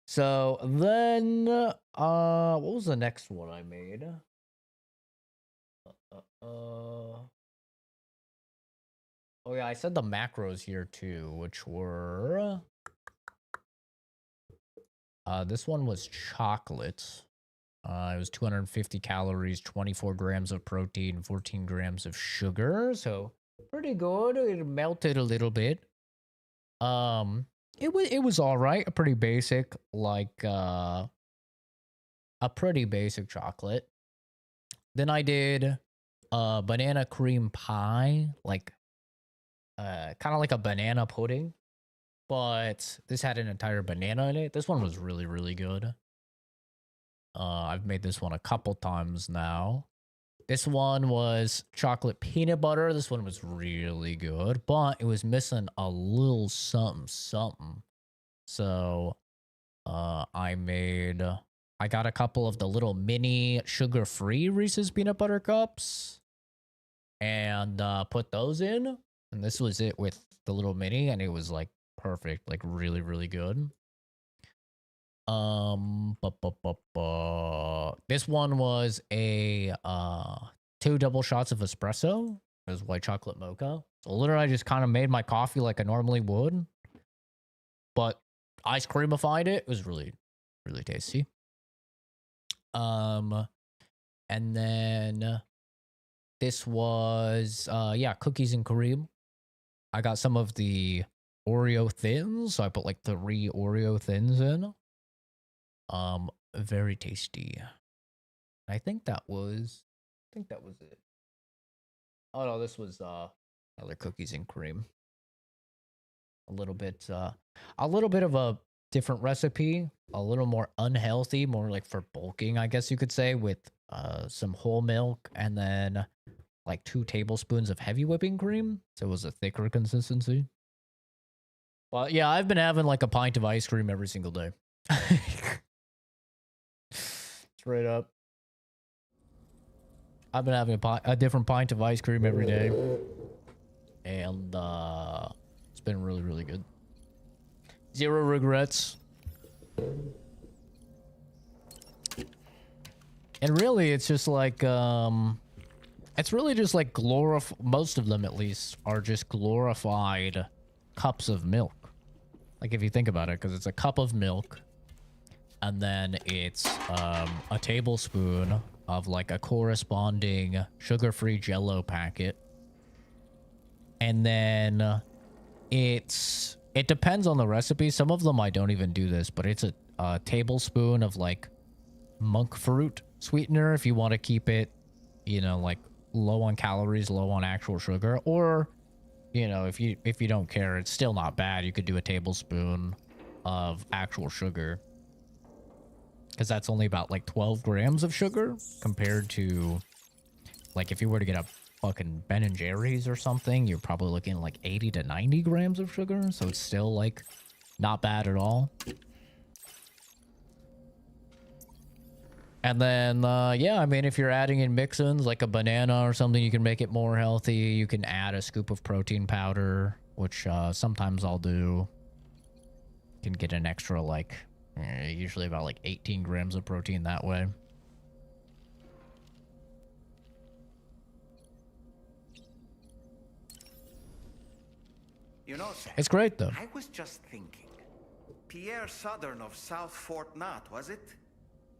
[SPEAKER 1] So then, what was the next one I made? Oh yeah, I said the macros here too, which were, this one was chocolate. It was 250 calories, 24 grams of protein, 14 grams of sugar. So pretty good. It melted a little bit. It was all right. A pretty basic, like a pretty basic chocolate. Then I did a banana cream pie, like kind of like a banana pudding, but this had an entire banana in it. This one was really, really good. I've made this one a couple times now. This one was chocolate peanut butter. This one was really good, but it was missing a little something. So, I got a couple of the little mini sugar-free Reese's peanut butter cups and put those in. And this was it with the little mini, and it was like perfect, like really, really good. This one was a 2 double shots of espresso. It was white chocolate mocha. So literally I just kind of made my coffee like I normally would, but ice creamified it. It was really, really tasty. And then this was cookies and cream. I got some of the Oreo thins, so I put like 3 Oreo thins in. Very tasty. I think that was it. Oh no, this was other cookies and cream. A little bit of a different recipe, a little more unhealthy, more like for bulking, I guess you could say, with some whole milk and then like 2 tablespoons of heavy whipping cream. So it was a thicker consistency. Well, yeah, I've been having like a pint of ice cream every single day. Straight up. I've been having a different pint of ice cream every day. And it's been really, really good. 0 regrets. And really, it's just like, it's really just like most of them at least are just glorified cups of milk. Like if you think about it, because it's a cup of milk, and then it's a tablespoon of like a corresponding sugar-free Jell-O packet. And then it depends on the recipe. Some of them I don't even do this, but it's a tablespoon of like monk fruit sweetener if you want to keep it, you know, like low on calories, low on actual sugar. Or, you know, if you don't care, it's still not bad. You could do a tablespoon of actual sugar, because that's only about like 12 grams of sugar compared to like if you were to get a fucking Ben and Jerry's or something, you're probably looking at like 80 to 90 grams of sugar. So it's still like not bad at all. And then, yeah, I mean, if you're adding in mix-ins like a banana or something, you can make it more healthy. You can add a scoop of protein powder, which sometimes I'll do. You can get an extra, like, usually about like 18 grams of protein that way.
[SPEAKER 11] You know, Sam,
[SPEAKER 1] it's great, though.
[SPEAKER 11] I was just thinking. Pierre Southern of South Fort Knott, was it?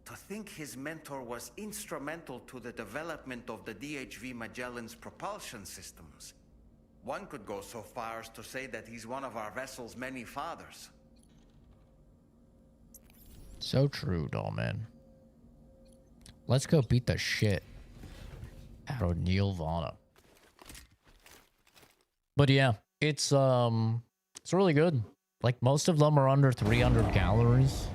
[SPEAKER 11] To think his mentor was instrumental to the development of the DHV Magellan's propulsion systems. One could go so far as to say that he's one of our vessel's many fathers.
[SPEAKER 1] So true, Dollman. Let's go beat the shit out of Neil Vana. But yeah, it's really good. Like most of them are under 300 calories.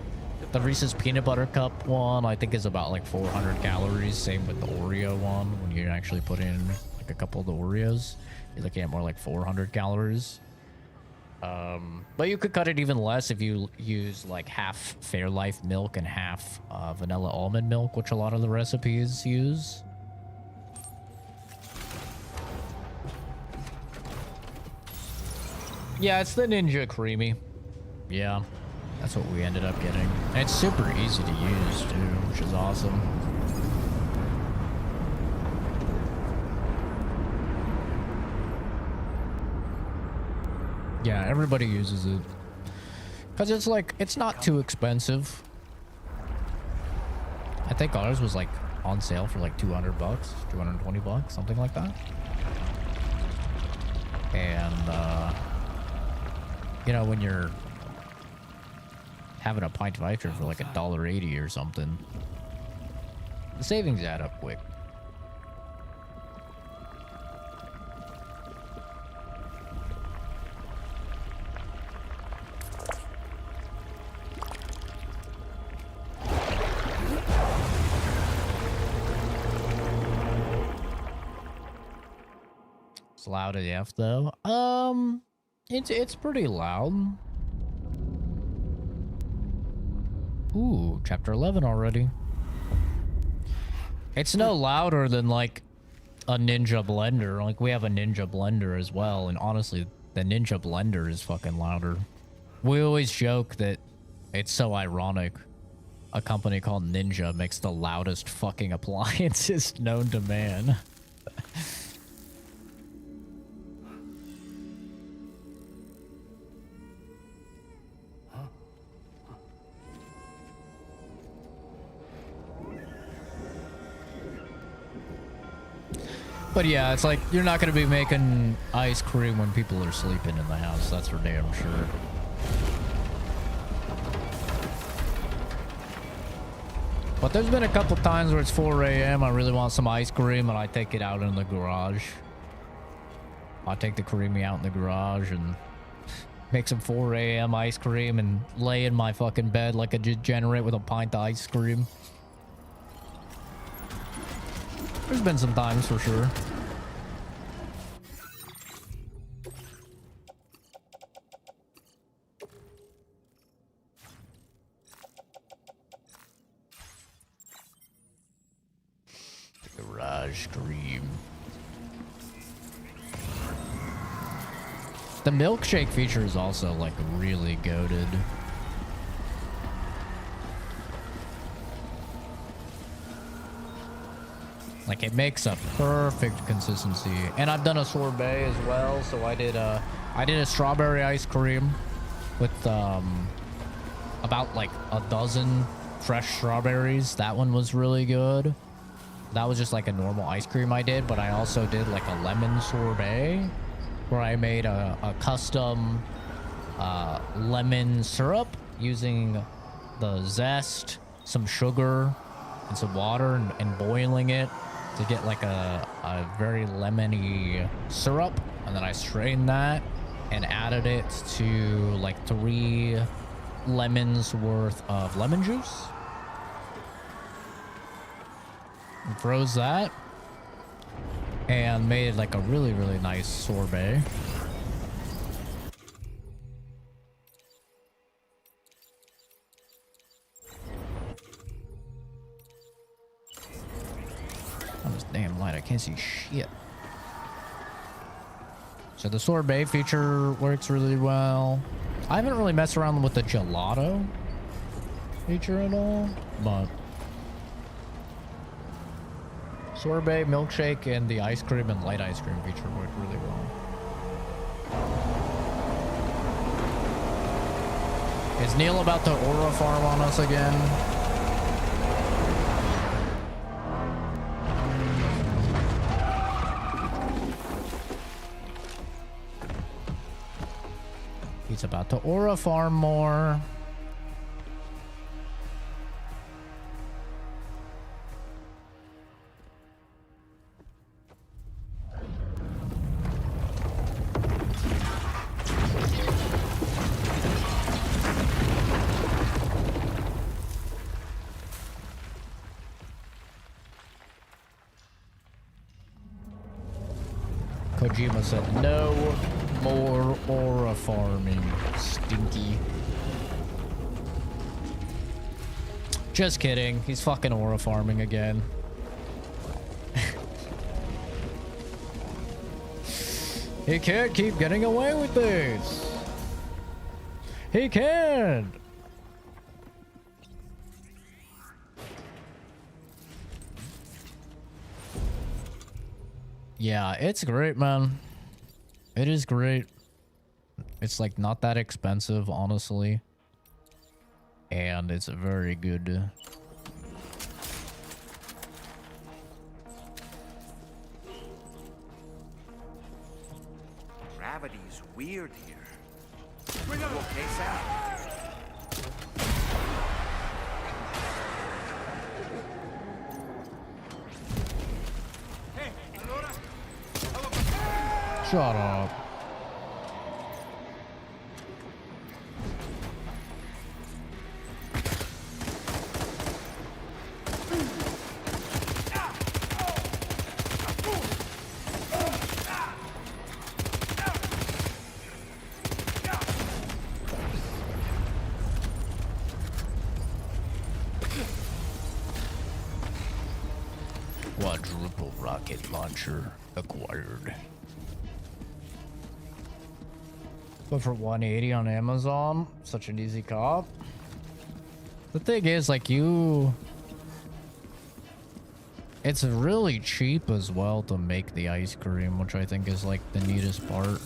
[SPEAKER 1] The Reese's Peanut Butter Cup one, I think, is about like 400 calories. Same with the Oreo one. When you actually put in like a couple of the Oreos, you're looking at more like 400 calories. But you could cut it even less if you use like half Fairlife milk and half vanilla almond milk, which a lot of the recipes use. Yeah, it's the Ninja Creamy. Yeah. That's what we ended up getting. And it's super easy to use, too, which is awesome. Yeah, everybody uses it. Because it's like, it's not too expensive. I think ours was like on sale for like $200, $220, something like that. And, you know, when you're having a pint of Vitra for like $1.80 or something, the savings add up quick. It's loud AF though. It's pretty loud. Ooh, chapter 11 already. It's no louder than like a Ninja blender. Like we have a Ninja blender as well, and honestly, the Ninja blender is fucking louder. We always joke that it's so ironic. A company called Ninja makes the loudest fucking appliances known to man. But yeah, it's like, you're not going to be making ice cream when people are sleeping in the house. That's for damn sure. But there's been a couple times where it's 4 a.m. I really want some ice cream, and I take it out in the garage. I take the creamy out in the garage and make some 4 a.m. ice cream and lay in my fucking bed like a degenerate with a pint of ice cream. There's been some times for sure. Garage cream. The milkshake feature is also like really goated. Like it makes a perfect consistency. And I've done a sorbet as well. So I did a strawberry ice cream with about like a dozen fresh strawberries. That one was really good. That was just like a normal ice cream I did, but I also did like a lemon sorbet where I made a custom lemon syrup using the zest, some sugar, and some water and boiling it to get like a very lemony syrup. And then I strained that and added it to like 3 lemons worth of lemon juice. And froze that and made like a really, really nice sorbet. Oh, this damn light, I can't see shit. So the sorbet feature works really well. I haven't really messed around with the gelato feature at all, but sorbet, milkshake, and the ice cream and light ice cream feature work really well. Is Neil about to aura farm on us again? He's about to aura farm more. Kojima said no more aura farming, stinky. Just kidding. He's fucking aura farming again. He can't keep getting away with this. He can't. Yeah, it's great, man. It is great. It's like not that expensive, honestly. And it's very good.
[SPEAKER 11] Gravity's weird here. You okay, Sam?
[SPEAKER 1] Shut up. Quadruple rocket launcher acquired. But for 180 on Amazon, such an easy cop. The thing is, like, it's really cheap as well to make the ice cream, which I think is like the neatest part.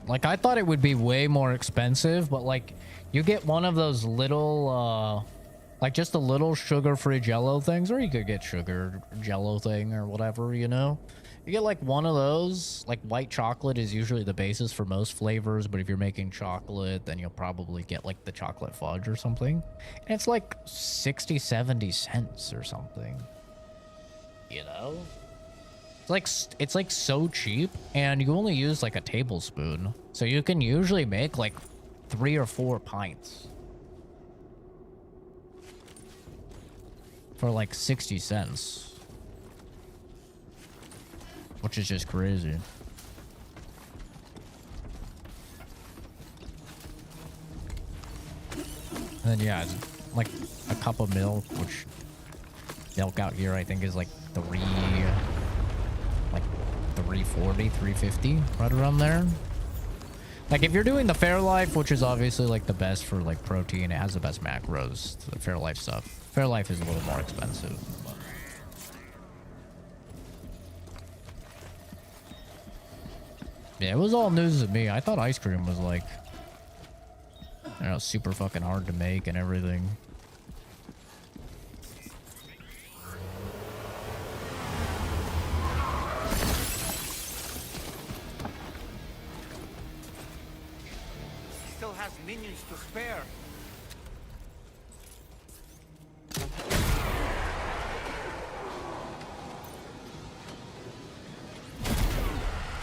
[SPEAKER 1] Like, I thought it would be way more expensive, but like, you get one of those little, like just a little sugar-free Jello things, or you could get sugar Jello thing or whatever, you know? You get like one of those. Like white chocolate is usually the basis for most flavors, but if you're making chocolate, then you'll probably get like the chocolate fudge or something. And it's like 60, 70 cents or something. You know? It's like so cheap, and you only use like a tablespoon. So you can usually make like 3 or 4 pints for like 60 cents. Which is just crazy. And then yeah, it's like a cup of milk, which milk out here I think is like 340, 350, right around there. Like if you're doing the Fairlife, which is obviously like the best for like protein, it has the best macros, the Fairlife stuff. Fairlife is a little more expensive. But... yeah, it was all news to me. I thought ice cream was like, you know, super fucking hard to make and everything.
[SPEAKER 11] He still has minions to spare.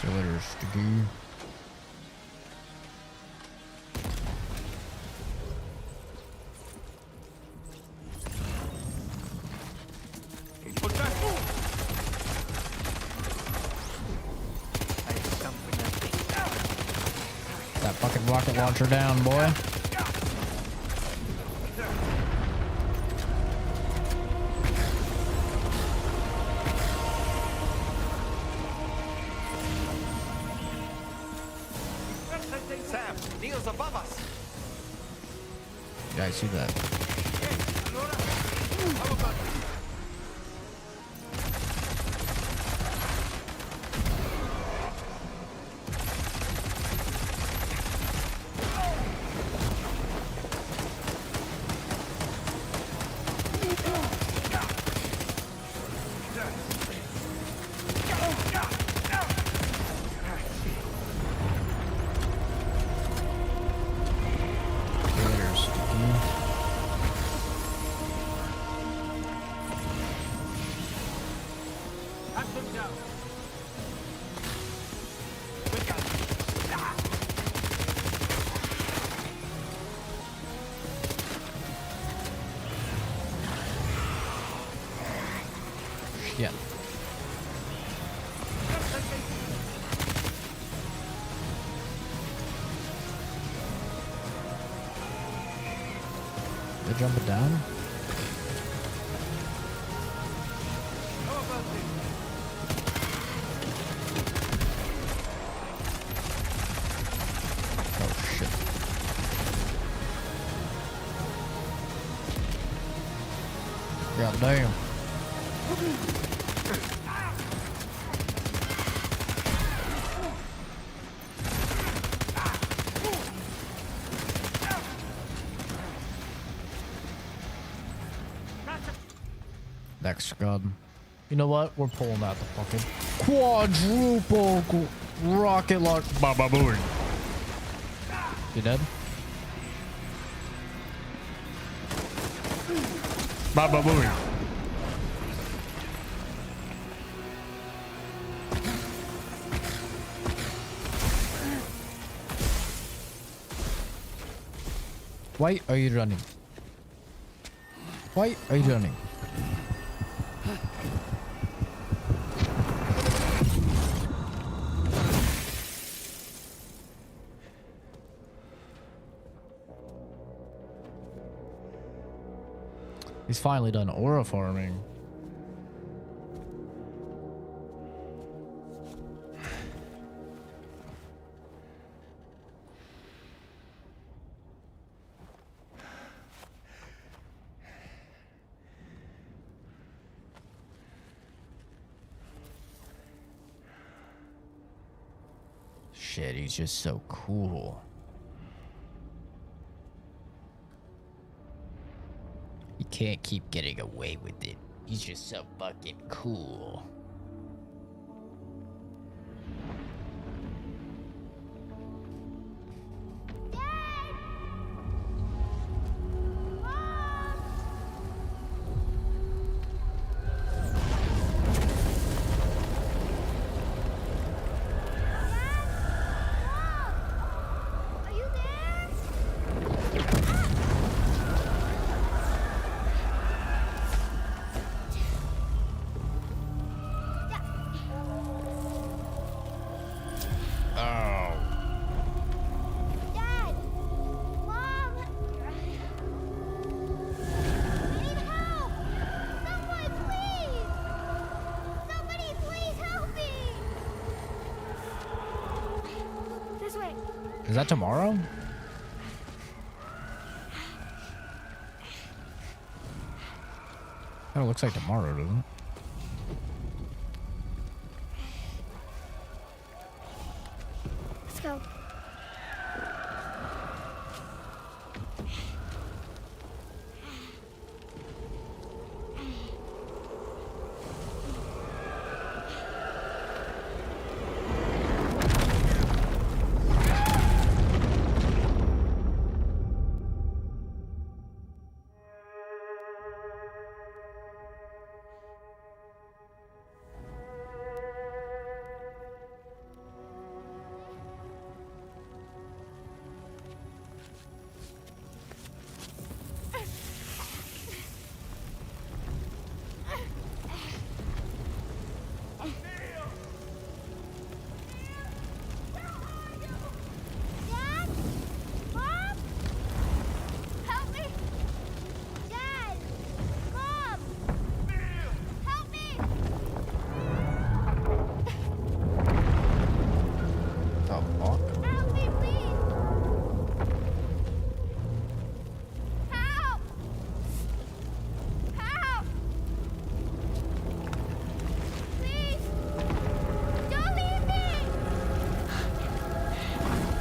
[SPEAKER 1] See you later, Sticky. That fucking rocket launcher down, boy.
[SPEAKER 11] Sam, Neil's above us.
[SPEAKER 1] Yeah, I see that. Yeah. They're jumping down? Oh shit. God damn. Next gun. You know what? We're pulling out the fucking quadruple rocket launch. Baba booing. You dead? Baba booing. Why are you running? Why are you running? He's finally done aura farming. Shit, he's just so cool. You can't keep getting away with it. He's just so fucking cool. Is that tomorrow? Kind of looks like tomorrow, doesn't it?
[SPEAKER 17] Let's go.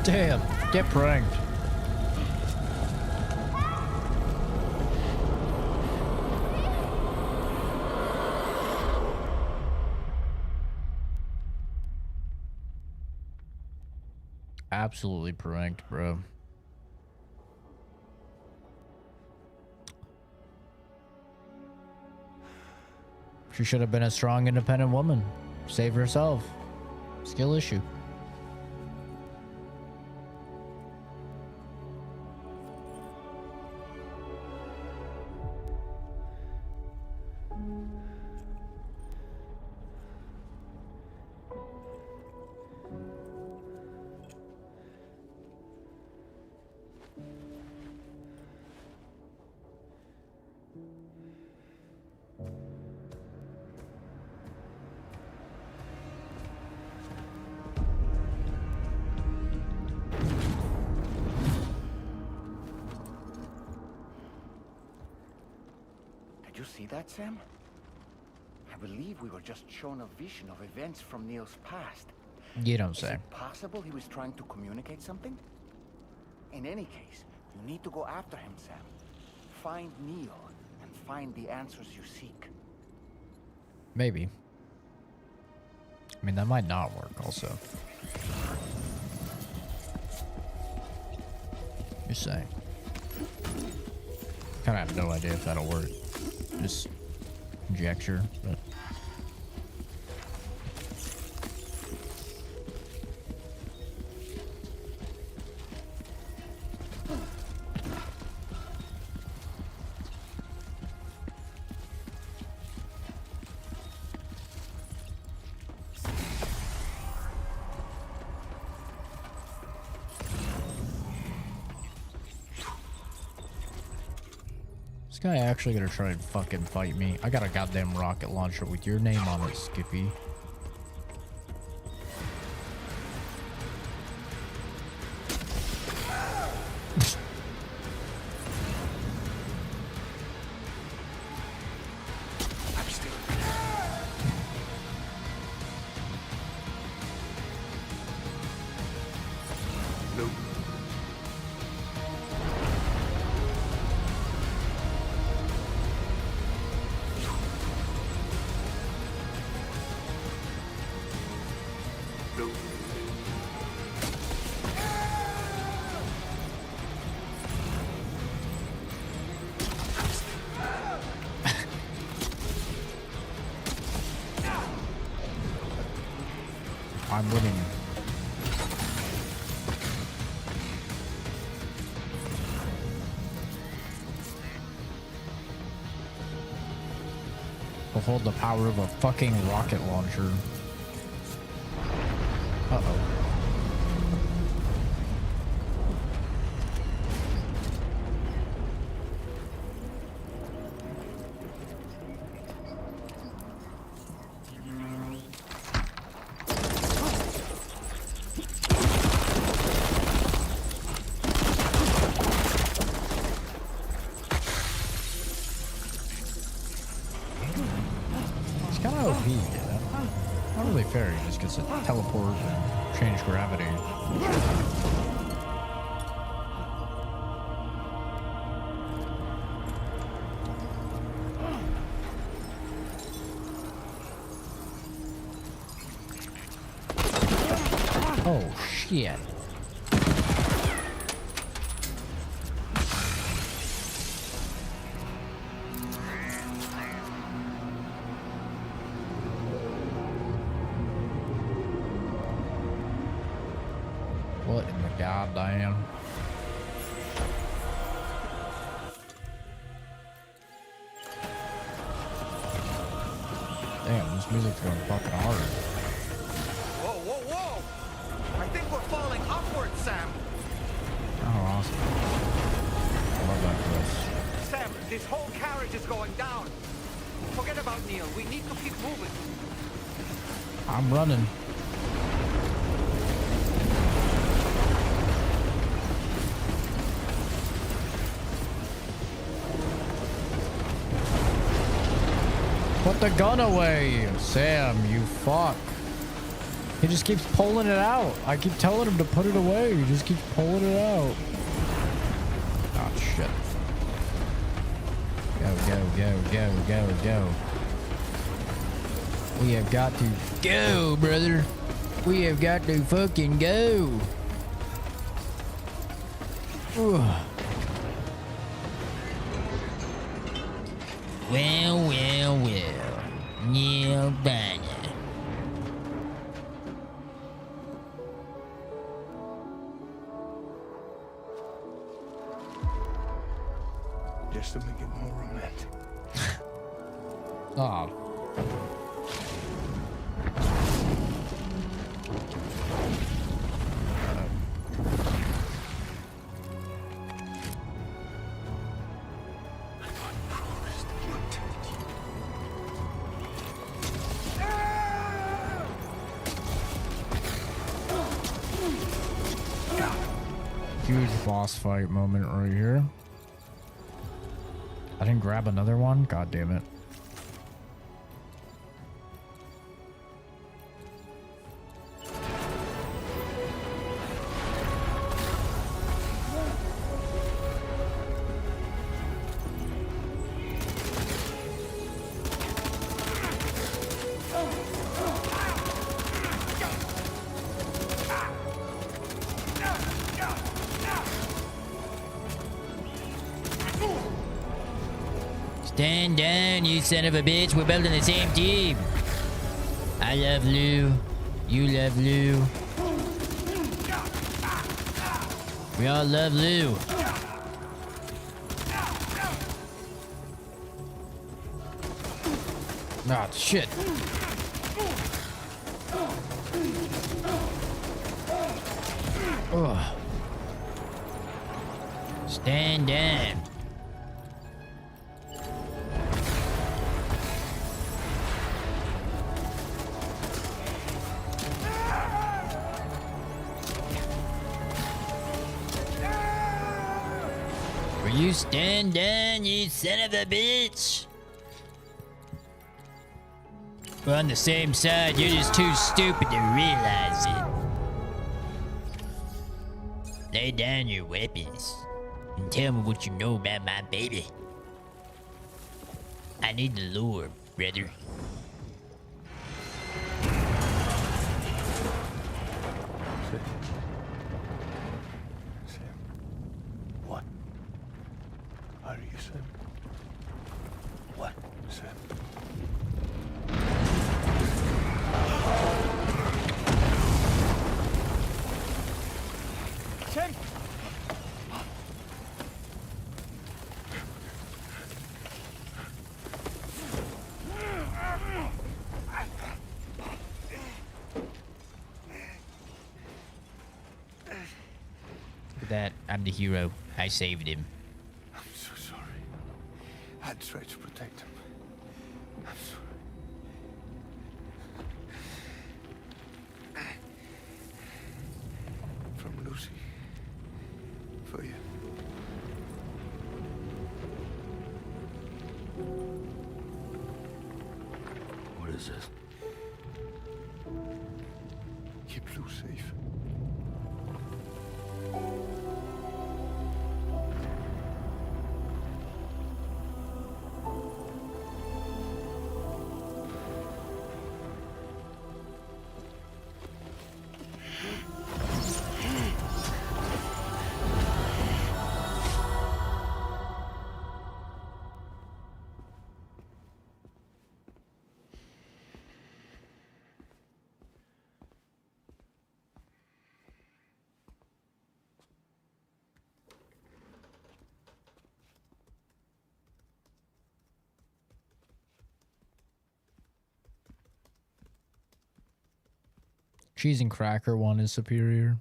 [SPEAKER 1] Damn, get pranked. Absolutely pranked, bro. She should have been a strong, independent woman. Save herself. Skill issue.
[SPEAKER 9] Did you see that, Sam? I believe we were just shown a vision of events from Neil's past.
[SPEAKER 1] You don't say.
[SPEAKER 9] Is it possible he was trying to communicate something? In any case, you need to go after him, Sam. Find Neil and find the answers you seek.
[SPEAKER 1] Maybe. I mean, that might not work also. Just saying. Kind of have no idea if that'll work. Just conjecture, but... This guy actually gonna try and fucking fight me. I got a goddamn rocket launcher with your name on it, Skippy. I'm winning. Behold the power of a fucking rocket launcher. Uh-oh. kind of OP. Not really fair. He just gets to teleport and change gravity. Oh, shit. What in the goddamn? Damn, this music's going fucking hard.
[SPEAKER 11] Whoa, whoa, whoa! I think we're falling upward, Sam.
[SPEAKER 1] Oh, awesome. I love that twist.
[SPEAKER 11] Sam, this whole carriage is going down. Forget about Neil. We need to keep moving.
[SPEAKER 1] I'm running. Put the gun away, Sam, you fuck. He just keeps pulling it out. I keep telling him to put it away. He just keeps pulling it out. Oh, shit. Go, go, go, go, go, go. We have got to go, brother. We have got to fucking go. Ugh. Well, well, well. Neil Banner.
[SPEAKER 8] Just to make it more romantic.
[SPEAKER 1] Oh. Huge boss fight moment right here. I didn't grab another one? God damn it. Stand down, you son of a bitch. We're building the same team. I love Lou. You love Lou. We all love Lou. Ah, shit. Ugh. Stand down. You stand down, you son of a bitch. We're on the same side. You're just too stupid to realize it. Lay down your weapons and tell me what you know about my baby. I need the lore, brother.
[SPEAKER 8] What? Are you Sam? What, Sam?
[SPEAKER 11] Sam!
[SPEAKER 1] Look at that. I'm the hero. I saved him.
[SPEAKER 8] I'm so sorry. I tried to protect him. I'm sorry. From Lucy. For you.
[SPEAKER 15] What
[SPEAKER 8] this is. Keep Lou safe.
[SPEAKER 1] Cheese and cracker one is superior.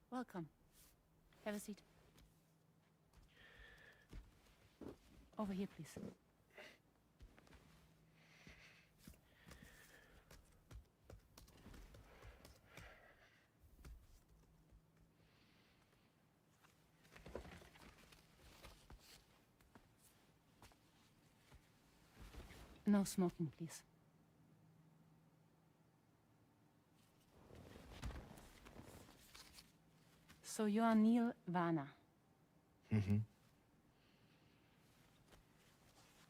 [SPEAKER 3] Welcome. Have a seat. Over here, please. No smoking, please. So you are Neil Varner.
[SPEAKER 8] Mm-hmm.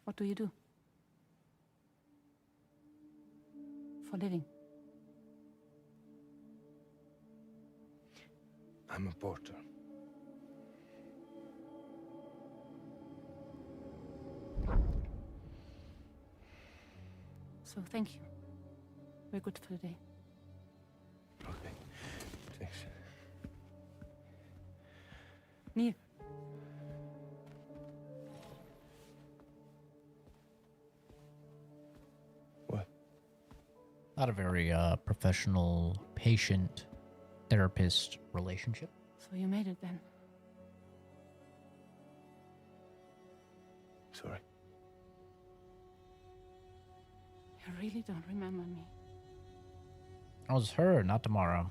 [SPEAKER 3] What do you do? For living?
[SPEAKER 8] I'm a porter.
[SPEAKER 3] So thank you. We're good for the day.
[SPEAKER 8] Okay. Thanks.
[SPEAKER 3] Neil.
[SPEAKER 8] What?
[SPEAKER 1] Not a very professional patient-therapist relationship.
[SPEAKER 3] So you made it then?
[SPEAKER 8] Sorry.
[SPEAKER 3] You really don't remember me.
[SPEAKER 1] I was her, not tomorrow.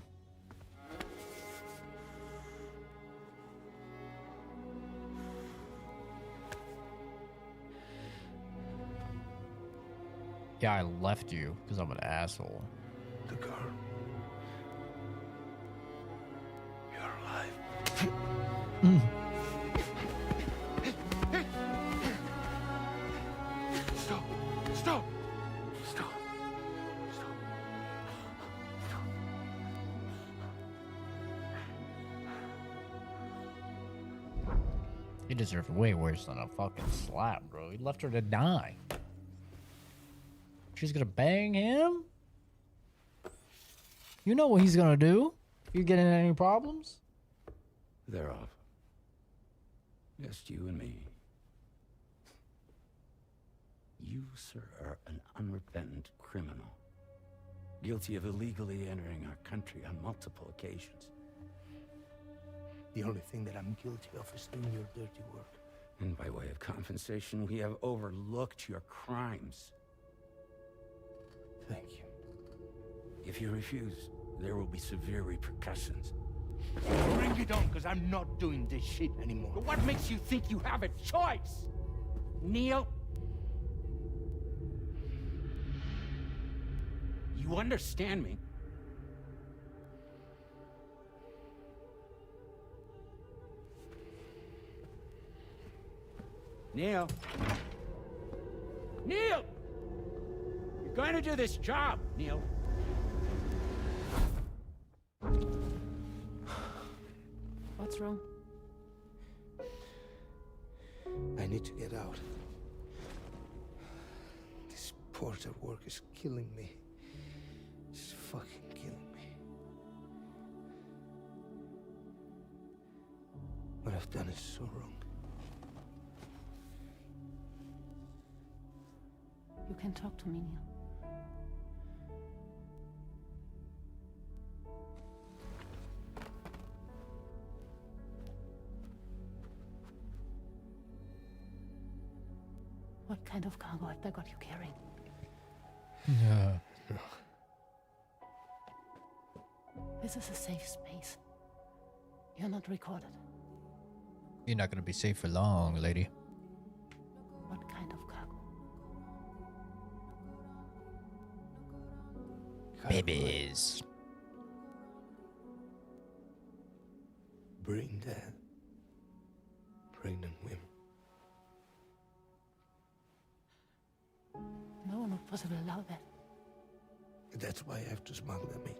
[SPEAKER 1] Yeah, I left you because I'm an asshole.
[SPEAKER 8] The car. You're alive. Stop. Stop. Stop.
[SPEAKER 1] He deserved way worse than a fucking slap, bro. He left her to die. She's gonna bang him? You know what he's gonna do? You get in any problems?
[SPEAKER 8] They're off. Just you and me. You, sir, are an unrepentant criminal. Guilty of illegally entering our country on multiple occasions.
[SPEAKER 21] The only thing that I'm guilty of is doing your dirty work.
[SPEAKER 8] And by way of compensation, we have overlooked your crimes.
[SPEAKER 21] Thank you.
[SPEAKER 8] If you refuse, there will be severe repercussions.
[SPEAKER 21] Bring it on, because I'm not doing this shit anymore.
[SPEAKER 8] But what makes you think you have a choice? Neil? You understand me? Neil? Neil! You're going to do this job, Neil.
[SPEAKER 3] What's wrong?
[SPEAKER 21] I need to get out. This porter work is killing me. It's fucking killing me. What I've done is so wrong.
[SPEAKER 3] You can talk to me, Neil. What kind of cargo have they got you carrying?
[SPEAKER 1] Yeah.
[SPEAKER 3] This is a safe space. You're not recorded.
[SPEAKER 1] You're not gonna be safe for long, lady.
[SPEAKER 3] What kind of cargo?
[SPEAKER 1] Babies.
[SPEAKER 21] Bring dead. Pregnant women.
[SPEAKER 5] No, not possible. Allow that.
[SPEAKER 21] That's why I have to smuggle them in.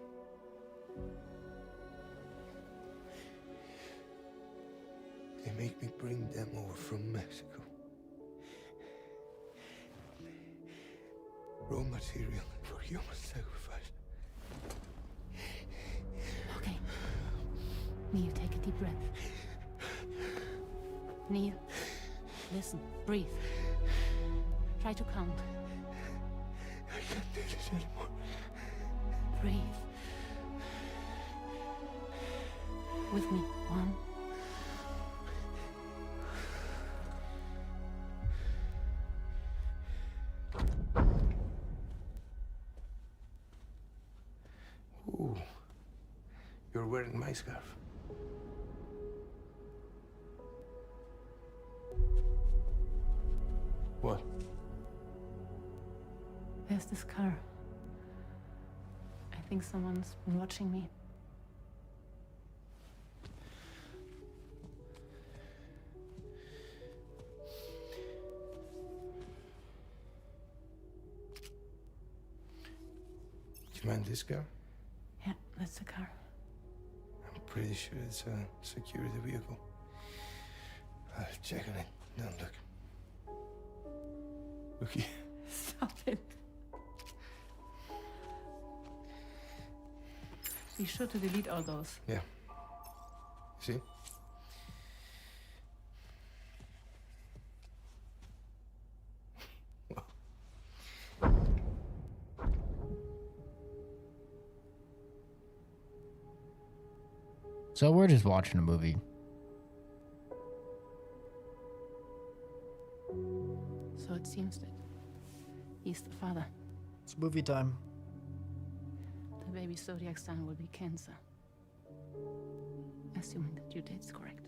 [SPEAKER 21] They make me bring them over from Mexico. Raw material for human sacrifice.
[SPEAKER 5] Okay. Neil, take a deep breath. Neil, listen, breathe. Try to count.
[SPEAKER 21] I can't do this anymore.
[SPEAKER 5] Breathe. With me. 1.
[SPEAKER 21] Ooh, you're wearing my scarf. What?
[SPEAKER 5] There's this car. I think someone's been watching me.
[SPEAKER 21] Do you mind this car?
[SPEAKER 5] Yeah, that's the car.
[SPEAKER 21] I'm pretty sure it's a security vehicle. I'll check on it. Don't look. Look here.
[SPEAKER 5] Stop it. Be sure to delete all those.
[SPEAKER 21] Yeah. See?
[SPEAKER 1] So we're just watching a movie.
[SPEAKER 5] So it seems that he's the father.
[SPEAKER 1] It's movie time.
[SPEAKER 5] The baby zodiac sign will be Cancer. Assuming the due date's correct.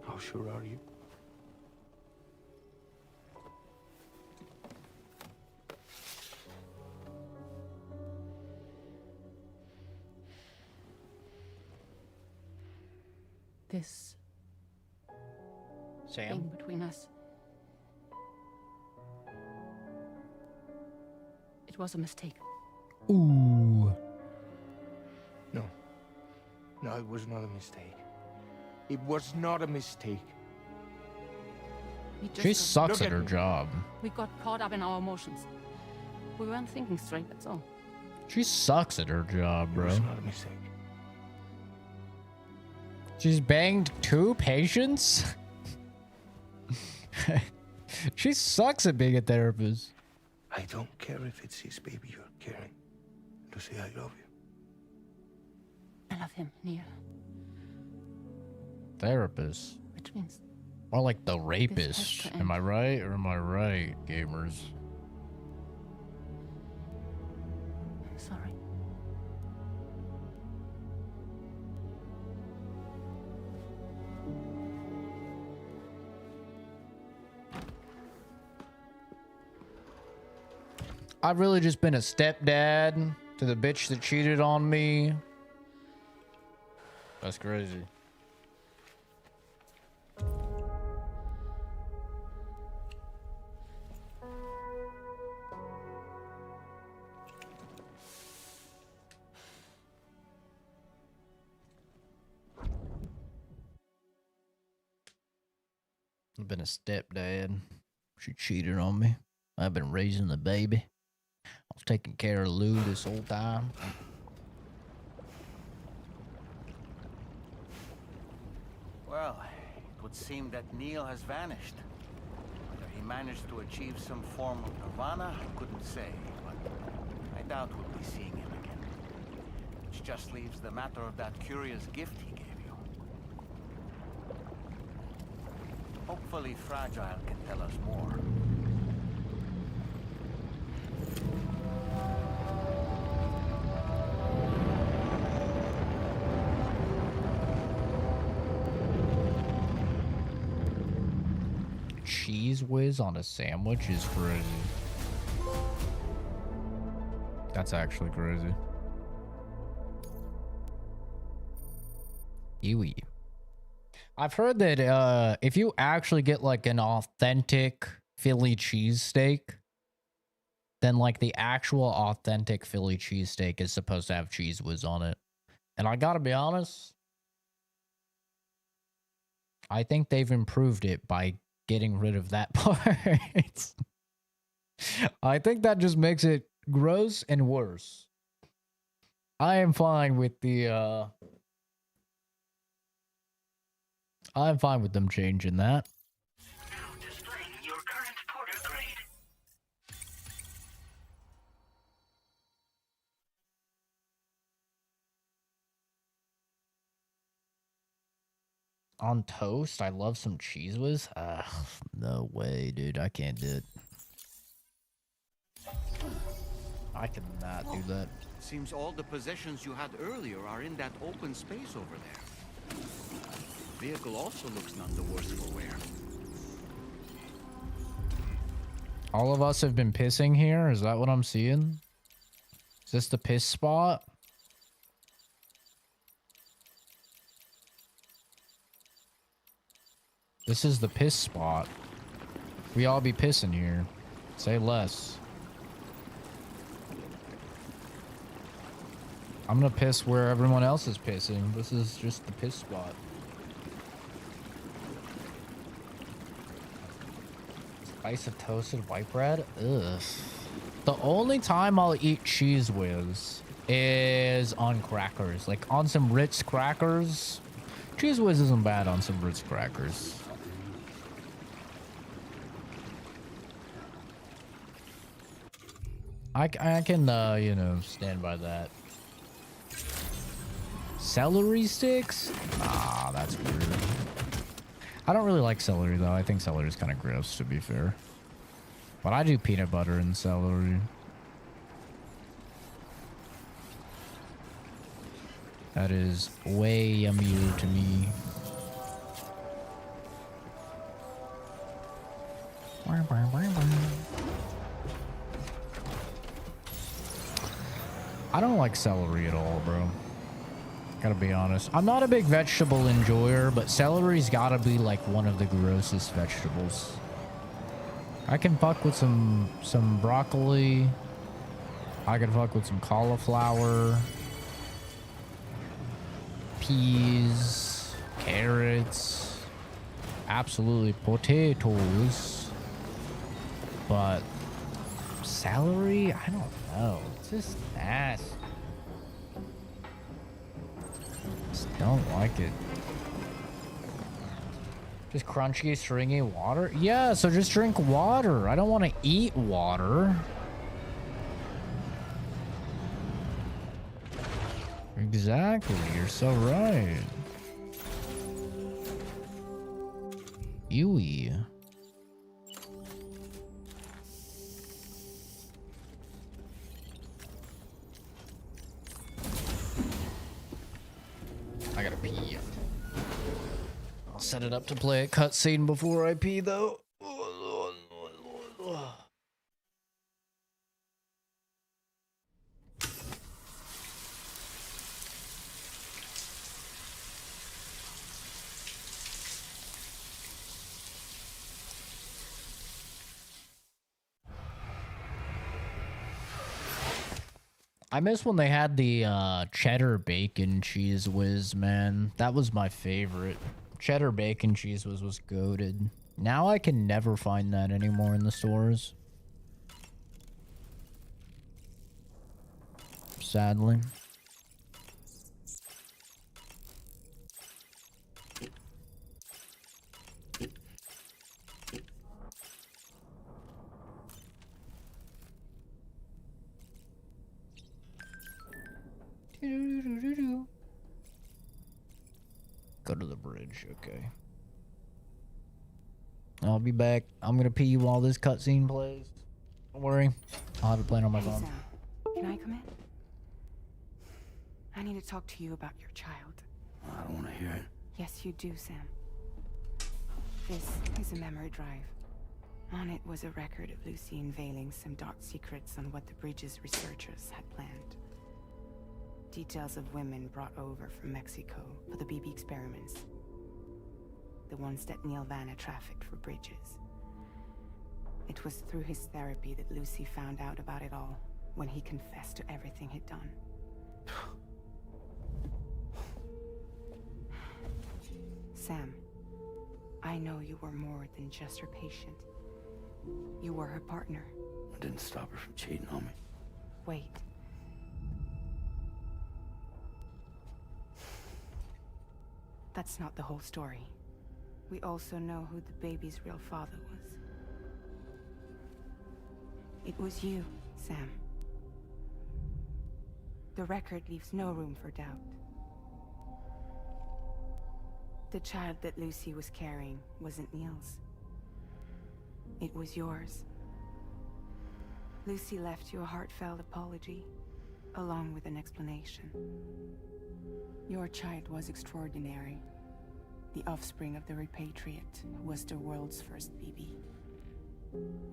[SPEAKER 21] How sure are you?
[SPEAKER 5] This
[SPEAKER 1] Sam?
[SPEAKER 5] thing between us. It was a mistake.
[SPEAKER 1] Ooh.
[SPEAKER 21] No. No, it was not a mistake. It was not a mistake.
[SPEAKER 5] We just
[SPEAKER 1] She
[SPEAKER 5] got-
[SPEAKER 1] sucks at her job.
[SPEAKER 5] We got caught up in our emotions. We weren't thinking straight, that's all.
[SPEAKER 1] She sucks at her job, bro.
[SPEAKER 21] It was not a mistake.
[SPEAKER 1] She's banged 2 patients? She sucks at being a therapist.
[SPEAKER 21] I don't care if it's his baby you're carrying. Lucy, I love you.
[SPEAKER 5] I love him, Neil.
[SPEAKER 1] Therapist.
[SPEAKER 5] Which means
[SPEAKER 1] More like the
[SPEAKER 5] has
[SPEAKER 1] rapist.
[SPEAKER 5] to
[SPEAKER 1] Am I right or am I right, gamers?
[SPEAKER 5] I'm sorry.
[SPEAKER 1] I've really just been a stepdad to the bitch that cheated on me. That's crazy. I've been a stepdad. She cheated on me. I've been raising the baby. I was taking care of Lou this whole time.
[SPEAKER 11] Well, it would seem that Neil has vanished. Whether he managed to achieve some form of nirvana, I couldn't say, but I doubt we'll be seeing him again. Which just leaves the matter of that curious gift he gave you. Hopefully Fragile can tell us more.
[SPEAKER 1] Cheese whiz on a sandwich is crazy. That's actually crazy. Yui. I've heard that if you actually get like an authentic Philly cheesesteak, then like the actual authentic Philly cheesesteak is supposed to have Cheese Whiz on it. And I gotta be honest, I think they've improved it by getting rid of that part. I think that just makes it gross and worse. I am fine with the I'm fine with them changing that.
[SPEAKER 6] Now displaying your current porter grade.
[SPEAKER 1] On toast, I love some Cheese Whiz. No way, dude. I can't do it. I cannot do that.
[SPEAKER 11] Seems all the possessions you had earlier are in that open space over there. Vehicle also looks none the worse for wear.
[SPEAKER 1] All of us have been pissing here? Is that what I'm seeing? Is this the piss spot? This is the piss spot. We all be pissing here. Say less. I'm gonna piss where everyone else is pissing. This is just the piss spot. Slice of toasted white bread? Ugh. The only time I'll eat Cheese Whiz is on crackers. Like on some Ritz crackers. Cheese Whiz isn't bad on some Ritz crackers. I can, you know, stand by that. Celery sticks? Ah, that's weird. I don't really like celery, though. I think celery is kind of gross, to be fair. But I do peanut butter and celery. That is way yummier to me. I don't like celery at all, bro. Gotta be honest. I'm not a big vegetable enjoyer, but celery's gotta be like one of the grossest vegetables. I can fuck with some broccoli. I can fuck with some cauliflower. Peas. Carrots. Absolutely potatoes. But celery? I don't know. It's just nasty. Just don't like it. Just crunchy, stringy water? Yeah, so just drink water. I don't want to eat water. Exactly, you're so right. Yui. I gotta pee. I'll set it up to play a cutscene before I pee, though. I miss when they had the cheddar bacon cheese whiz, man. That was my favorite. Cheddar bacon cheese whiz was goated. Now I can never find that anymore in the stores. Sadly. Go to the bridge, okay. I'll be back. I'm gonna pee while this cutscene plays. Don't worry. I'll have it playing on my phone.
[SPEAKER 12] Sam, can I come in? I need to talk to you about your child.
[SPEAKER 8] I don't want to hear it.
[SPEAKER 12] Yes, you do, Sam. This is a memory drive. On it was a record of Lucy unveiling some dark secrets on what the bridge's researchers had planned. Details of women brought over from Mexico for the BB experiments. The ones that Neil Vanna trafficked for bridges. It was through his therapy that Lucy found out about it all, when he confessed to everything he'd done. Sam, I know you were more than just her patient. You were her partner.
[SPEAKER 8] I didn't stop her from cheating on me.
[SPEAKER 12] Wait. That's not the whole story. We also know who the baby's real father was. It was you, Sam. The record leaves no room for doubt. The child that Lucy was carrying wasn't Neil's. It was yours. Lucy left you a heartfelt apology, along with an explanation. Your child was extraordinary. The offspring of the repatriate who was the world's first BB.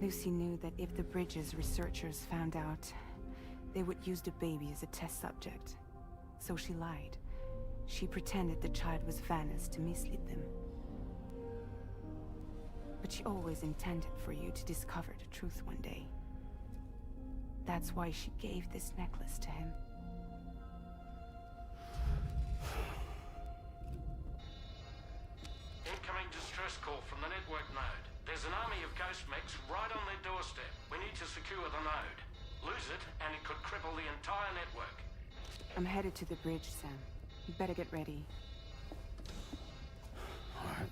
[SPEAKER 12] Lucy knew that if the bridge's researchers found out, they would use the baby as a test subject. So she lied. She pretended the child was Vanna's to mislead them. But she always intended for you to discover the truth one day. That's why she gave this necklace to him.
[SPEAKER 2] Incoming distress call from the network node. There's an army of ghost mechs right on their doorstep. We need to secure the node. Lose it, and it could cripple the entire network.
[SPEAKER 12] I'm headed to the bridge, Sam. You better get ready.
[SPEAKER 8] All right.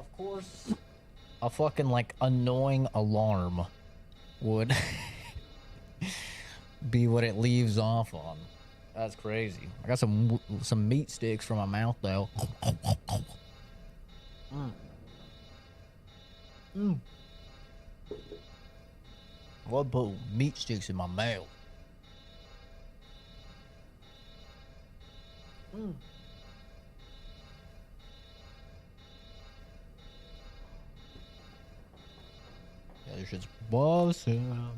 [SPEAKER 1] Of course, a fucking like annoying alarm would be what it leaves off on. That's crazy. I got some meat sticks from my mouth though. What put meat sticks in my mouth? Yeah, this shit's awesome.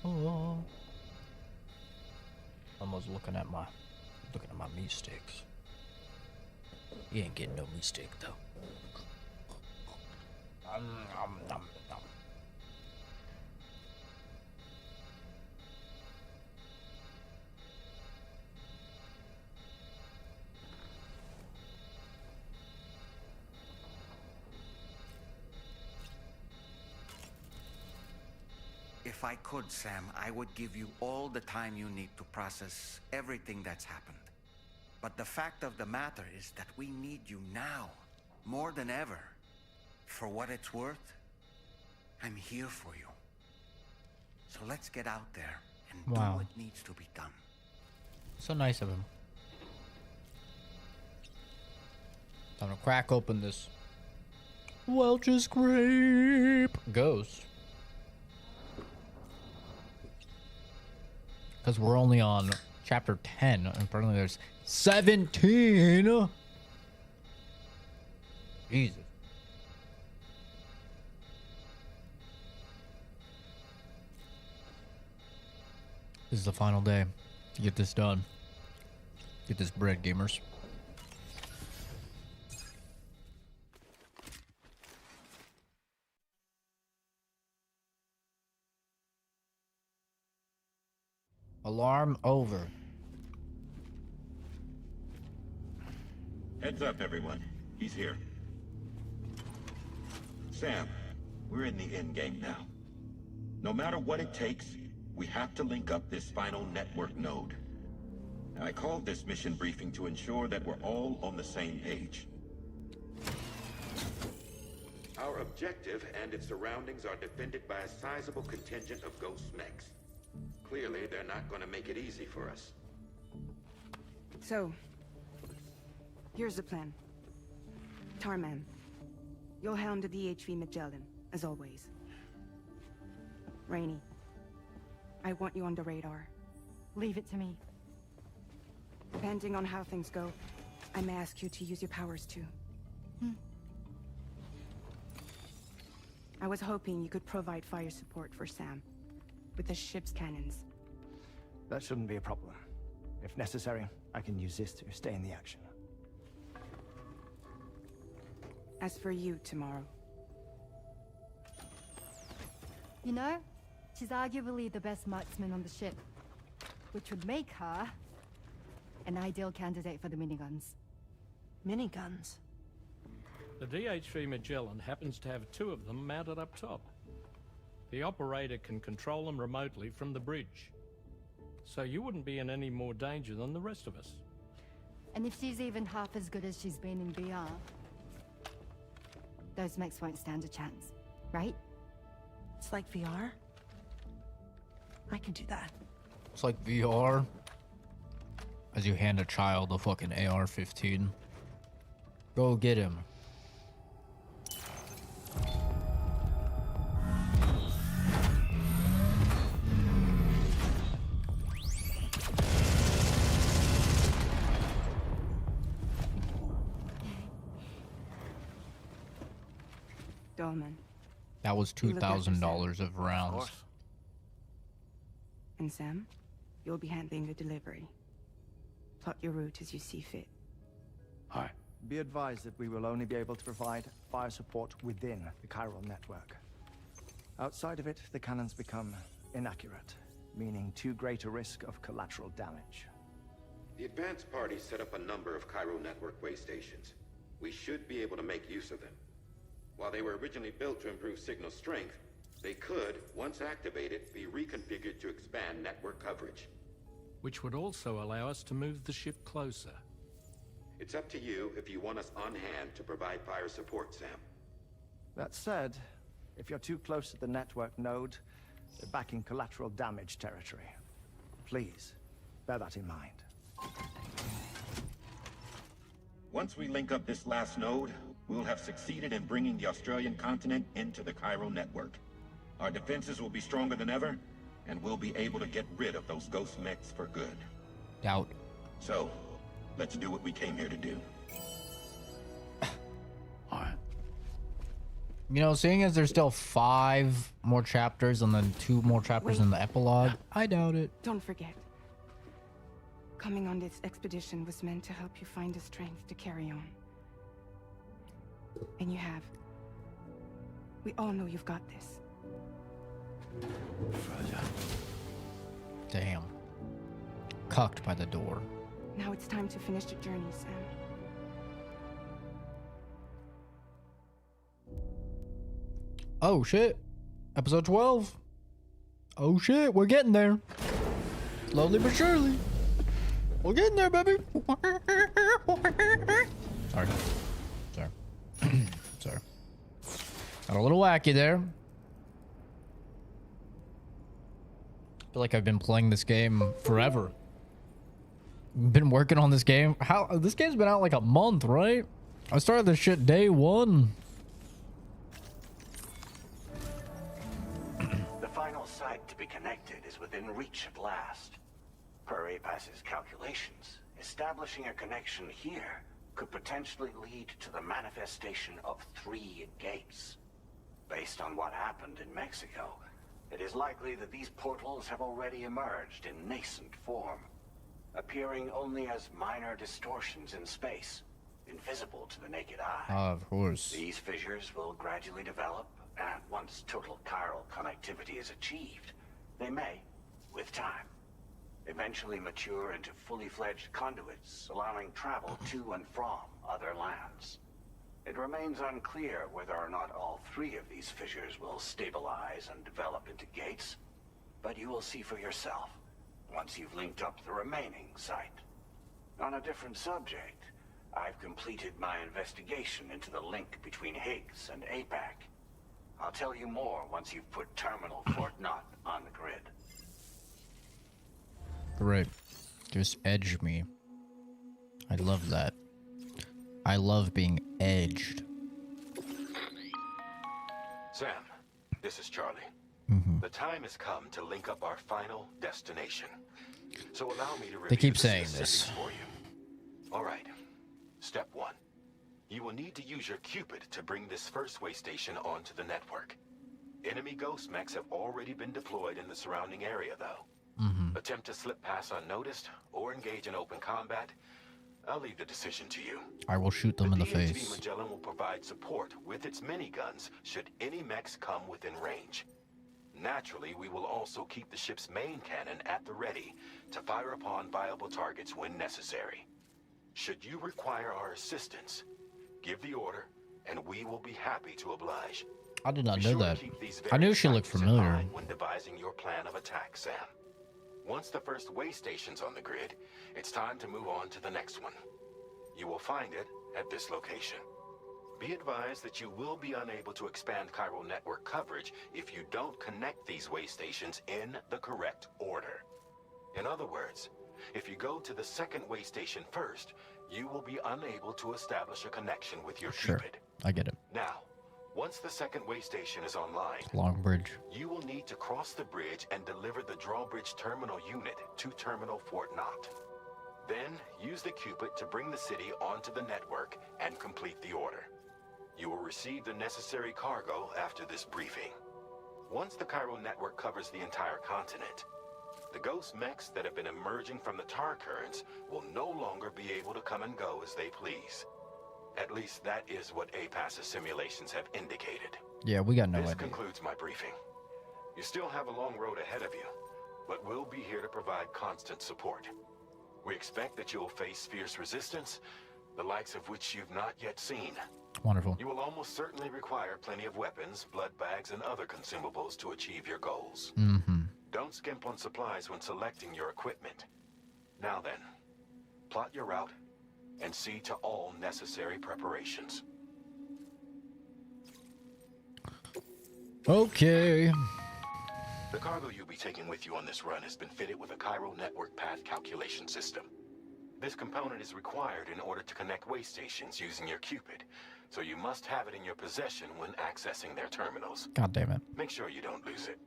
[SPEAKER 1] Oh. I was looking at my meat sticks. You ain't getting no meat steak though.
[SPEAKER 9] If I could, Sam, I would give you all the time you need to process everything that's happened. But the fact of the matter is that we need you now, more than ever. For what it's worth, I'm here for you. So let's get out there and do what needs to be done.
[SPEAKER 1] So nice of him. Time to crack open this Welch's grape ghost. Because we're only on chapter 10, and apparently there's 17. Jesus. This is the final day to get this done. Get this bread, gamers. Alarm over.
[SPEAKER 13] Heads up, everyone. He's here. Sam, we're in the end game now. No matter what it takes, we have to link up this final network node. I called this mission briefing to ensure that we're all on the same page. Our objective and its surroundings are defended by a sizable contingent of ghost mechs. Clearly, they're not going to make it easy for us.
[SPEAKER 12] So, here's the plan. Tarman, you'll helm the DHV Magellan, as always. Rainey, I want you on the radar.
[SPEAKER 5] Leave it to me.
[SPEAKER 12] Depending on how things go, I may ask you to use your powers too. I was hoping you could provide fire support for Sam, with the ship's cannons.
[SPEAKER 7] That shouldn't be a problem. If necessary, I can use this to stay in the action.
[SPEAKER 12] As for you, tomorrow.
[SPEAKER 5] You know, she's arguably the best marksman on the ship, which would make her an ideal candidate for the miniguns.
[SPEAKER 12] Miniguns?
[SPEAKER 14] The DHV Magellan happens to have 2 of them mounted up top. The operator can control them remotely from the bridge. So you wouldn't be in any more danger than the rest of us.
[SPEAKER 5] And if she's even half as good as she's been in VR, those mechs won't stand a chance, right?
[SPEAKER 12] It's like VR? I can do that.
[SPEAKER 1] It's like VR. As you hand a child a fucking AR-15. Go get him.
[SPEAKER 12] Dolman.
[SPEAKER 1] That was $2,000 of rounds.
[SPEAKER 12] And Sam, you'll be handling the delivery. Plot your route as you see fit.
[SPEAKER 7] Alright. Be advised that we will only be able to provide fire support within the chiral network. Outside of it, the cannons become inaccurate, meaning too great a risk of collateral damage.
[SPEAKER 13] The advanced party set up a number of chiral network way stations. We should be able to make use of them. While they were originally built to improve signal strength, they could, once activated, be reconfigured to expand network coverage.
[SPEAKER 14] which would also allow us to move the ship closer.
[SPEAKER 13] It's up to you if you want us on hand to provide fire support, Sam.
[SPEAKER 7] That said, if you're too close to the network node, you're back in collateral damage territory. Please, bear that in mind.
[SPEAKER 13] Once we link up this last node, we'll have succeeded in bringing the Australian continent into the Chiral network. Our defenses will be stronger than ever, and we'll be able to get rid of those ghost mechs for good.
[SPEAKER 1] Doubt.
[SPEAKER 13] So, let's do what we came here to do.
[SPEAKER 1] Alright. You know, seeing as there's still 5 more chapters and then 2 more chapters in the epilogue, I doubt it.
[SPEAKER 12] Don't forget. Coming on this expedition was meant to help you find the strength to carry on. And you have. We all know you've got this.
[SPEAKER 1] Damn. Cucked by the door.
[SPEAKER 12] Now it's time to finish the journey, Sam.
[SPEAKER 1] Oh shit. Episode 12. Oh shit, we're getting there. Slowly but surely. We're getting there, baby. Sorry. Sorry. Sorry. Got a little wacky there. I feel like I've been playing this game forever. Been working on this game. This game's been out like a month, right? I started this shit day 1.
[SPEAKER 10] The final site to be connected is within reach at last. Per APAS's calculations, establishing a connection here could potentially lead to the manifestation of 3 gates. Based on what happened in Mexico, it is likely that these portals have already emerged in nascent form, appearing only as minor distortions in space, invisible to the naked eye.
[SPEAKER 1] Of course.
[SPEAKER 10] These fissures will gradually develop, and once total chiral connectivity is achieved, they may, with time, eventually mature into fully fledged conduits, allowing travel to and from other lands. It remains unclear whether or not all 3 of these fissures will stabilize and develop into gates, but you will see for yourself once you've linked up the remaining site. On a different subject, I've completed my investigation into the link between Higgs and APAC. I'll tell you more once you've put Terminal Fort Knott on the grid.
[SPEAKER 1] Great. Just edge me. I love that. I love being edged.
[SPEAKER 13] Sam, this is Charlie. The time has come to link up our final destination. So allow me to review
[SPEAKER 1] They keep
[SPEAKER 13] the
[SPEAKER 1] saying
[SPEAKER 13] specifics
[SPEAKER 1] this.
[SPEAKER 13] for you. All right. Step 1. You will need to use your Cupid to bring this first way station onto the network. Enemy ghost mechs have already been deployed in the surrounding area, though. Attempt to slip past unnoticed or engage in open combat, I'll leave the decision to you.
[SPEAKER 1] I will shoot them in the
[SPEAKER 13] DHV
[SPEAKER 1] face.
[SPEAKER 13] Magellan will provide support with its miniguns should any mechs come within range. Naturally, we will also keep the ship's main cannon at the ready to fire upon viable targets when necessary. Should you require our assistance, give the order, and we will be happy to oblige.
[SPEAKER 1] I did not
[SPEAKER 13] Be
[SPEAKER 1] know
[SPEAKER 13] sure to
[SPEAKER 1] that.
[SPEAKER 13] keep these
[SPEAKER 1] I knew
[SPEAKER 13] various
[SPEAKER 1] she looked
[SPEAKER 13] factors in
[SPEAKER 1] familiar.
[SPEAKER 13] mind when devising your plan of attack, Sam. Once the first way station's on the grid, it's time to move on to the next one. You will find it at this location. Be advised that you will be unable to expand chiral network coverage if you don't connect these way stations in the correct order. In other words, if you go to the second way station first, you will be unable to establish a connection with your
[SPEAKER 1] Sure.
[SPEAKER 13] Cupid.
[SPEAKER 1] I get it.
[SPEAKER 13] Now, once the second way station is online,
[SPEAKER 1] Long bridge.
[SPEAKER 13] you will need to cross the bridge and deliver the drawbridge terminal unit to Terminal Fort Knott. Then, use the Cupid to bring the city onto the network and complete the order. You will receive the necessary cargo after this briefing. Once the chiral network covers the entire continent, the ghost mechs that have been emerging from the tar currents will no longer be able to come and go as they please. At least that is what APAS's simulations have indicated.
[SPEAKER 1] Yeah, we got no
[SPEAKER 13] This
[SPEAKER 1] idea.
[SPEAKER 13] concludes my briefing. You still have a long road ahead of you, but we'll be here to provide constant support. We expect that you'll face fierce resistance, the likes of which you've not yet seen.
[SPEAKER 1] Wonderful.
[SPEAKER 13] You will almost certainly require plenty of weapons, blood bags, and other consumables to achieve your goals. Don't skimp on supplies when selecting your equipment.
[SPEAKER 4] Now then, plot your route and see to all necessary preparations.
[SPEAKER 1] Okay.
[SPEAKER 4] The cargo you'll be taking with you on this run has been fitted with a chiral network path calculation system. This component is required in order to connect way stations using your Cupid, so you must have it in your possession when accessing their terminals.
[SPEAKER 1] God damn it.
[SPEAKER 4] Make sure you don't lose it.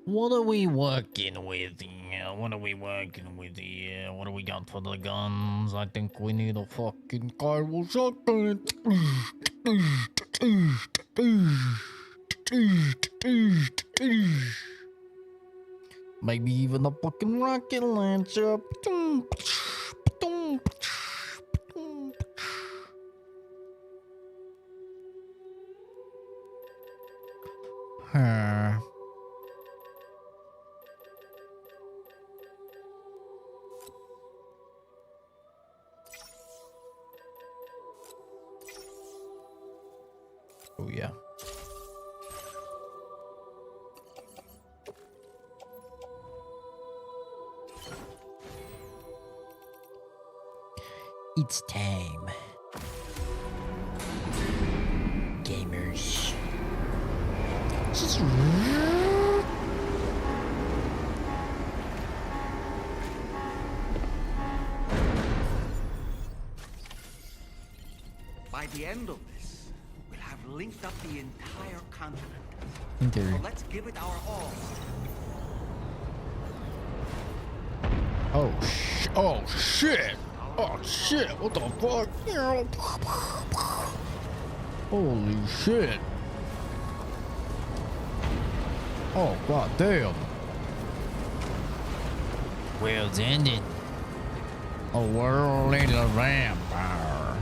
[SPEAKER 1] What are we working with here? What are we working with here? What do we got for the guns? I think we need a fucking chiral shotgun. Maybe even a fucking rocket launcher. Oh yeah. It's time. Gamers.
[SPEAKER 11] By the end of this, we'll have linked up the entire continent.
[SPEAKER 1] In theory.
[SPEAKER 11] So let's give it our all.
[SPEAKER 1] Oh shit! Oh shit! What the fuck? Holy shit! Oh god damn! World's ended. A world in a vampire.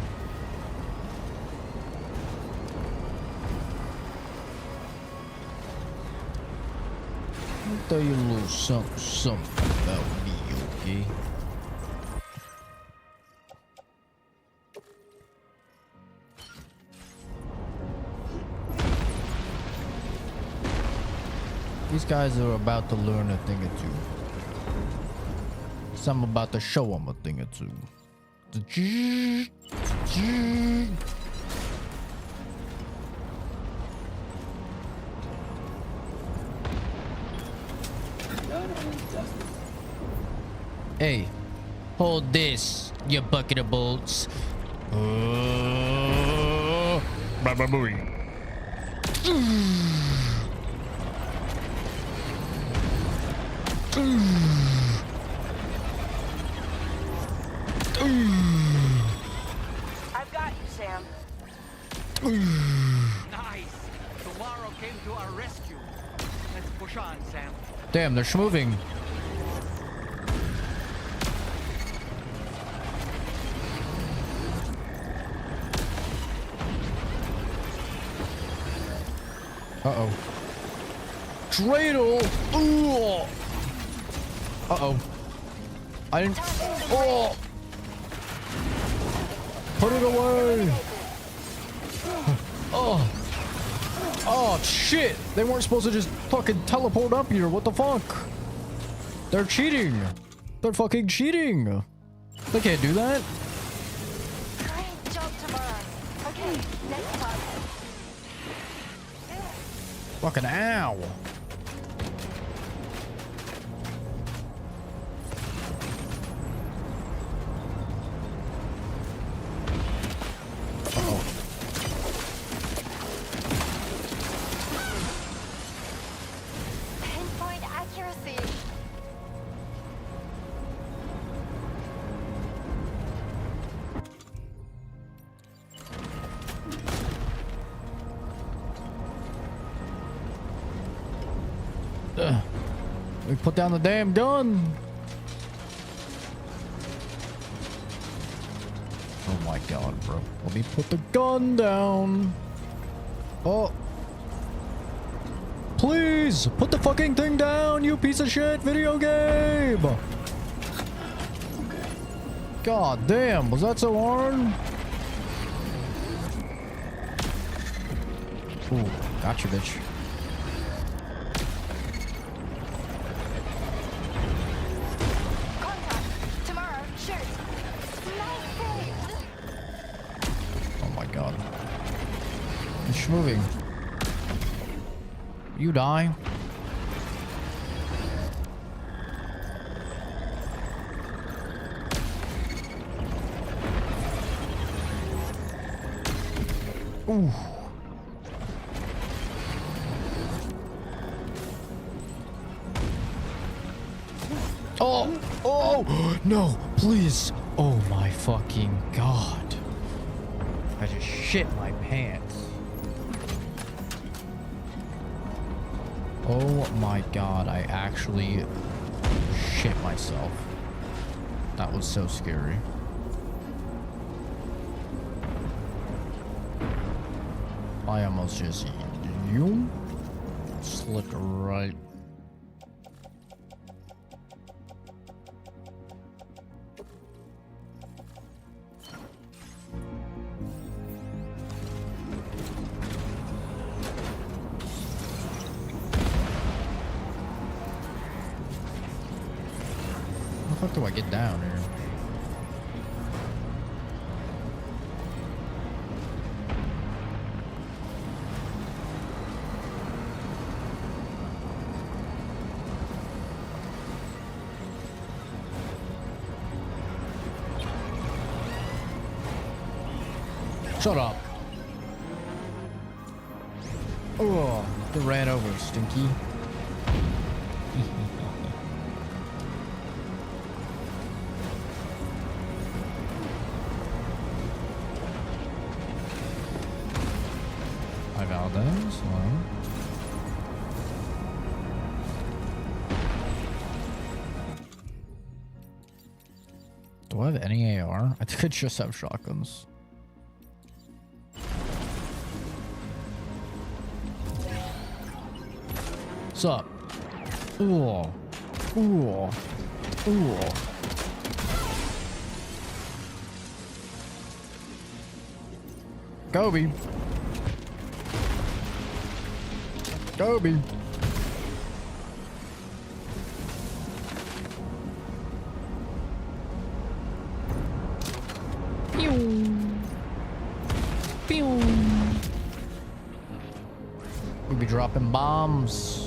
[SPEAKER 1] I'll tell you a little something about me, okay? These guys are about to learn a thing or two. So I'm about to show them a thing or two. Hey, hold this, you bucket of bolts.
[SPEAKER 6] I've got you, Sam.
[SPEAKER 11] Nice. Tomorrow came to our rescue. Let's push on, Sam.
[SPEAKER 1] Damn, they're moving. Uh-oh. Dreidel! Ooh! Uh-oh. I didn't... Oh! Put it away! Oh! Oh, shit! They weren't supposed to just fucking teleport up here. What the fuck? They're cheating. They're fucking cheating. They can't do that.
[SPEAKER 6] Great job tomorrow. Okay, next time.
[SPEAKER 1] Fucking ow. Uh-oh.
[SPEAKER 6] Pinpoint accuracy.
[SPEAKER 1] We put down the damn gun. Oh my god, bro. Let me put the gun down. Oh. Please, put the fucking thing down, you piece of shit video game. God damn, was that so hard? Ooh, gotcha, bitch.
[SPEAKER 5] Contact! Tomorrow, shoot!
[SPEAKER 1] Oh my god. It's moving. You die. Ooh. Oh! Oh! No! Please! Oh my fucking god. I just shit my pants. Oh my god, I actually shit myself. That was so scary. I almost just slipped right. How the fuck do I get down here? Shut up. Oh, they ran over, Stinky. Hi, Valdez. Hello. Do I have any AR? I think I just have shotguns. What's up? Ooh. Ooh. Ooh. Kobe. Kobe. Pew. Pew. We be dropping bombs.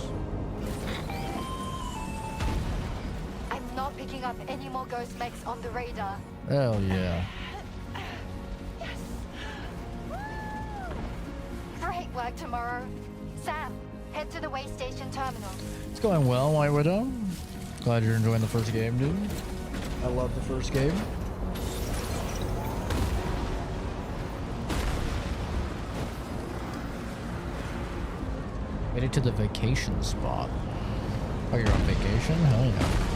[SPEAKER 5] I'm not picking up any more ghost mechs on the radar.
[SPEAKER 1] Hell yeah.
[SPEAKER 5] Great work tomorrow. Sam, head to the way station terminal.
[SPEAKER 1] It's going well, White Widow. Glad you're enjoying the first game, dude. I love the first game. Made it to the vacation spot. Oh, you're on vacation? Hell yeah.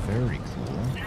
[SPEAKER 1] Very cool.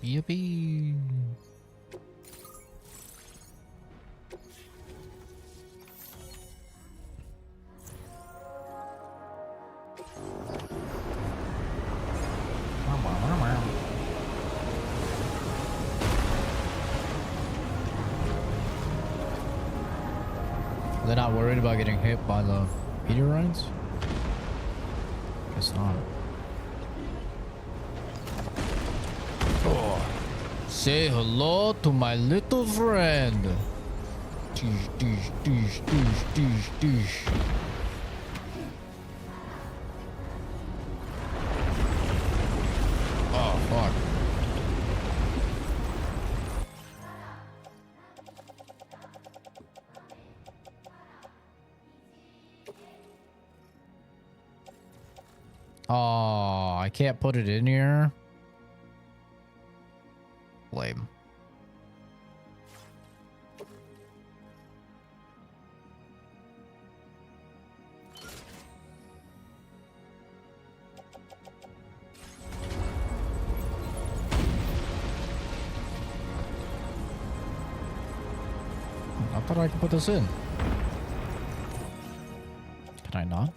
[SPEAKER 1] Yippee. They're not worried about getting hit by the meteorites? Guess not. Oh. Say hello to my little friend. Dish, dish, dish, dish, dish, dish. Oh, fuck. Oh, I can't put it in here. Lame. I thought I could put this in. Can I not?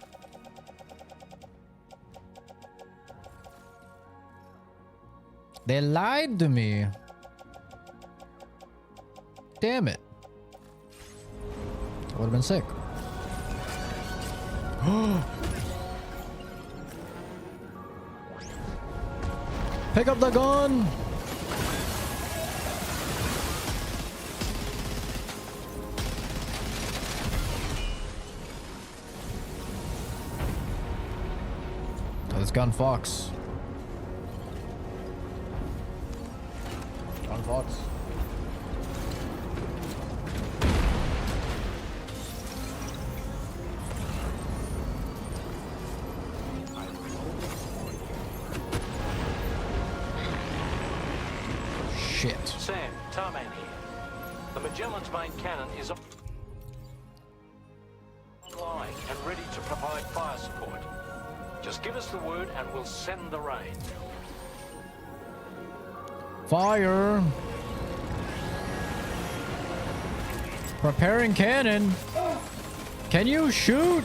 [SPEAKER 1] They lied to me. Damn it. That would have been sick. Pick up the gun. It's Gun Fox. Gun Fox. Shit.
[SPEAKER 2] Sam, Tarman here. The Magellan's main cannon is online and ready to provide fire support. Just give us the word and we'll send the rain.
[SPEAKER 1] Fire. Preparing cannon. Can you shoot?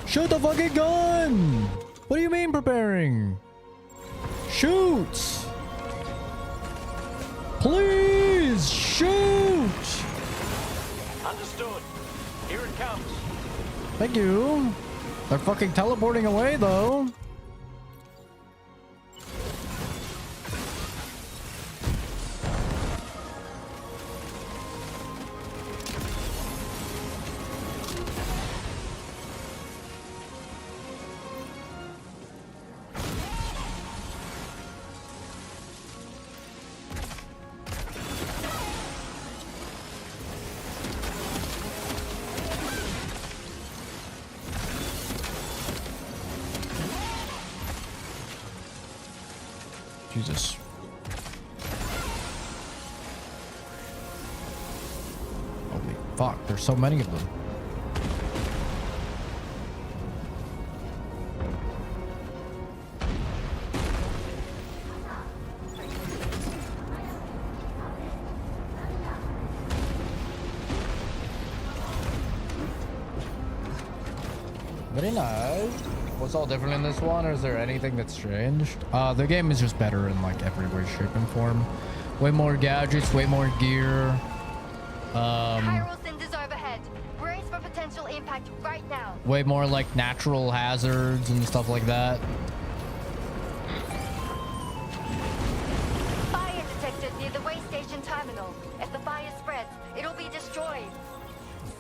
[SPEAKER 1] Shoot the fucking gun. What do you mean preparing? Shoot. Please shoot.
[SPEAKER 2] Understood. Here it comes.
[SPEAKER 1] Thank you. They're fucking teleporting away though. Jesus. Holy fuck, there's so many of them. Very nice. What's all different in this one, or is there anything that's changed? The game is just better in like every way, shape, and form. Way more gadgets, way more gear.
[SPEAKER 5] Chiral cinders overhead. Brace for potential impact right now.
[SPEAKER 1] Way more like natural hazards and stuff like that.
[SPEAKER 5] Fire detected near the way station terminal. If the fire spreads, it'll be destroyed.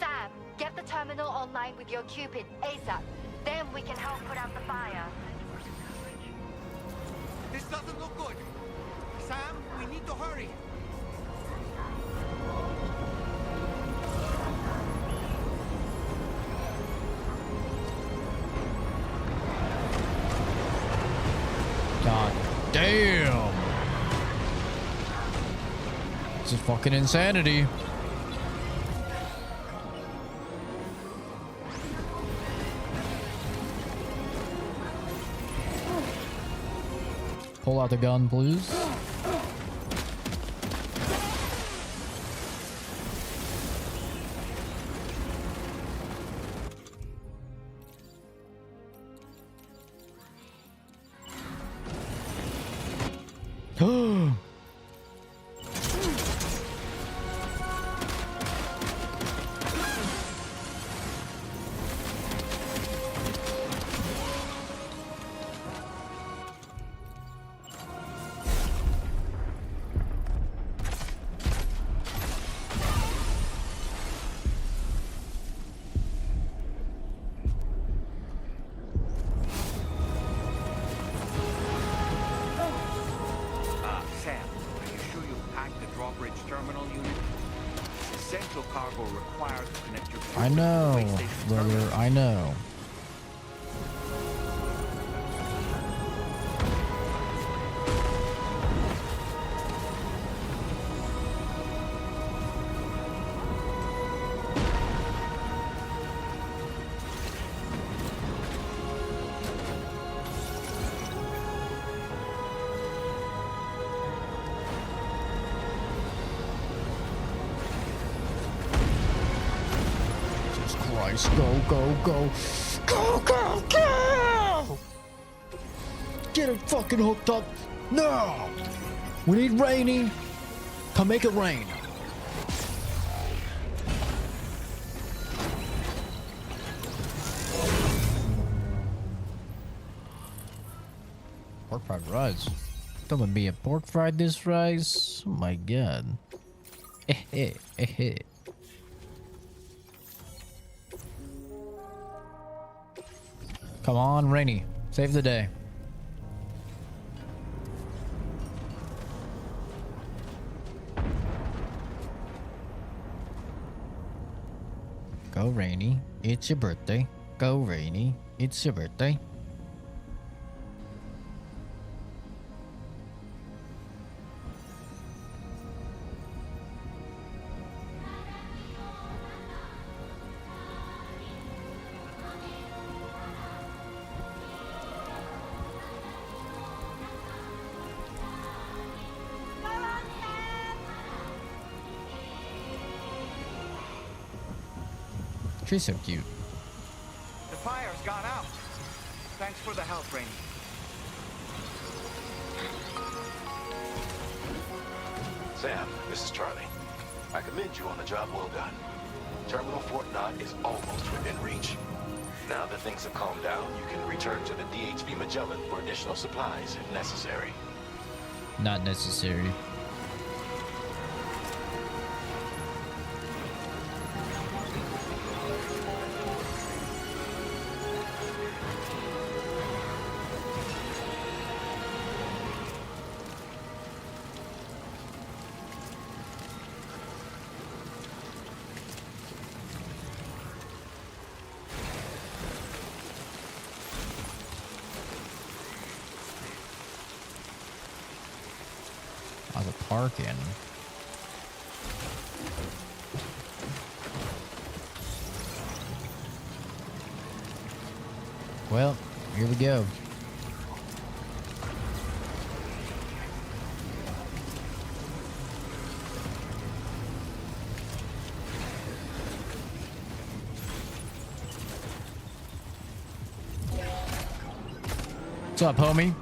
[SPEAKER 5] Sam, get the terminal online with your Cupid ASAP. Then we can help put out the fire.
[SPEAKER 11] This doesn't look good. Sam, we need to hurry.
[SPEAKER 1] God damn. This is fucking insanity. Pull out the gun, please. I know, brother, I know. Nice. Go, go, go. Go, go, go! Get it fucking hooked up. No! We need Rainy to make it rain. Pork fried rice. Don't be a pork fried this rice. Oh my god. Come on, Rainy. Save the day. Go, Rainy. It's your birthday. Go, Rainy. It's your birthday. She's so cute.
[SPEAKER 11] The fire's gone out. Thanks for the help, Rainy.
[SPEAKER 4] Sam, this is Charlie. I commend you on the job well done. Terminal Fort Knott is almost within reach. Now that things have calmed down, you can return to the DHV Magellan for additional supplies if necessary.
[SPEAKER 1] Not necessary. Parking. Well, here we go. What's up, homie?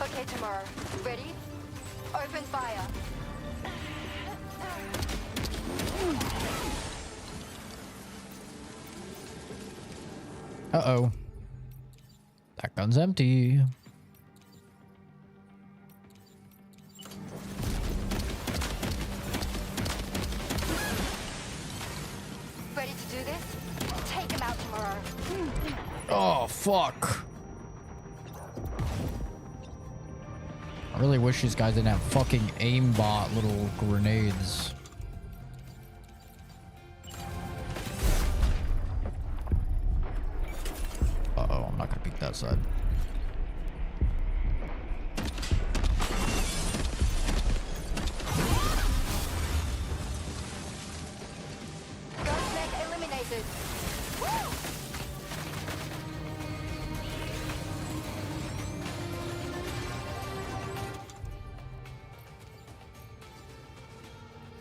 [SPEAKER 5] Okay, tomorrow. Ready? Open fire.
[SPEAKER 1] Uh-oh. That gun's empty.
[SPEAKER 5] Ready to do this? Take him out tomorrow.
[SPEAKER 1] Oh, fuck. I really wish these guys didn't have fucking aimbot little grenades. Uh-oh, I'm not gonna peek that side.
[SPEAKER 5] Ghostneck eliminated. Woo!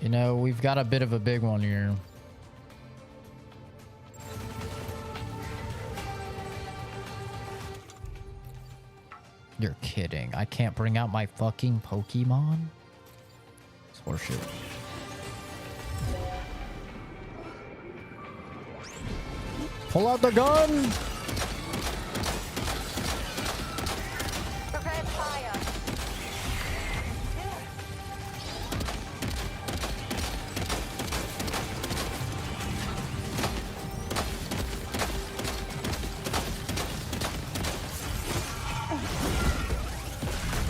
[SPEAKER 1] You know, we've got a bit of a big one here. You're kidding. I can't bring out my fucking Pokemon? It's horseshit. Pull out the gun!
[SPEAKER 5] Prepare fire.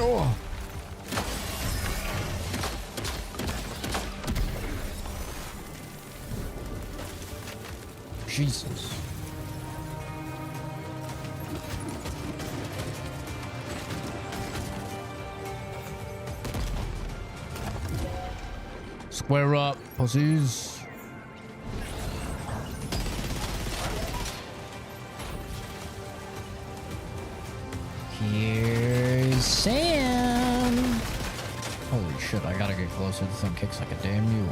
[SPEAKER 1] Oh. Jesus. Square up, pussies. Here's Sam. Holy shit, I gotta get closer. This thing kicks like a damn mule.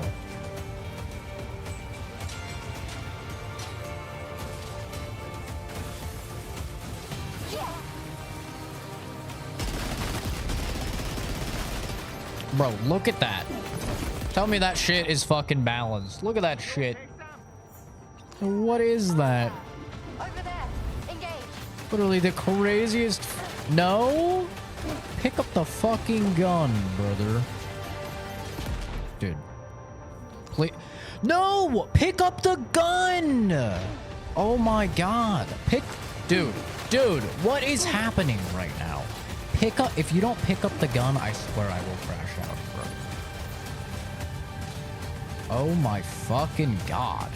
[SPEAKER 1] Bro, look at that. Tell me that shit is fucking balanced. Look at that shit. What is that?
[SPEAKER 5] Over there. Engage.
[SPEAKER 1] Literally the craziest. No? Pick up the fucking gun, brother. Dude. Please. No! Pick up the gun! Oh my god. Dude, what is happening right now? If you don't pick up the gun, I swear I will crash out, bro. Oh my fucking god.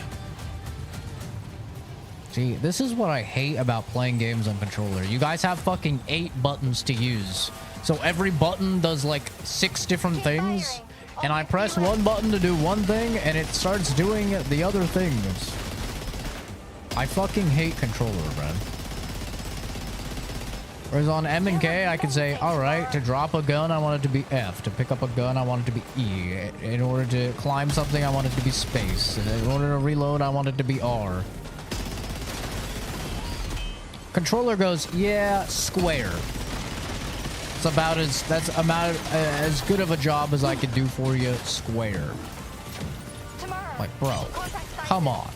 [SPEAKER 1] See, this is what I hate about playing games on controller. You guys have fucking 8 buttons to use. So every button does like 6 different things. And I press one button to do one thing, and it starts doing the other things. I fucking hate controller, man. Whereas on M and K, I could say, alright, to drop a gun, I want it to be F. To pick up a gun, I want it to be E. In order to climb something, I want it to be space. And in order to reload, I want it to be R. Controller goes, yeah, square. That's about as good of a job as I could do for you, square. Like, bro, come on.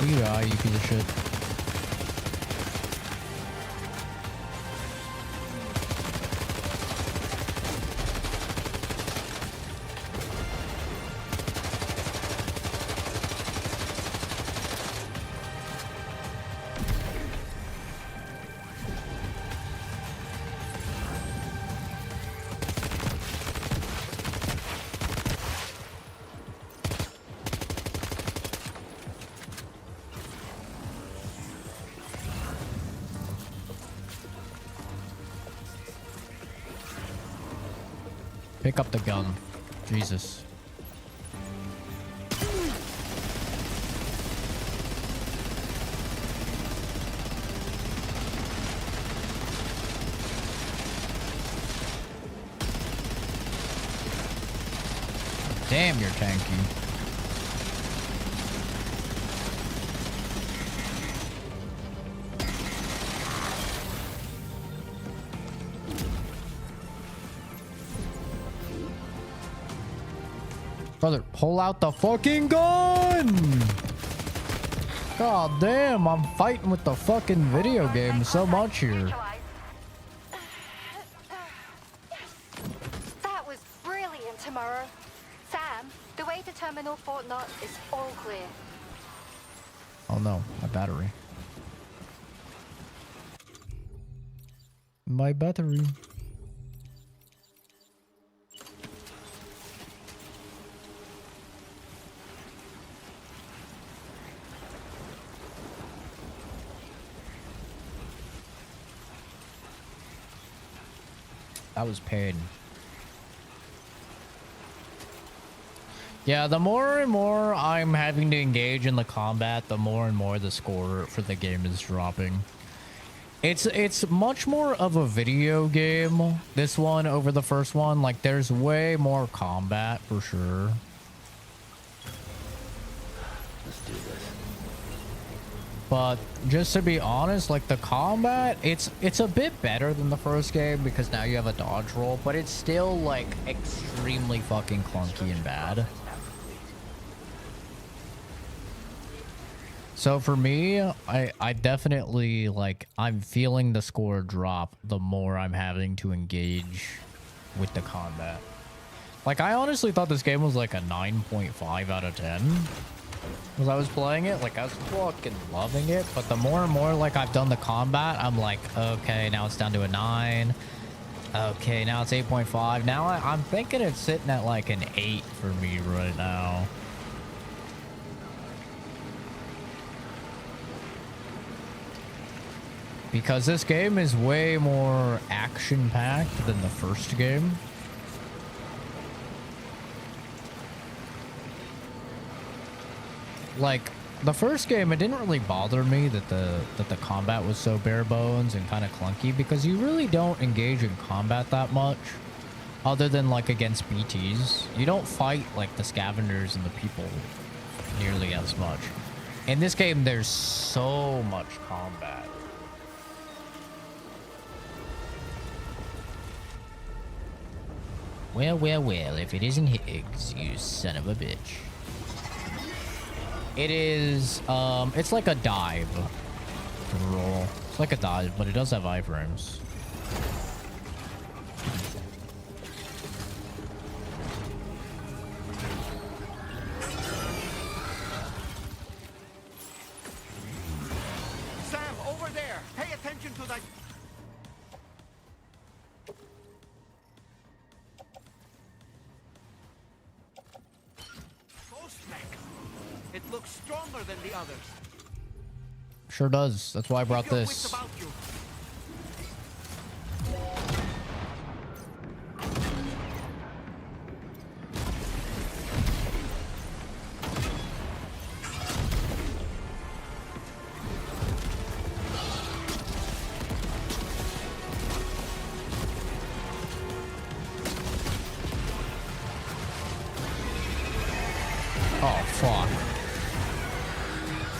[SPEAKER 1] You piece of shit. Pick up the gun. Jesus. Damn, you're tanky. Brother, pull out the fucking gun! God damn, I'm fighting with the fucking video game so much here.
[SPEAKER 5] That was brilliant, Tomorrow. Sam, the way to Terminal Fort Knott is all clear.
[SPEAKER 1] Oh no, my battery. My battery. That was pain. Yeah, the more and more I'm having to engage in the combat, the more and more the score for the game is dropping. It's much more of a video game, this one over the first one. Like, there's way more combat for sure.
[SPEAKER 8] Let's do this.
[SPEAKER 1] But just to be honest, like the combat, it's a bit better than the first game because now you have a dodge roll, but it's still like extremely fucking clunky and bad. So for me, I definitely, like, I'm feeling the score drop the more I'm having to engage with the combat. Like, I honestly thought this game was like a 9.5 out of 10 as I was playing it. Like, I was fucking loving it, but the more and more, like, I've done the combat, I'm like, okay, now it's down to a 9. Okay, now it's 8.5. Now I'm thinking it's sitting at like an 8 for me right now. Because this game is way more action-packed than the first game. Like, the first game, it didn't really bother me that the combat was so bare bones and kind of clunky, because you really don't engage in combat that much, other than like against BTs. You don't fight like the scavengers and the people nearly as much. In this game, there's so much combat. Well, well, well, if it isn't Higgs, you son of a bitch. It is, it's like a dive roll. It's like a dive, but it does have iframes.
[SPEAKER 11] Sam, over there! Pay attention to that... Ghost mech. It looks stronger than the others.
[SPEAKER 1] Sure does. That's why I brought
[SPEAKER 11] Keep your
[SPEAKER 1] this.
[SPEAKER 11] wits about you.
[SPEAKER 1] Oh, fuck.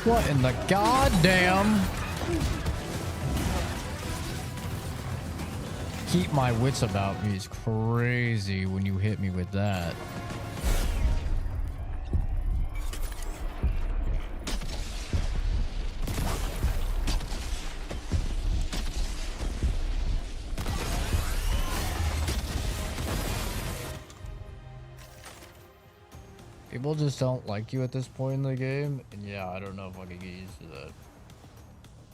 [SPEAKER 1] What in the goddamn? Keep my wits about me is crazy when you hit me with that. People just don't like you at this point in the game, and yeah, I don't know if I can get used to that.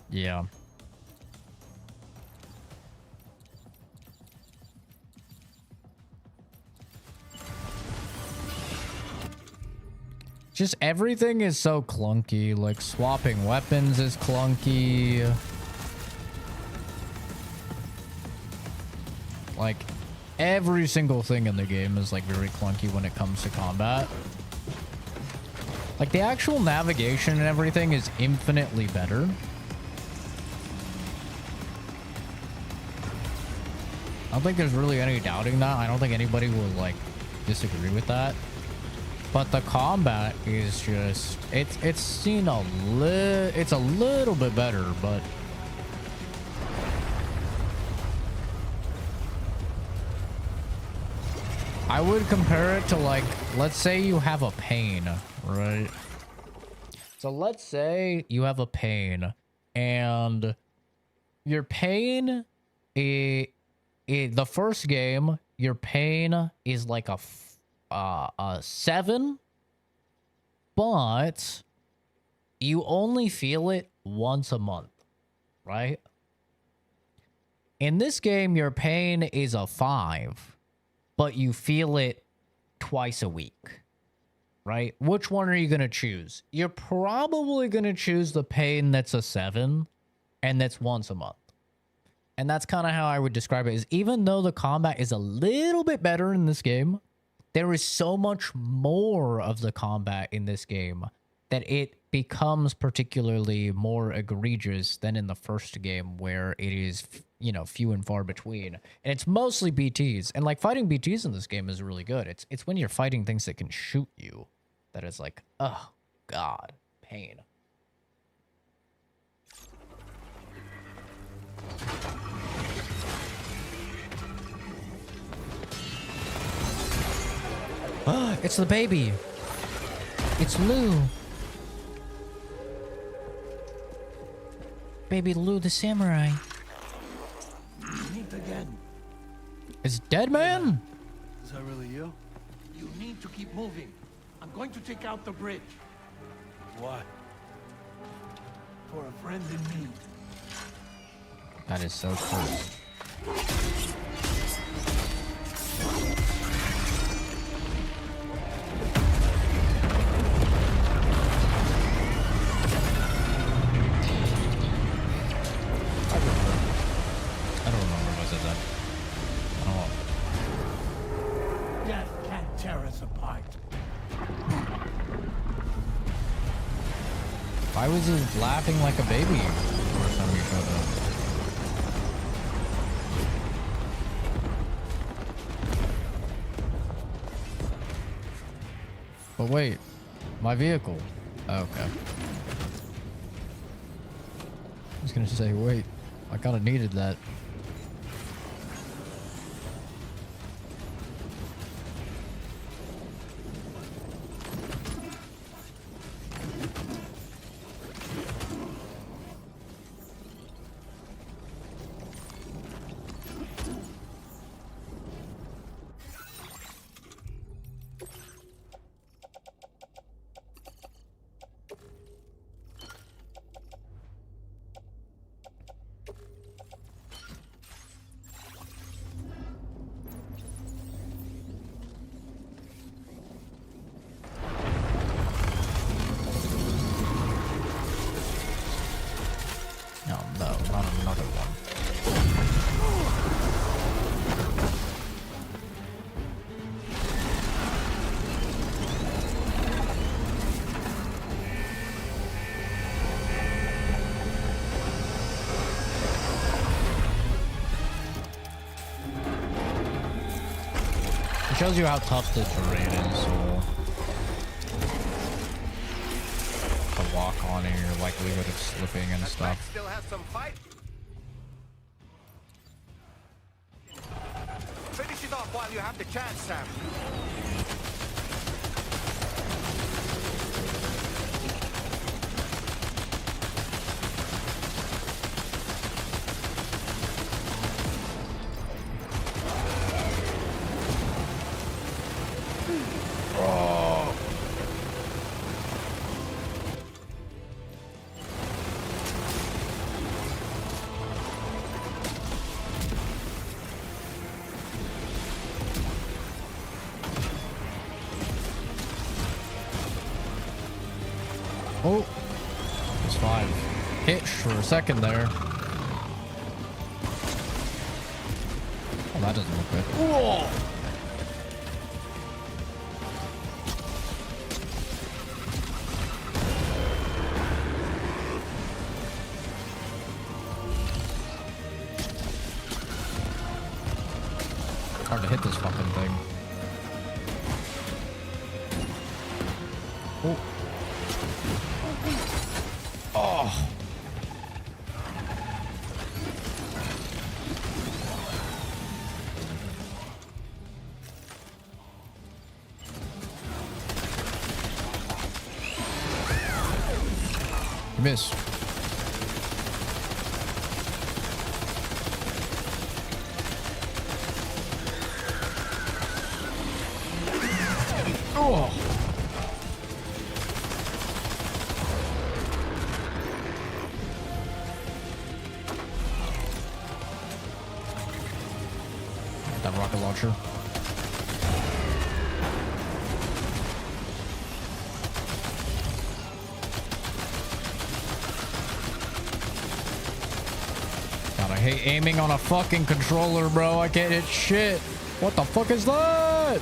[SPEAKER 1] Yeah. Just everything is so clunky, like swapping weapons is clunky. Like, every single thing in the game is like very clunky when it comes to combat. Like, the actual navigation and everything is infinitely better. I don't think there's really any doubting that. I don't think anybody will like disagree with that. But the combat is just, it's seen it's a little bit better, but I would compare it to, like, let's say you have a pain, right? So let's say you have a pain, and your pain, the first game, your pain is like a 7, but you only feel it once a month, right? In this game, your pain is a 5, but you feel it twice a week, right? Which one are you going to choose? You're probably going to choose the pain that's a 7 and that's once a month. And that's kind of how I would describe it, is even though the combat is a little bit better in this game, there is so much more of the combat in this game that it becomes particularly more egregious than in the first game, where it is, you know, few and far between. And it's mostly BTs. And like, fighting BTs in this game is really good. It's when you're fighting things that can shoot you that is like, oh God, pain. It's the baby. It's Lou. baby Lou the samurai.
[SPEAKER 10] Meet again.
[SPEAKER 1] It's dead man?
[SPEAKER 21] Is that really you?
[SPEAKER 10] You need to keep moving. I'm going to take out the bridge.
[SPEAKER 21] Why?
[SPEAKER 10] For a friend in need.
[SPEAKER 1] That is so cool. I don't remember if I said that. I don't know.
[SPEAKER 10] Death can't tear us apart.
[SPEAKER 1] Why was he laughing like a baby first time he showed up? But wait, my vehicle. Oh, okay. I was gonna say, wait, I kinda needed that. Shows you how tough the terrain is, so to walk on and your likelihood of slipping and stuff.
[SPEAKER 11] Still has some fight. Finish it off while you have the chance, Sam.
[SPEAKER 1] Oh, it's 5. Hitch for a second there. Oh, that doesn't look good. Whoa! Hard to hit this fucking thing. Oh. Oh. You missed. Oh. That rocket launcher. God, I hate aiming on a fucking controller, bro. I can't hit shit. What the fuck is that?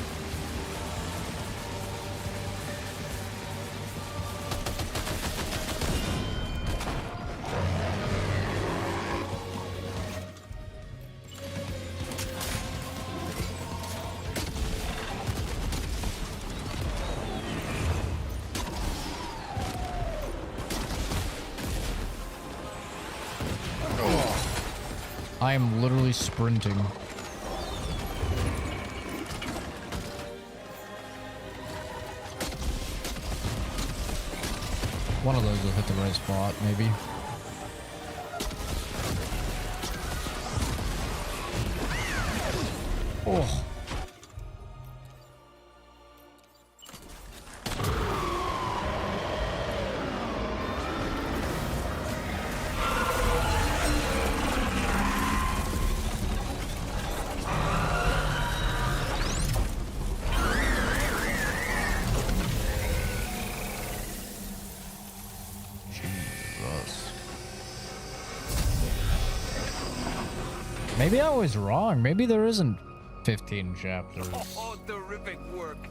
[SPEAKER 1] I am literally sprinting. One of those will hit the right spot, maybe. Oh. Maybe I was wrong. Maybe there isn't 15 chapters.
[SPEAKER 11] Oh, terrific work.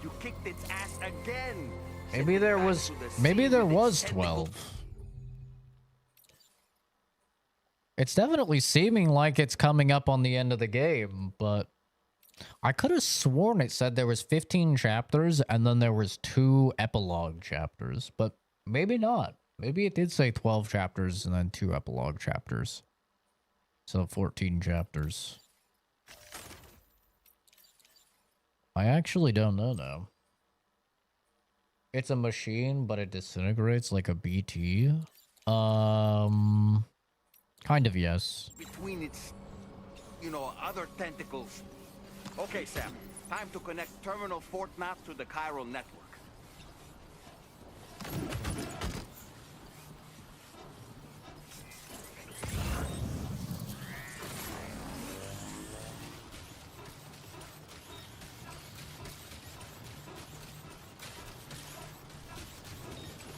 [SPEAKER 11] You kicked its ass again.
[SPEAKER 1] Maybe there was 12. It's definitely seeming like it's coming up on the end of the game, but I could have sworn it said there was 15 chapters and then there was 2 epilogue chapters, but maybe not. Maybe it did say 12 chapters and then 2 epilogue chapters. So 14 chapters. I actually don't know now. It's a machine, but it disintegrates like a BT. Kind of, yes.
[SPEAKER 11] Between its, other tentacles. Okay, Sam. Time to connect Terminal Fort Map to the chiral network.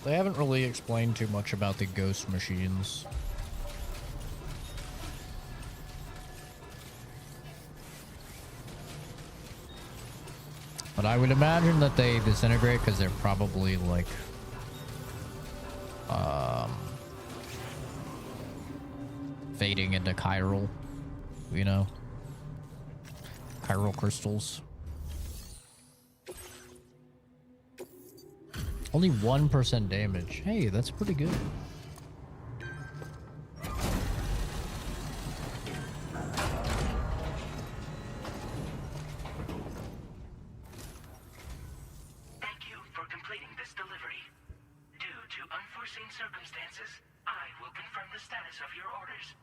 [SPEAKER 1] They haven't really explained too much about the ghost machines. But I would imagine that they disintegrate because they're probably like fading into chiral, chiral crystals. Only 1% damage. Hey, that's pretty good.
[SPEAKER 6] Thank you for completing this delivery. Due to unforeseen circumstances, I will confirm the status of your orders.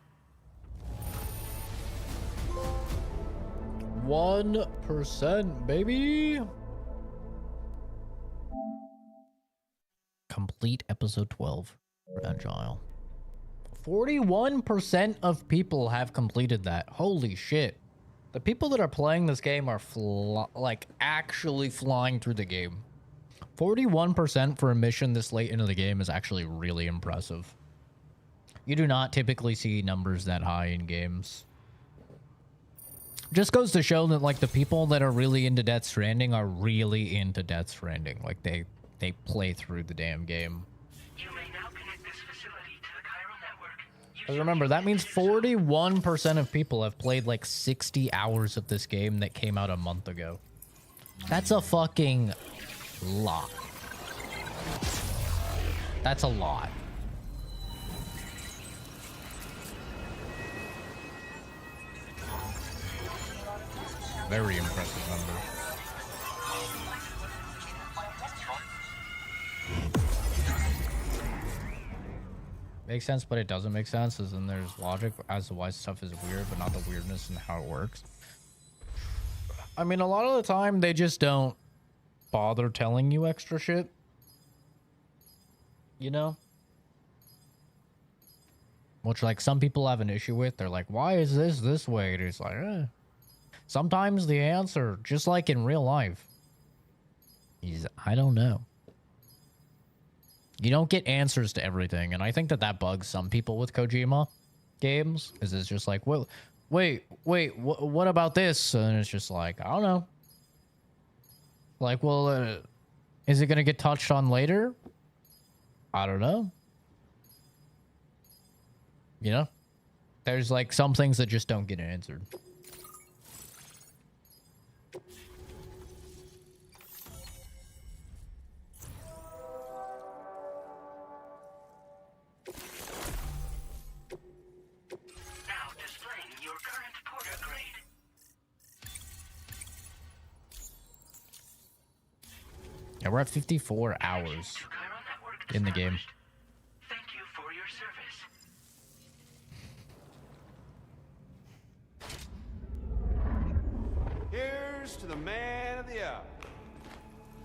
[SPEAKER 1] 1%, baby. Complete episode 12. Fragile. 41% of people have completed that. Holy shit. The people that are playing this game are actually flying through the game. 41% for a mission this late into the game is actually really impressive. You do not typically see numbers that high in games. Just goes to show that the people that are really into Death Stranding are really into Death Stranding. They play through the damn game.
[SPEAKER 6] You may now connect this facility to the chiral network.
[SPEAKER 1] Because remember, that means 41% of people have played 60 hours of this game that came out a month ago. That's a fucking lot. That's a lot. Very impressive number. Makes sense, but it doesn't make sense, as in there's logic as to why stuff is weird, but not the weirdness and how it works. I mean, a lot of the time, they just don't bother telling you extra shit. Which, some people have an issue with. They're like, why is this way? And it's like, Sometimes the answer, just like in real life, is, I don't know. You don't get answers to everything, and I think that bugs some people with Kojima games. Is it's just like, well, wait, what about this? And it's just like, I don't know. Well, is it gonna get touched on later? I don't know. There's some things that just don't get answered. Yeah, we're at 54 hours in the game.
[SPEAKER 6] Thank you for your service.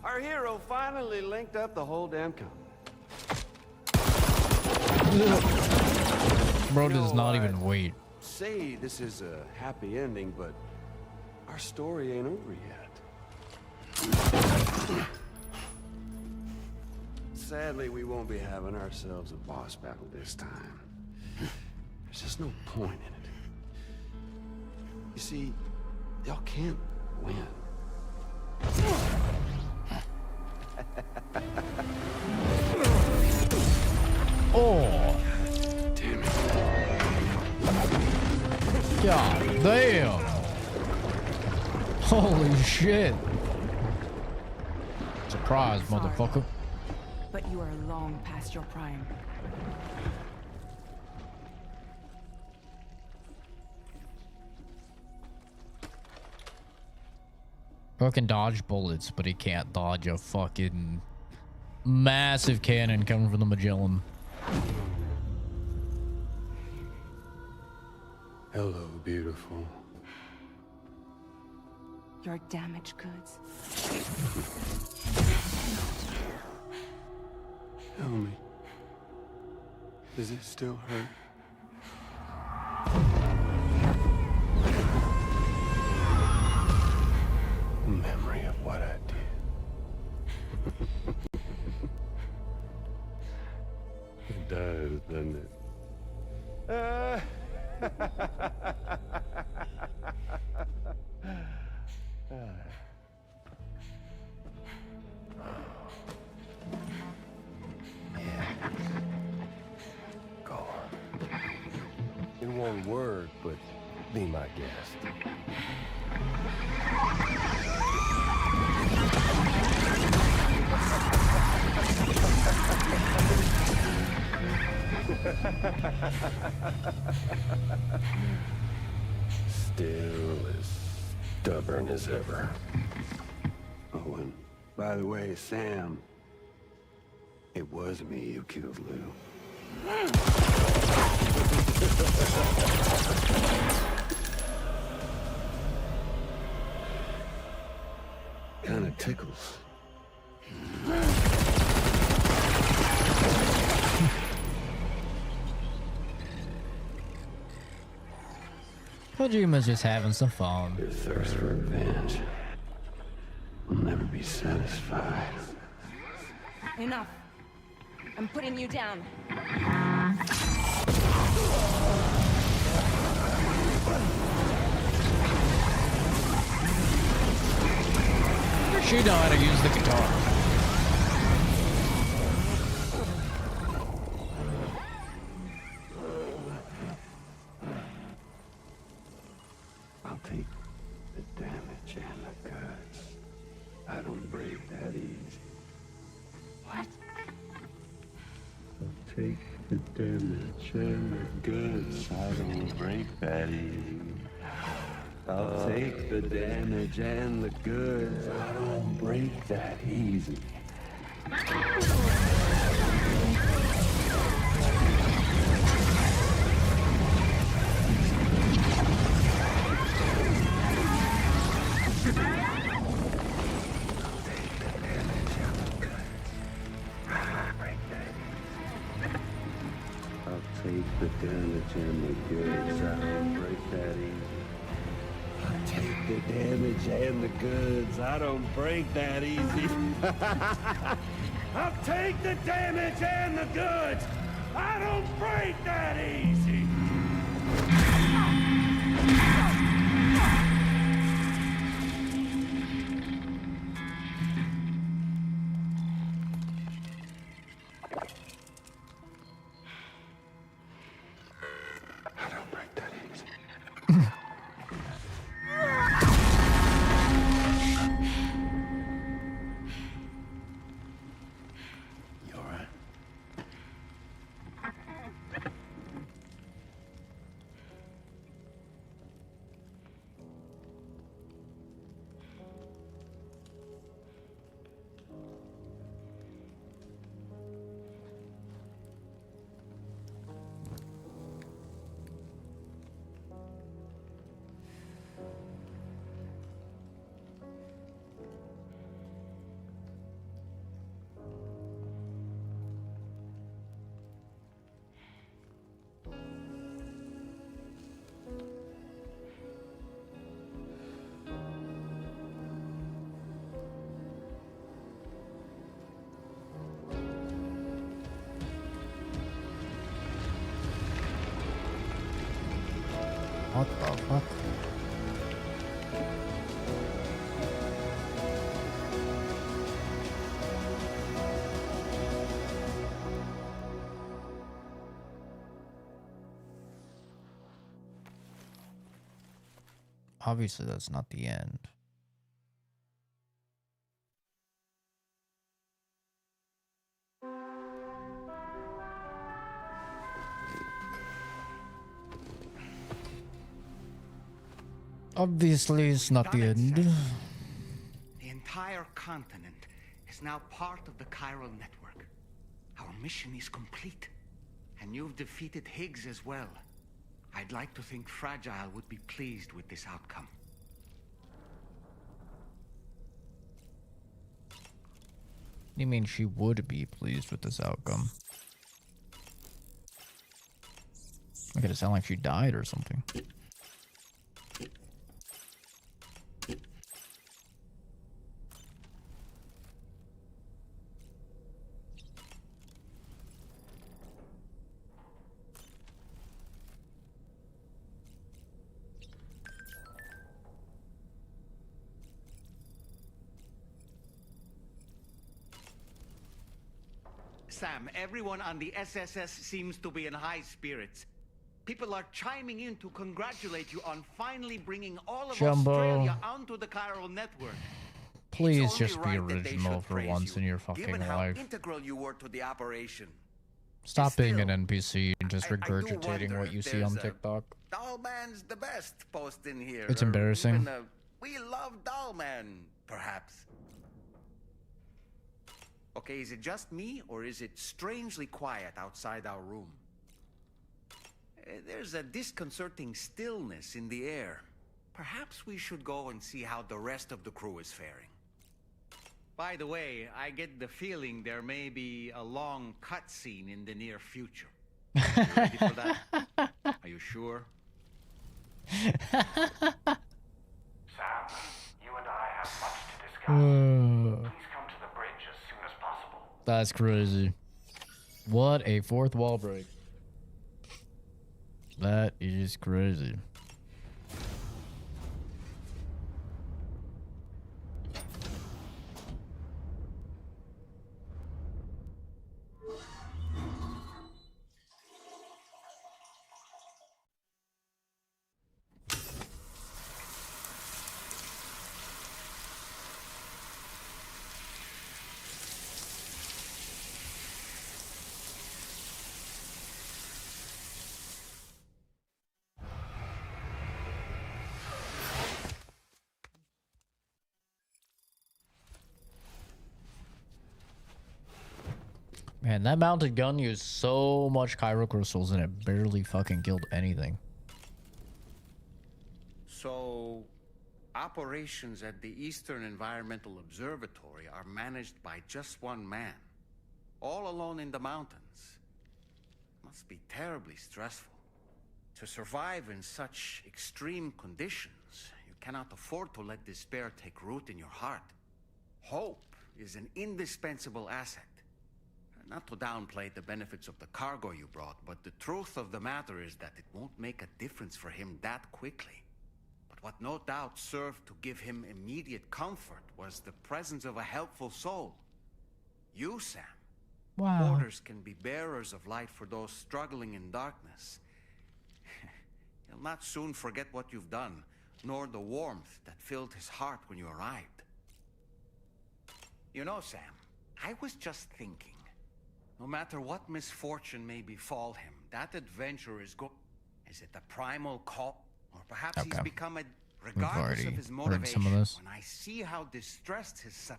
[SPEAKER 15] Our hero finally linked up the whole damn company.
[SPEAKER 1] Bro does not even wait.
[SPEAKER 15] Say this is a happy ending, but our story ain't over yet. Sadly, we won't be having ourselves a boss battle this time. There's just no point in it. You see, y'all can't win.
[SPEAKER 1] Oh.
[SPEAKER 15] Damn it.
[SPEAKER 1] God damn. Holy shit. Surprise, motherfucker.
[SPEAKER 12] But you are long past your prime.
[SPEAKER 1] Bro can dodge bullets, but he can't dodge a fucking massive cannon coming from the Magellan.
[SPEAKER 15] Hello, beautiful.
[SPEAKER 12] Your damaged goods.
[SPEAKER 15] Tell me, does it still hurt? Memory of what I did. It does, doesn't it? Go on. It won't work, but be my guest. Still as stubborn as ever. Oh, and by the way, Sam, it was me who killed Lou. Kinda tickles.
[SPEAKER 1] Kojima's just having some fun.
[SPEAKER 15] Your thirst for revenge will never be satisfied.
[SPEAKER 12] Enough. I'm putting you down.
[SPEAKER 1] She know how to use the guitar.
[SPEAKER 15] I'll take the damage and the goods. I don't break that easy.
[SPEAKER 12] What?
[SPEAKER 15] I'll take the damage and the goods. I don't break that easy. I'll take the damage and the goods. I don't break that easy. I'll take the damage and the goods. I don't break that easy. I'll take the damage and the goods. I don't break that easy. I'll take the damage and the goods. I don't break that easy. I don't break that easy. You all right?
[SPEAKER 1] fuck? Obviously, that's not the end. Obviously, it's not the end.
[SPEAKER 11] The entire continent is now part of the chiral network. Our mission is complete. And you've defeated Higgs as well. I'd like to think Fragile would be pleased with this outcome.
[SPEAKER 1] You mean she would be pleased with this outcome? Make it sound like she died or something.
[SPEAKER 11] Sam, everyone on the SSS seems to be in high spirits. People are chiming in to congratulate you on finally bringing all of
[SPEAKER 1] Jumbo.
[SPEAKER 11] Australia onto the chiral network.
[SPEAKER 1] Please just be original for once in your fucking
[SPEAKER 11] Given how
[SPEAKER 1] life.
[SPEAKER 11] integral you were to the operation.
[SPEAKER 1] Stop being an NPC and just regurgitating what you see on TikTok.
[SPEAKER 11] Dollman's the best post in here.
[SPEAKER 1] It's
[SPEAKER 11] or
[SPEAKER 1] embarrassing.
[SPEAKER 11] even a, we love Dollman, perhaps. Okay, is it just me, or is it strangely quiet outside our room? There's a disconcerting stillness in the air. Perhaps we should go and see how the rest of the crew is faring. By the way, I get the feeling there may be a long cutscene in the near future. Are you ready for that? Are you sure?
[SPEAKER 13] Sam, you and I have much to discuss. Please come to the bridge as soon as possible.
[SPEAKER 1] That's crazy. What a fourth wall break. That is crazy. Man, that mounted gun used so much chiral crystals and it barely fucking killed anything.
[SPEAKER 11] So, operations at the Eastern Environmental Observatory are managed by just one man, all alone in the mountains. Must be terribly stressful. To survive in such extreme conditions, you cannot afford to let despair take root in your heart. Hope is an indispensable asset. Not to downplay the benefits of the cargo you brought, but the truth of the matter is that it won't make a difference for him that quickly. But what no doubt served to give him immediate comfort was the presence of a helpful soul. You, Sam.
[SPEAKER 1] Wow.
[SPEAKER 11] Orders can be bearers of light for those struggling in darkness. He'll not soon forget what you've done, nor the warmth that filled his heart when you arrived. You know, Sam, I was just thinking. No matter what misfortune may befall him, that adventure is Is it the primal call? Or perhaps he's become a... Regardless of his motivation, when I see how distressed his son...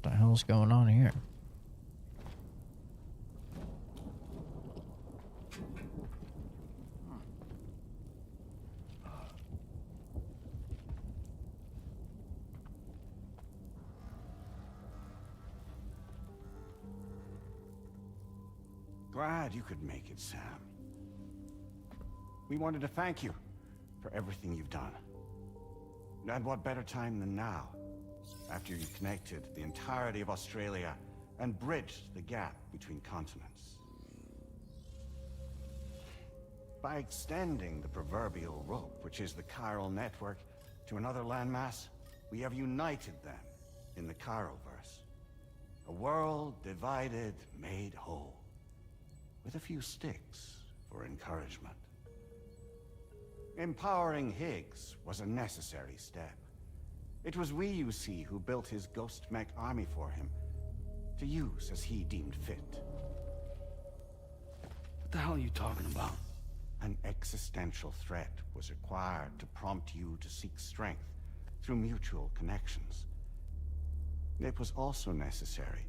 [SPEAKER 1] What the hell's going on here?
[SPEAKER 9] Glad you could make it, Sam. We wanted to thank you for everything you've done. And what better time than now, after you connected the entirety of Australia and bridged the gap between continents. By extending the proverbial rope, which is the chiral network, to another landmass, we have united them in the Chiroverse. A world divided, made whole. With a few sticks for encouragement. Empowering Higgs was a necessary step. It was we, you see, who built his ghost mech army for him, to use as he deemed fit.
[SPEAKER 8] What the hell are you talking about?
[SPEAKER 9] An existential threat was required to prompt you to seek strength through mutual connections. It was also necessary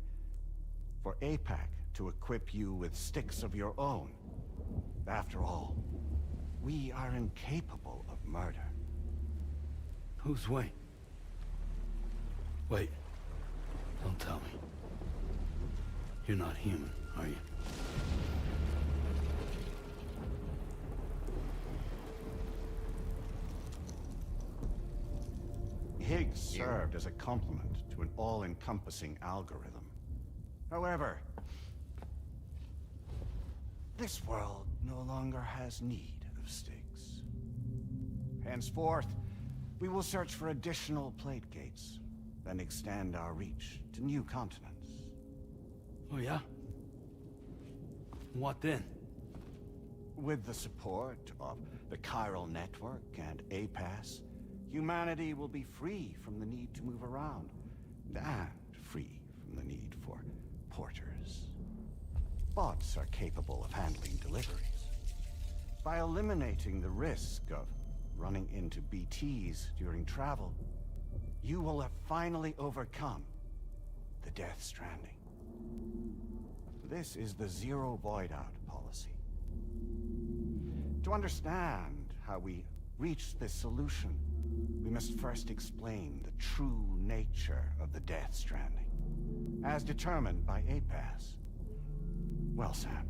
[SPEAKER 9] for APAC to equip you with sticks of your own. After all, we are incapable of murder.
[SPEAKER 8] Who's we? Wait. Don't tell me. You're not human, are you?
[SPEAKER 9] Higgs served as a complement to an all-encompassing algorithm. However, this world no longer has need of sticks. Henceforth, we will search for additional plate gates, then extend our reach to new continents.
[SPEAKER 8] Oh yeah? What then?
[SPEAKER 9] With the support of the chiral network and APAS, humanity will be free from the need to move around, and free from the need for porters. Bots are capable of handling deliveries. By eliminating the risk of running into BTs during travel, you will have finally overcome the Death Stranding. This is the Zero Void Out policy. To understand how we reached this solution, we must first explain the true nature of the Death Stranding, as determined by APAS. Well, Sam,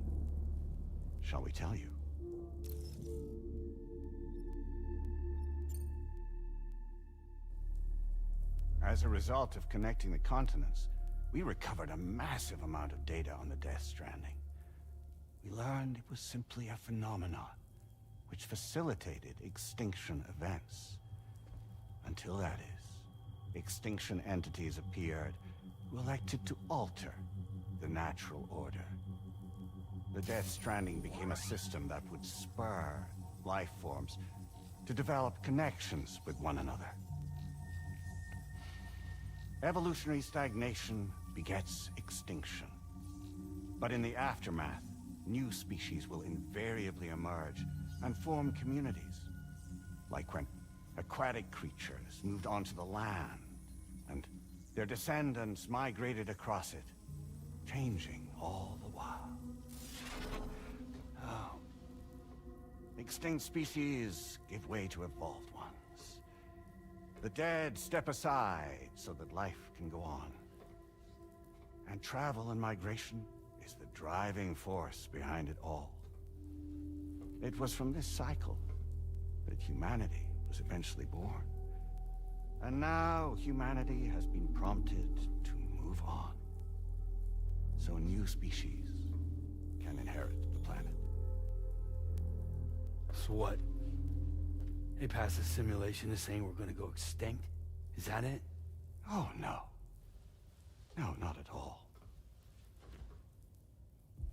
[SPEAKER 9] shall we tell you? As a result of connecting the continents, we recovered a massive amount of data on the Death Stranding. We learned it was simply a phenomenon which facilitated extinction events. Until that is, extinction entities appeared who elected to alter the natural order. The Death Stranding became a system that would spur life forms to develop connections with one another. Evolutionary stagnation begets extinction. But in the aftermath, new species will invariably emerge and form communities. Like when aquatic creatures moved onto the land, and their descendants migrated across it, changing all the while. Oh. Extinct species give way to evolved ones. The dead step aside so that life can go on. And travel and migration is the driving force behind it all. It was from this cycle that humanity was eventually born. And now humanity has been prompted to move on. So new species can inherit the planet.
[SPEAKER 8] So what? APAS' simulation is saying we're gonna go extinct? Is that it?
[SPEAKER 9] Oh, no. No, not at all.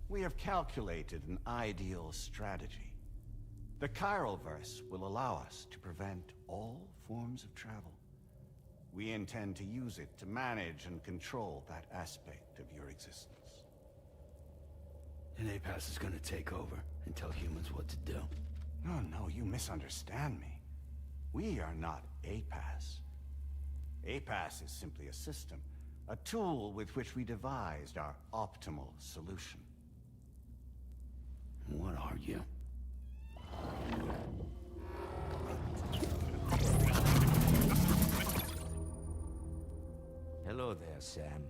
[SPEAKER 9] We have calculated an ideal strategy. The Chiroverse will allow us to prevent all forms of travel. We intend to use it to manage and control that aspect of your existence.
[SPEAKER 8] And APAS is gonna take over and tell humans what to do.
[SPEAKER 9] No, you misunderstand me. We are not APAS. APAS is simply a system, a tool with which we devised our optimal solution.
[SPEAKER 8] What are you?
[SPEAKER 18] Hello there, Sam.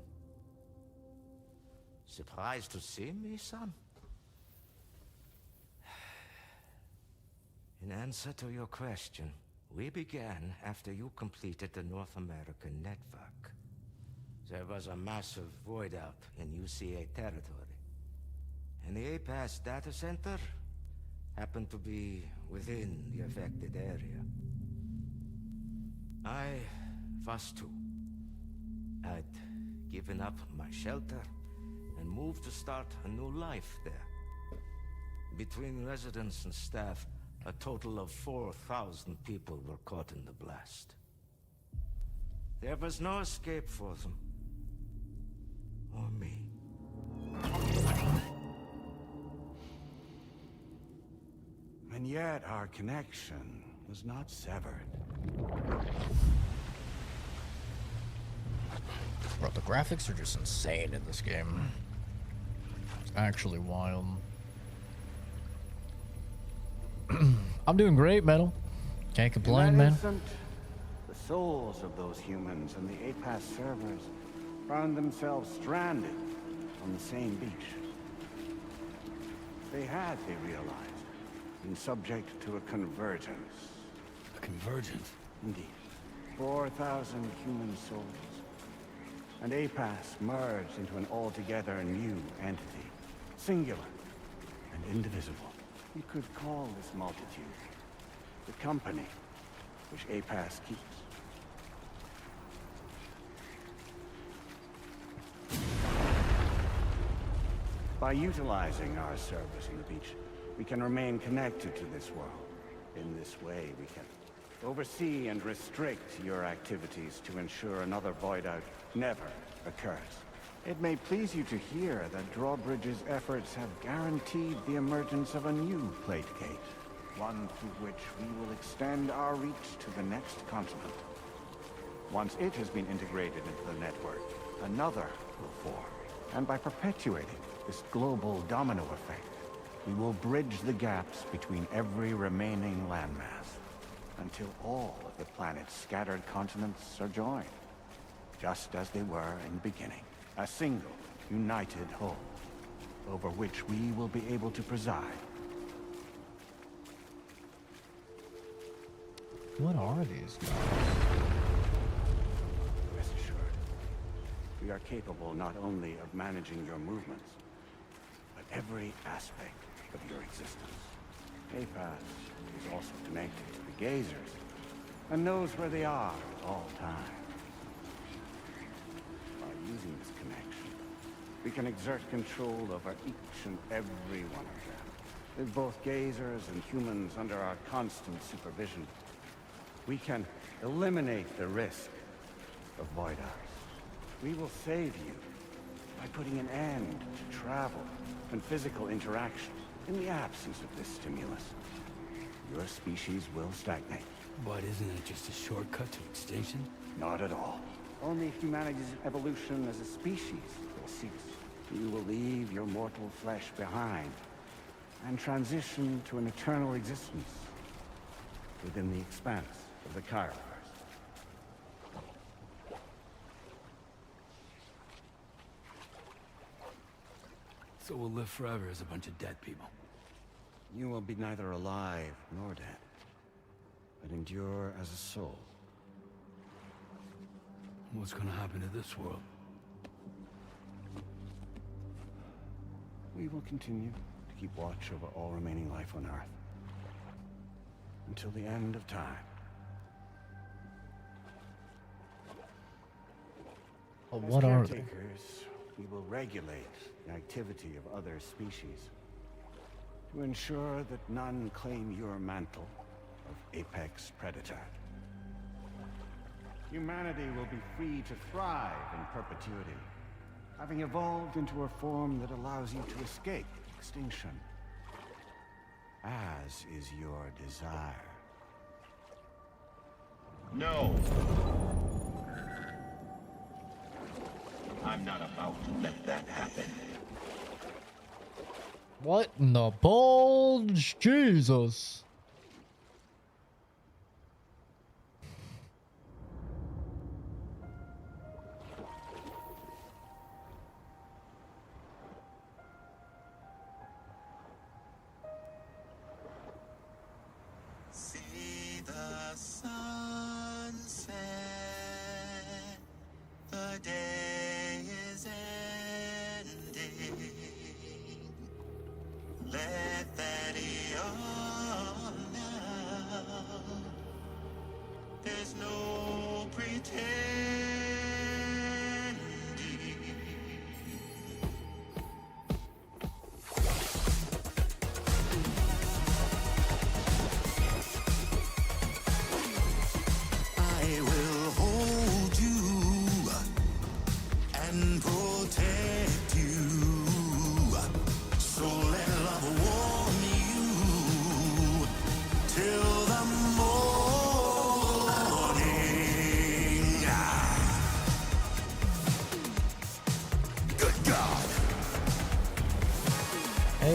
[SPEAKER 18] Surprised to see me, son? In answer to your question, we began after you completed the North American network. There was a massive void up in UCA territory, and the APAS data center happened to be within the affected area. I was too. I'd given up my shelter and moved to start a new life there. Between residents and staff, a total of 4,000 people were caught in the blast. There was no escape for them. Or me.
[SPEAKER 22] And yet our connection was not severed.
[SPEAKER 1] Bro, the graphics are just insane in this game. It's actually wild. I'm doing great, Metal. Can't complain, man.
[SPEAKER 22] The souls of those humans and the APAS servers found themselves stranded on the same beach. They had, they realized, been subject to a convergence.
[SPEAKER 21] A convergence?
[SPEAKER 22] Indeed. 4,000 human souls. And APAS merged into an altogether new entity. Singular and indivisible. You could call this multitude the company which APAS keeps. By utilizing our service on the beach, we can remain connected to this world. In this way, we can oversee and restrict your activities to ensure another void out never occurs. It may please you to hear that Drawbridge's efforts have guaranteed the emergence of a new plate gate, one through which we will extend our reach to the next continent. Once it has been integrated into the network, another will form. And by perpetuating this global domino effect, we will bridge the gaps between every remaining landmass, until all of the planet's scattered continents are joined, just as they were in the beginning. A single, united whole, over which we will be able to preside.
[SPEAKER 1] What are these guys?
[SPEAKER 22] Rest assured, we are capable not only of managing your movements, but every aspect of your existence. APAS is also connected to the Gazers, and knows where they are at all times. Using this connection, we can exert control over each and every one of them. With both Gazers and humans under our constant supervision, we can eliminate the risk of void outs. We will save you by putting an end to travel and physical interaction. In the absence of this stimulus, your species will stagnate.
[SPEAKER 21] But isn't it just a shortcut to extinction?
[SPEAKER 22] Not at all. Only humanity's evolution as a species will cease. You will leave your mortal flesh behind and transition to an eternal existence within the expanse of the Chiroverse.
[SPEAKER 21] So we'll live forever as a bunch of dead people.
[SPEAKER 22] You will be neither alive nor dead, but endure as a soul.
[SPEAKER 21] What's gonna happen to this world?
[SPEAKER 22] We will continue to keep watch over all remaining life on Earth. Until the end of time.
[SPEAKER 1] What are they?
[SPEAKER 22] Caretakers, we will regulate the activity of other species to ensure that none claim your mantle of apex predator. Humanity will be free to thrive in perpetuity, having evolved into a form that allows you to escape extinction, as is your desire.
[SPEAKER 23] No. I'm not about to let that happen.
[SPEAKER 1] What in the bulge? Jesus.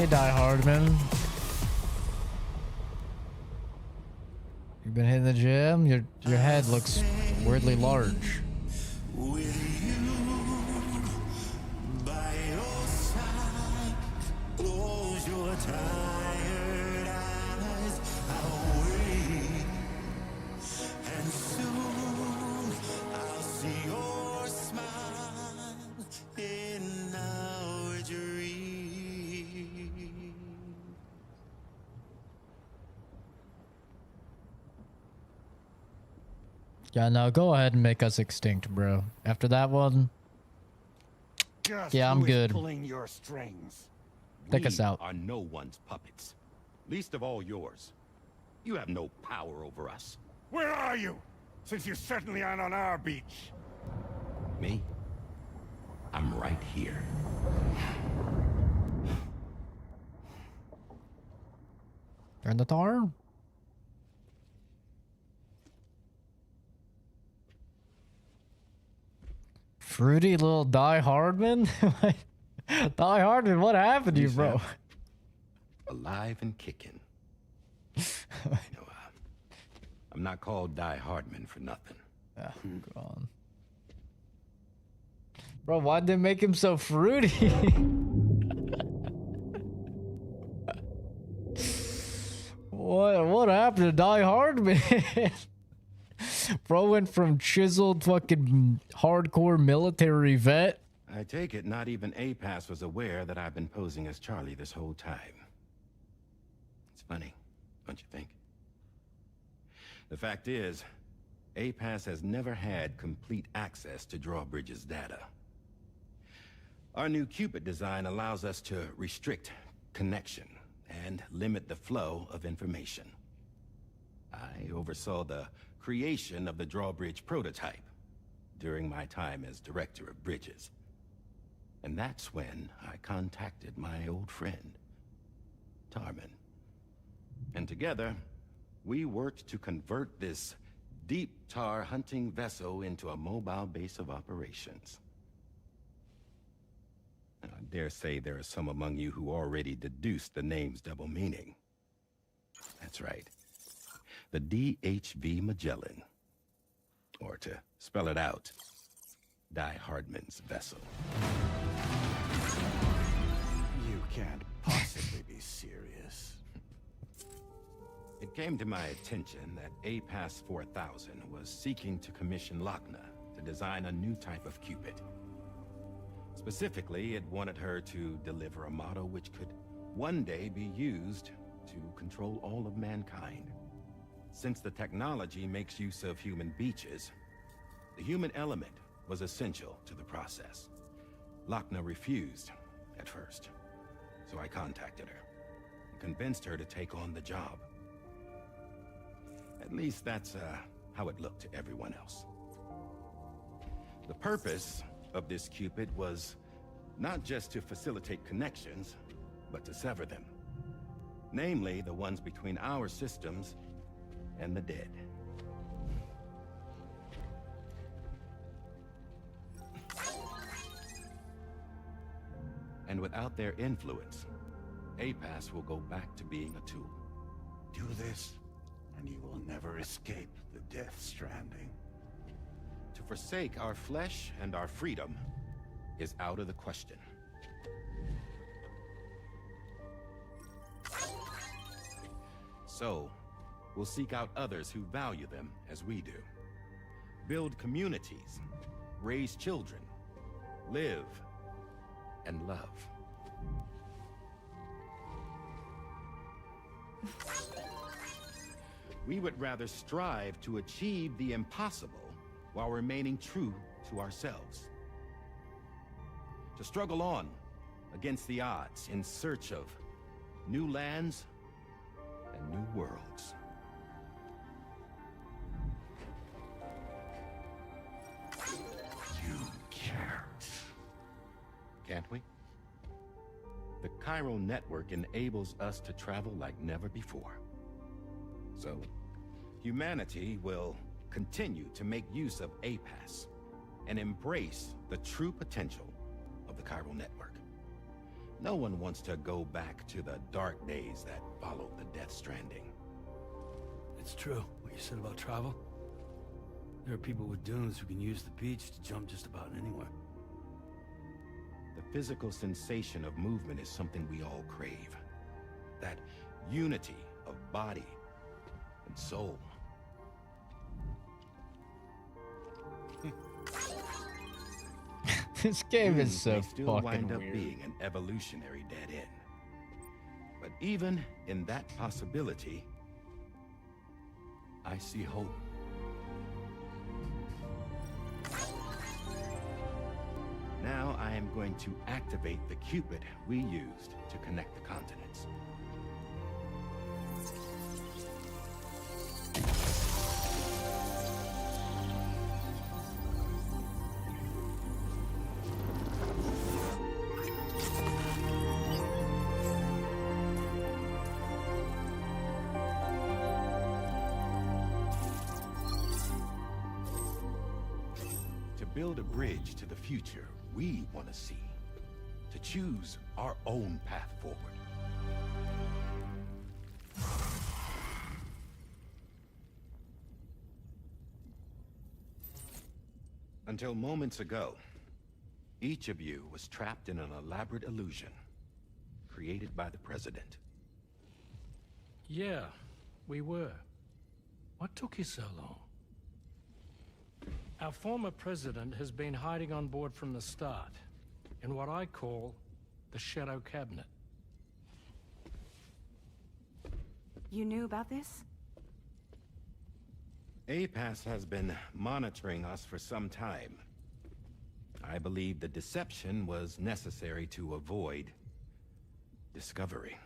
[SPEAKER 1] Die Hardman. You've been hitting the gym? Your head looks weirdly large.
[SPEAKER 16] With you by your side, close your tired eyes. I'll wait, and soon I'll see your smile in our dream.
[SPEAKER 1] Yeah, no, go ahead and make us extinct, bro. After that one, yeah, I'm good.
[SPEAKER 22] Pulling your strings.
[SPEAKER 1] Take us out.
[SPEAKER 8] Are no one's puppets, least of all yours. You have no power over us.
[SPEAKER 22] Where are you? Since you certainly aren't on our beach.
[SPEAKER 8] Me? I'm right here.
[SPEAKER 1] Turn the tar. Fruity little Die Hardman? Die Hardman, what happened to you, bro?
[SPEAKER 8] Alive and kicking. I'm not called Die Hardman for nothing.
[SPEAKER 1] Yeah, go on. Bro, why'd they make him so fruity? What happened to Die Hardman? Bro went from chiseled fucking hardcore military vet.
[SPEAKER 8] I take it not even APAS was aware that I've been posing as Charlie this whole time. It's funny, don't you think? The fact is, APAS has never had complete access to Drawbridge's data. Our new Cupid design allows us to restrict connection and limit the flow of information. I oversaw the creation of the Drawbridge prototype during my time as director of bridges. And that's when I contacted my old friend, Tarman. And together, we worked to convert this deep tar hunting vessel into a mobile base of operations. And I dare say there are some among you who already deduced the name's double meaning. That's right. The DHV Magellan. Or to spell it out, Die Hardman's vessel.
[SPEAKER 22] You can't possibly be serious.
[SPEAKER 8] It came to my attention that APAS 4000 was seeking to commission Lochna to design a new type of Cupid. Specifically, it wanted her to deliver a model which could one day be used to control all of mankind. Since the technology makes use of human beaches, the human element was essential to the process. Lochna refused at first, so I contacted her and convinced her to take on the job. At least that's how it looked to everyone else. The purpose of this Cupid was not just to facilitate connections, but to sever them. Namely, the ones between our systems and the dead. And without their influence, APAS will go back to being a tool.
[SPEAKER 22] Do this, and you will never escape the death stranding.
[SPEAKER 8] To forsake our flesh and our freedom is out of the question. So, we'll seek out others who value them as we do. Build communities, raise children, live, and love. We would rather strive to achieve the impossible while remaining true to ourselves. To struggle on against the odds in search of new lands and new worlds.
[SPEAKER 22] You can't.
[SPEAKER 8] Can't we? The chiral network enables us to travel like never before. So, humanity will continue to make use of APAS and embrace the true potential of the chiral network. No one wants to go back to the dark days that followed the Death Stranding.
[SPEAKER 17] It's true, what you said about travel. There are people with dunes who can use the beach to jump just about anywhere.
[SPEAKER 8] The physical sensation of movement is something we all crave. That unity of body and soul.
[SPEAKER 1] This game is so
[SPEAKER 8] may still
[SPEAKER 1] fucking
[SPEAKER 8] wind up
[SPEAKER 1] weird.
[SPEAKER 8] being an evolutionary dead end. But even in that possibility, I see hope. Now I am going to activate the Cupid we used to connect the continents. To build a bridge to the future we want to see. To choose our own path forward. Until moments ago, each of you was trapped in an elaborate illusion created by the President.
[SPEAKER 14] Yeah, we were. What took you so long? Our former president has been hiding on board from the start, in what I call the Shadow Cabinet.
[SPEAKER 12] You knew about this?
[SPEAKER 8] APAS has been monitoring us for some time. I believe the deception was necessary to avoid discovery.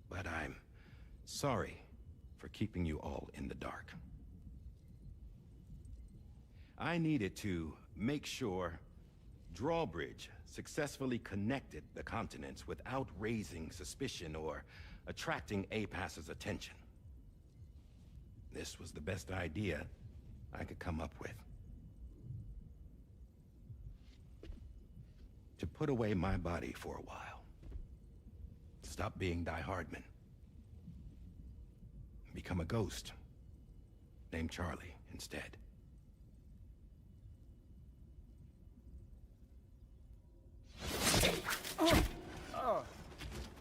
[SPEAKER 8] But I'm sorry for keeping you all in the dark. I needed to make sure Drawbridge successfully connected the continents without raising suspicion or attracting APAS's attention. This was the best idea I could come up with. To put away my body for a while. Stop being Die Hardman. Become a ghost. Named Charlie instead.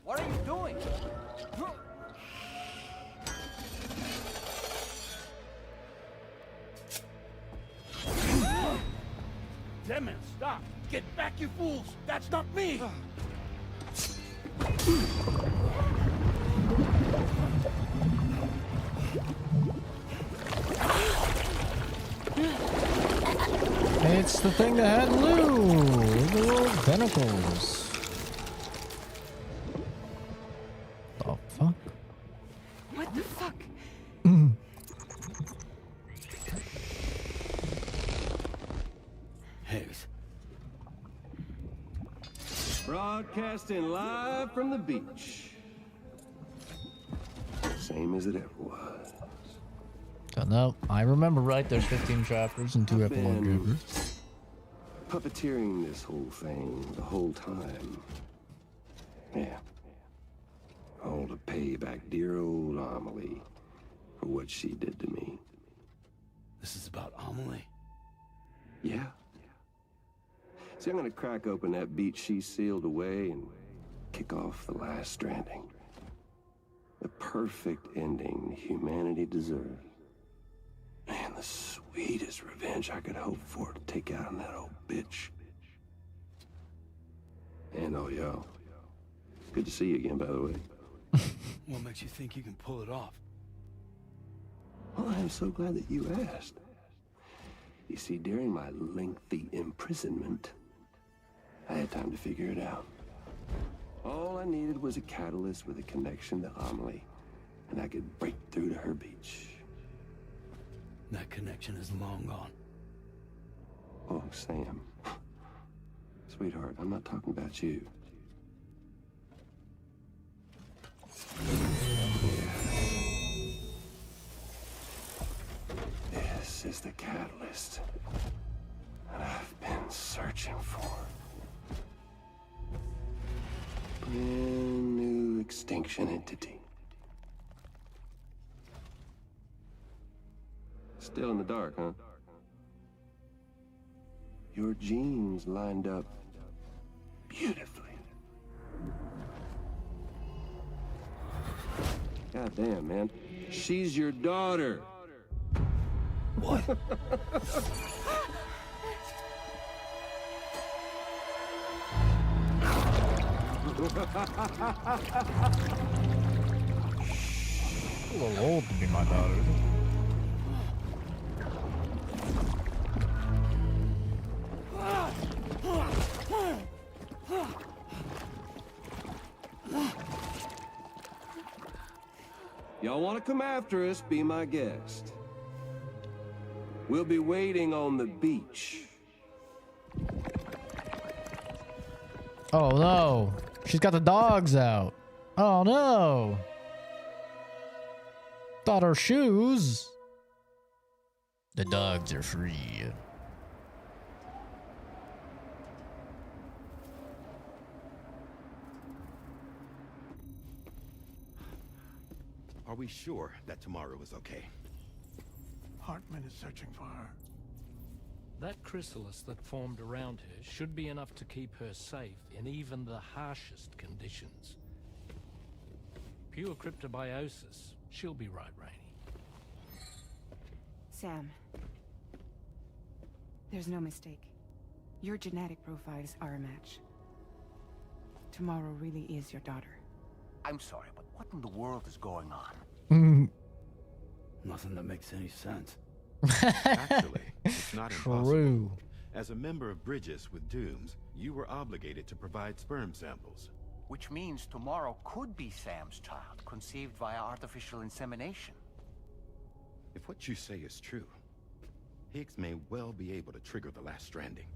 [SPEAKER 11] What are you doing?
[SPEAKER 17] Damn man, stop! Get back, you fools! That's not me!
[SPEAKER 1] It's the thing that had Lou! The little tentacles. The fuck?
[SPEAKER 12] What the fuck?
[SPEAKER 17] Higgs.
[SPEAKER 15] Broadcasting live from the beach.
[SPEAKER 21] Same as it ever was.
[SPEAKER 1] Don't know. I remember right. There's 15 chapters and 2 epilogue chapters.
[SPEAKER 21] Puppeteering this whole thing the whole time. Yeah. All to pay back dear old Amelie for what she did to me.
[SPEAKER 17] This is about Amelie?
[SPEAKER 21] Yeah. See, I'm gonna crack open that beach she sealed away and kick off the last Stranding. The perfect ending humanity deserves. Man, the sweetest revenge I could hope for to take out on that old bitch. And oh, yo. Good to see you again, by the way.
[SPEAKER 17] What makes you think you can pull it off?
[SPEAKER 21] Well, I'm so glad that you asked. You see, during my lengthy imprisonment, I had time to figure it out. All I needed was a catalyst with a connection to Amelie, and I could break through to her beach.
[SPEAKER 17] That connection is long gone.
[SPEAKER 21] Oh, Sam. Sweetheart, I'm not talking about you. This is the catalyst that I've been searching for. Brand new extinction entity. Still in the dark, huh? Your genes lined up beautifully. God damn, man. She's your daughter.
[SPEAKER 17] What?
[SPEAKER 1] A little old to be my daughter.
[SPEAKER 21] Y'all want to come after us, be my guest. We'll be waiting on the beach.
[SPEAKER 1] Oh no, she's got the dogs out. Oh no. Thought her shoes. The dogs are free.
[SPEAKER 8] Are we sure that tomorrow is okay?
[SPEAKER 10] Hartman is searching for her.
[SPEAKER 14] That chrysalis that formed around her should be enough to keep her safe in even the harshest conditions. Pure cryptobiosis. She'll be right, Rainey.
[SPEAKER 12] Sam. There's no mistake. Your genetic profiles are a match. Tomorrow really is your daughter.
[SPEAKER 9] I'm sorry, but what in the world is going on?
[SPEAKER 17] Nothing that makes any sense.
[SPEAKER 8] Actually, it's not impossible.
[SPEAKER 1] True.
[SPEAKER 8] As a member of Bridges with Dooms, you were obligated to provide sperm samples.
[SPEAKER 9] Which means tomorrow could be Sam's child, conceived via artificial insemination.
[SPEAKER 8] If what you say is true, Higgs may well be able to trigger the last stranding.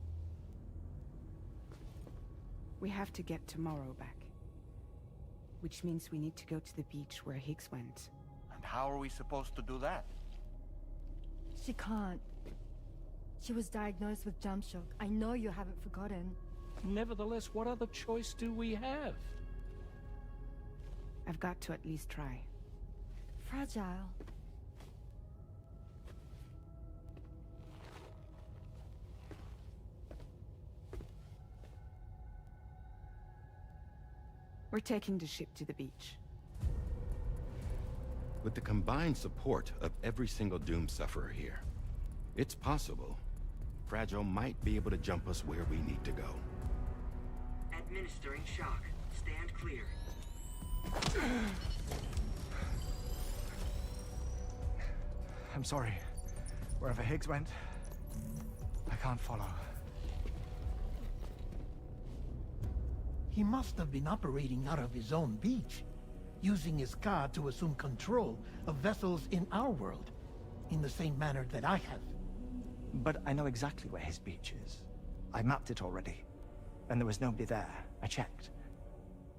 [SPEAKER 12] We have to get tomorrow back. Which means we need to go to the beach where Higgs went.
[SPEAKER 9] And how are we supposed to do that?
[SPEAKER 5] She can't. She was diagnosed with jump shock. I know you haven't forgotten.
[SPEAKER 14] Nevertheless, what other choice do we have?
[SPEAKER 12] I've got to at least try.
[SPEAKER 5] Fragile.
[SPEAKER 12] We're taking the ship to the beach.
[SPEAKER 8] With the combined support of every single Doom sufferer here, it's possible Fragile might be able to jump us where we need to go.
[SPEAKER 6] Administering shock. Stand clear.
[SPEAKER 7] I'm sorry. Wherever Higgs went, I can't follow.
[SPEAKER 10] He must have been operating out of his own beach, using his car to assume control of vessels in our world, in the same manner that I have.
[SPEAKER 7] But I know exactly where his beach is. I mapped it already, and there was nobody there. I checked.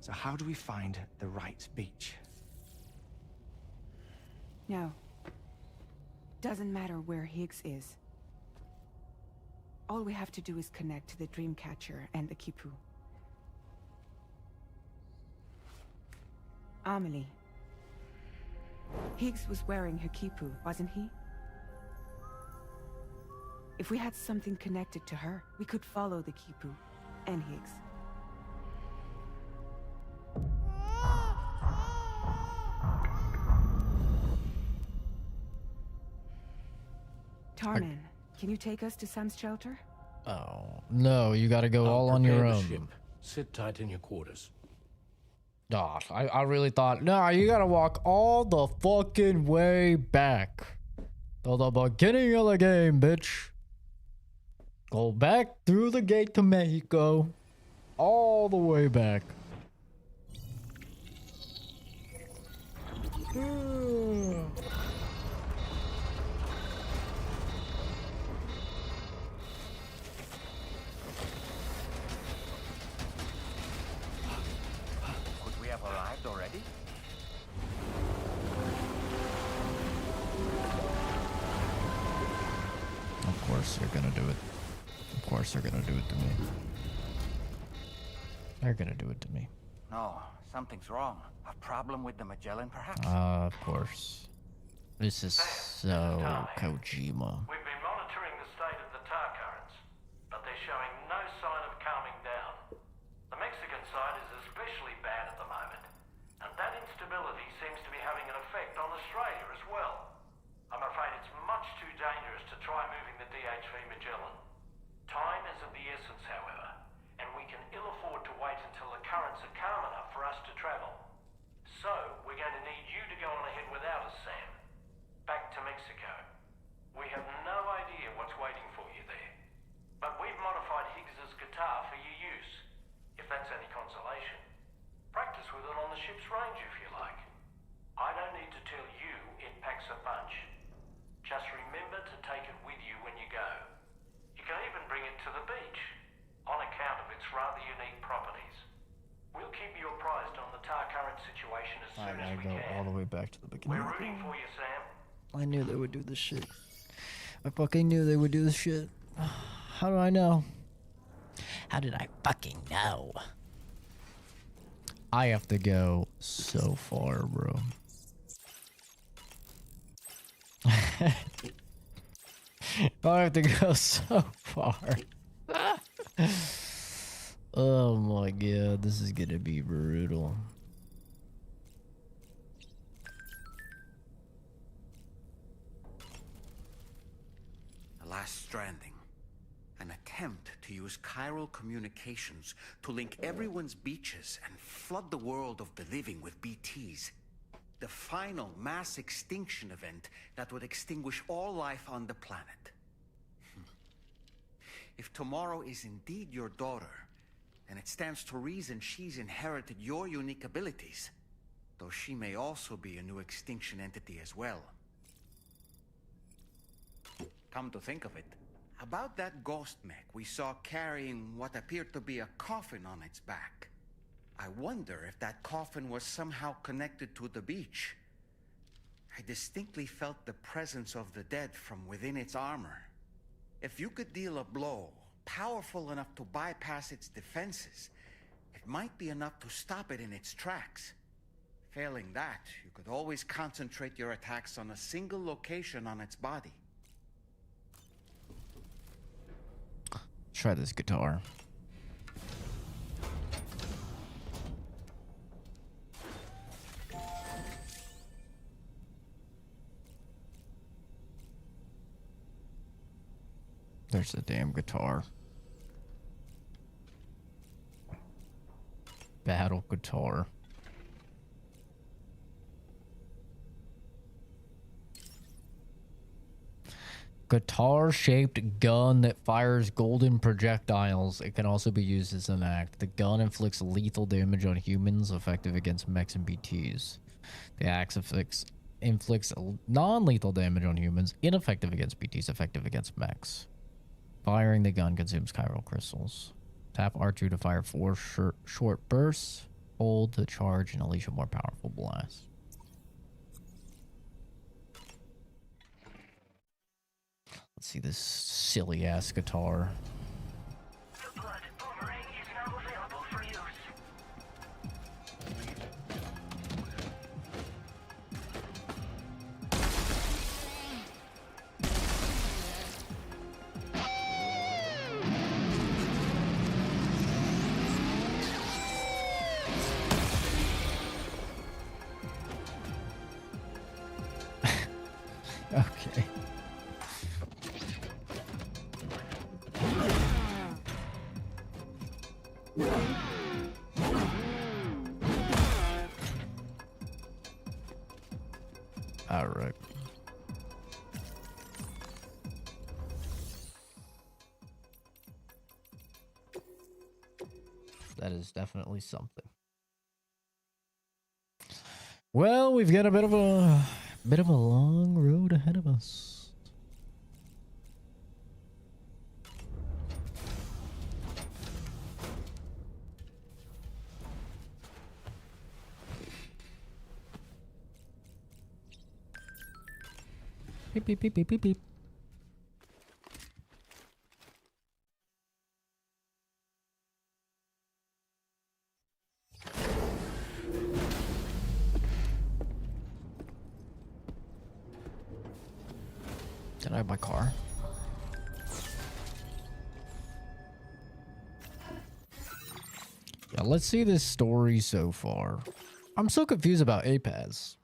[SPEAKER 7] So how do we find the right beach?
[SPEAKER 12] No. Doesn't matter where Higgs is. All we have to do is connect to the Dreamcatcher and the Kipu. Amelie. Higgs was wearing her Kipu, wasn't he? If we had something connected to her, we could follow the Kipu and Higgs. Tarman, can you take us to Sam's shelter?
[SPEAKER 1] Oh, no, you gotta go all on your
[SPEAKER 14] Prepare the
[SPEAKER 1] own.
[SPEAKER 14] ship. Sit tight in your quarters.
[SPEAKER 1] Oh, I really thought, no, you gotta walk all the fucking way back to the beginning of the game, bitch. Go back through the gate to Mexico, all the way back.
[SPEAKER 9] Could we have arrived already?
[SPEAKER 1] Of course they're gonna do it. Of course they're gonna do it to me. They're gonna do it to me.
[SPEAKER 9] No, something's wrong. A problem with the Magellan, perhaps?
[SPEAKER 1] Of course. This is so Kojima.
[SPEAKER 2] We've been monitoring the state of the tar currents, but they're showing no sign of calming down. The Mexican side is especially bad at the moment, and that instability seems to be having an effect on Australia as well. I'm afraid it's much too dangerous to try moving the DHV Magellan. Time is of the essence, however, and we can ill afford to wait until the currents are calm enough for us to travel. So, we're going to need you to go on ahead without us, Sam. Back to Mexico. We have no idea what's waiting for you there. But we've modified Higgs's guitar for your use, if that's any consolation. Practice with it on the ship's range if you like. I don't need to tell you it packs a punch. Just remember to take it with you when you go. You can even bring it to the beach, on account of its rather unique properties. We'll keep you apprised on the tar current situation as soon as we
[SPEAKER 1] I gotta go all
[SPEAKER 2] can.
[SPEAKER 1] the way back to the beginning.
[SPEAKER 2] We're rooting for you, Sam.
[SPEAKER 1] I knew they would do this shit. I fucking knew they would do this shit. How do I know? How did I fucking know? I have to go so far, bro. I have to go so far. Oh my god, this is gonna be brutal.
[SPEAKER 11] The last Stranding. An attempt to use chiral communications to link everyone's beaches and flood the world of the living with BTs. The final mass extinction event that would extinguish all life on the planet. If tomorrow is indeed your daughter, then it stands to reason she's inherited your unique abilities, though she may also be a new extinction entity as well. Come to think of it, about that ghost mech we saw carrying what appeared to be a coffin on its back. I wonder if that coffin was somehow connected to the beach. I distinctly felt the presence of the dead from within its armor. If you could deal a blow powerful enough to bypass its defenses, it might be enough to stop it in its tracks. Failing that, you could always concentrate your attacks on a single location on its body.
[SPEAKER 1] Try this guitar. There's the damn guitar. Battle guitar. Guitar-shaped gun that fires golden projectiles. It can also be used as an axe. The gun inflicts lethal damage on humans, effective against mechs and BTs. The axe inflicts non-lethal damage on humans, ineffective against BTs, effective against mechs. Firing the gun consumes chiral crystals. Tap R2 to fire 4 short bursts. Hold to charge and unleash a more powerful blast. Let's see this silly ass guitar.
[SPEAKER 6] The blood boomerang is now available for use.
[SPEAKER 1] Okay. All right. That is definitely something. Well, we've got a bit of a long road ahead of us. Beep beep beep beep beep beep. Did I have my car? Yeah, let's see this story so far. I'm so confused about APAS.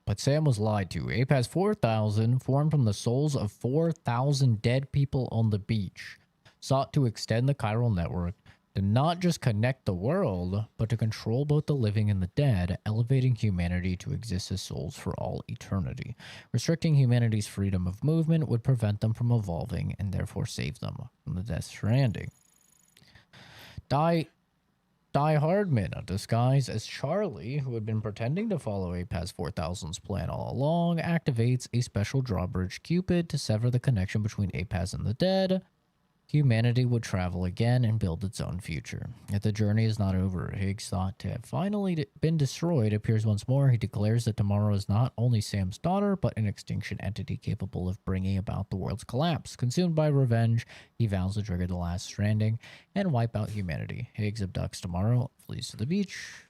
[SPEAKER 1] But Sam was lied to. APAS 4000, formed from the souls of 4,000 dead people on the beach, sought to extend the chiral network to not just connect the world, but to control both the living and the dead, elevating humanity to exist as souls for all eternity. Restricting humanity's freedom of movement would prevent them from evolving and therefore save them from the Death Stranding. Die Hardman, disguised as Charlie, who had been pretending to follow APAS 4000's plan all along, activates a special drawbridge Cupid to sever the connection between APAS and the dead. Humanity would travel again and build its own future. Yet the journey is not over. Higgs, thought to have finally been destroyed, appears once more. He declares that tomorrow is not only Sam's daughter, but an extinction entity capable of bringing about the world's collapse. Consumed by revenge, he vows to trigger the last stranding and wipe out humanity. Higgs abducts tomorrow, flees to the beach.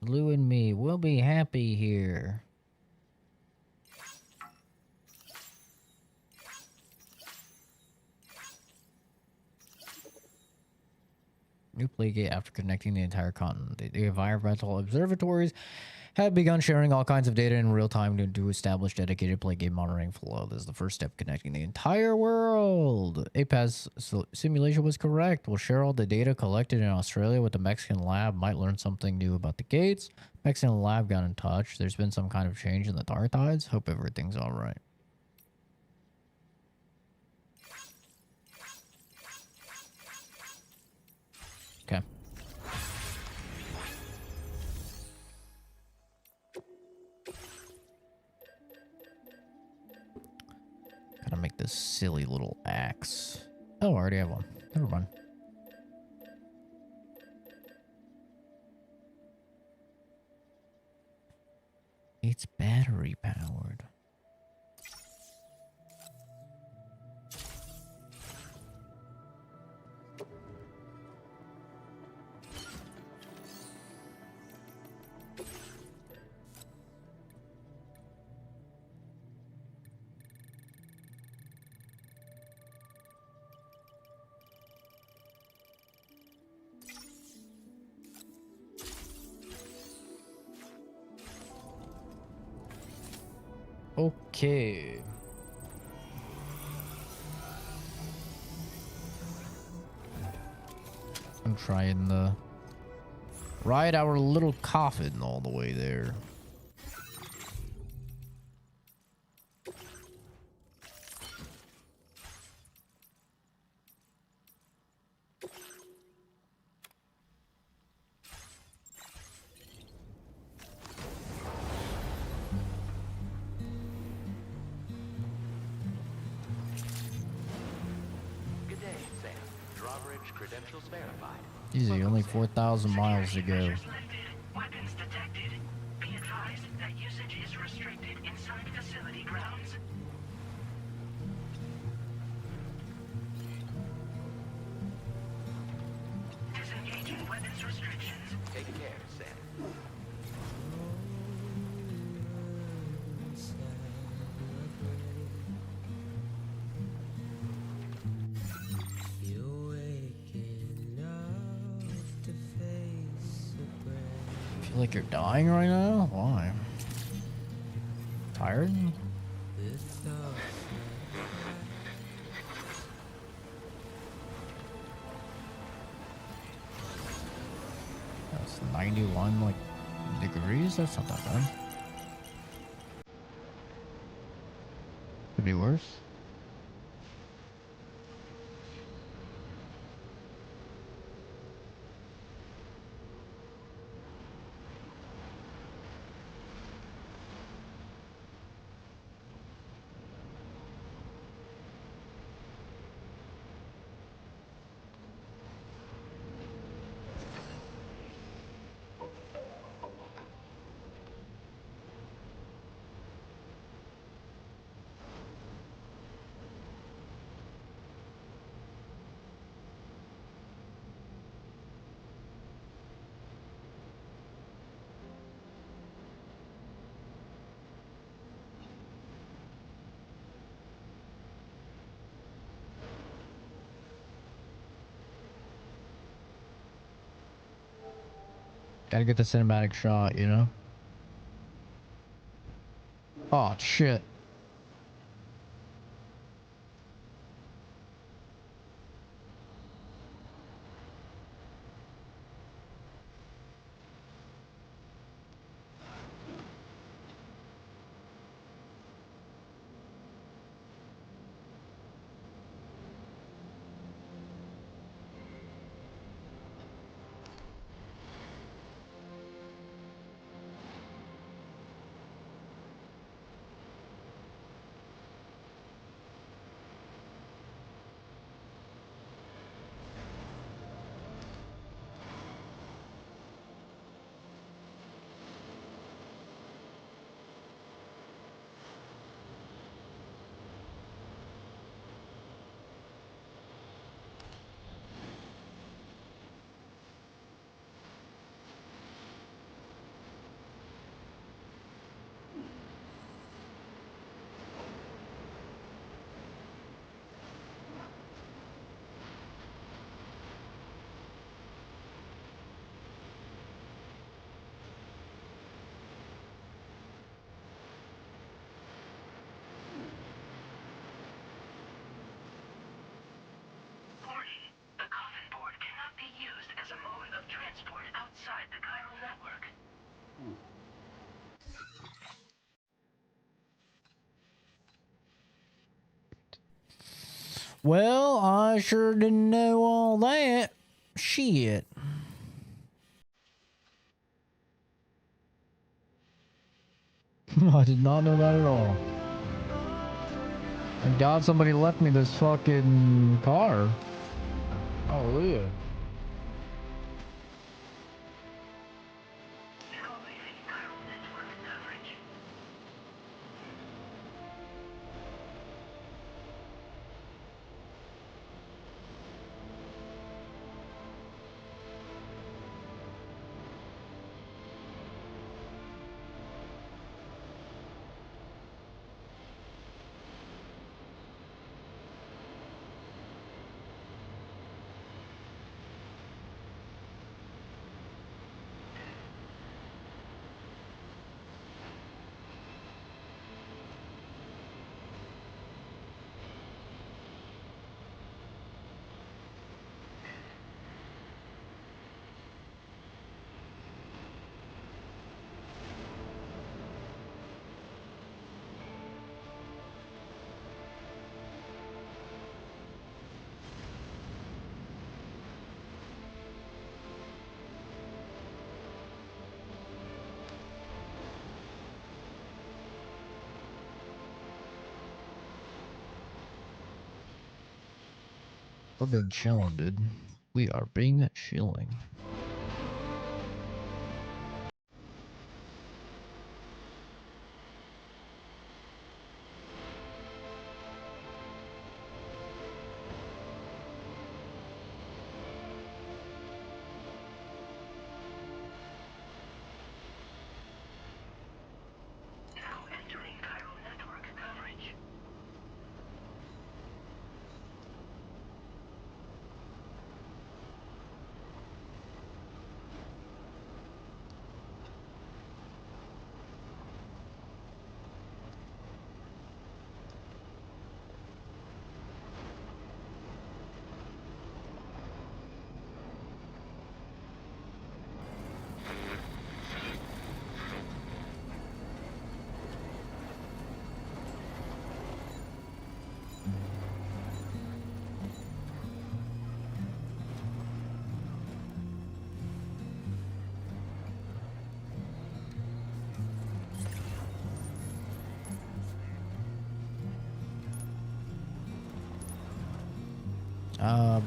[SPEAKER 1] Lou and me, we'll be happy here. New Playgate after connecting the entire continent. The environmental observatories have begun sharing all kinds of data in real time to establish dedicated Playgate monitoring flow. This is the first step connecting the entire world. APAS simulation was correct. We'll share all the data collected in Australia with the Mexican lab. Might learn something new about the gates. Mexican lab got in touch. There's been some kind of change in the tar tides. Hope everything's all right. Okay. Gotta make this silly little axe. Oh, I already have one. Never mind. It's battery powered. Okay. I'm trying to ride our little coffin all the way there. Easy, only 4,000 miles to go.
[SPEAKER 6] Weapons detected. Be advised that usage is restricted inside facility grounds. Disengaging weapons restrictions.
[SPEAKER 13] Take care, Sam.
[SPEAKER 1] Feel like you're dying right now? Why? Tired? That's 91 like degrees. That's not that bad. Could be worse. Gotta get the cinematic shot, you know? Oh, shit.
[SPEAKER 6] Warning. The coffin board cannot be used as a mode of transport outside the chiral network.
[SPEAKER 1] Well, I sure didn't know all that. Shit. I did not know that at all. Thank God somebody left me this fucking car. Hallelujah.
[SPEAKER 6] Now leaving chiral network coverage.
[SPEAKER 1] We're being chilling, dude. We are being chilling.
[SPEAKER 6] Now entering chiral network coverage.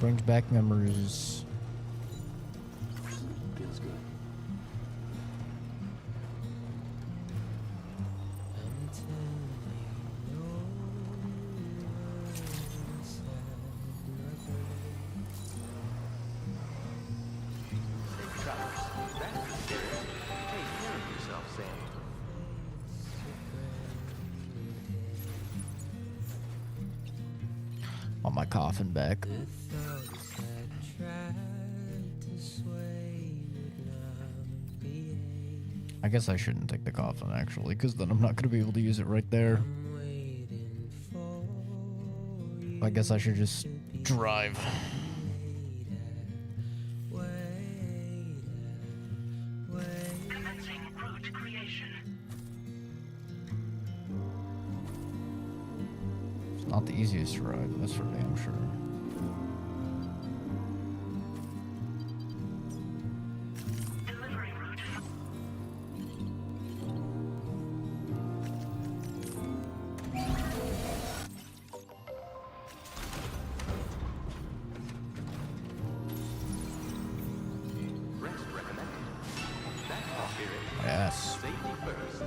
[SPEAKER 1] Brings back memories.
[SPEAKER 15] Feels good.
[SPEAKER 18] Safe travels. That's it. Take care of yourself, Sam.
[SPEAKER 1] Want my coffin back. guess I shouldn't take the coffin, actually, because then I'm not going to be able to use it right there. I guess I should just drive.
[SPEAKER 6] Commencing route creation.
[SPEAKER 1] It's not the easiest to ride, that's for damn sure.
[SPEAKER 6] Delivery route.
[SPEAKER 13] Rest recommended. That's our spirit.
[SPEAKER 1] Yes.
[SPEAKER 13] Safety first.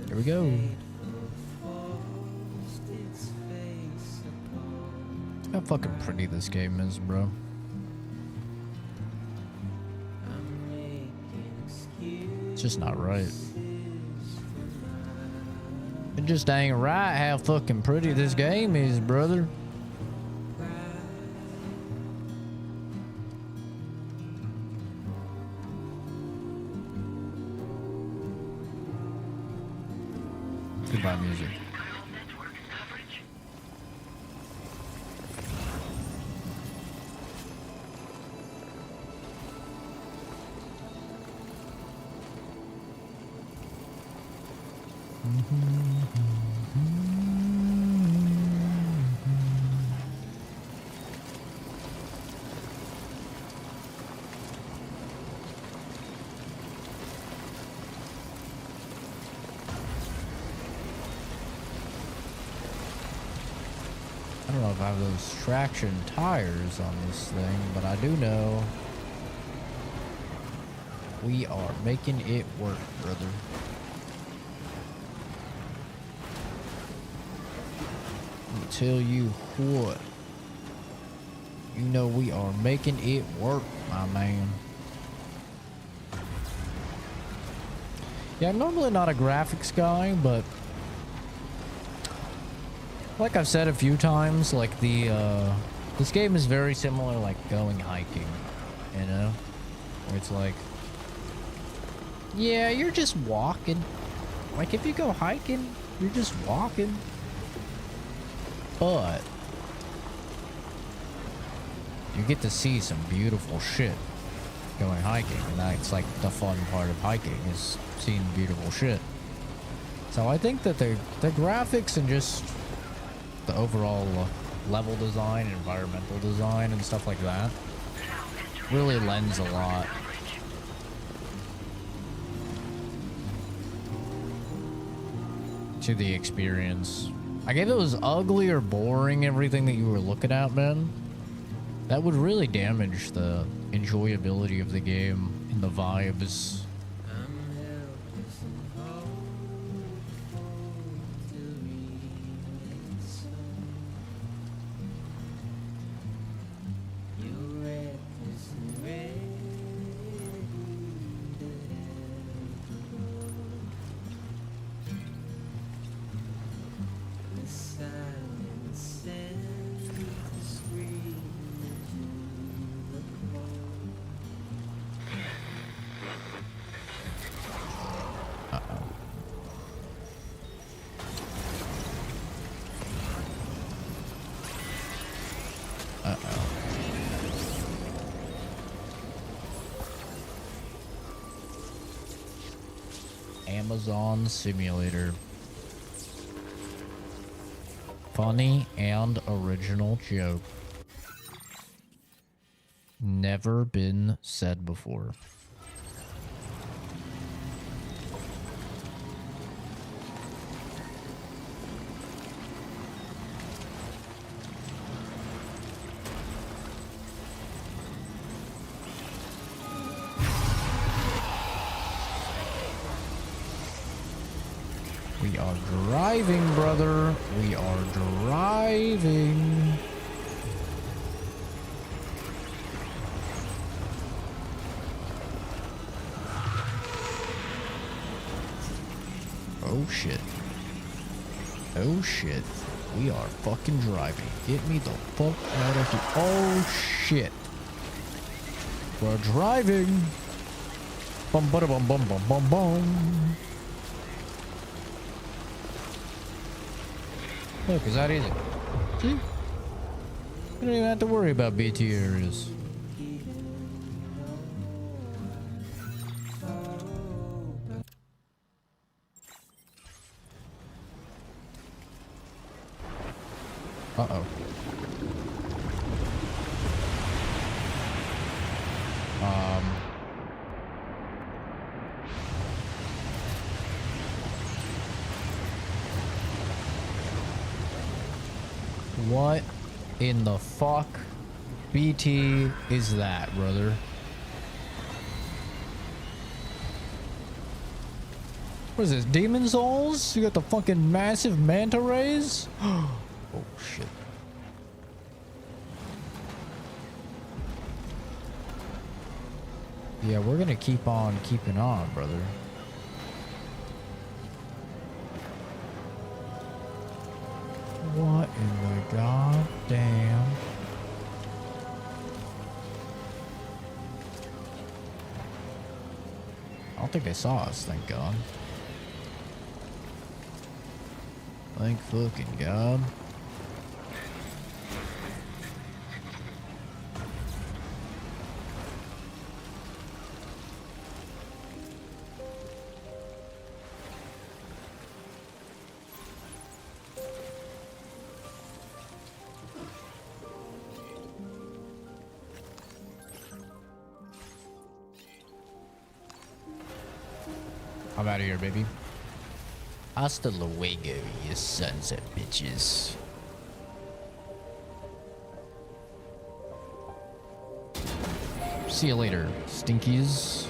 [SPEAKER 1] Here we go. Look how fucking pretty this game is, bro. It's just not right. It just ain't right how fucking pretty this game is, brother. Goodbye, music. I don't know if I have those traction tires on this thing, but I do know we are making it work, brother. Let me tell you what. You know we are making it work, my man. Yeah, I'm normally not a graphics guy, but like I've said a few times, like this game is very similar like going hiking, you know? Where it's like, yeah, you're just walking. Like if you go hiking, you're just walking. But you get to see some beautiful shit going hiking, and that's like the fun part of hiking, is seeing beautiful shit. So I think that the graphics and just the overall level design, environmental design, and stuff like that really lends a lot to the experience. Like if it was ugly or boring, everything that you were looking at, man, that would really damage the enjoyability of the game and the vibes. Amazon Simulator. Funny and original joke. Never been said before. We are driving, brother. We are driving. Oh shit. Oh shit. We are fucking driving. Get me the fuck out of here. Oh shit. We're driving. Bum bada bum bum bum bum bum. Look, it's that easy. See? You don't even have to worry about BT areas. Uh-oh. What in the fuck BT is that, brother? What is this, Demon Souls? You got the fucking massive manta rays? Oh shit. Yeah, we're gonna keep on keeping on, brother. What in the goddamn? I don't think they saw us, thank God. Thank fucking God. I'm out of here, baby. Hasta luego, you sons of bitches. See you later, stinkies.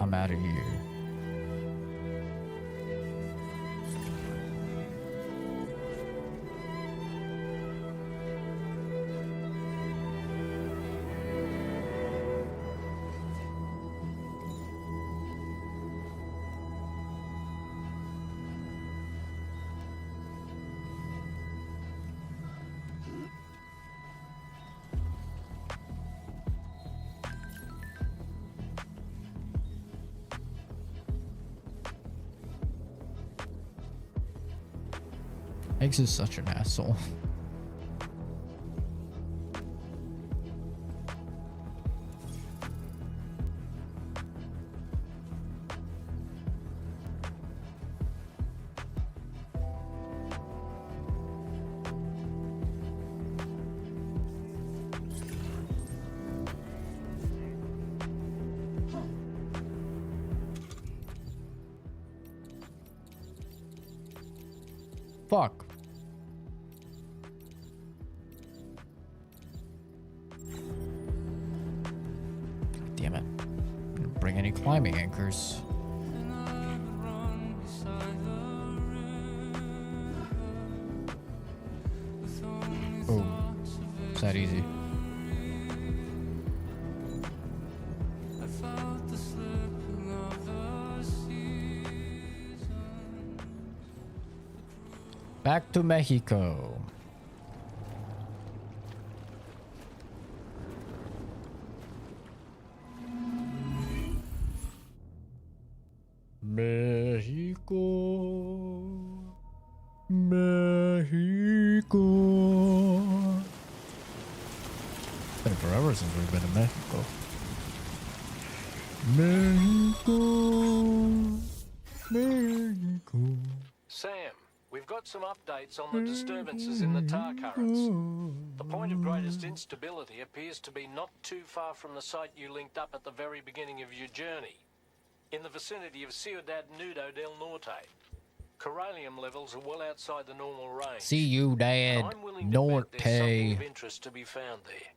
[SPEAKER 1] I'm out of here. Eggs is such an asshole. Fuck. Damn it. Didn't bring any climbing anchors. Oh, it's that easy. Back to Mexico. Mexico. Mexico. It's been forever since we've been to Mexico. Mexico. Mexico.
[SPEAKER 2] Sam, we've got some updates on the disturbances in the tar currents. The point of greatest instability appears to be not too far from the site you linked up at the very beginning of your journey, in the vicinity of Ciudad Nudo del Norte. Corallium levels are well outside the normal range.
[SPEAKER 1] Ciudad
[SPEAKER 2] I'm willing to bet there's something
[SPEAKER 1] Norte.
[SPEAKER 2] of interest to be found there.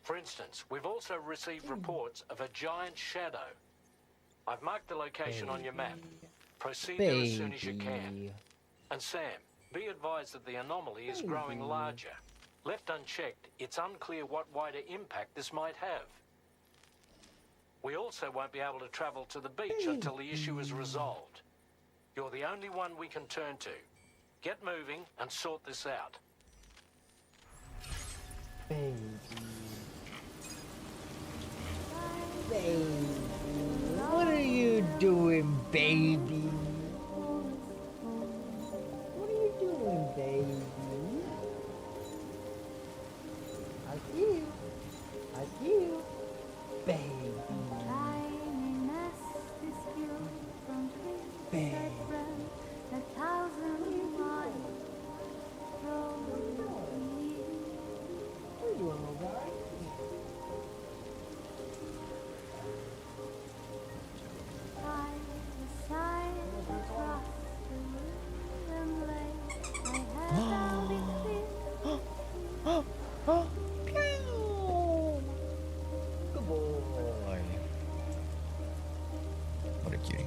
[SPEAKER 2] For instance, we've also received reports of a giant shadow. I've marked the location on your map. Proceed there as soon as you can. And Sam, be advised that the anomaly is growing larger. Left unchecked, it's unclear what wider impact this might have. We also won't be able to travel to the beach until the issue is resolved. You're the only one we can turn to. Get moving and sort this out.
[SPEAKER 1] Baby. Baby. What are you doing, baby? What are you doing, baby? I see you. I see you. Baby. Baby. You're doing all right. Good boy. What a cutie.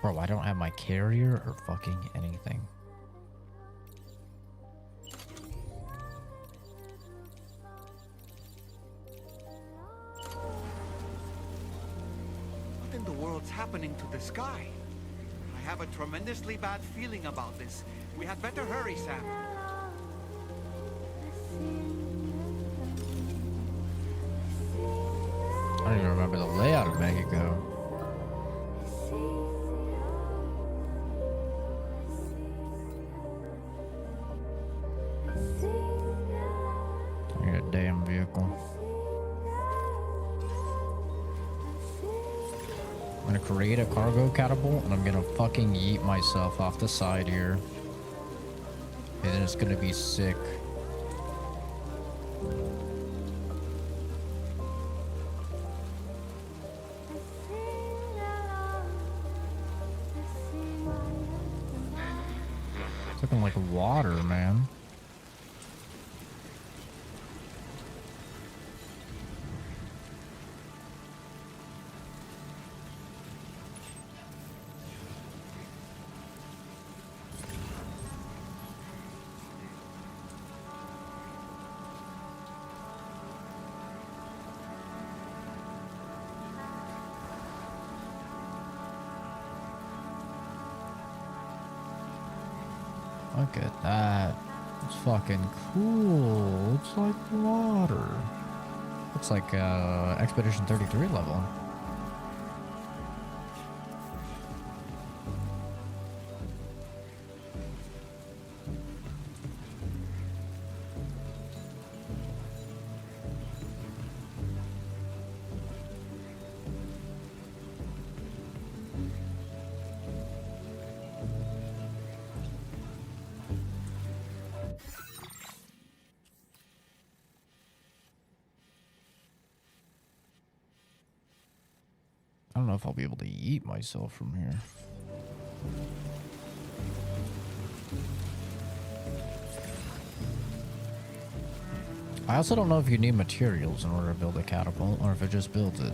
[SPEAKER 1] Bro, I don't have my carrier or fucking anything.
[SPEAKER 11] What in the world's happening to the sky? I have a tremendously bad feeling about this. We had better hurry, Sam.
[SPEAKER 1] I don't even remember the layout of Mexico. I need a damn vehicle. I'm gonna create a cargo catapult and I'm gonna fucking yeet myself off the side here. And then it's gonna be sick. It's looking like water, man. Look at that. It's fucking cool. It's like water. Looks like Expedition 33 level. I don't know if I'll be able to yeet myself from here. I also don't know if you need materials in order to build a catapult or if it just builds it.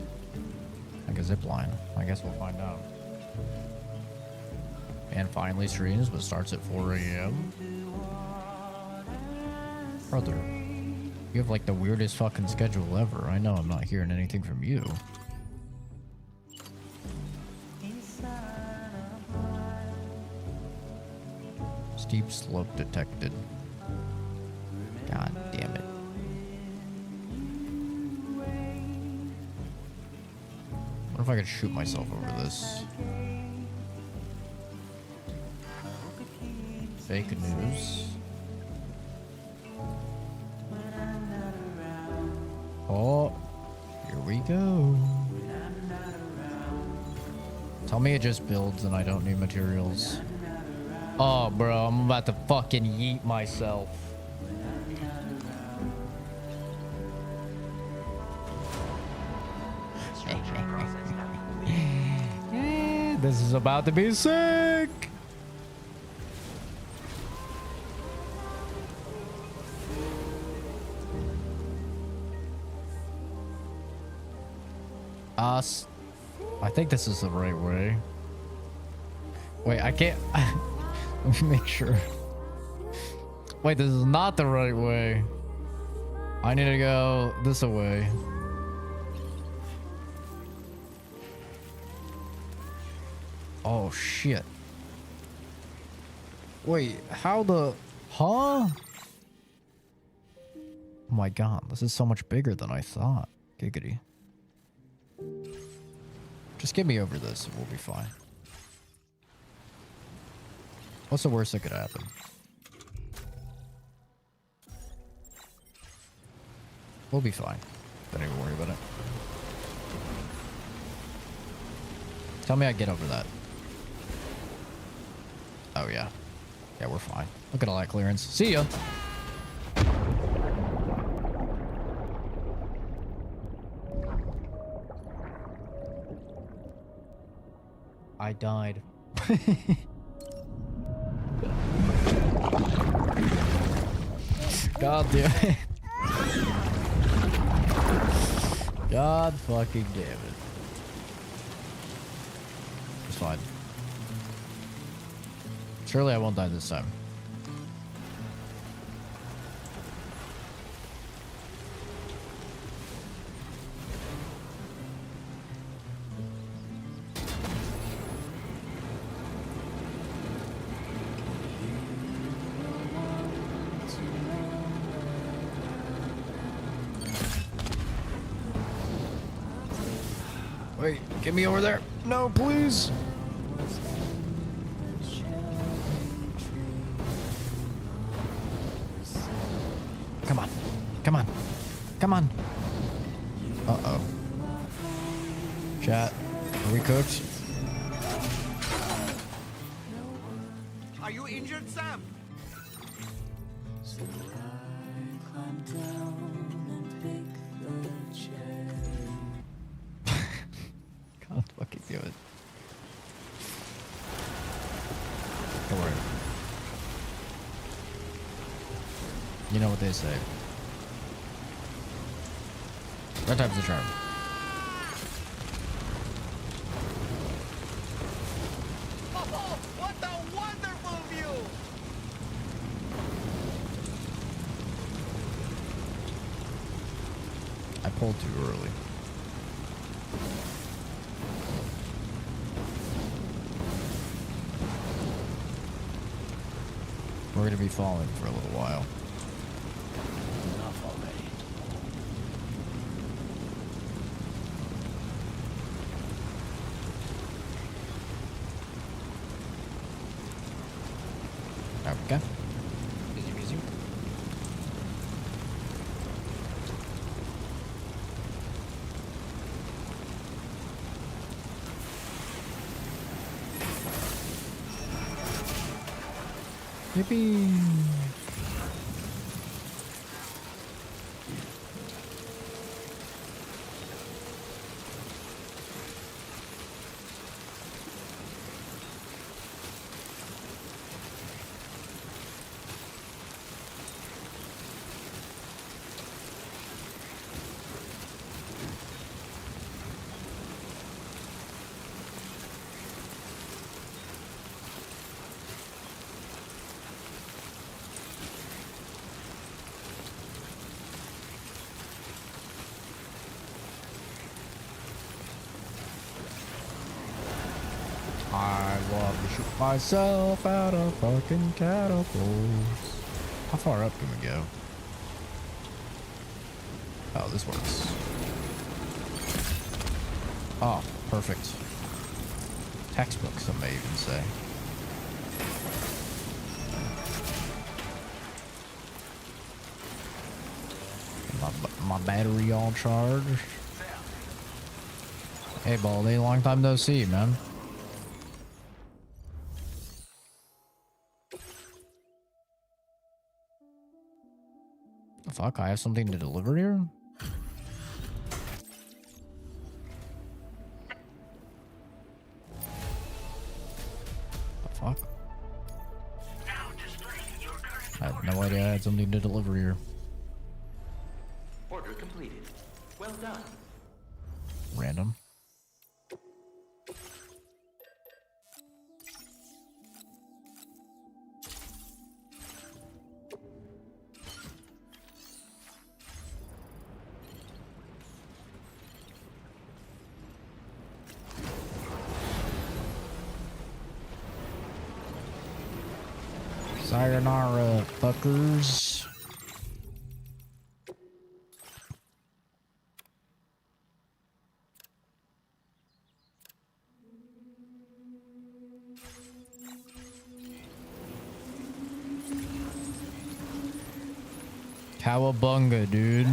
[SPEAKER 1] Like a zip line. I guess we'll find out. And finally streams, but starts at 4 a.m. Brother, you have like the weirdest fucking schedule ever. I know I'm not hearing anything from you. Steep slope detected. God damn it. What if I could shoot myself over this? Fake news. Oh, here we go. Tell me it just builds and I don't need materials. Oh, bro, I'm about to fucking yeet myself. This is about to be sick. Us. I think this is the right way. Wait, I can't. Let me make sure. Wait, this is not the right way. I need to go this way. Oh shit. Wait, how the... Huh? Oh my god, this is so much bigger than I thought. Giggity. Just get me over this and we'll be fine. What's the worst that could happen? We'll be fine. Don't even worry about it. Tell me I get over that. Oh yeah. Yeah, we're fine. Look at all that clearance. See ya! I died. God damn it. God fucking damn it. It's fine. Surely I won't die this time. Wait, get me over there. No, please. Come on. Come on. Come on. Uh-oh. Chat, are we cooked?
[SPEAKER 11] Are you injured, Sam?
[SPEAKER 16] So I climb down and pick the chair.
[SPEAKER 1] Can't fucking do it. Don't worry. You know what they say. Red time's the charm.
[SPEAKER 11] Oh, what a wonderful view!
[SPEAKER 1] I pulled too early. We're gonna be falling for a little while.
[SPEAKER 17] Enough already.
[SPEAKER 1] Okay. Easy peasy. Yippee! I love to shoot myself out of fucking catapults. How far up can we go? Oh, this works. Oh, perfect. Textbook, some may even say. My battery all charged. Hey, Baldy, long time no see, man. Fuck, I have something to deliver here? The fuck? I had no idea I had something to deliver here.
[SPEAKER 3] Order completed. Well done.
[SPEAKER 1] Random. Sayonara, fuckers. Cowabunga, dude.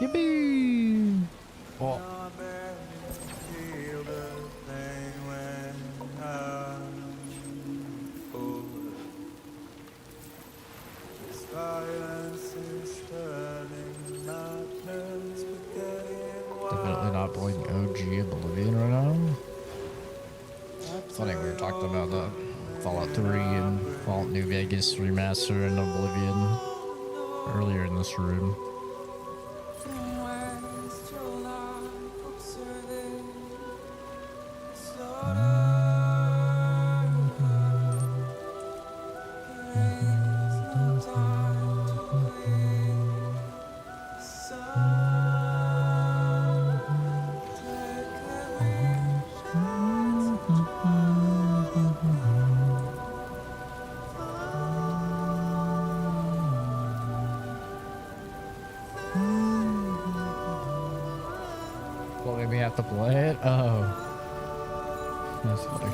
[SPEAKER 1] Yippee! Oh. Definitely not playing OG Oblivion right now. Funny, we were talking about that. Fallout 3 and Fallout New Vegas Remaster and Oblivion earlier in this room. What made me have to play it? Oh. That's funny.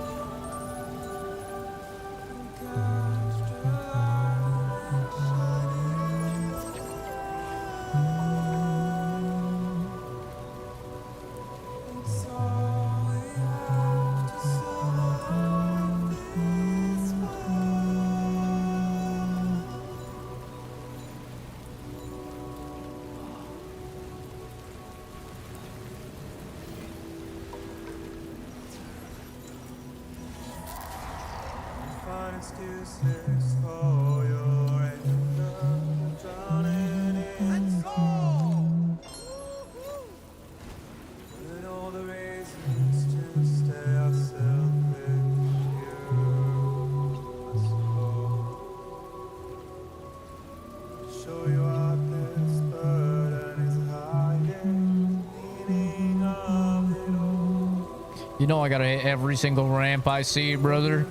[SPEAKER 1] You know I gotta hit every single ramp I see, brother.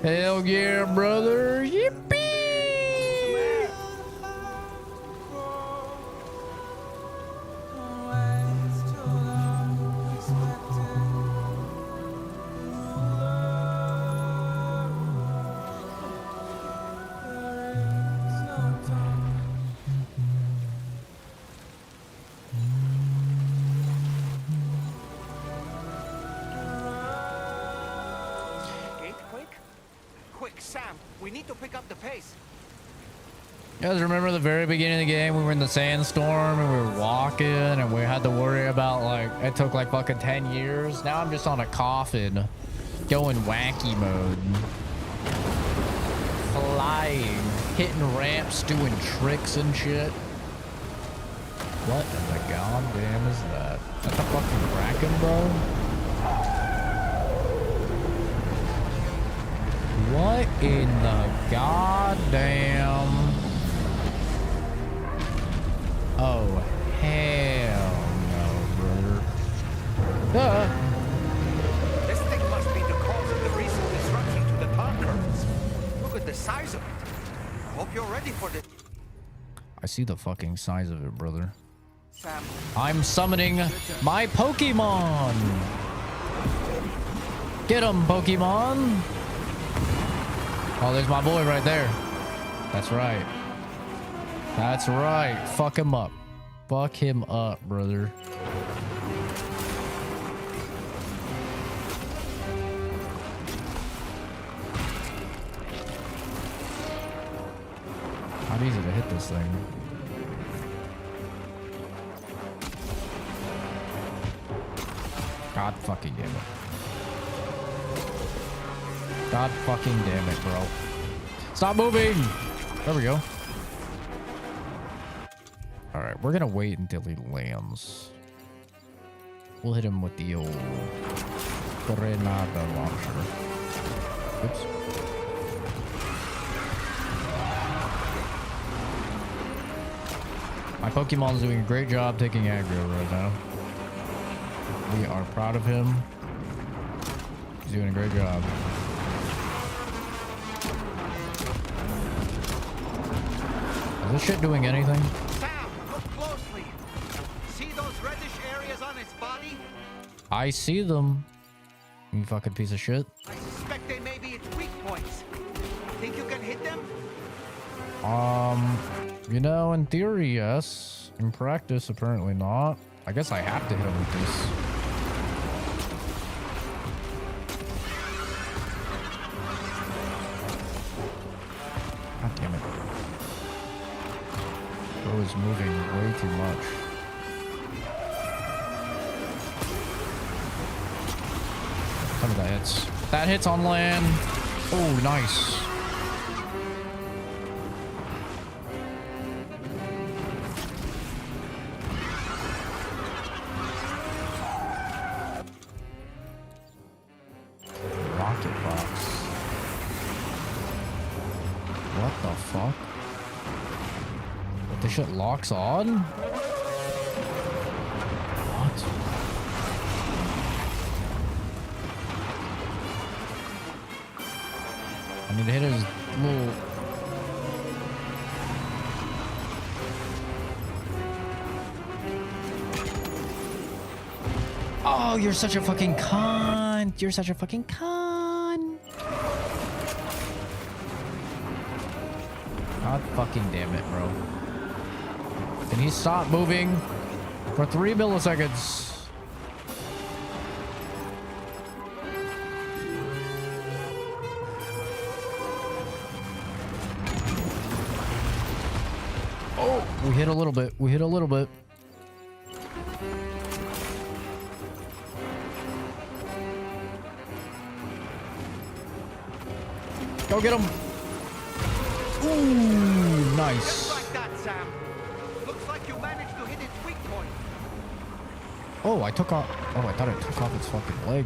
[SPEAKER 1] Hell yeah, brother. Yippee! You guys remember the very beginning of the game? We were in the sandstorm and we were walking and we had to worry about, like, it took like fucking 10 years. Now I'm just on a coffin going wacky mode. Flying, hitting ramps, doing tricks and shit. What in the goddamn is that? Is that the fucking Kraken, bro? What in the goddamn... Oh, hell no, brother.
[SPEAKER 9] This thing must be the cause of the recent disruption to the time currents. Look at the size of it. I hope you're ready for this.
[SPEAKER 1] I see the fucking size of it, brother.
[SPEAKER 9] Sam.
[SPEAKER 1] I'm summoning my Pokemon. Get him, Pokemon. Oh, there's my boy right there. That's right. That's right. Fuck him up. Fuck him up, brother. Not easy to hit this thing. God fucking damn it. God fucking damn it, bro. Stop moving! There we go. Alright, we're gonna wait until he lands. We'll hit him with the old Grenada launcher. Oops. My Pokemon's doing a great job taking aggro right now. We are proud of him. He's doing a great job. Is this shit doing anything?
[SPEAKER 11] Sam, look closely. See those reddish areas on its body?
[SPEAKER 1] I see them. You fucking piece of shit.
[SPEAKER 11] I suspect they may be its weak points. Think you can hit them?
[SPEAKER 1] You know, in theory, yes. In practice, apparently not. I guess I have to hit him with this. God damn it. Bro is moving way too much. Some of that hits. That hits on land. Oh, nice. Rocket box. What the fuck? What, this shit locks on? What? I need to hit his little... Oh, you're such a fucking cunt. You're such a fucking cunt. God fucking damn it, bro. Can he stop moving for 3 milliseconds? Oh, we hit a little bit. We hit a little bit. Go get him. Ooh, nice.
[SPEAKER 11] Just like that, Sam. Looks like you managed to hit its weak point.
[SPEAKER 1] Oh, I took off. Oh, I thought I took off its fucking leg.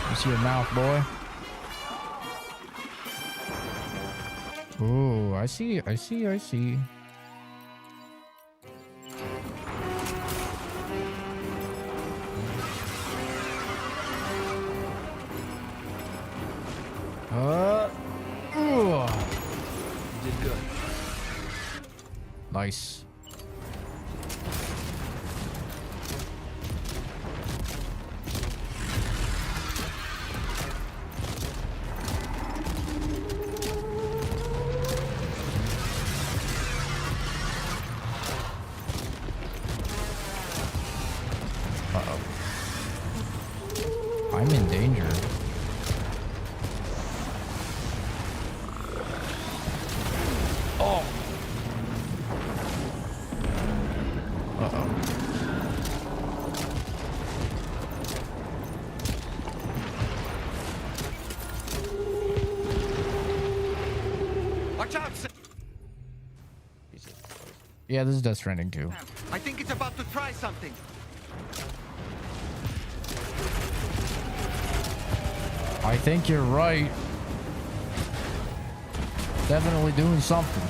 [SPEAKER 1] You see your mouth, boy. Ooh, I see. I see. I see. Ooh.
[SPEAKER 17] Did good.
[SPEAKER 1] Nice. Uh-oh. I'm in danger. Oh. Uh-oh.
[SPEAKER 11] Watch out, Sam.
[SPEAKER 1] Yeah, this is Death Stranding too.
[SPEAKER 11] I think it's about to try something.
[SPEAKER 1] I think you're right. Definitely doing something.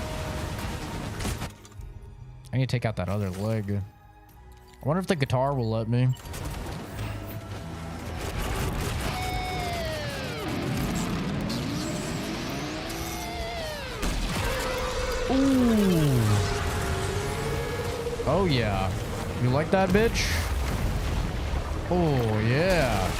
[SPEAKER 1] I need to take out that other leg. I wonder if the guitar will let me. Ooh. Oh yeah. You like that, bitch? Oh yeah.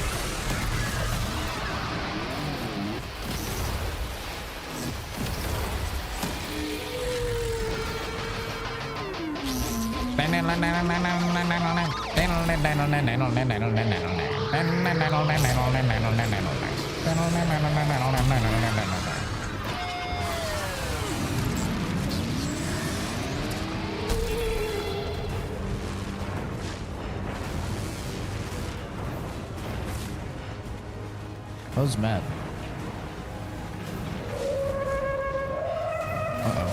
[SPEAKER 1] I was mad. Uh-oh.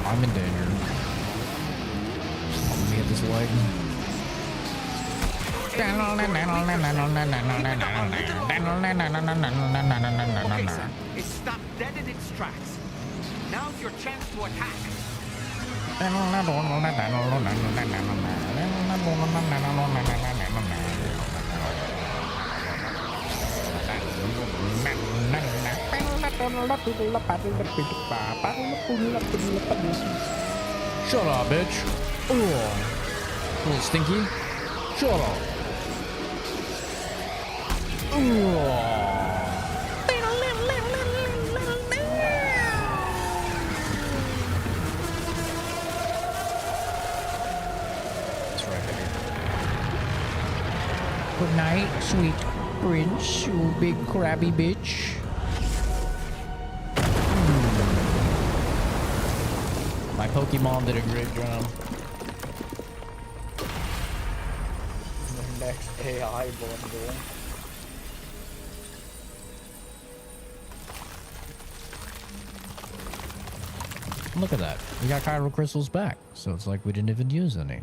[SPEAKER 1] I'm in danger. Let me hit this leg.
[SPEAKER 11] Okay, Sam. It stopped dead in its tracks. Now's your chance to attack.
[SPEAKER 1] Shut up, bitch. Oh, little stinky. Shut up. That's right, baby. Good night, sweet prince, you big crabby bitch. My Pokemon did a great job.
[SPEAKER 3] The next AI bundle.
[SPEAKER 1] Look at that. We got chiral crystals back, so it's like we didn't even use any.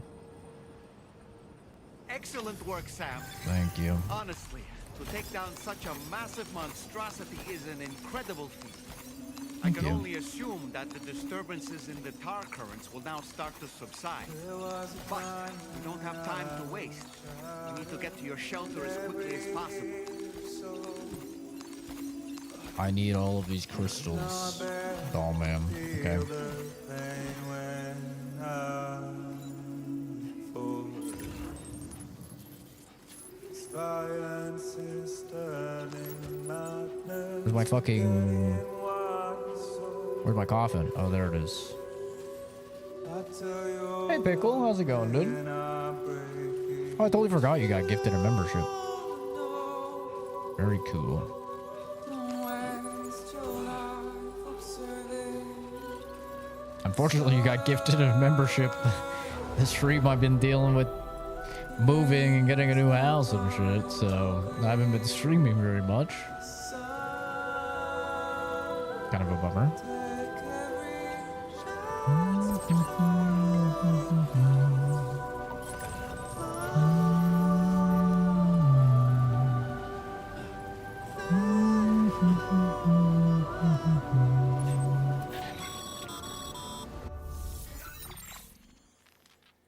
[SPEAKER 11] Excellent work, Sam.
[SPEAKER 1] Thank you.
[SPEAKER 11] Honestly, to take down such a massive monstrosity is an incredible feat. I can only assume that the disturbances in the tar currents will now start to subside. But we don't have time to waste. You need to get to your shelter as quickly as possible.
[SPEAKER 1] I need all of these crystals. Oh man. Okay. Where's my fucking... Where's my coffin? Oh, there it is. Hey, Pickle. How's it going, dude? Oh, I totally forgot you got gifted a membership. Very cool. Unfortunately, you got gifted a membership. This stream I've been dealing with moving and getting a new house and shit, so I haven't been streaming very much. Kind of a bummer.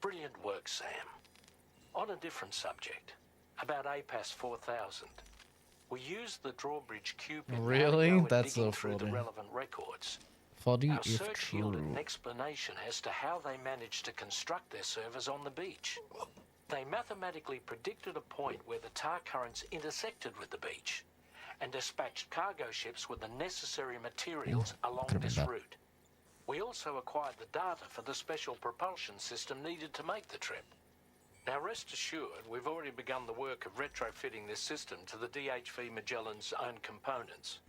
[SPEAKER 2] Brilliant work, Sam. On a different subject, about APAS 4000. We used the drawbridge cube in
[SPEAKER 1] Really? That's
[SPEAKER 2] digging
[SPEAKER 1] so
[SPEAKER 2] through the
[SPEAKER 1] funny.
[SPEAKER 2] relevant records.
[SPEAKER 1] Funny
[SPEAKER 2] Our
[SPEAKER 1] if
[SPEAKER 2] search yielded
[SPEAKER 1] true.
[SPEAKER 2] an explanation as to how they managed to construct their servers on the beach. They mathematically predicted a point where the tar currents intersected with the beach and dispatched cargo ships with the necessary materials along this route. We also acquired the data for the special propulsion system needed to make the trip. Now rest assured, we've already begun the work of retrofitting this system to the DHV Magellan's own components.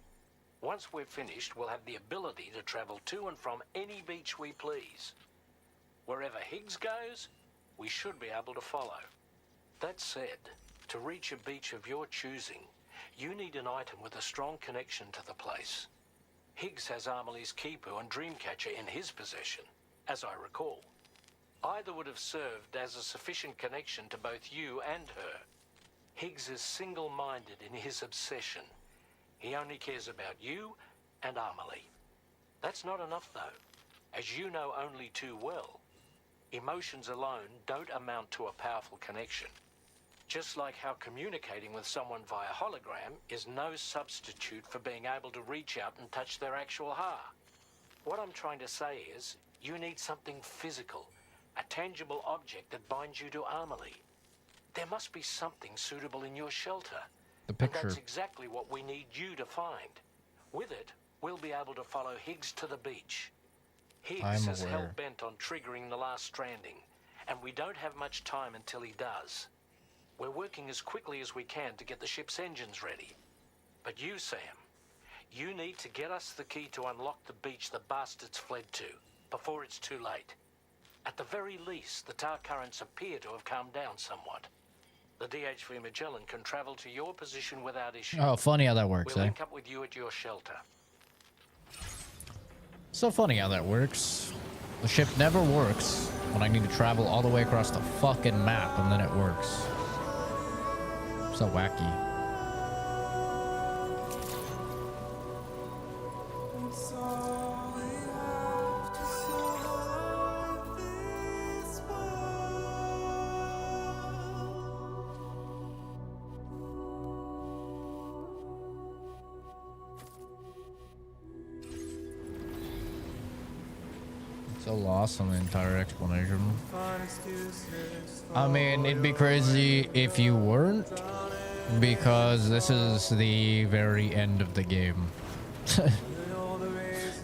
[SPEAKER 2] Once we're finished, we'll have the ability to travel to and from any beach we please. Wherever Higgs goes, we should be able to follow. That said, to reach a beach of your choosing, you need an item with a strong connection to the place. Higgs has Amelie's Kipu and Dreamcatcher in his possession, as I recall. Either would have served as a sufficient connection to both you and her. Higgs is single-minded in his obsession. He only cares about you and Amelie. That's not enough, though. As you know only too well, emotions alone don't amount to a powerful connection. Just like how communicating with someone via hologram is no substitute for being able to reach out and touch their actual heart. What I'm trying to say is, you need something physical, a tangible object that binds you to Amelie. There must be something suitable in your shelter.
[SPEAKER 1] The picture.
[SPEAKER 2] And that's exactly what we need you to find. With it, we'll be able to follow Higgs to the beach. Higgs is hell-bent on triggering the last stranding, and we don't have much time until he does. We're working as quickly as we can to get the ship's engines ready. But you, Sam, you need to get us the key to unlock the beach the bastards fled to, before it's too late. At the very least, the tar currents appear to have calmed down somewhat. The DHV Magellan can travel to your position without issue.
[SPEAKER 1] Oh, funny how that works,
[SPEAKER 2] We'll
[SPEAKER 1] eh?
[SPEAKER 2] link up with you at your shelter.
[SPEAKER 1] So funny how that works. The ship never works when I need to travel all the way across the fucking map, and then it works. So wacky. Still lost on the entire explanation. I mean, it'd be crazy if you weren't, because this is the very end of the game.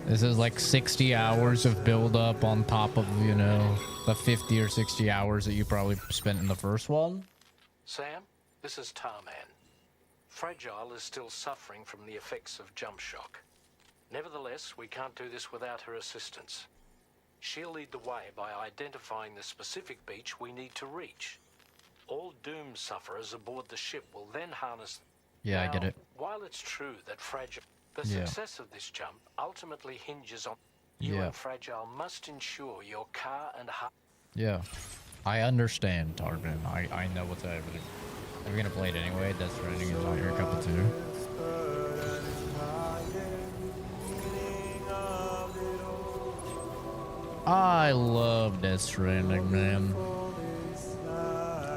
[SPEAKER 1] This is like 60 hours of build-up on top of, you know, the 50 or 60 hours that you probably spent in the first one.
[SPEAKER 2] Sam, this is Tarman. Fragile is still suffering from the effects of jump shock. Nevertheless, we can't do this without her assistance. She'll lead the way by identifying the specific beach we need to reach. All doom sufferers aboard the ship will then harness...
[SPEAKER 1] Yeah, I get it.
[SPEAKER 2] While it's true that the
[SPEAKER 1] Yeah.
[SPEAKER 2] success of this jump ultimately hinges on... You
[SPEAKER 1] Yeah.
[SPEAKER 2] and Fragile must ensure your car and...
[SPEAKER 1] Yeah. I understand, Tarvin. I know what's happening. If you're gonna play it anyway, Death Stranding is not your cup of tea. I love Death Stranding, man.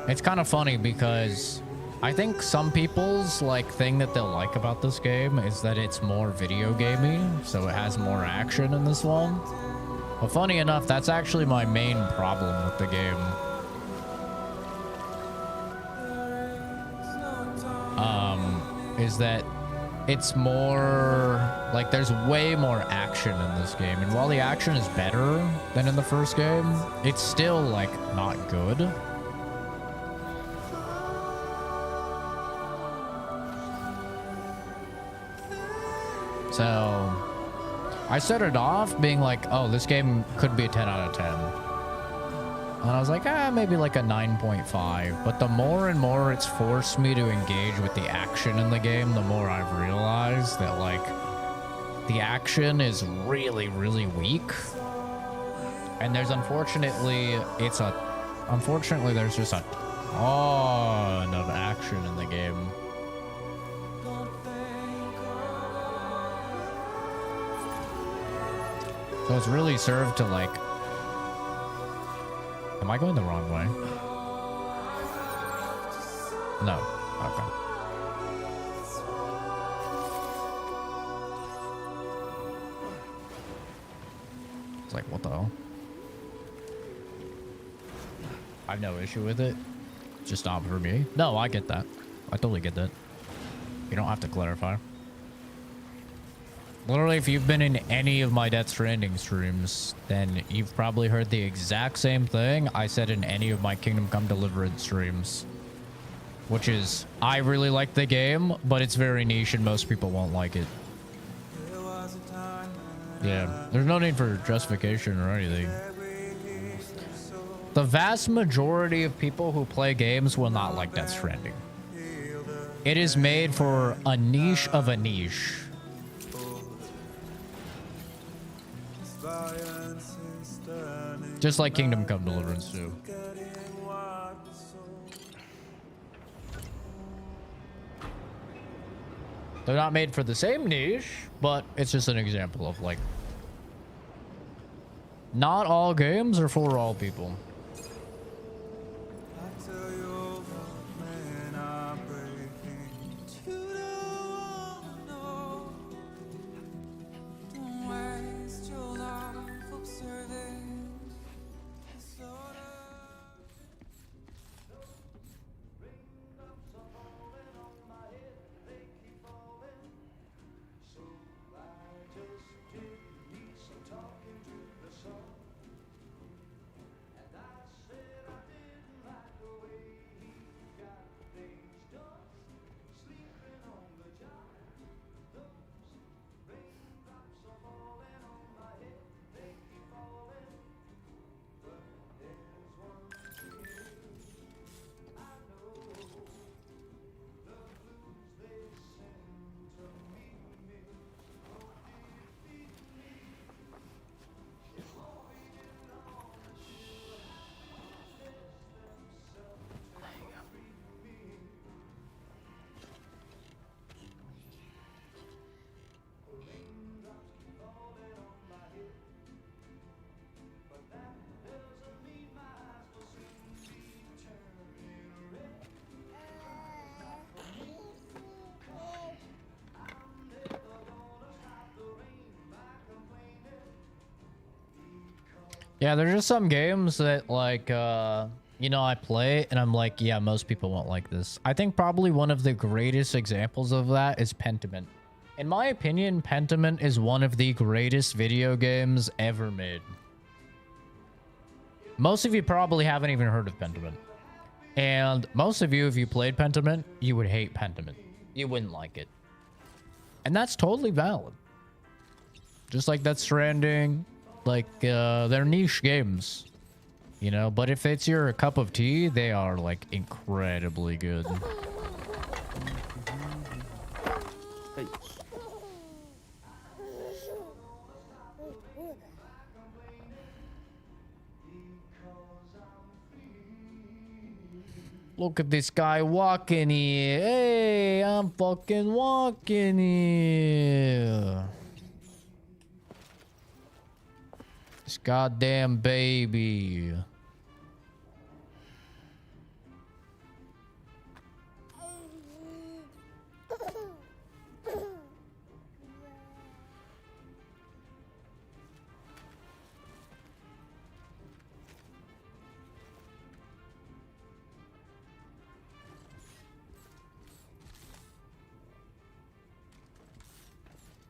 [SPEAKER 1] It's kind of funny because I think some people's thing that they'll like about this game is that it's more video gamey, so it has more action in this one. But funny enough, that's actually my main problem with the game. Is that it's more there's way more action in this game, and while the action is better than in the first game, it's still not good. So I started off being like, oh, this game could be a 10 out of 10. And I was like, maybe a 9.5. But the more and more it's forced me to engage with the action in the game, the more I've realized that, the action is really, really weak. And there's unfortunately there's just a ton of action in the game. So it's really served to am I going the wrong way? No. Okay. It's what the hell? I have no issue with it. Just not for me. No, I get that. I totally get that. You don't have to clarify. Literally, if you've been in any of my Death Stranding streams, then you've probably heard the exact same thing I said in any of my Kingdom Come Deliverance streams. Which is, I really like the game, but it's very niche and most people won't like it. Yeah, there's no need for justification or anything. The vast majority of people who play games will not like Death Stranding. It is made for a niche of a niche. Just like Kingdom Come Deliverance too. They're not made for the same niche, but it's just an example of not all games are for all people. Yeah, there's just some games that like you know, I play and I'm like, yeah, most people won't like this. I think probably one of the greatest examples of that is Pentiment. In my opinion, Pentiment is one of the greatest video games ever made. Most of you probably haven't even heard of Pentiment. And most of you, if you played Pentiment, you would hate Pentiment. You wouldn't like it. And that's totally valid. Just like that Stranding, like they're niche games. You know, but if it's your cup of tea, they are like incredibly good.
[SPEAKER 15] Hey.
[SPEAKER 1] Look at this guy walking here. Hey, I'm fucking walking here. This goddamn baby.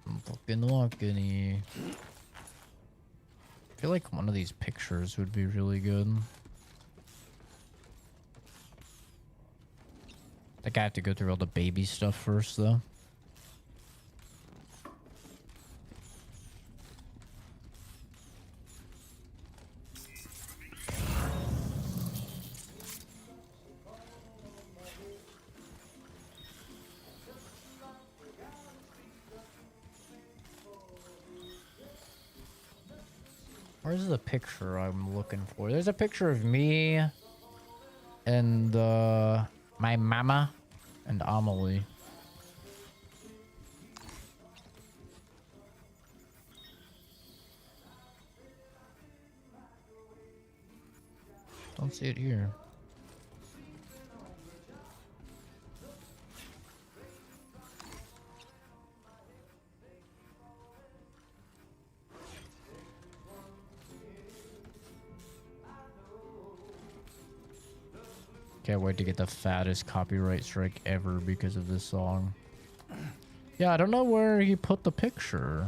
[SPEAKER 1] I'm fucking walking here. I feel like one of these pictures would be really good. I think I have to go through all the baby stuff first, though. Where's the picture I'm looking for? There's a picture of me and my mama and Amelie. Don't see it here. Can't wait to get the fattest copyright strike ever because of this song. Yeah, I don't know where he put the picture.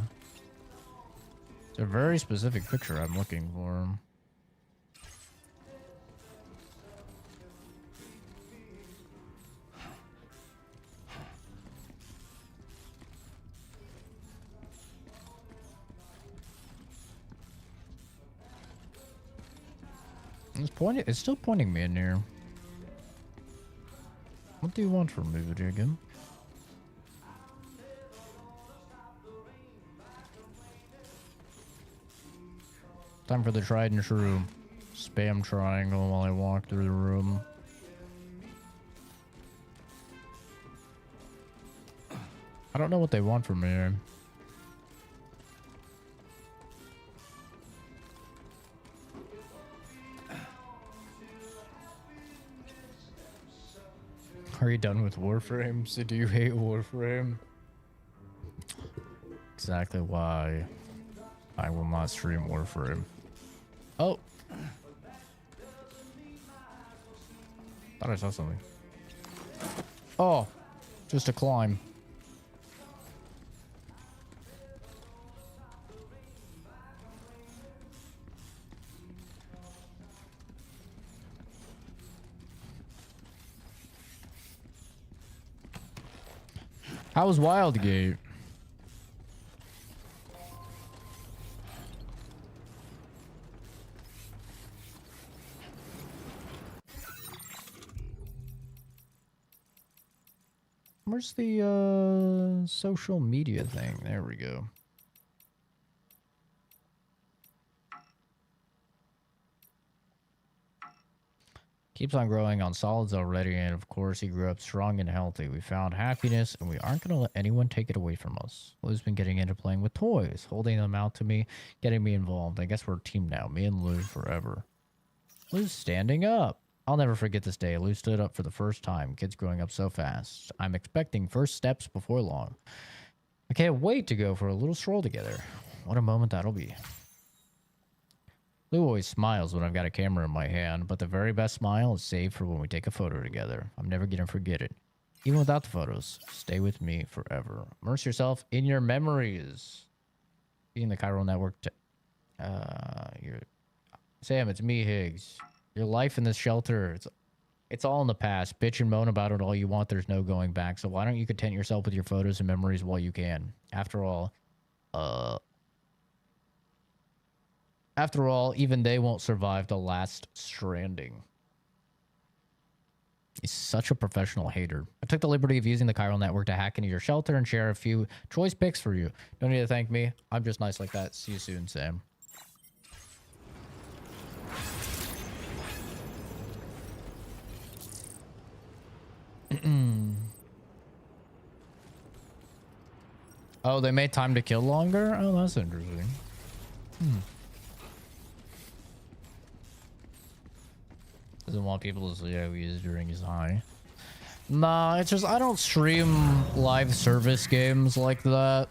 [SPEAKER 1] It's a very specific picture I'm looking for. It's still pointing me in here. What do you want from me, video game? Time for the tried and true spam triangle while I walk through the room. I don't know what they want from me. Are you done with Warframe? So do you hate Warframe? Exactly why I will not stream Warframe. Oh! Thought I saw something. Oh! Just a climb. How was Wildgate? Where's the social media thing? There we go. Keeps on growing on solids already, and of course he grew up strong and healthy. We found happiness, and we aren't going to let anyone take it away from us. Lou's been getting into playing with toys, holding them out to me, getting me involved. I guess we're a team now, me and Lou forever. Lou's standing up. I'll never forget this day. Lou stood up for the first time. Kids growing up so fast. I'm expecting first steps before long. I can't wait to go for a little stroll together. What a moment that'll be. Lou always smiles when I've got a camera in my hand, but the very best smile is saved for when we take a photo together. I'm never gonna forget it. Even without the photos, stay with me forever. Immerse yourself in your memories. Being the chiral network Sam, it's me, Higgs. Your life in this shelter, it's all in the past. Bitch and moan about it all you want. There's no going back. So why don't you content yourself with your photos and memories while you can? After all, even they won't survive the last Stranding. He's such a professional hater. I took the liberty of using the chiral network to hack into your shelter and share a few choice picks for you. Don't need to thank me. I'm just nice like that. See you soon, Sam. Oh, they made time to kill longer? Oh, that's interesting. Doesn't want people to see how he is during his high. Nah, it's just I don't stream live service games like that.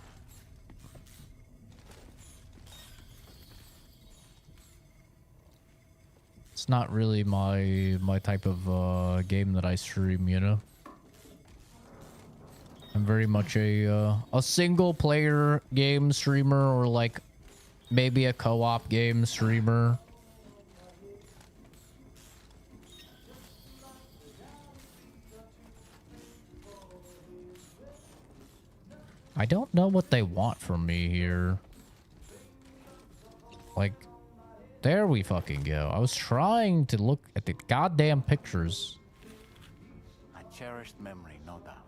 [SPEAKER 1] It's not really my type of game that I stream, you know. I'm very much a single player game streamer, or like maybe a co-op game streamer. I don't know what they want from me here. Like, there we fucking go. I was trying to look at the goddamn pictures.
[SPEAKER 9] A cherished memory, no doubt.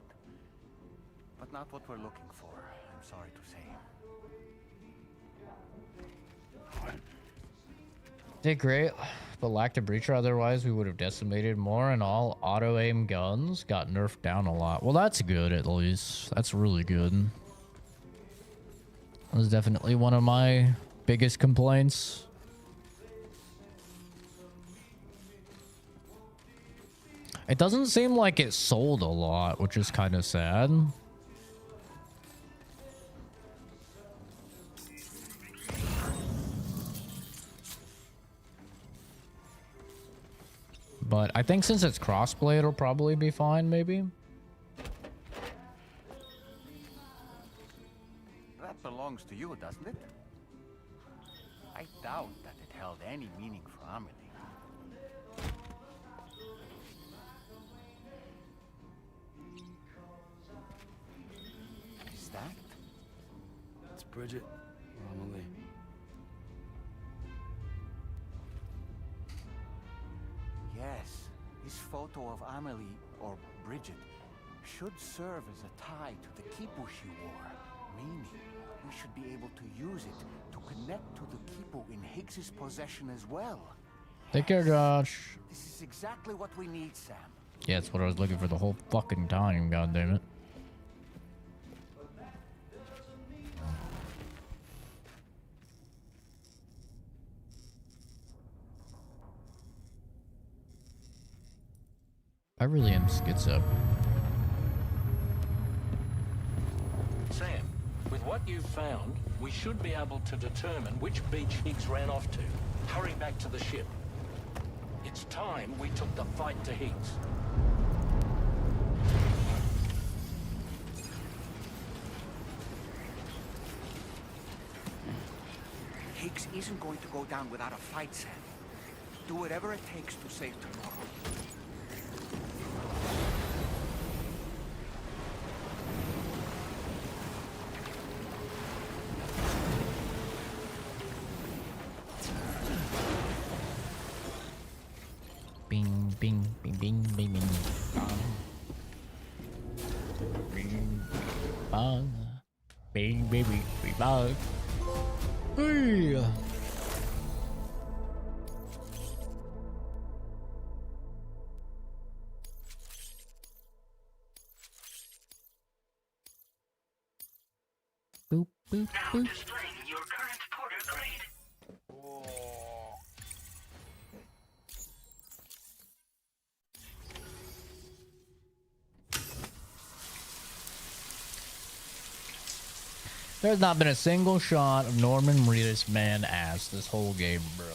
[SPEAKER 9] But not what we're looking for, I'm sorry to say.
[SPEAKER 1] Did great, but lacked a breacher. Otherwise, we would have decimated more, and all auto-aim guns got nerfed down a lot. Well, that's good, at least. That's really good. That was definitely one of my biggest complaints. It doesn't seem like it sold a lot, which is kind of sad. But I think since it's crossplay, it'll probably be fine, maybe.
[SPEAKER 9] That belongs to you, doesn't it? I doubt that it held any meaning for Amelie. Is that?
[SPEAKER 17] It's Bridget. Amelie.
[SPEAKER 9] Yes, this photo of Amelie, or Bridget, should serve as a tie to the kipu she wore, meaning we should be able to use it to connect to the kipu in Higgs's possession as well.
[SPEAKER 1] Take care, Josh.
[SPEAKER 9] This is exactly what we need, Sam.
[SPEAKER 1] Yeah, that's what I was looking for the whole fucking time, goddammit. I really am schizo.
[SPEAKER 2] Sam, with what you've found, we should be able to determine which beach Higgs ran off to. Hurry back to the ship. It's time we took the fight to Higgs.
[SPEAKER 9] Higgs isn't going to go down without a fight, Sam. Do whatever it takes to save tomorrow.
[SPEAKER 1] Bing, bing, bing, bing, bing, bing. Bing, bang. Bing, baby, bing, bang. Hey. Boop, boop, boop.
[SPEAKER 6] Displaying your current porter grade.
[SPEAKER 1] There's not been a single shot of Norman Reedus man ass this whole game, bro.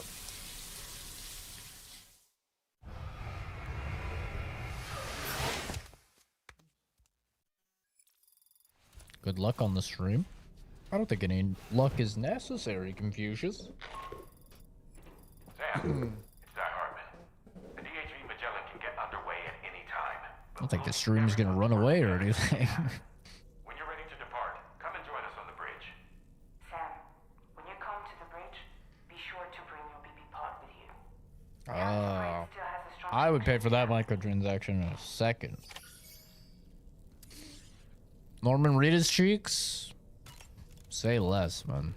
[SPEAKER 1] Good luck on the stream. I don't think any luck is necessary, Confucius.
[SPEAKER 13] Sam, it's Hartman. The DHV Magellan can get underway at any time.
[SPEAKER 1] I don't think the stream's gonna run away or anything.
[SPEAKER 13] When you're ready to depart, come and join us on the bridge.
[SPEAKER 6] Sam, when you come to the bridge, be sure to bring your BB pod with you.
[SPEAKER 1] I would pay for that microtransaction in a second. Norman Reedus cheeks? Say less, man.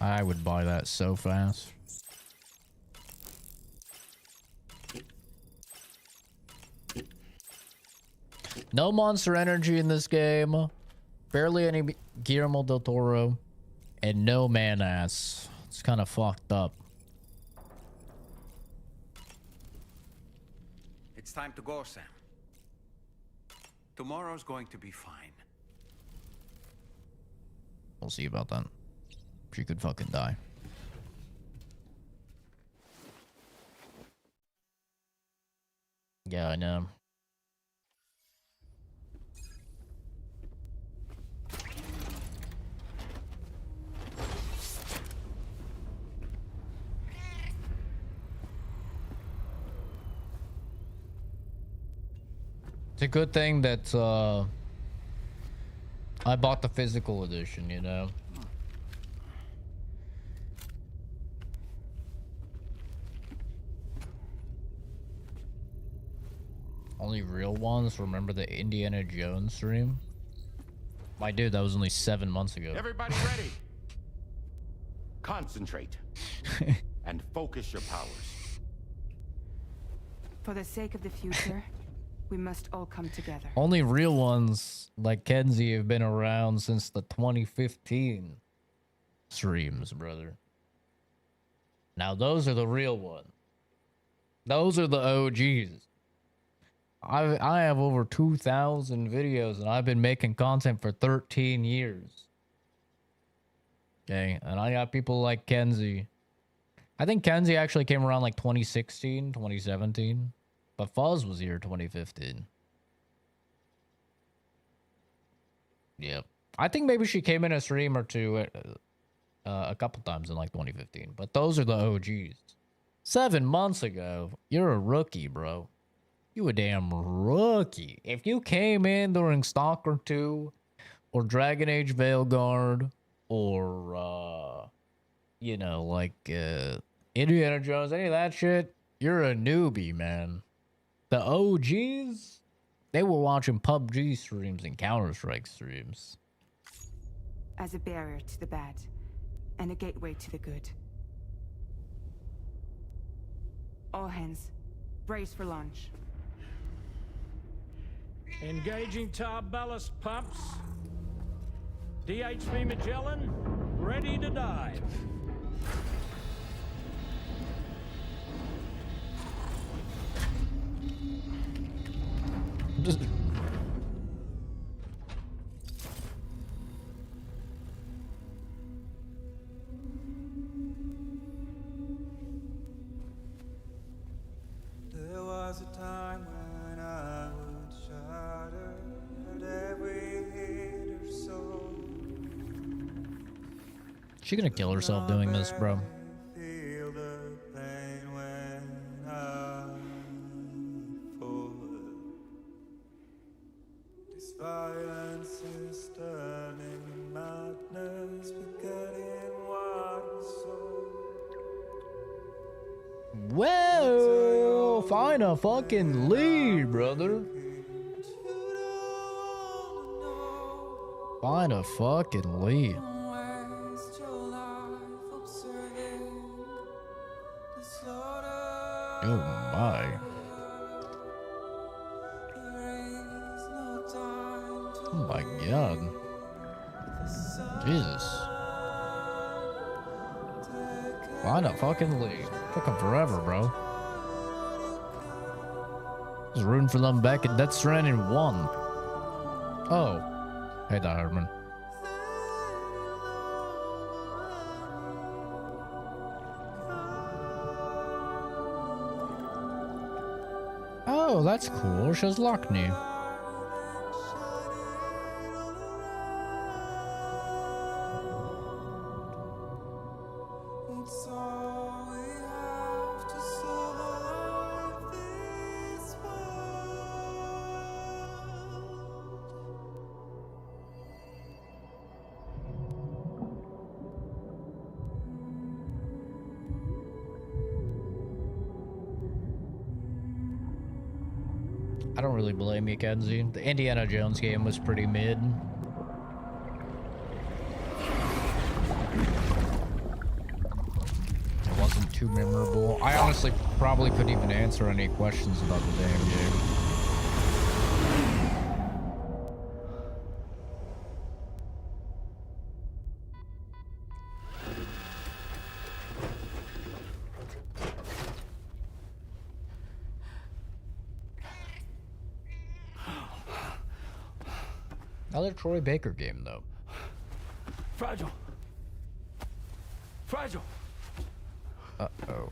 [SPEAKER 1] I would buy that so fast. No Monster Energy in this game. Barely any Guillermo del Toro. And no man-ass. It's kind of fucked up.
[SPEAKER 11] It's time to go, Sam. Tomorrow's going to be fine.
[SPEAKER 1] We'll see about that. She could fucking die. Yeah, I know. It's a good thing that I bought the physical edition, you know. Only real ones remember the Indiana Jones stream? My dude, that was only 7 months ago.
[SPEAKER 8] Everybody ready? Concentrate and focus your powers.
[SPEAKER 12] For the sake of the future, we must all come together.
[SPEAKER 1] Only real ones like Kenzie have been around since the 2015 streams, brother. Now those are the real ones. Those are the OGs. I have over 2,000 videos and I've been making content for 13 years. Okay, and I got people like Kenzie. I think Kenzie actually came around like 2016, 2017. But Fuzz was here 2015. Yep. I think maybe she came in a stream or two a couple times in like 2015. But those are the OGs. 7 months ago, you're a rookie, bro. You a damn rookie. If you came in during Stalker 2 or Dragon Age Veilguard or, you know, like Indiana Jones, any of that shit, you're a newbie, man. The OGs, they were watching PUBG streams and Counter-Strike streams.
[SPEAKER 12] As a barrier to the bad and a gateway to the good. All hands, brace for launch.
[SPEAKER 14] Engaging tar ballast pumps. DHV Magellan, ready to dive.
[SPEAKER 16] There was a time when I would shatter at every hit or so.
[SPEAKER 1] She gonna kill herself doing this, bro.
[SPEAKER 16] Feel the pain when I fall. This violence is turning madness, forgetting what was so.
[SPEAKER 1] Whoa! Find a fucking lead, brother. Find a fucking lead. Oh my. Oh my god. Jesus. Find a fucking lead. Took him forever, bro. Was rooting for them back in Death Stranding 1. Oh. Hey, that Herman. Oh, that's cool. She's Lockney. I don't really blame you, Kenzie. The Indiana Jones game was pretty mid. It wasn't too memorable. I honestly probably couldn't even answer any questions about the damn game. Another Troy Baker game, though.
[SPEAKER 17] Fragile. Fragile.
[SPEAKER 1] Uh-oh.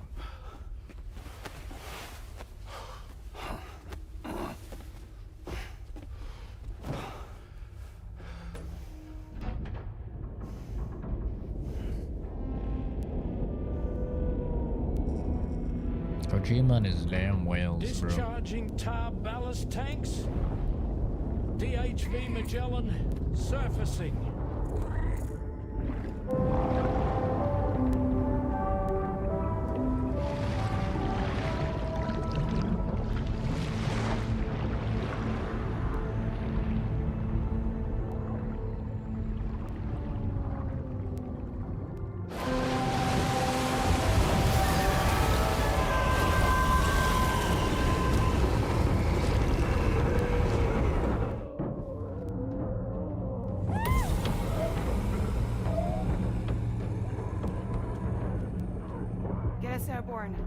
[SPEAKER 1] Kojima and his damn whales, bro.
[SPEAKER 14] Discharging tar ballast tanks. DHV Magellan surfacing.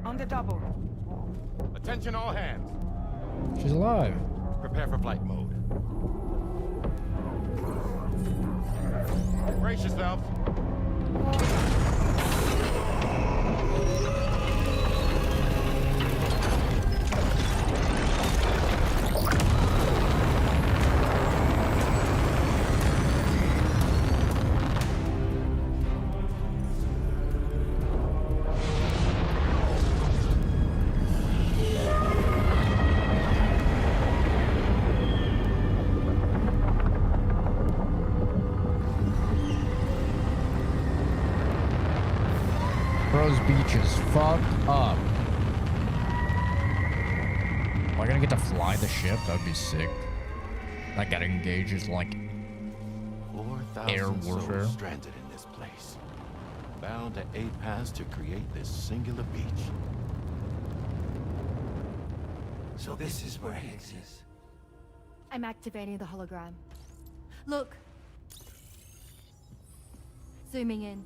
[SPEAKER 12] On the double.
[SPEAKER 13] Attention all hands.
[SPEAKER 1] She's alive.
[SPEAKER 13] Prepare for flight mode. Brace yourselves.
[SPEAKER 1] Bro's beach is fucked up. Am I gonna get to fly the ship? That'd be sick. I gotta engage as like
[SPEAKER 8] 4,000
[SPEAKER 1] air warfare.
[SPEAKER 8] souls stranded in this place, bound to a pass to create this singular beach.
[SPEAKER 22] So this is where Higgs is.
[SPEAKER 5] I'm activating the hologram. Look. Zooming in.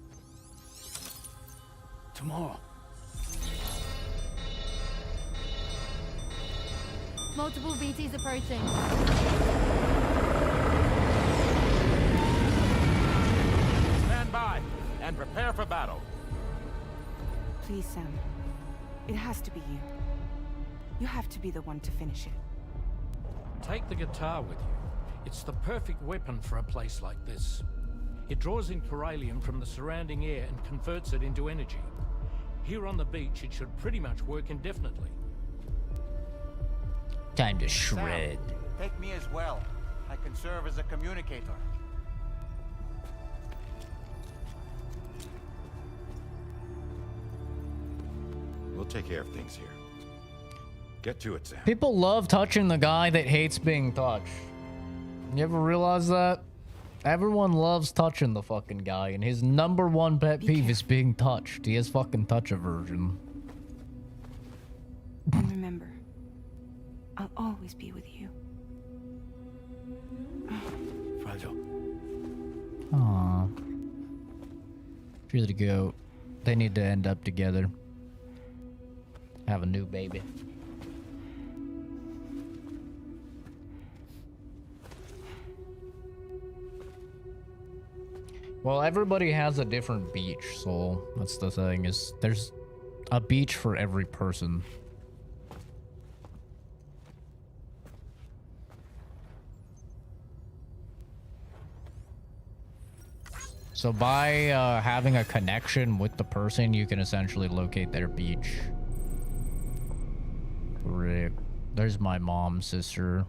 [SPEAKER 17] Tomorrow.
[SPEAKER 5] Multiple BTs approaching.
[SPEAKER 13] Stand by and prepare for battle.
[SPEAKER 12] Please, Sam. It has to be you. You have to be the one to finish it.
[SPEAKER 14] Take the guitar with you. It's the perfect weapon for a place like this. It draws in corallium from the surrounding air and converts it into energy. Here on the beach, it should pretty much work indefinitely.
[SPEAKER 1] Time to shred.
[SPEAKER 11] Sam, take me as well. I can serve as a communicator.
[SPEAKER 8] We'll take care of things here. Get to it, Sam.
[SPEAKER 1] People love touching the guy that hates being touched. You ever realize that? Everyone loves touching the fucking guy, and his #1 pet peeve is being touched. He has fucking touch aversion.
[SPEAKER 12] And remember, I'll always be with you.
[SPEAKER 17] Fragile.
[SPEAKER 1] Aww. She's the goat. They need to end up together. Have a new baby. Well, everybody has a different beach, so that's the thing, is there's a beach for every person. So by having a connection with the person, you can essentially locate their beach. Rick. There's my mom's sister.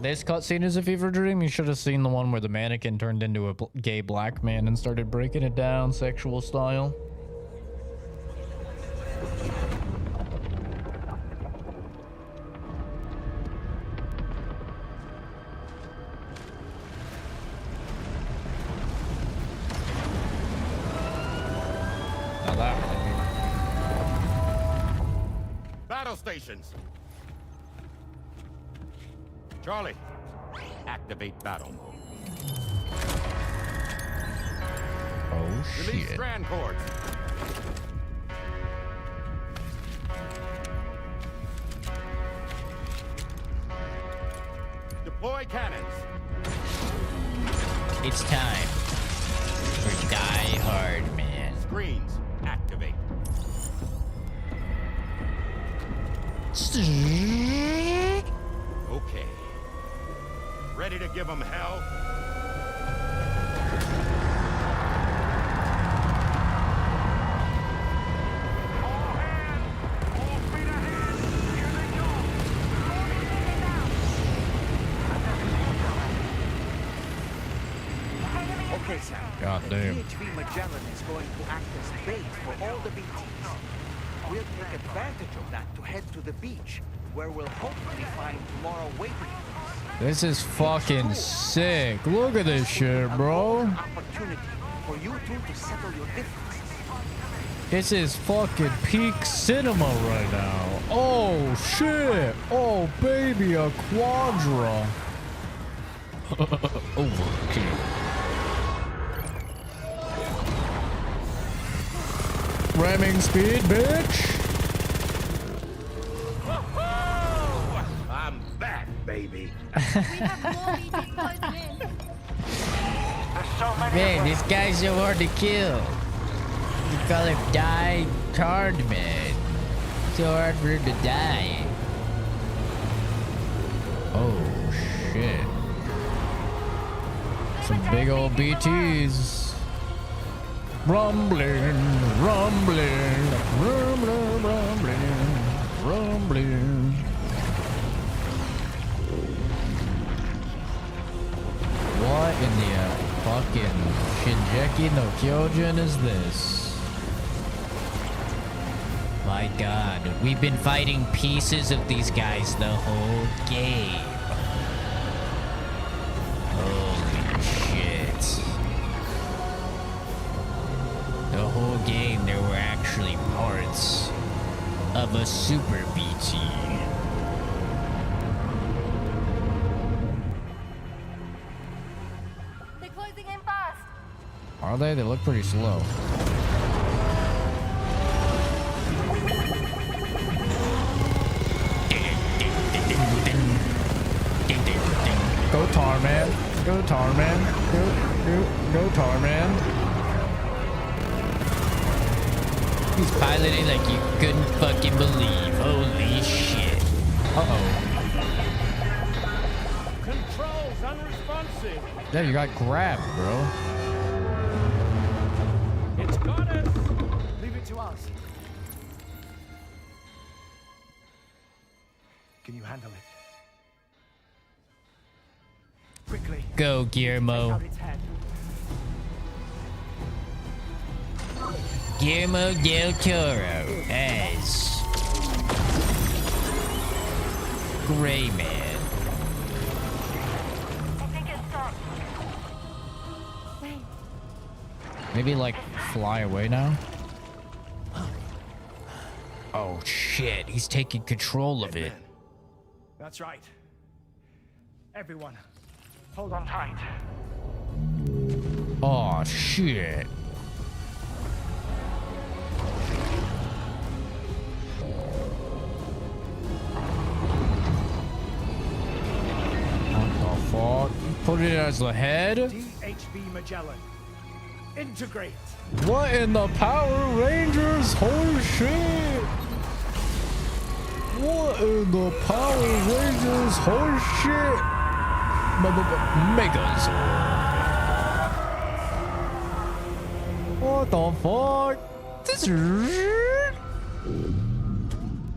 [SPEAKER 1] This cutscene is a fever dream. You should have seen the one where the mannequin turned into a gay black man and started breaking it down sexual style.
[SPEAKER 8] battle stations. Charlie, activate battle mode.
[SPEAKER 1] Oh,
[SPEAKER 8] Release
[SPEAKER 1] shit.
[SPEAKER 8] strand cords. Deploy cannons.
[SPEAKER 1] It's time for Die Hard, man.
[SPEAKER 8] Screens, activate. Okay. Ready to give them hell?
[SPEAKER 22] Okay, Sam.
[SPEAKER 1] God
[SPEAKER 22] The
[SPEAKER 1] damn.
[SPEAKER 22] DHV Magellan is going to act as bait for all the BTs. We'll take advantage of that to head to the beach, where we'll hopefully find tomorrow waiting for us.
[SPEAKER 1] This is fucking sick. Look at this shit, bro.
[SPEAKER 22] Opportunity for you two to settle your differences.
[SPEAKER 1] This is fucking peak cinema right now. Oh, shit. Oh, baby, a quadra. Overkill. Ramming speed, bitch.
[SPEAKER 8] I'm back, baby.
[SPEAKER 1] Man, this guy's so hard to kill. You call him Die Hard, man. So hard for him to die. Oh, shit. Some big old BTs. Rumbling, rumbling, rumbling, rumbling, rumbling. What in the fucking Shinjeki no Kyojin is this? My god, we've been fighting pieces of these guys the whole game. Holy shit. The whole game there were actually parts of a super BT.
[SPEAKER 5] They're closing in fast.
[SPEAKER 1] Are they? They look pretty slow. Go Tarman. Go Tarman. Go Tarman. He's piloting like you couldn't fucking believe. Holy shit. Uh-oh.
[SPEAKER 14] Controls unresponsive.
[SPEAKER 1] Yeah, you got grabbed, bro.
[SPEAKER 14] It's got us.
[SPEAKER 22] Leave it to us. Can you handle it? Quickly.
[SPEAKER 1] Go,
[SPEAKER 22] Take
[SPEAKER 1] Guillermo.
[SPEAKER 22] out its head.
[SPEAKER 1] Guillermo del Toro as Gray Man.
[SPEAKER 5] I think it stopped. Wait.
[SPEAKER 1] Maybe like fly away now. Oh shit, he's taking control of it.
[SPEAKER 22] That's right. Everyone, hold on tight.
[SPEAKER 1] Oh shit. What the fuck? Put it as the head?
[SPEAKER 22] DHV Magellan. Integrate.
[SPEAKER 1] What in the Power Rangers? Holy shit! What in the Power Rangers? Holy shit! Megazord. What the fuck? This is...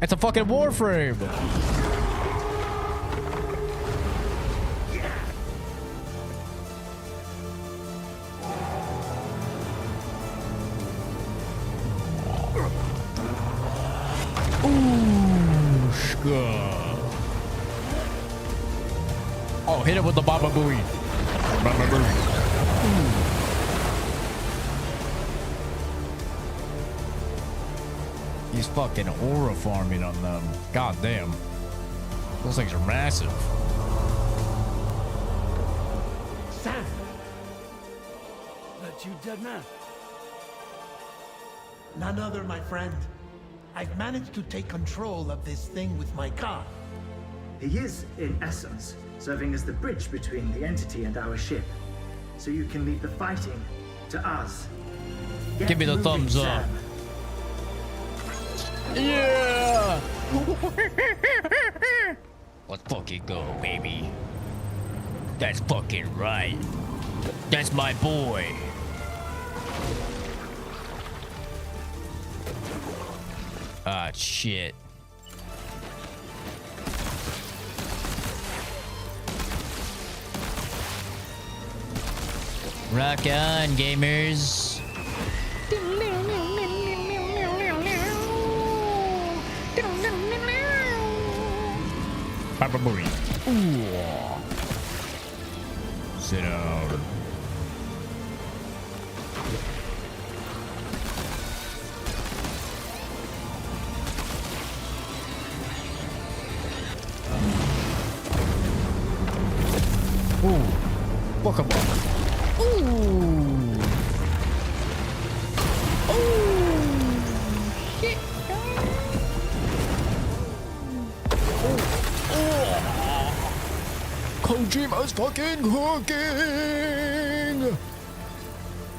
[SPEAKER 1] It's a fucking Warframe. Ooh, shka. Oh, hit it with the Baba Booey. Baba Booey. You he's fucking aura farming on them. God damn. Those things are massive.
[SPEAKER 17] Sam! That you, dead man?
[SPEAKER 4] None other, my friend. I've managed to take control of this thing with my car.
[SPEAKER 19] He is, in essence, serving as the bridge between the entity and our ship. So you can leave the fighting to us. Get
[SPEAKER 1] Give me the
[SPEAKER 19] moving,
[SPEAKER 1] thumbs up.
[SPEAKER 19] Sam.
[SPEAKER 1] Yeah! Let's fucking go, baby. That's fucking right. That's my boy. Ah, shit. Rock on, gamers. Papa Booey. Ooh. Sit down. Ooh. Pokemon. Ooh. Ooh. Shit. Kojima's fucking cooking.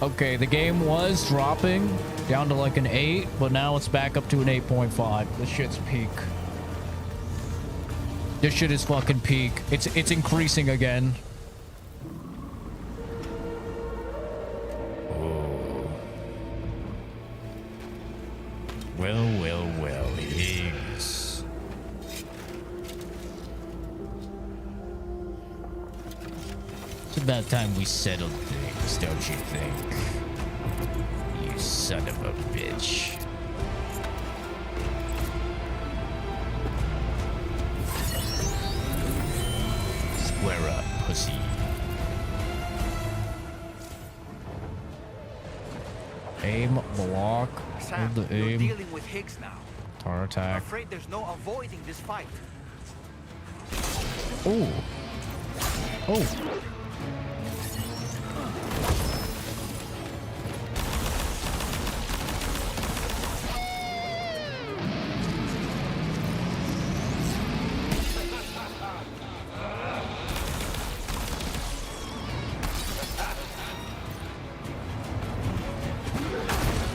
[SPEAKER 1] Okay, the game was dropping down to like an 8, but now it's back up to an 8.5. This shit's peak. This shit is fucking peak. It's increasing again. Oh. Well, it is. It's about time we settled things, don't you think? You son of a bitch. Square up, pussy. Aim, block,
[SPEAKER 11] Sam,
[SPEAKER 1] hold the
[SPEAKER 11] you're
[SPEAKER 1] aim.
[SPEAKER 11] dealing with Higgs now.
[SPEAKER 1] Tar
[SPEAKER 11] I'm
[SPEAKER 1] attack.
[SPEAKER 11] afraid there's no avoiding this fight.
[SPEAKER 1] Oh. Oh.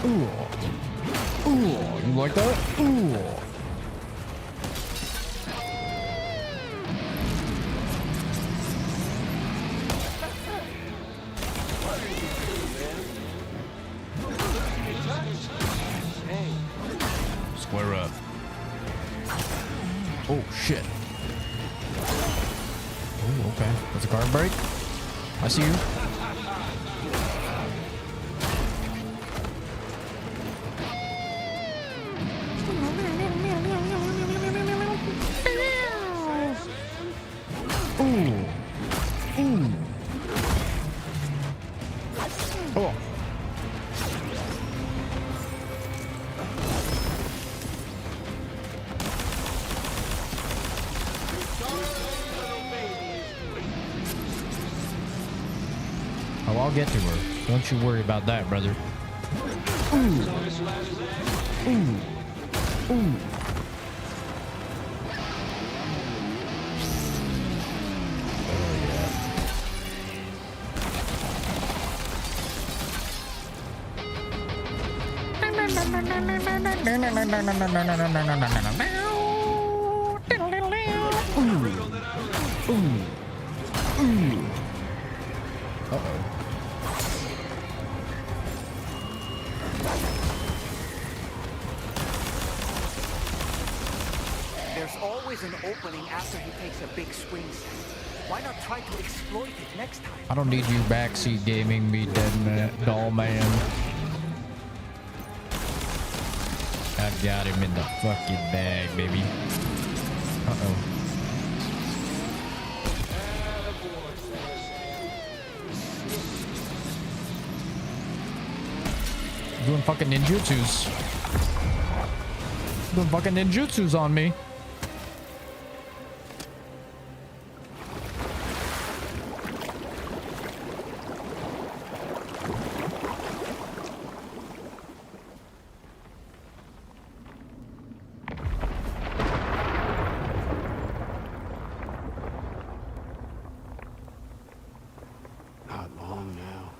[SPEAKER 1] Ooh. Ooh. You like that? Ooh. Square up. Oh, shit. Oh, okay. That's a card break. I see you. Ooh. Ooh. Oh. Oh, I'll get to her. Don't you worry about that, brother. Ooh. Ooh. Ooh.
[SPEAKER 11] There's always an opening after he takes a big swing. Why not try to exploit it next time?
[SPEAKER 1] I don't need you backseat gaming me, dead man, doll man. I've got him in the fucking bag, baby. Uh-oh. Doing fucking ninjutsus. the fucking ninjutsus on me.
[SPEAKER 22] Not long now.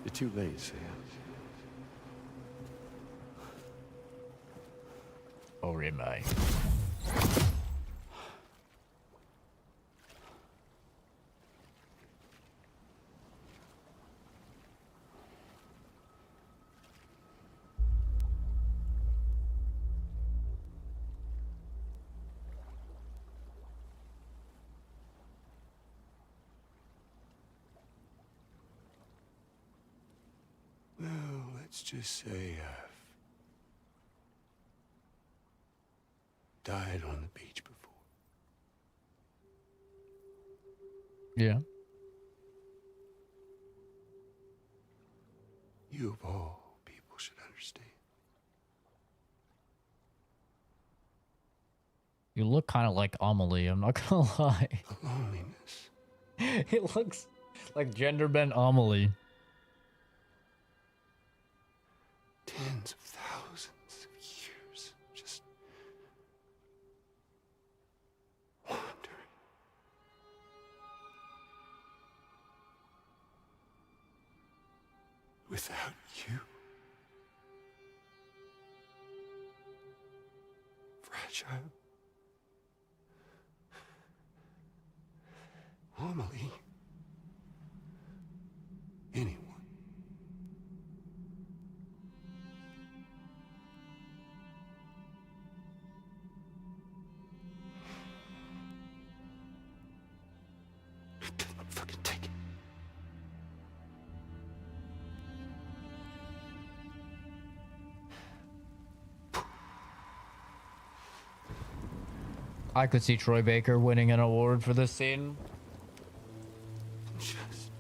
[SPEAKER 22] You're too late, Sam.
[SPEAKER 1] Oh, am I?
[SPEAKER 22] Well, let's just say I've died on the beach before.
[SPEAKER 1] Yeah.
[SPEAKER 22] You of all people should understand.
[SPEAKER 1] You look kind of like Amelie, I'm not gonna lie.
[SPEAKER 22] The loneliness.
[SPEAKER 1] It looks like gender bent Amelie.
[SPEAKER 22] Tens of thousands of years just wandering. Without you. Fragile. Amelie. Anyone. Fucking take it.
[SPEAKER 1] I could see Troy Baker winning an award for this scene.
[SPEAKER 22] Just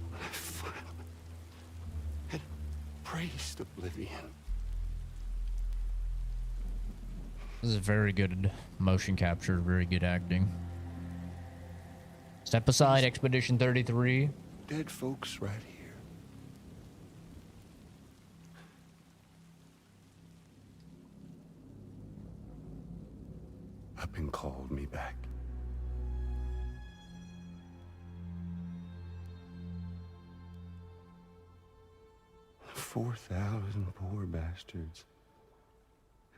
[SPEAKER 22] when I finally had embraced oblivion.
[SPEAKER 1] This is very good motion capture, very good acting. Step aside, Expedition 33.
[SPEAKER 22] Dead folks right here. Up and called me back. The 4,000 poor bastards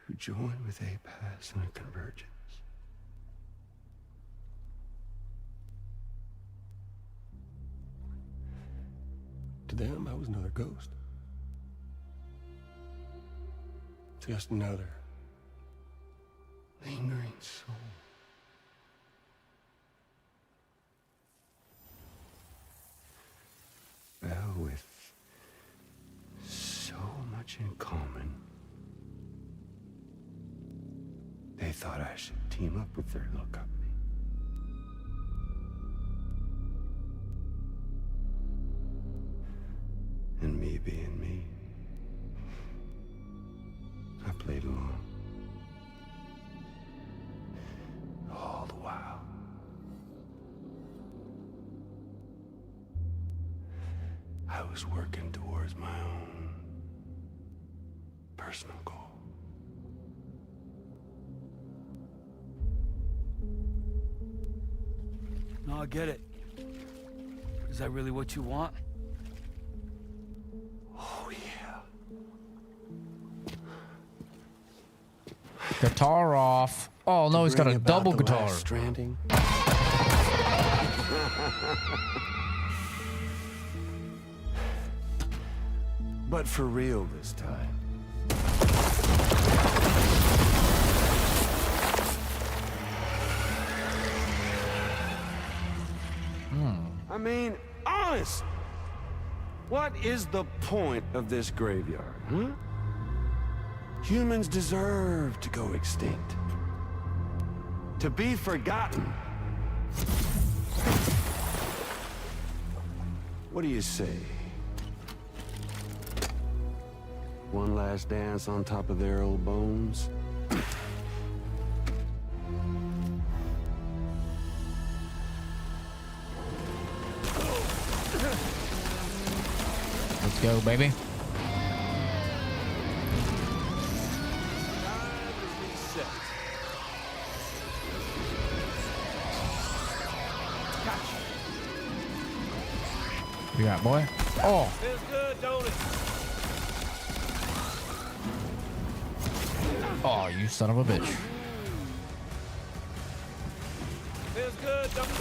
[SPEAKER 22] who joined with APAS in a convergence. To them, I was another ghost. Just another lingering soul. Well, with so much in common, they thought I should team up with their little company. And me being me, I played along. All the while. I was working towards my own personal goal.
[SPEAKER 17] No, I get it. Is that really what you want?
[SPEAKER 22] Oh, yeah.
[SPEAKER 1] Guitar off. Oh no, he's got a double guitar.
[SPEAKER 22] Stranding. But for real this time. I mean, honest. What is the point of this graveyard, huh? Humans deserve to go extinct. To be forgotten. What do you say?
[SPEAKER 15] one last dance on top of their old bones.
[SPEAKER 1] Let's go, baby. You got, boy? Oh.
[SPEAKER 15] Feels good, don't it?
[SPEAKER 1] Oh, you son of a bitch.
[SPEAKER 15] Feels good, don't it?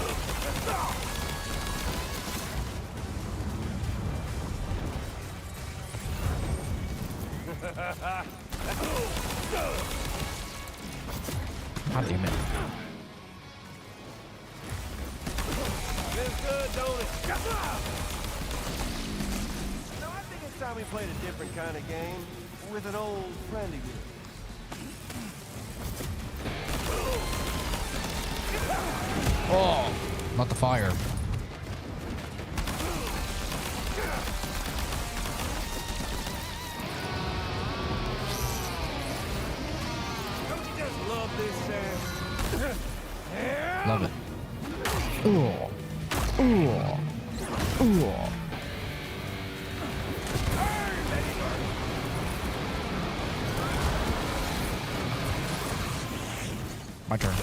[SPEAKER 1] God damn it.
[SPEAKER 15] Feels good, don't it? No, I think it's time we played a different kind of game with an old friend of yours.
[SPEAKER 1] Oh, not the fire.
[SPEAKER 15] Don't you just love this, Sam?
[SPEAKER 1] Love it. Ooh. Ooh. Ooh. My turn.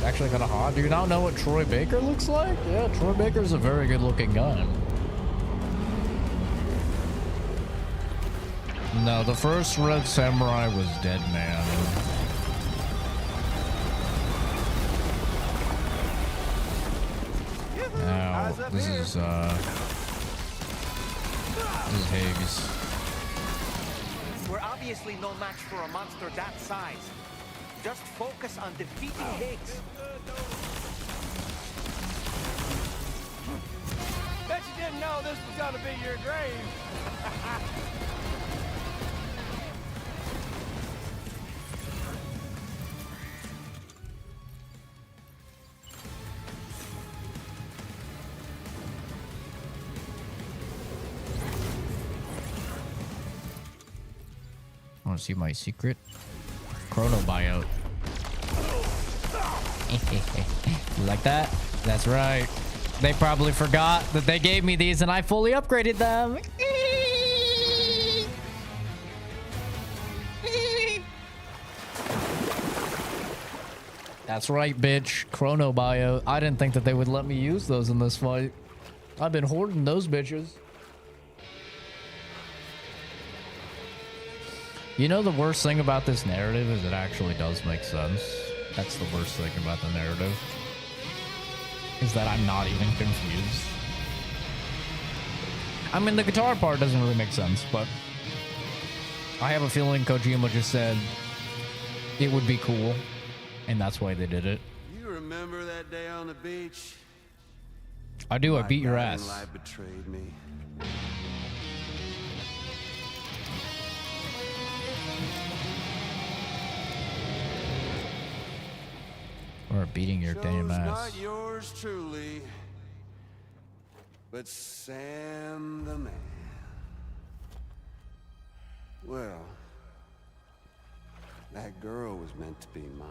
[SPEAKER 1] Actually kind of hot. Do you not know what Troy Baker looks like? Yeah, Troy Baker's a very good looking gun. No, the first Red Samurai was Dead Man. Now, this is Higgs.
[SPEAKER 11] We're obviously no match for a monster that size. Just focus on defeating Higgs.
[SPEAKER 15] Bet you didn't know this was gonna be your grave.
[SPEAKER 1] Want to see my secret? Chrono buyout. You like that? That's right. They probably forgot that they gave me these and I fully upgraded them. That's right, bitch. Chrono buyout. I didn't think that they would let me use those in this fight. I've been hoarding those bitches. You know, the worst thing about this narrative is it actually does make sense. That's the worst thing about the narrative. Is that I'm not even confused. I mean, the guitar part doesn't really make sense, but I have a feeling Kojima just said it would be cool, and that's why they did it.
[SPEAKER 15] You remember that day on the beach?
[SPEAKER 1] I do. I beat your ass.
[SPEAKER 15] My life betrayed me.
[SPEAKER 1] Or beating your damn ass.
[SPEAKER 15] Not yours truly, but Sam the man. Well, that girl was meant to be mine.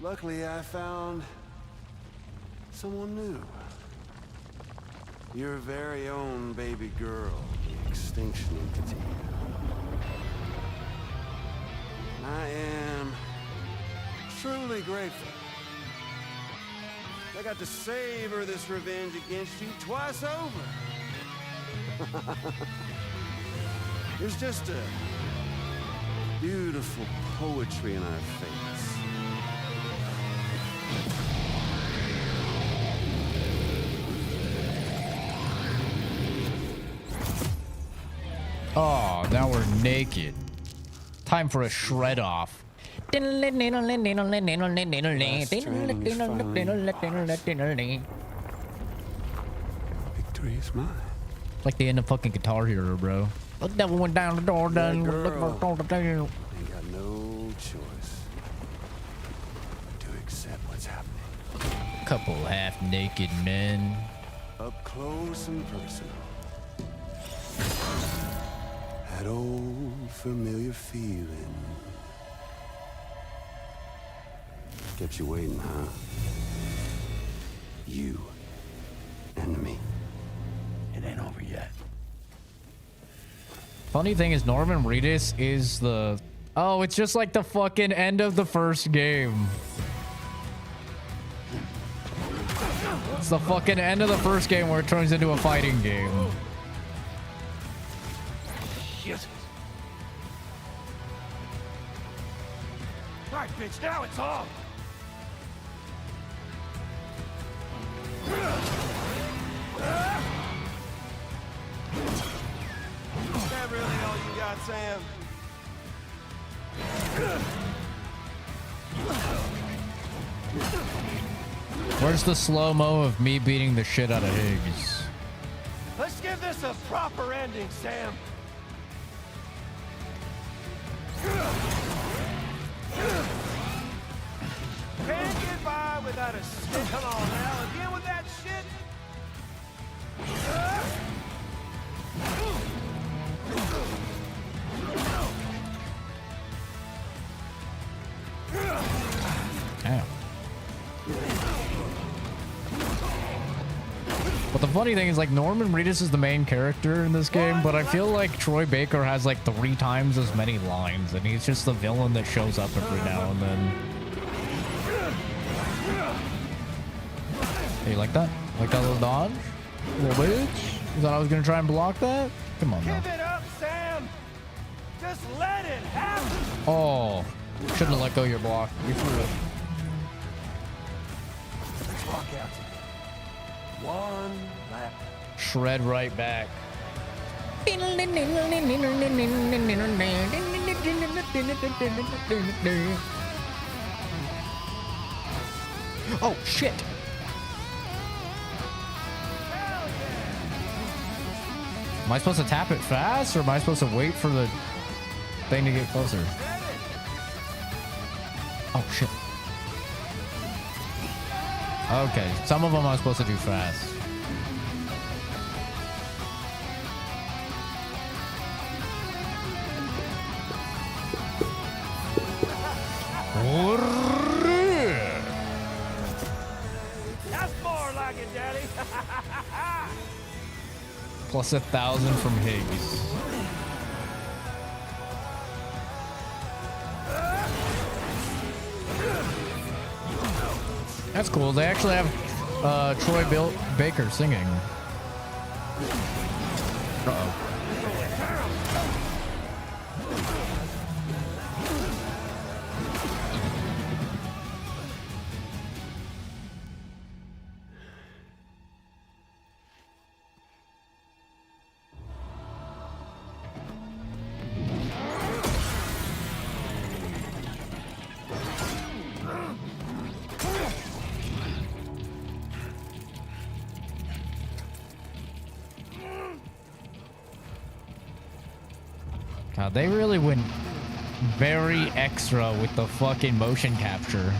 [SPEAKER 15] Luckily, I found someone new. Your very own baby girl, the Extinction Entity. I am truly grateful. I got to savor this revenge against you twice over. There's just a beautiful poetry in our fates.
[SPEAKER 1] Oh, now we're naked. Time for a shred off.
[SPEAKER 17] victory is mine.
[SPEAKER 1] Like the end of fucking Guitar Hero, bro. The devil went down the door, down.
[SPEAKER 17] Ain't got no choice to accept what's happening.
[SPEAKER 1] Couple half-naked men.
[SPEAKER 17] Up close and personal. That old familiar feeling. Kept you waiting, huh? You and me. It ain't over yet.
[SPEAKER 1] Funny thing is, Norman Reedus is the... Oh, it's just like the fucking end of the first game. It's the fucking end of the first game where it turns into a fighting game.
[SPEAKER 4] Shit. Right, bitch, now it's on!
[SPEAKER 15] Is that really all you got, Sam?
[SPEAKER 1] Where's the slow-mo of me beating the shit out of Higgs?
[SPEAKER 15] Let's give this a proper ending, Sam. Can't get by without a stick. Come on now, again with that shit.
[SPEAKER 1] Damn. But the funny thing is, like, Norman Reedus is the main character in this game, but I feel like Troy Baker has like 3 times as many lines, and he's just the villain that shows up every now and then. Hey, you like that? Like that little dodge? Little bitch? You thought I was gonna try and block that? Come on now.
[SPEAKER 15] Give it up, Sam. Just let it happen.
[SPEAKER 1] Oh, shouldn't have let go of your block. You threw it.
[SPEAKER 15] Let's walk out. One lap.
[SPEAKER 1] Shred right back. Oh shit! Am I supposed to tap it fast, or am I supposed to wait for the thing to get closer? Oh shit. Okay, some of them I'm supposed to do fast.
[SPEAKER 15] That's more like it, Daddy.
[SPEAKER 1] Plus 1,000 from Higgs. That's cool. They actually have Troy Baker singing. Uh-oh. God, they really went very extra with the fucking motion capture.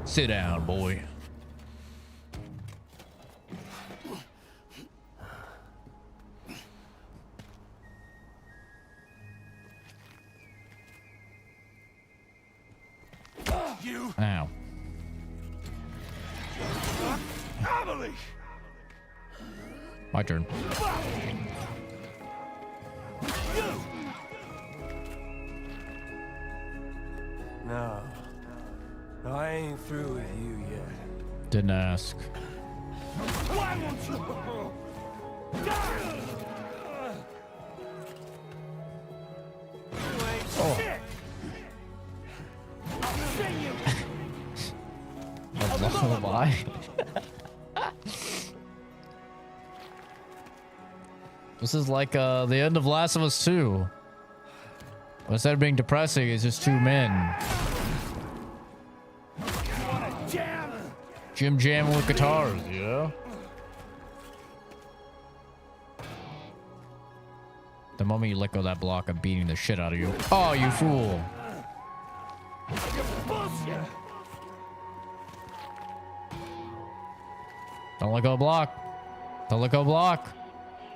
[SPEAKER 1] Sit down, boy. Ow. My turn.
[SPEAKER 15] No. No, I ain't through with you yet.
[SPEAKER 1] Didn't ask.
[SPEAKER 15] Why won't you?
[SPEAKER 1] Oh.
[SPEAKER 15] Shit. I'll see you.
[SPEAKER 1] A lullaby. This is like the end of Last of Us 2. Instead of being depressing, it's just two men. Jim jamming with guitars, yeah? The moment you let go of that block, I'm beating the shit out of you. Oh, you fool. Don't let go of block. Don't let go of block.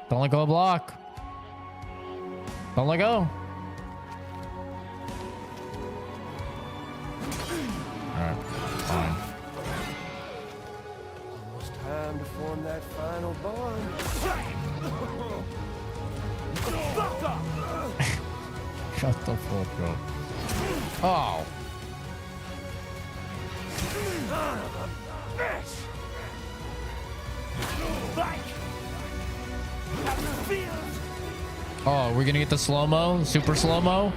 [SPEAKER 1] Don't let go of block. Don't let go. Alright, fine.
[SPEAKER 15] Almost time to form that final bond.
[SPEAKER 1] Shut the fuck up. Oh. Oh, we're gonna get the slow-mo? Super slow-mo?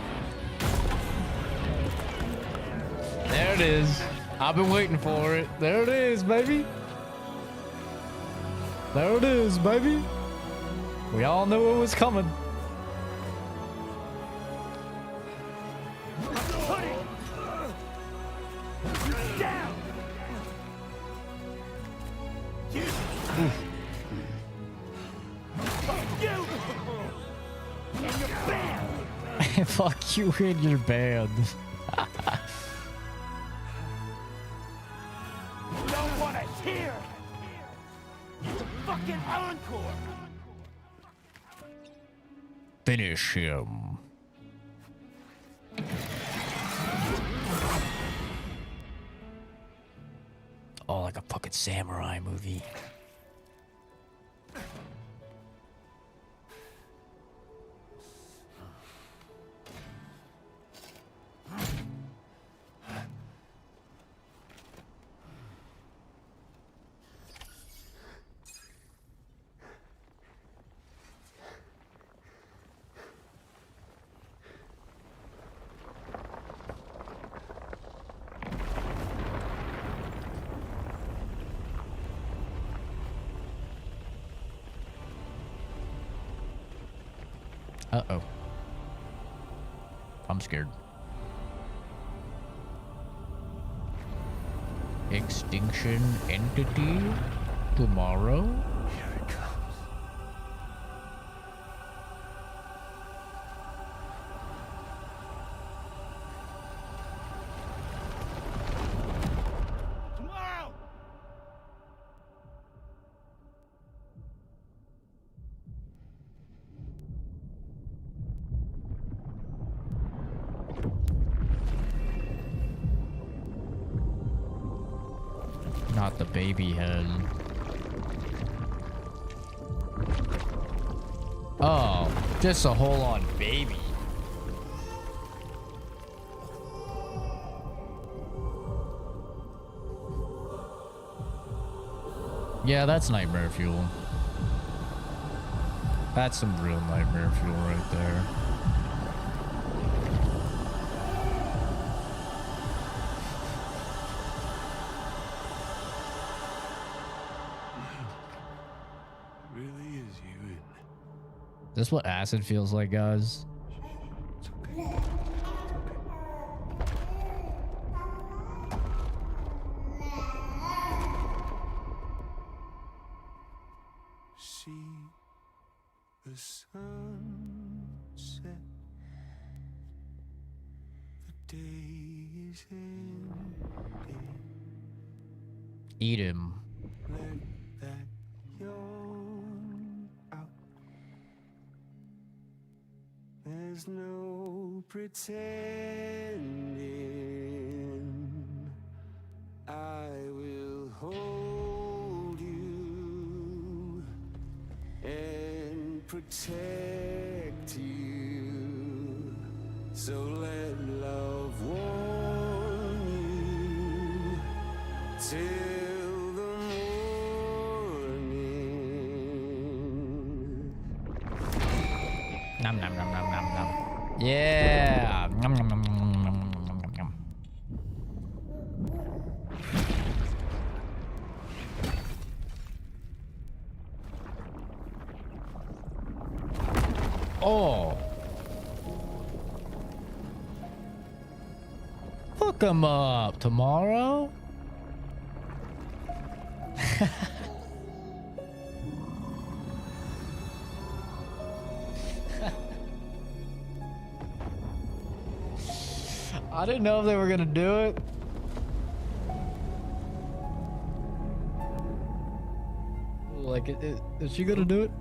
[SPEAKER 1] There it is. I've been waiting for it. There it is, baby. There it is, baby. We all knew it was coming. Fuck you and your band.
[SPEAKER 4] No one is here. It's a fucking encore.
[SPEAKER 1] Finish him. Oh, like a fucking samurai movie. Uh-oh. I'm scared. Extinction entity tomorrow?
[SPEAKER 15] Here it comes.
[SPEAKER 4] Tomorrow.
[SPEAKER 1] Not the baby head. Oh, just a whole-on baby. Yeah, that's nightmare fuel. That's some real nightmare fuel right there.
[SPEAKER 15] Really is you, isn't it?
[SPEAKER 1] Is this what acid feels like, guys?
[SPEAKER 15] It's okay. It's okay. See the sunset. The day is ending.
[SPEAKER 1] Eat him.
[SPEAKER 15] Let that yawn out. There's no pretending. I will hold you and protect you. So let love warm you till the morning.
[SPEAKER 1] Nom nom nom nom nom nom. Yeah. Nom nom nom nom nom nom nom nom nom. Oh. Hook him up tomorrow. I didn't know if they were gonna do it. Like, is she gonna do it?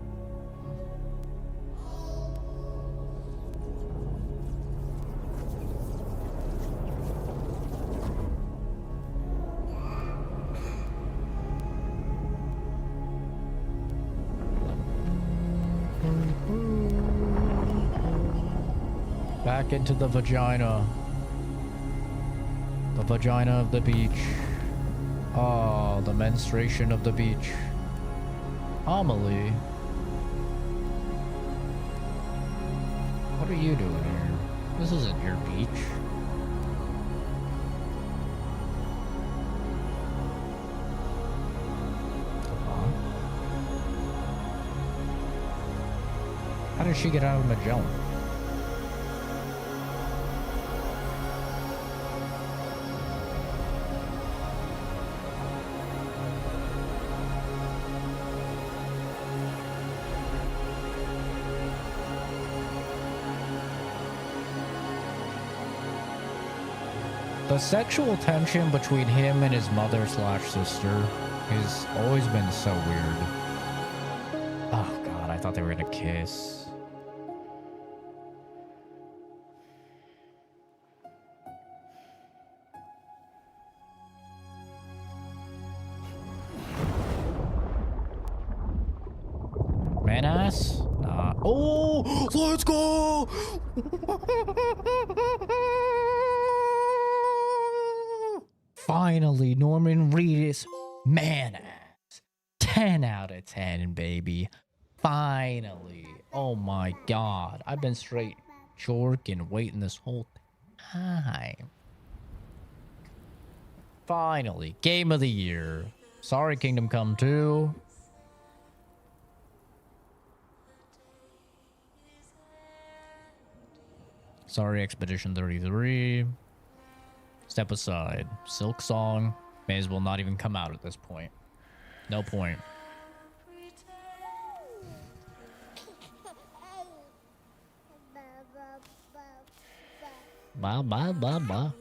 [SPEAKER 1] Back into the vagina. The vagina of the beach. Oh, the menstruation of the beach. Amelie. What are you doing here? This isn't your beach. Come on. How did she get out of Magellan? The sexual tension between him and his mother/sister has always been so weird. Oh god, I thought they were gonna kiss. Man ass? Nah. Oh, let's go! Finally, Norman Reedus, man ass. 10 out of 10, baby. Finally. Oh my god. I've been straight jorking waiting this whole time. Finally. Game of the year. Sorry, Kingdom Come 2. Sorry, Expedition 33. Step aside. Silk Song may as well not even come out at this point. No point. Blah, blah, blah, blah.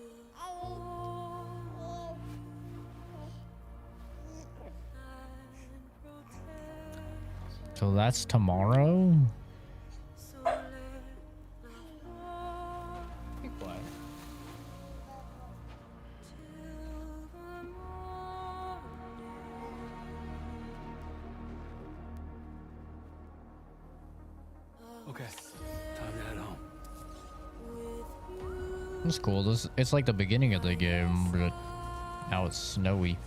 [SPEAKER 1] So that's tomorrow?
[SPEAKER 17] Okay, time to head home.
[SPEAKER 1] It's cool. It's like the beginning of the game, but now it's snowy.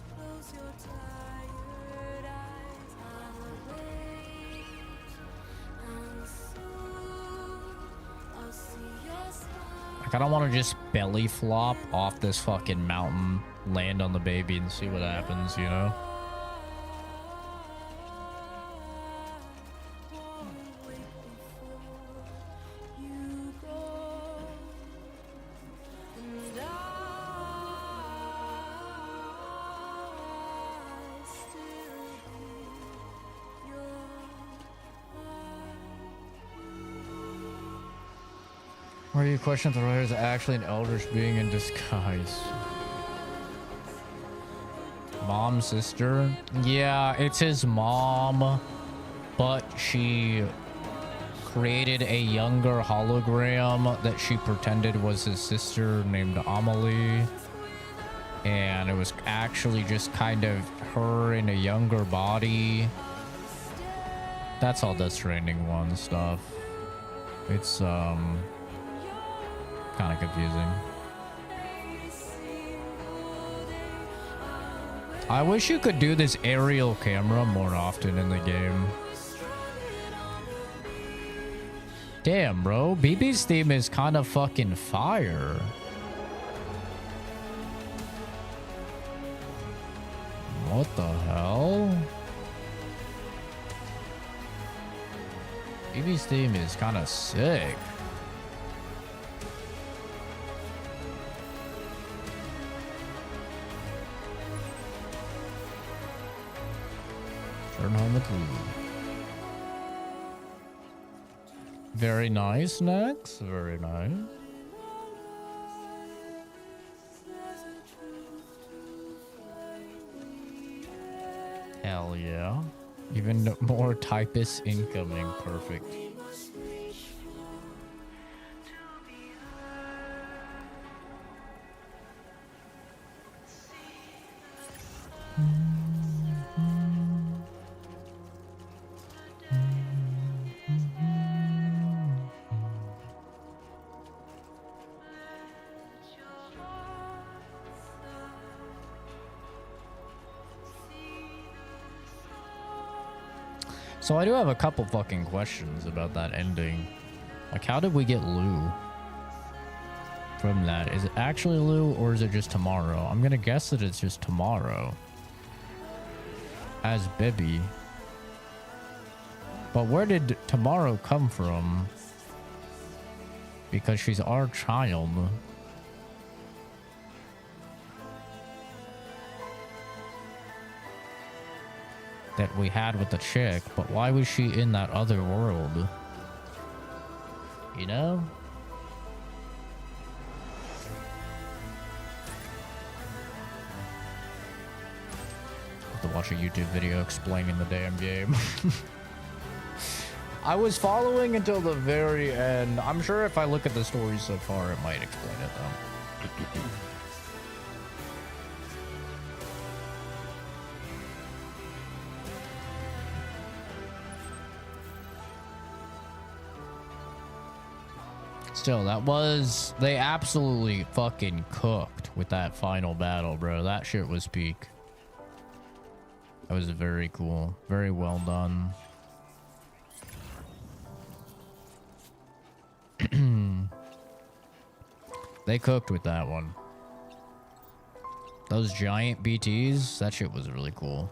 [SPEAKER 1] Like, I don't want to just belly flop off this fucking mountain, land on the baby, and see what happens, you know? Where you question if the writer is actually an eldritch being in disguise. Mom, sister? Yeah, it's his mom, but she created a younger hologram that she pretended was his sister named Amelie. And it was actually just kind of her in a younger body. That's all the Stranding 1 stuff. It's, kind of confusing. I wish you could do this aerial camera more often in the game. Damn, bro. BB's theme is kind of fucking fire. What the hell? Evie's theme is kind of sick. Turn home with Lulu. Very nice, Nex. Very nice. Hell yeah. Even more typists incoming. Perfect. So I do have a couple fucking questions about that ending. Like, how did we get Lou from that? Is it actually Lou or is it just tomorrow? I'm gonna guess that it's just tomorrow as Bibby. But where did tomorrow come from? Because she's our child. That we had with the chick, but why was she in that other world? You know? Have to watch a YouTube video explaining the damn game. I was following until the very end. I'm sure if I look at the story so far, it might explain it though. Still, that was... They absolutely fucking cooked with that final battle, bro. That shit was peak. That was very cool. Very well done. They cooked with that one. Those giant BTs, that shit was really cool.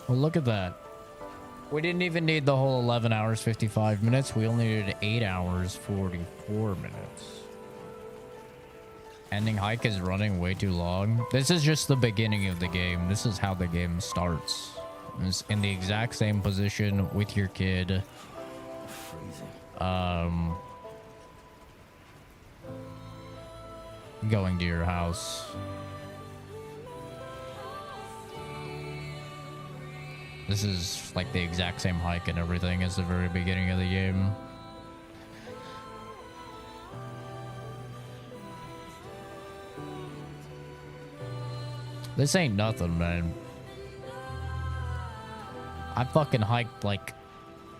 [SPEAKER 1] Well, look at that. We didn't even need the whole 11 hours, 55 minutes. We only needed 8 hours, 44 minutes. Ending hike is running way too long. This is just the beginning of the game. This is how the game starts. It's in the exact same position with your kid. Going to your house. This is like the exact same hike and everything as the very beginning of the game. This ain't nothing, man. I fucking hiked like...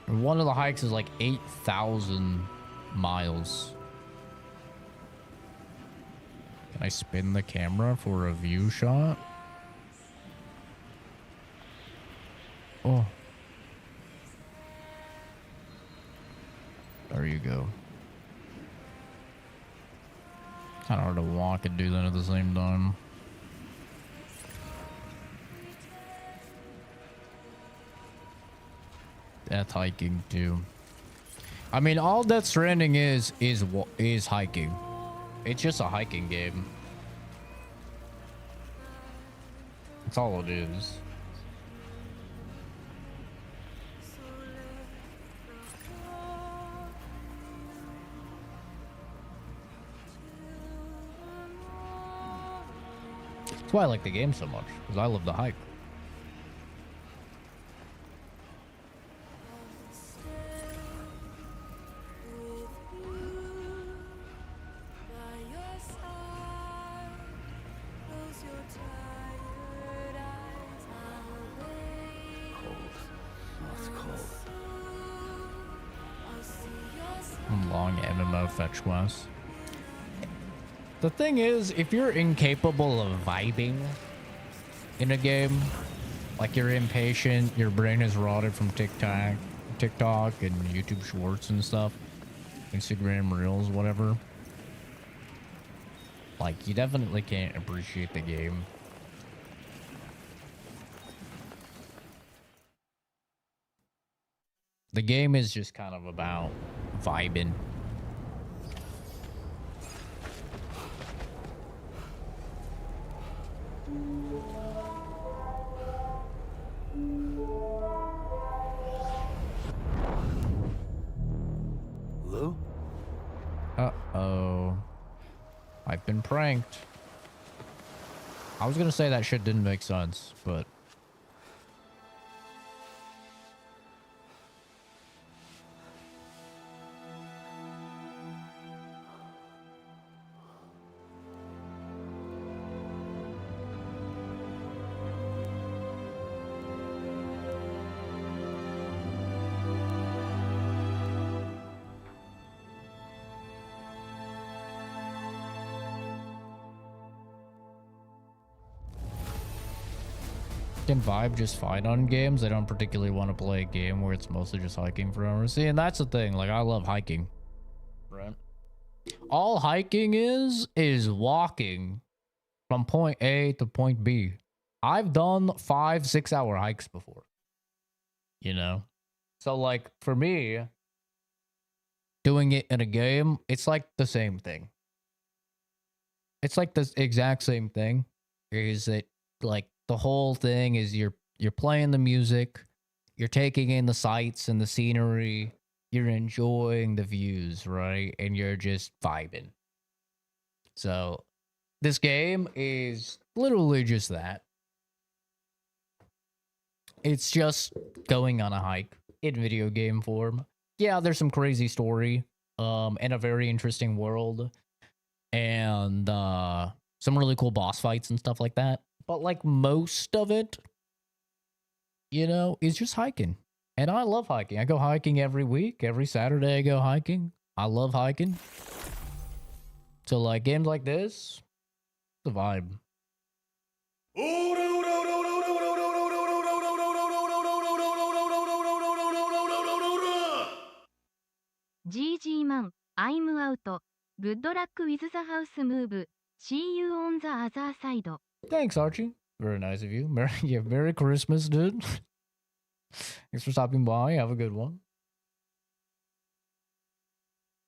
[SPEAKER 1] One of the hikes is like 8,000 miles. Can I spin the camera for a view shot? Oh. There you go. Kind of hard to walk and do that at the same time. That's hiking too. I mean, all Death Stranding is hiking. It's just a hiking game. That's all it is. That's why I like the game so much, because I love the hike. long MMO fetch quests. The thing is, if you're incapable of vibing in a game, like you're impatient, your brain is rotted from TikTok and YouTube Shorts and stuff, Instagram Reels, whatever. Like, you definitely can't appreciate the game. The game is just kind of about vibing.
[SPEAKER 17] Hello?
[SPEAKER 1] Uh-oh. I've been pranked. I was gonna say that shit didn't make sense, but... can vibe just fine on games. I don't particularly want to play a game where it's mostly just hiking for hours. See, and that's the thing. Like, I love hiking. Right? All hiking is walking from point A to point B. I've done 5-6 hour hikes before. You know? So, like, for me, doing it in a game, it's like the same thing. It's like the exact same thing. Is that, like, the whole thing is you're playing the music, you're taking in the sights and the scenery, you're enjoying the views, right? And you're just vibing. So this game is literally just that. It's just going on a hike in video game form. Yeah, there's some crazy story, and a very interesting world, and some really cool boss fights and stuff like that. But, like, most of it, you know, is just hiking. And I love hiking. I go hiking every week. Every Saturday I go hiking. I love hiking. So, like, games like this, the vibe.
[SPEAKER 20] GG man, I'm out. Good luck with the house move. See you on the other side.
[SPEAKER 1] Thanks, Archie. Very nice of you. Merry Christmas, dude. Thanks for stopping by. Have a good one.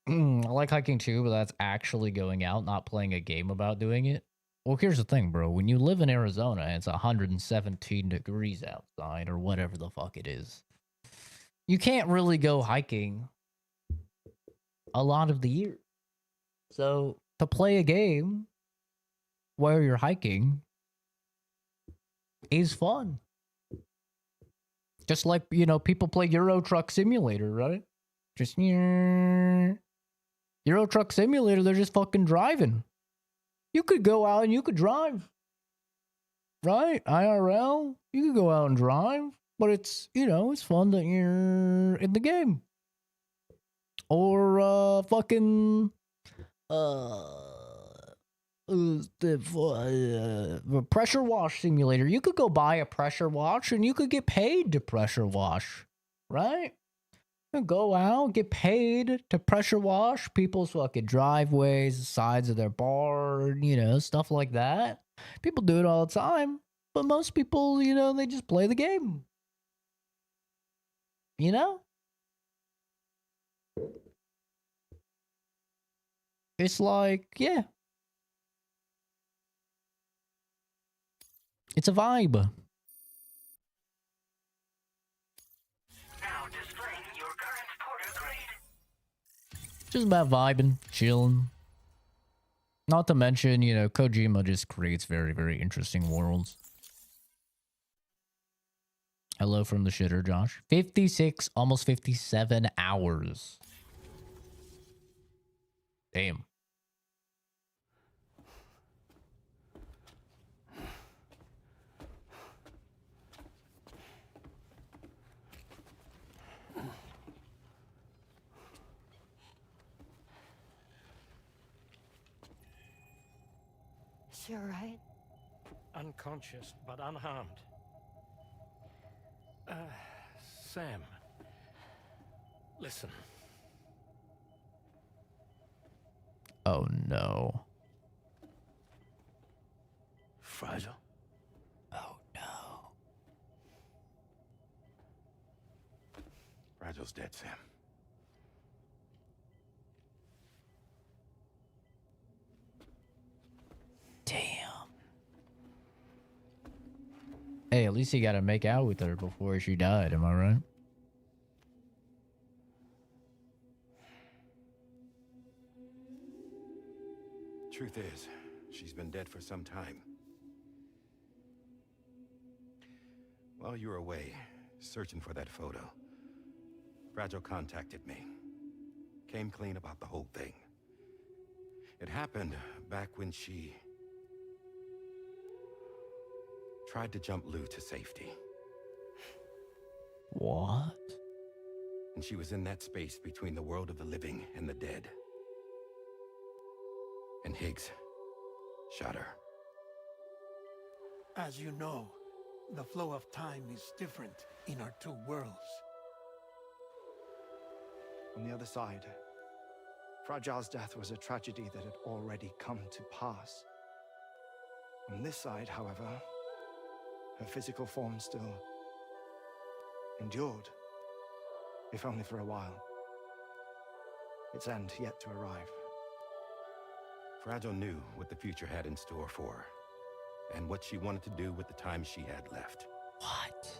[SPEAKER 1] I like hiking too, but that's actually going out, not playing a game about doing it. Well, here's the thing, bro. When you live in Arizona and it's 117 degrees outside or whatever the fuck it is, you can't really go hiking a lot of the year. So to play a game where you're hiking is fun. Just like, you know, people play Euro Truck Simulator, right? Just Euro Truck Simulator, they're just fucking driving. You could go out and you could drive. Right? IRL, you could go out and drive, but it's, you know, it's fun that you're in the game. Or fucking the pressure wash simulator. You could go buy a pressure wash and you could get paid to pressure wash, right? You go out, get paid to pressure wash people's fucking driveways, the sides of their barn, you know, stuff like that. People do it all the time, but most people, you know, they just play the game. You know? It's like, yeah. It's a vibe.
[SPEAKER 6] Now displaying your current porter grade.
[SPEAKER 1] Just about vibing, chilling. Not to mention, you know, Kojima just creates very, very interesting worlds. Hello from the shitter, Josh. 56, almost 57 hours. Damn.
[SPEAKER 5] you're right.
[SPEAKER 14] Unconscious, but unharmed. Sam. Listen.
[SPEAKER 1] Oh no.
[SPEAKER 17] Fragile?
[SPEAKER 1] Oh no.
[SPEAKER 8] Fragile's dead, Sam.
[SPEAKER 1] Damn. Hey, at least you gotta make out with her before she died, am I right?
[SPEAKER 8] Truth is, she's been dead for some time. While you were away, searching for that photo, Fragile contacted me. Came clean about the whole thing. It happened back when she tried to jump Lou to safety.
[SPEAKER 1] What?
[SPEAKER 8] And she was in that space between the world of the living and the dead. And Higgs shot her.
[SPEAKER 4] As you know, the flow of time is different in our two worlds.
[SPEAKER 7] On the other side, Fragile's death was a tragedy that had already come to pass. On this side, however, her physical form still endured, if only for a while. Its end yet to arrive.
[SPEAKER 8] Fragile knew what the future had in store for her, and what she wanted to do with the time she had left.
[SPEAKER 1] What?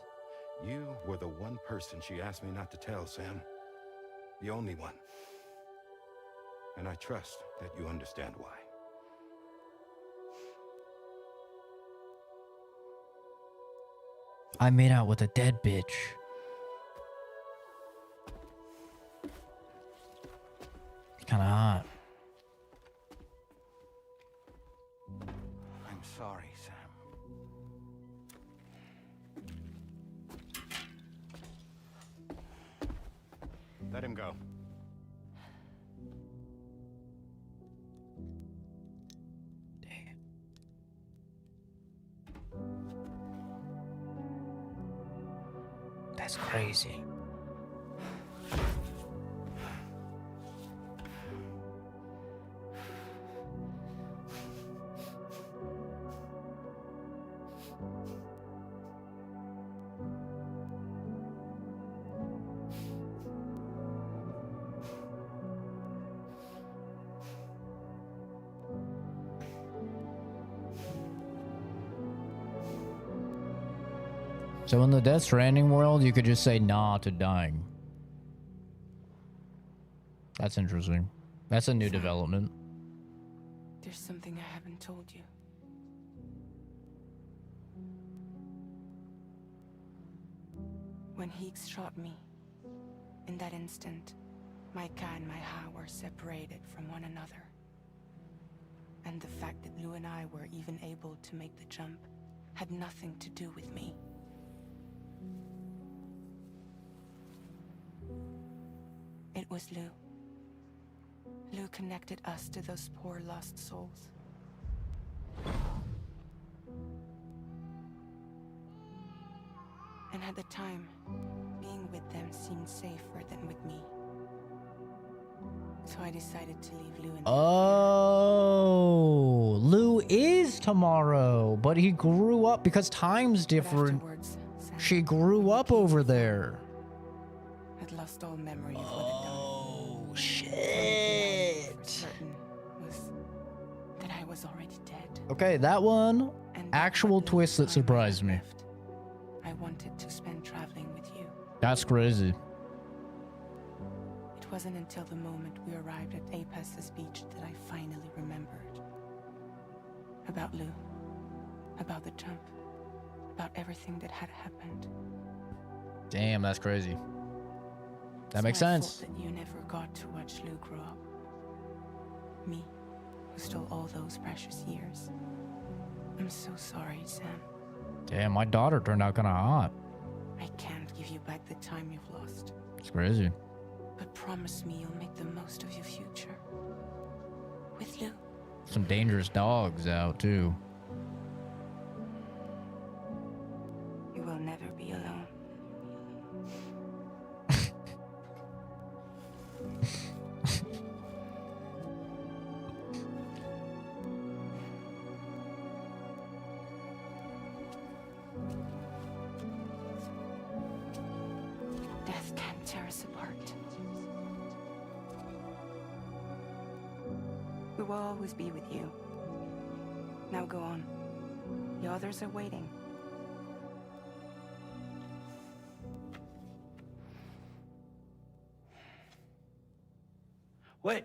[SPEAKER 8] You were the one person she asked me not to tell, Sam. The only one. And I trust that you understand why.
[SPEAKER 1] I made out with a dead bitch. Kinda hot.
[SPEAKER 9] I'm sorry, Sam.
[SPEAKER 8] Let him go.
[SPEAKER 1] That's crazy. So in the Death Stranding world, you could just say nah to dying. That's interesting. That's a new development.
[SPEAKER 12] There's something I haven't told you. When Higgs shot me, in that instant, my Ka and my Ha were separated from one another. And the fact that Lou and I were even able to make the jump had nothing to do with me. It was Lou. Lou connected us to those poor lost souls. And at the time, being with them seemed safer than with me. So I decided to leave Lou in there.
[SPEAKER 1] Oh, Lou is tomorrow, but he grew up because time's different. She grew up over there.
[SPEAKER 12] I'd lost all memory of what I'd done.
[SPEAKER 1] Oh, shit.
[SPEAKER 12] For certain was that I was already dead.
[SPEAKER 1] Okay, that one, actual twist that surprised me.
[SPEAKER 12] I wanted to spend traveling with you.
[SPEAKER 1] That's crazy.
[SPEAKER 12] It wasn't until the moment we arrived at Apes's beach that I finally remembered. About Lou. About the jump. About everything that had happened.
[SPEAKER 1] Damn, that's crazy. That makes
[SPEAKER 12] So I
[SPEAKER 1] sense.
[SPEAKER 12] thought that you never got to watch Lou grow up. Me, who stole all those precious years. I'm so sorry, Sam.
[SPEAKER 1] Damn, my daughter turned out kinda hot.
[SPEAKER 12] I can't give you back the time you've lost.
[SPEAKER 1] It's crazy.
[SPEAKER 12] But promise me you'll make the most of your future. With Lou.
[SPEAKER 1] some dangerous dogs out too.
[SPEAKER 12] You will never be alone. Death can't tear us apart. We will always be with you. Now go on. The others are waiting.
[SPEAKER 17] Wait.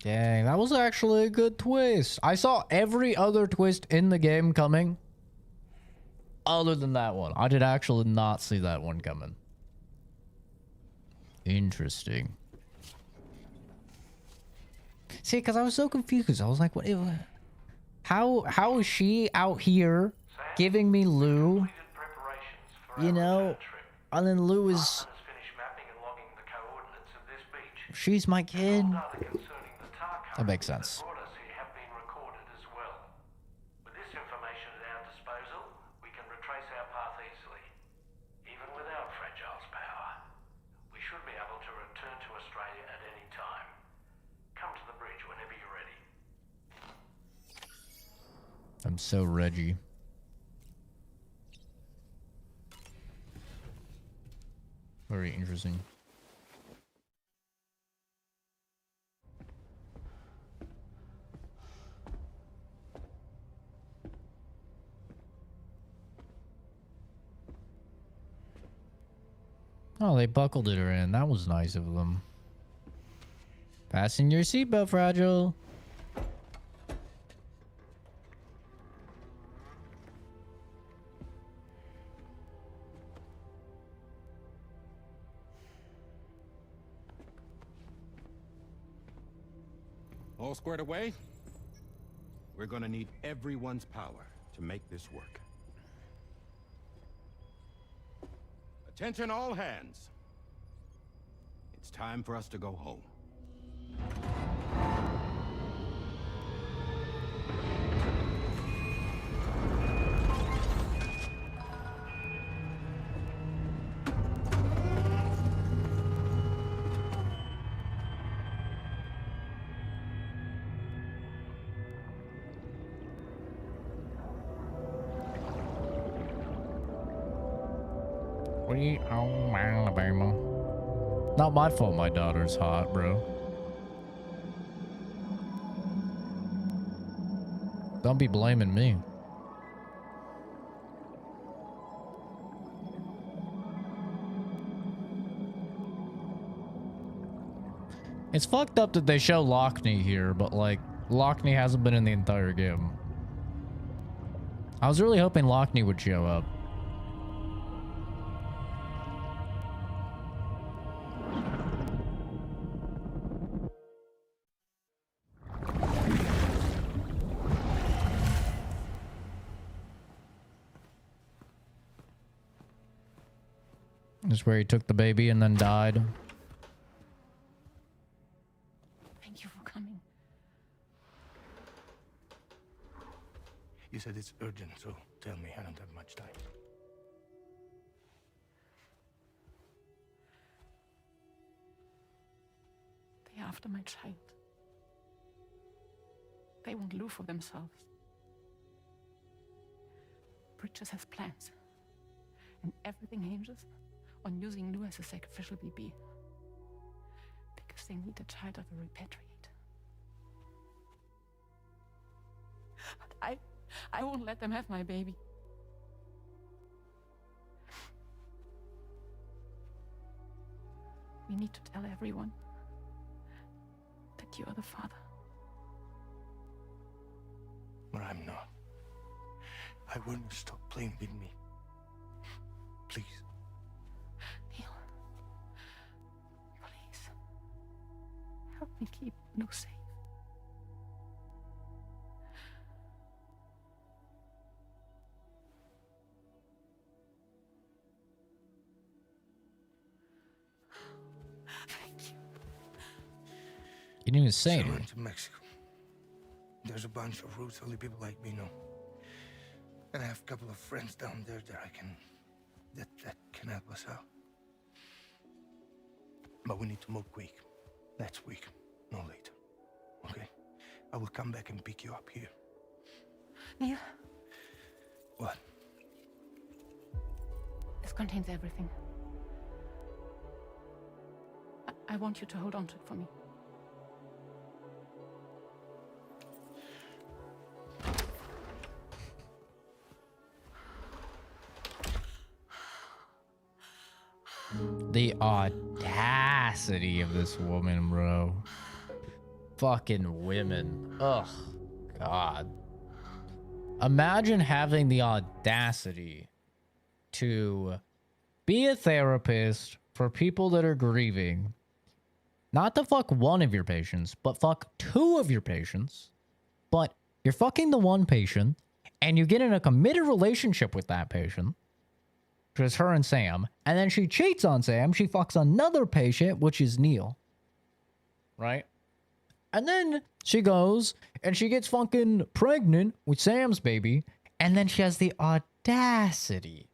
[SPEAKER 1] Dang, that was actually a good twist. I saw every other twist in the game coming. Other than that one. I did actually not see that one coming. Interesting. See, because I was so confused. I was like, what? How is she out here giving me Lou? You know? And then Lou is... She's my kid. That makes sense.
[SPEAKER 2] With this information at our disposal, we can retrace our path easily. Even without Fragile's power, we should be able to return to Australia at any time. Come to the bridge whenever you're ready.
[SPEAKER 1] I'm so Reggie. Very interesting. Oh, they buckled it her in. That was nice of them. Fasten your seatbelt, Fragile.
[SPEAKER 8] All squared away? We're gonna need everyone's power to make this work. Attention all hands. It's time for us to go home.
[SPEAKER 1] We own Alabama. Not my fault my daughter's hot, bro. Don't be blaming me. It's fucked up that they show Lockney here, but like, Lockney hasn't been in the entire game. I was really hoping Lockney would show up. This is where he took the baby and then died.
[SPEAKER 12] Thank you for coming.
[SPEAKER 17] You said it's urgent, so tell me. I don't have much time.
[SPEAKER 12] They're after my child. They want Lou for themselves. Bridges has plans. And everything hinges on using Lou as a sacrificial BB. Because they need the child of a repatriate. But I won't let them have my baby. We need to tell everyone that you are the father.
[SPEAKER 17] But I'm not. I wouldn't stop playing with me. Please.
[SPEAKER 12] Neil. Please. Help me keep Lou safe.
[SPEAKER 1] You didn't even say
[SPEAKER 10] Sailing
[SPEAKER 1] it.
[SPEAKER 10] to Mexico. There's a bunch of routes only people like me know. And I have a couple of friends down there that can help us out. But we need to move quick. Next week, no later. Okay? I will come back and pick you up here.
[SPEAKER 12] Neil,
[SPEAKER 10] What?
[SPEAKER 12] this contains everything. I want you to hold on to it for me.
[SPEAKER 1] The audacity of this woman, bro. Fucking women. Ugh. God. Imagine having the audacity to be a therapist for people that are grieving. Not to fuck one of your patients, but fuck two of your patients. But you're fucking the one patient, and you get in a committed relationship with that patient, which is her and Sam, and then she cheats on Sam. She fucks another patient, which is Neil. Right? And then she goes and she gets fucking pregnant with Sam's baby, and then she has the audacity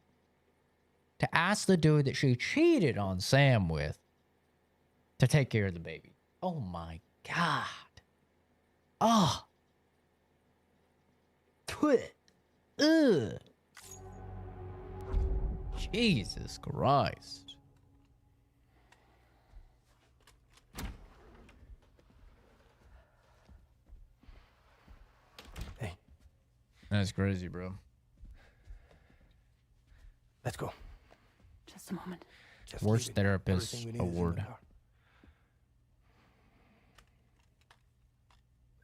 [SPEAKER 1] to ask the dude that she cheated on Sam with to take care of the baby. Oh my God. Oh. Ugh. Jesus Christ.
[SPEAKER 10] Hey.
[SPEAKER 1] That's crazy, bro.
[SPEAKER 10] Let's go.
[SPEAKER 12] Just a moment.
[SPEAKER 10] Just
[SPEAKER 1] Worst
[SPEAKER 10] leave it.
[SPEAKER 1] therapist
[SPEAKER 10] Everything we need is in the
[SPEAKER 1] award.
[SPEAKER 10] car.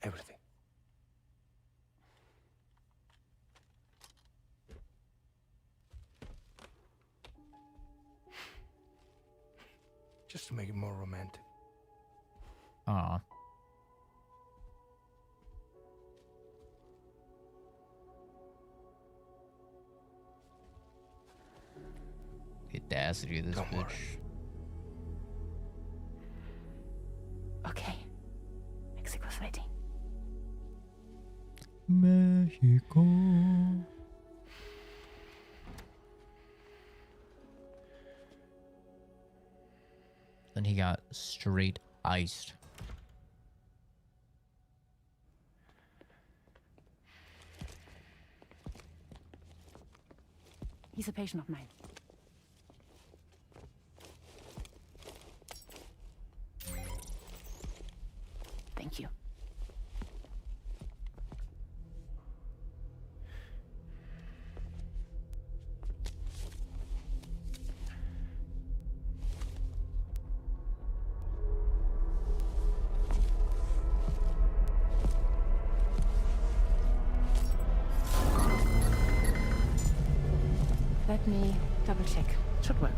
[SPEAKER 10] Everything. Just to make it more romantic.
[SPEAKER 1] Aw. The audacity of this
[SPEAKER 10] Don't
[SPEAKER 1] bitch.
[SPEAKER 10] worry.
[SPEAKER 12] Okay. Mexico's ready.
[SPEAKER 1] Mexico. Then he got straight iced.
[SPEAKER 12] He's a patient of mine. Thank you. Let me double check. Should work.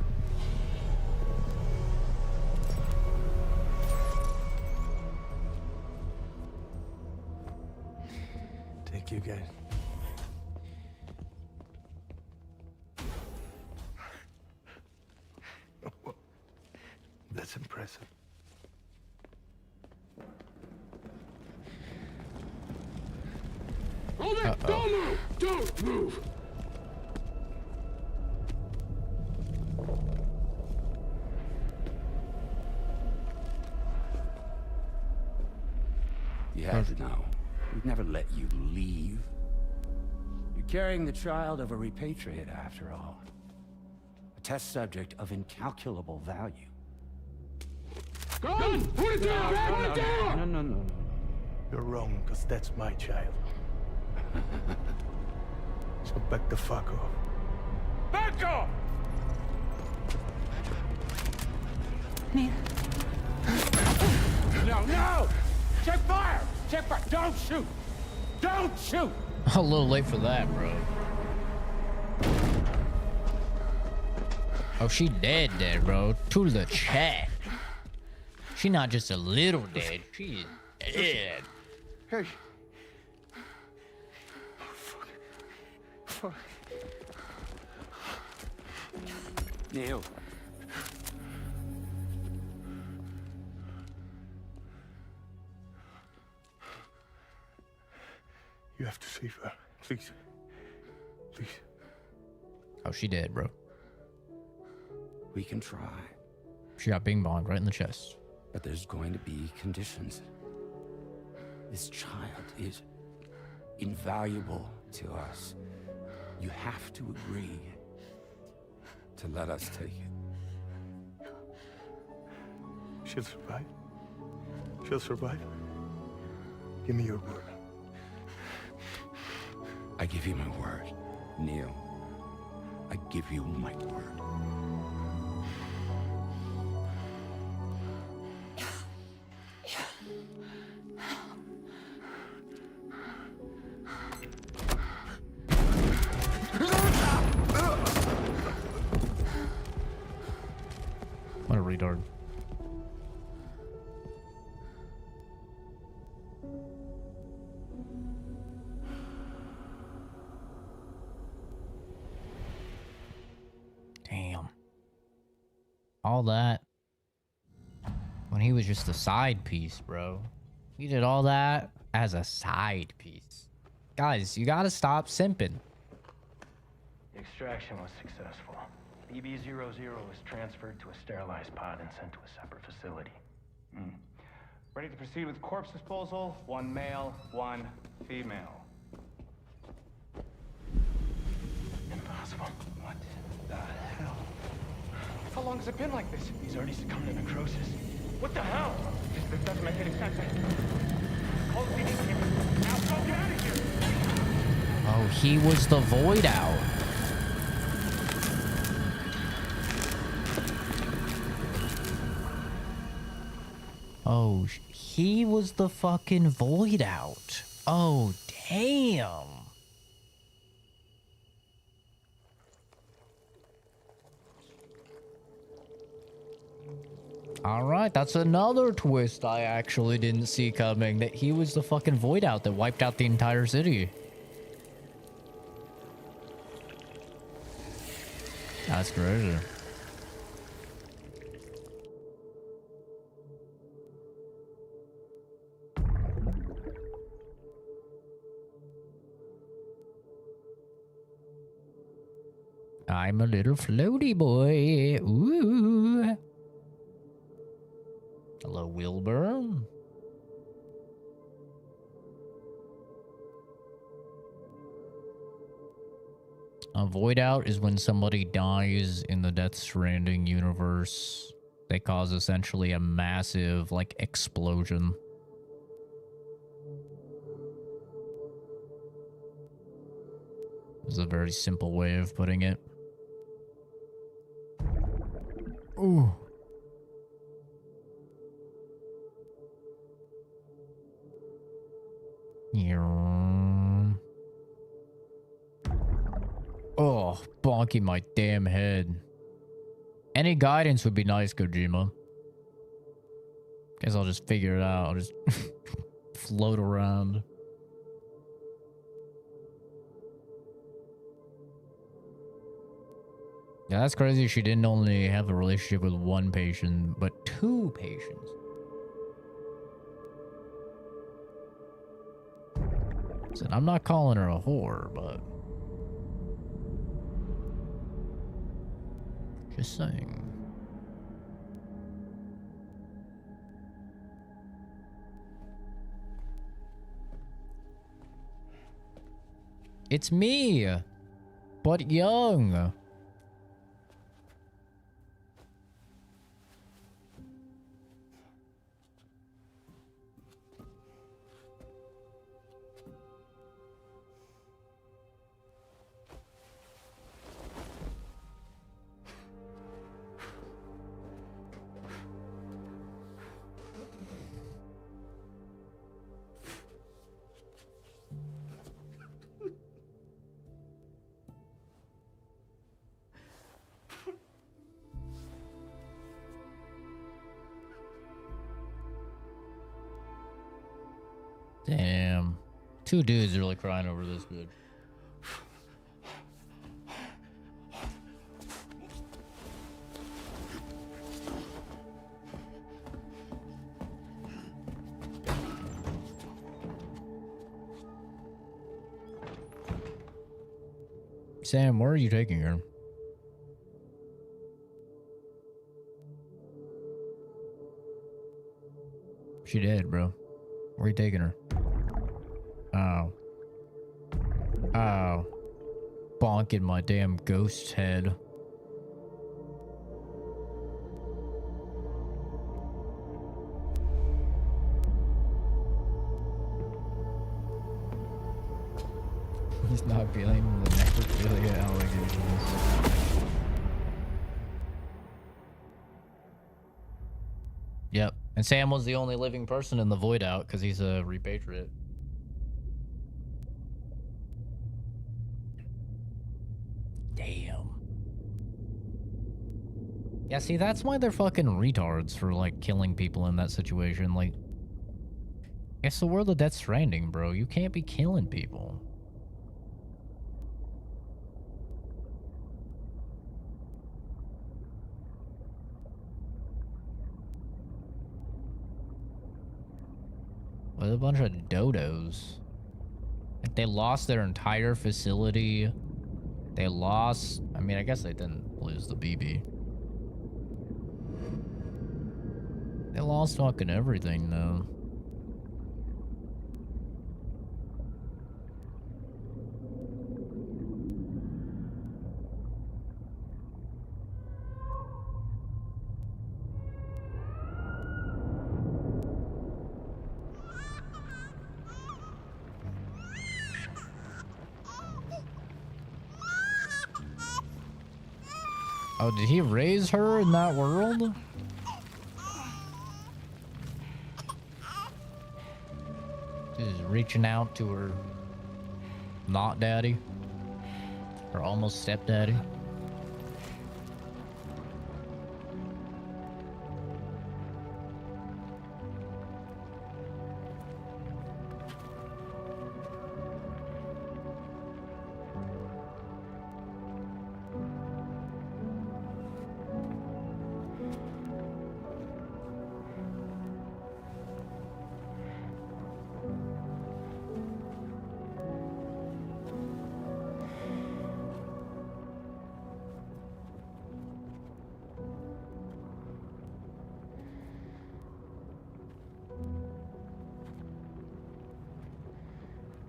[SPEAKER 10] Thank you, guys. That's impressive.
[SPEAKER 15] Hold it! Don't move! Don't move!
[SPEAKER 22] You have to know. We'd never let you leave. You're carrying the child of a repatriate, after all. A test subject of incalculable value.
[SPEAKER 15] Gun! Put it down! Put it down!
[SPEAKER 22] No.
[SPEAKER 10] You're wrong, because that's my child. So back the fuck off.
[SPEAKER 15] Back off!
[SPEAKER 12] Neil.
[SPEAKER 15] No! Check fire! Check fire! Don't shoot! Don't shoot!
[SPEAKER 1] A little late for that, bro. Oh, she dead, bro. To the chat. She not just a little dead. She is dead.
[SPEAKER 10] Hey. Fuck.
[SPEAKER 22] Neil.
[SPEAKER 10] have to save her. Please. Please.
[SPEAKER 1] Oh, she did, bro.
[SPEAKER 18] We can try.
[SPEAKER 1] She got bing bonged right in the chest.
[SPEAKER 18] But there's going to be conditions. This child is invaluable to us. You have to agree to let us take it.
[SPEAKER 10] She'll survive. She'll survive. Give me your word.
[SPEAKER 18] I give you my word, Neil. I give you my word.
[SPEAKER 1] What a retard. Damn. All that when he was just a side piece, bro. He did all that as a side piece. Guys, you gotta stop simping.
[SPEAKER 21] The extraction was successful. BB-00 was transferred to a sterilized pod and sent to a separate facility.
[SPEAKER 23] Ready to proceed with corpse disposal. 1 male, 1 female.
[SPEAKER 21] Impossible. What the hell? How long has it been like this? He's already succumbed to necrosis. What the hell? This doesn't make any sense. Call the PD team. Now go get out of here!
[SPEAKER 1] Oh, he was the void out. Oh, he was the fucking void out. Oh, damn. All right, that's another twist I actually didn't see coming. That he was the fucking void out that wiped out the entire city. That's crazy. I'm a little floaty boy. Ooh. Hello, Wilbur. A void out is when somebody dies in the Death Stranding universe. They cause essentially a massive, like, explosion. This is a very simple way of putting it. Ooh. Yeah. Oh, bonking my damn head. Any guidance would be nice, Kojima. Guess I'll just figure it out. I'll just float around. Yeah, that's crazy. She didn't only have a relationship with one patient, but 2 patients. So I'm not calling her a whore, but just saying. It's me, but young. Damn. 2 dudes really crying over this good. Sam, where are you taking her? She dead, bro. Where are you taking her? Oh. Oh. Bonking my damn ghost head. He's not feeling the necrophilia allegations. Yep. And Sam was the only living person in the void out because he's a repatriate. Damn. Yeah, see, that's why they're fucking retards for, like, killing people in that situation. Like, it's the world of Death Stranding, bro. You can't be killing people. With a bunch of dodos. Like, they lost their entire facility. They lost... I mean, I guess they didn't lose the BB. They lost fucking everything, though. Oh, did he raise her in that world? She's reaching out to her not daddy. Or almost stepdaddy.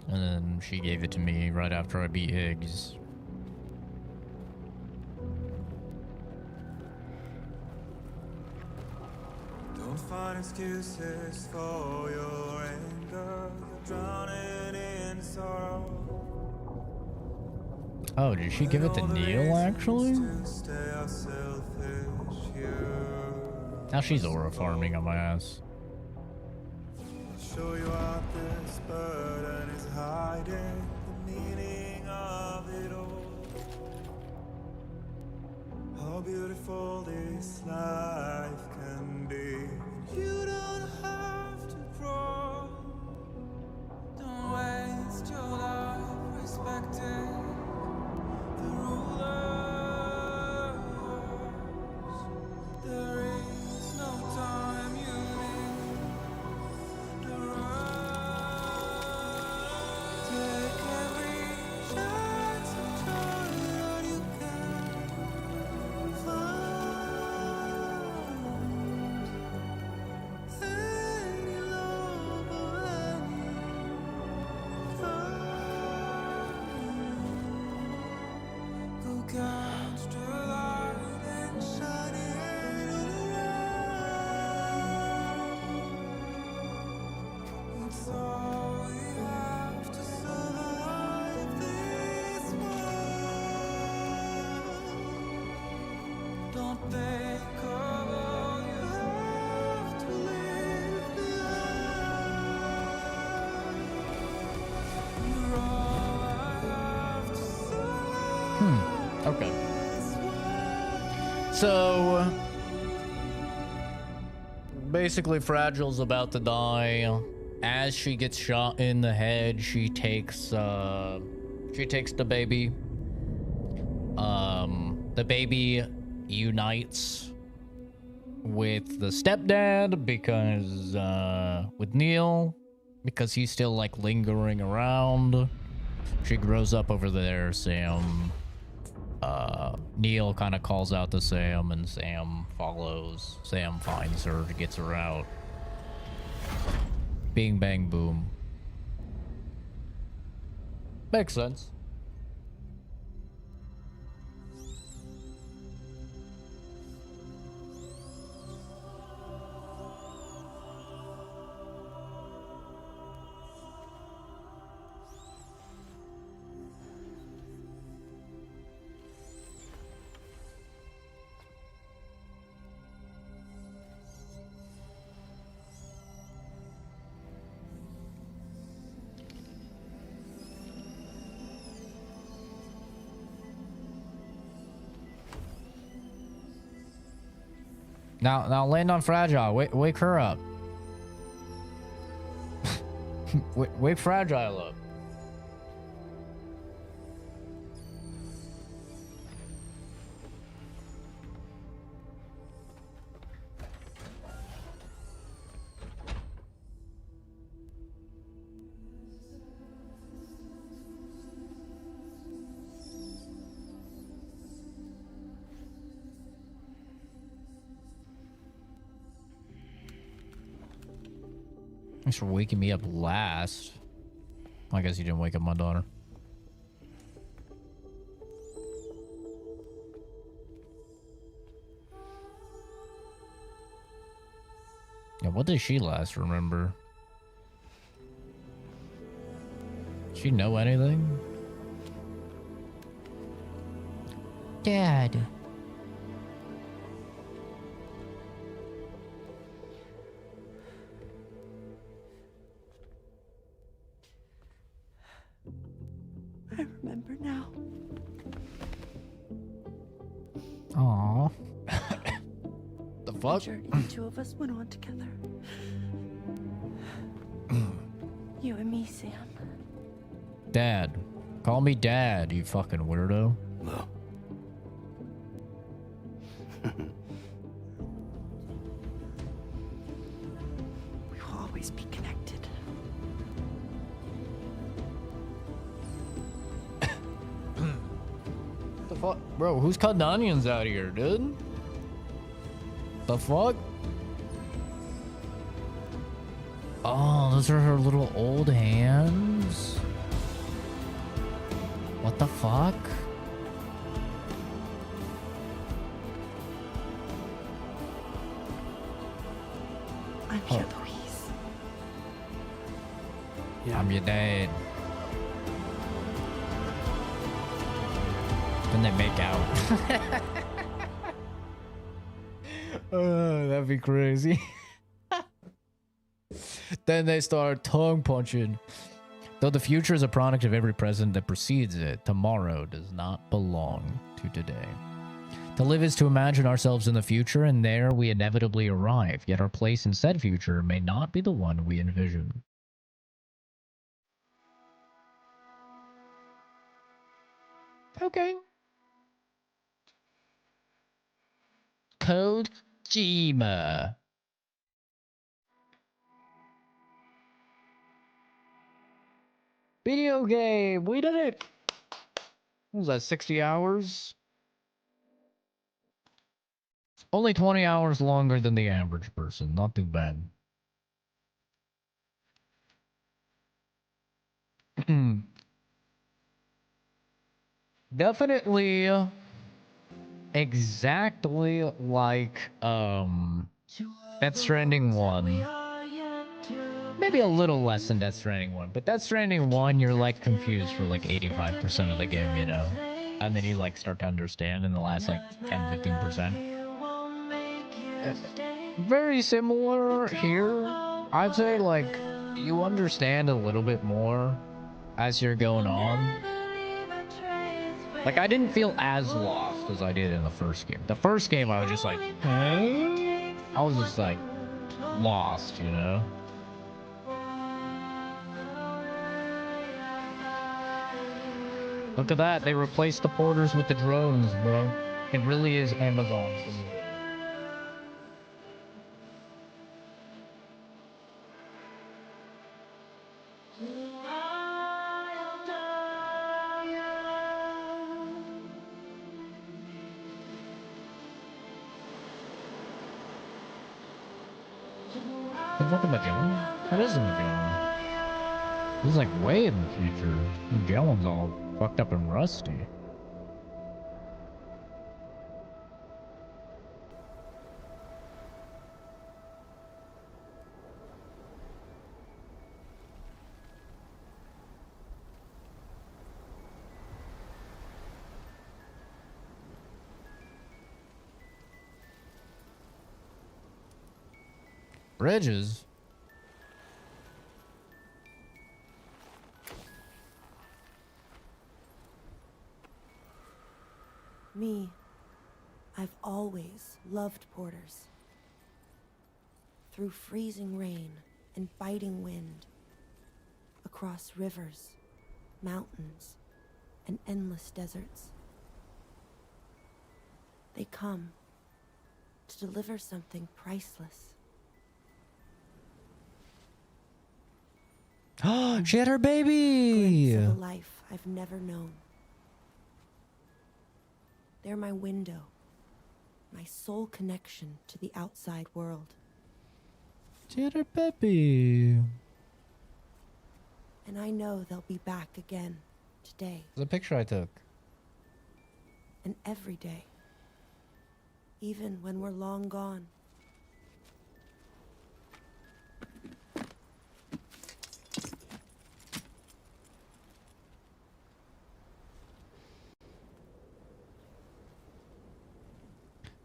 [SPEAKER 1] And then she gave it to me right after I beat Higgs.
[SPEAKER 3] Don't find excuses for your anger. You're drowning in sorrow.
[SPEAKER 1] Oh, did she give it to Neil, actually? Now she's aura farming on my ass.
[SPEAKER 3] Show you out this burden is hiding the meaning of it all. How beautiful this life can be. You don't have to crawl. Don't waste your life respecting the rulers. There is no time you need. Take every chance and try that you can find any love or any kind. Go catch the light and shine it all around. It's all we have to survive this world. Don't think of all you have to leave behind. You're all I have to survive.
[SPEAKER 1] Okay. So... basically, Fragile's about to die. As she gets shot in the head, she takes the baby. The baby unites with the stepdad because, with Neil, because he's still, like, lingering around. She grows up over there, Sam. Neil kind of calls out to Sam, and Sam follows. Sam finds her, gets her out. Bing, bang, boom. Makes sense. Now land on Fragile. Wake her up. wake Fragile up. Thanks for waking me up last. I guess you didn't wake up my daughter. Yeah, what did she last remember? Does she know anything? Dad.
[SPEAKER 13] I remember now.
[SPEAKER 1] Aww. The
[SPEAKER 13] The
[SPEAKER 1] fuck?
[SPEAKER 13] journey the two of us went on together. You and me, Sam.
[SPEAKER 1] Dad. Call me Dad, you fucking weirdo.
[SPEAKER 17] No.
[SPEAKER 13] We will always be connected.
[SPEAKER 1] The fuck? Bro, who's cutting onions out here, dude? The fuck? Oh, those are her little old hands? What the fuck?
[SPEAKER 13] I'm your Louise.
[SPEAKER 1] Yeah. I'm your dad. Then they make out. That'd be crazy. Then they start tongue punching. Though the future is a product of every present that precedes it, tomorrow does not belong to today. To live is to imagine ourselves in the future, and there we inevitably arrive, yet our place in said future may not be the one we envision. Okay. Code Jima. Video game. We did it. What was that, 60 hours? Only 20 hours longer than the average person. Not too bad. Definitely exactly like Death Stranding 1. Maybe a little less than Death Stranding 1, but Death Stranding 1 you're like confused for like 85% of the game, you know? And then you like start to understand in the last like 10-15%. Very similar here. I'd say like you understand a little bit more as you're going on. Like I didn't feel as lost as I did in the first game. The first game I was just like, hey? I was just like lost, you know? Look at that, they replaced the porters with the drones, bro. It really is Amazon. the fucking Magellan? That is the Magellan. This is like way in the future. Magellan's all fucked up and rusty. Bridges?
[SPEAKER 13] Me, I've always loved porters. Through freezing rain and biting wind, across rivers, mountains, and endless deserts. They come to deliver something priceless.
[SPEAKER 1] She had her baby!
[SPEAKER 13] Glimpse of a life I've never known. They're my window, my sole connection to the outside world.
[SPEAKER 1] She had her baby.
[SPEAKER 13] And I know they'll be back again today.
[SPEAKER 1] The picture I took.
[SPEAKER 13] And every day. Even when we're long gone.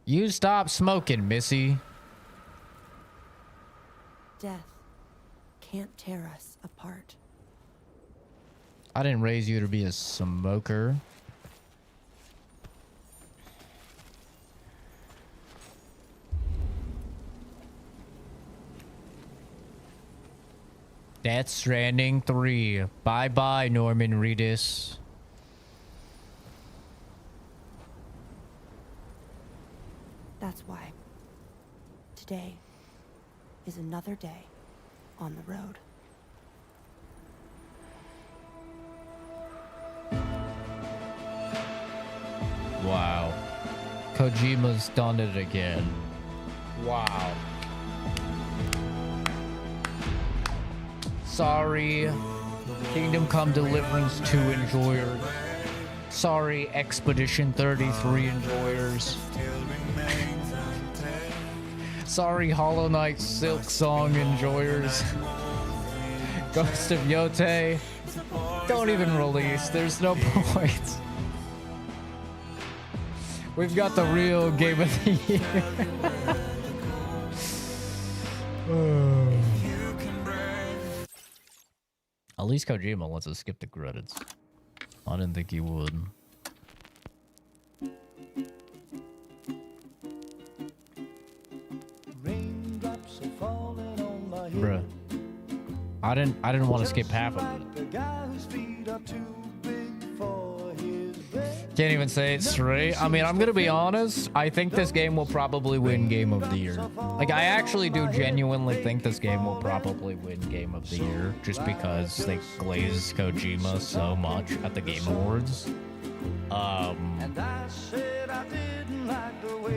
[SPEAKER 1] You stop smoking, Missy.
[SPEAKER 13] Death can't tear us apart.
[SPEAKER 1] I didn't raise you to be a smoker. Death Stranding 3. Bye-bye, Norman Reedus.
[SPEAKER 13] That's why today is another day on the road.
[SPEAKER 1] Wow. Kojima's done it again. Wow. Sorry, Kingdom Come Deliverance 2 enjoyers. Sorry, Expedition 33 enjoyers. Sorry, Hollow Knight Silk Song enjoyers. Ghost of Yote. Don't even release. There's no point. We've got the real Game of the Year. At least Kojima lets us skip the credits. I didn't think he would. Bruh. I didn't want to skip half of it. Can't even say it straight. I mean, I'm gonna be honest. I think this game will probably win Game of the Year. Like, I actually do genuinely think this game will probably win Game of the Year, just because they glazed Kojima so much at the Game Awards.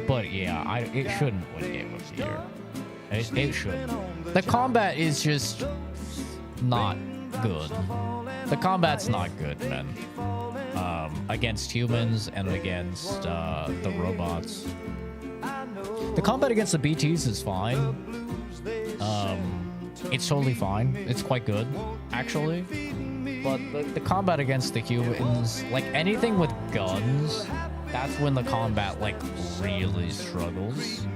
[SPEAKER 1] But yeah, it shouldn't win Game of the Year. It shouldn't. The combat is just not good. The combat's not good, man. Against humans and against the robots. The combat against the BTs is fine. It's totally fine. It's quite good, actually. But the combat against the humans, like anything with guns, that's when the combat like really struggles.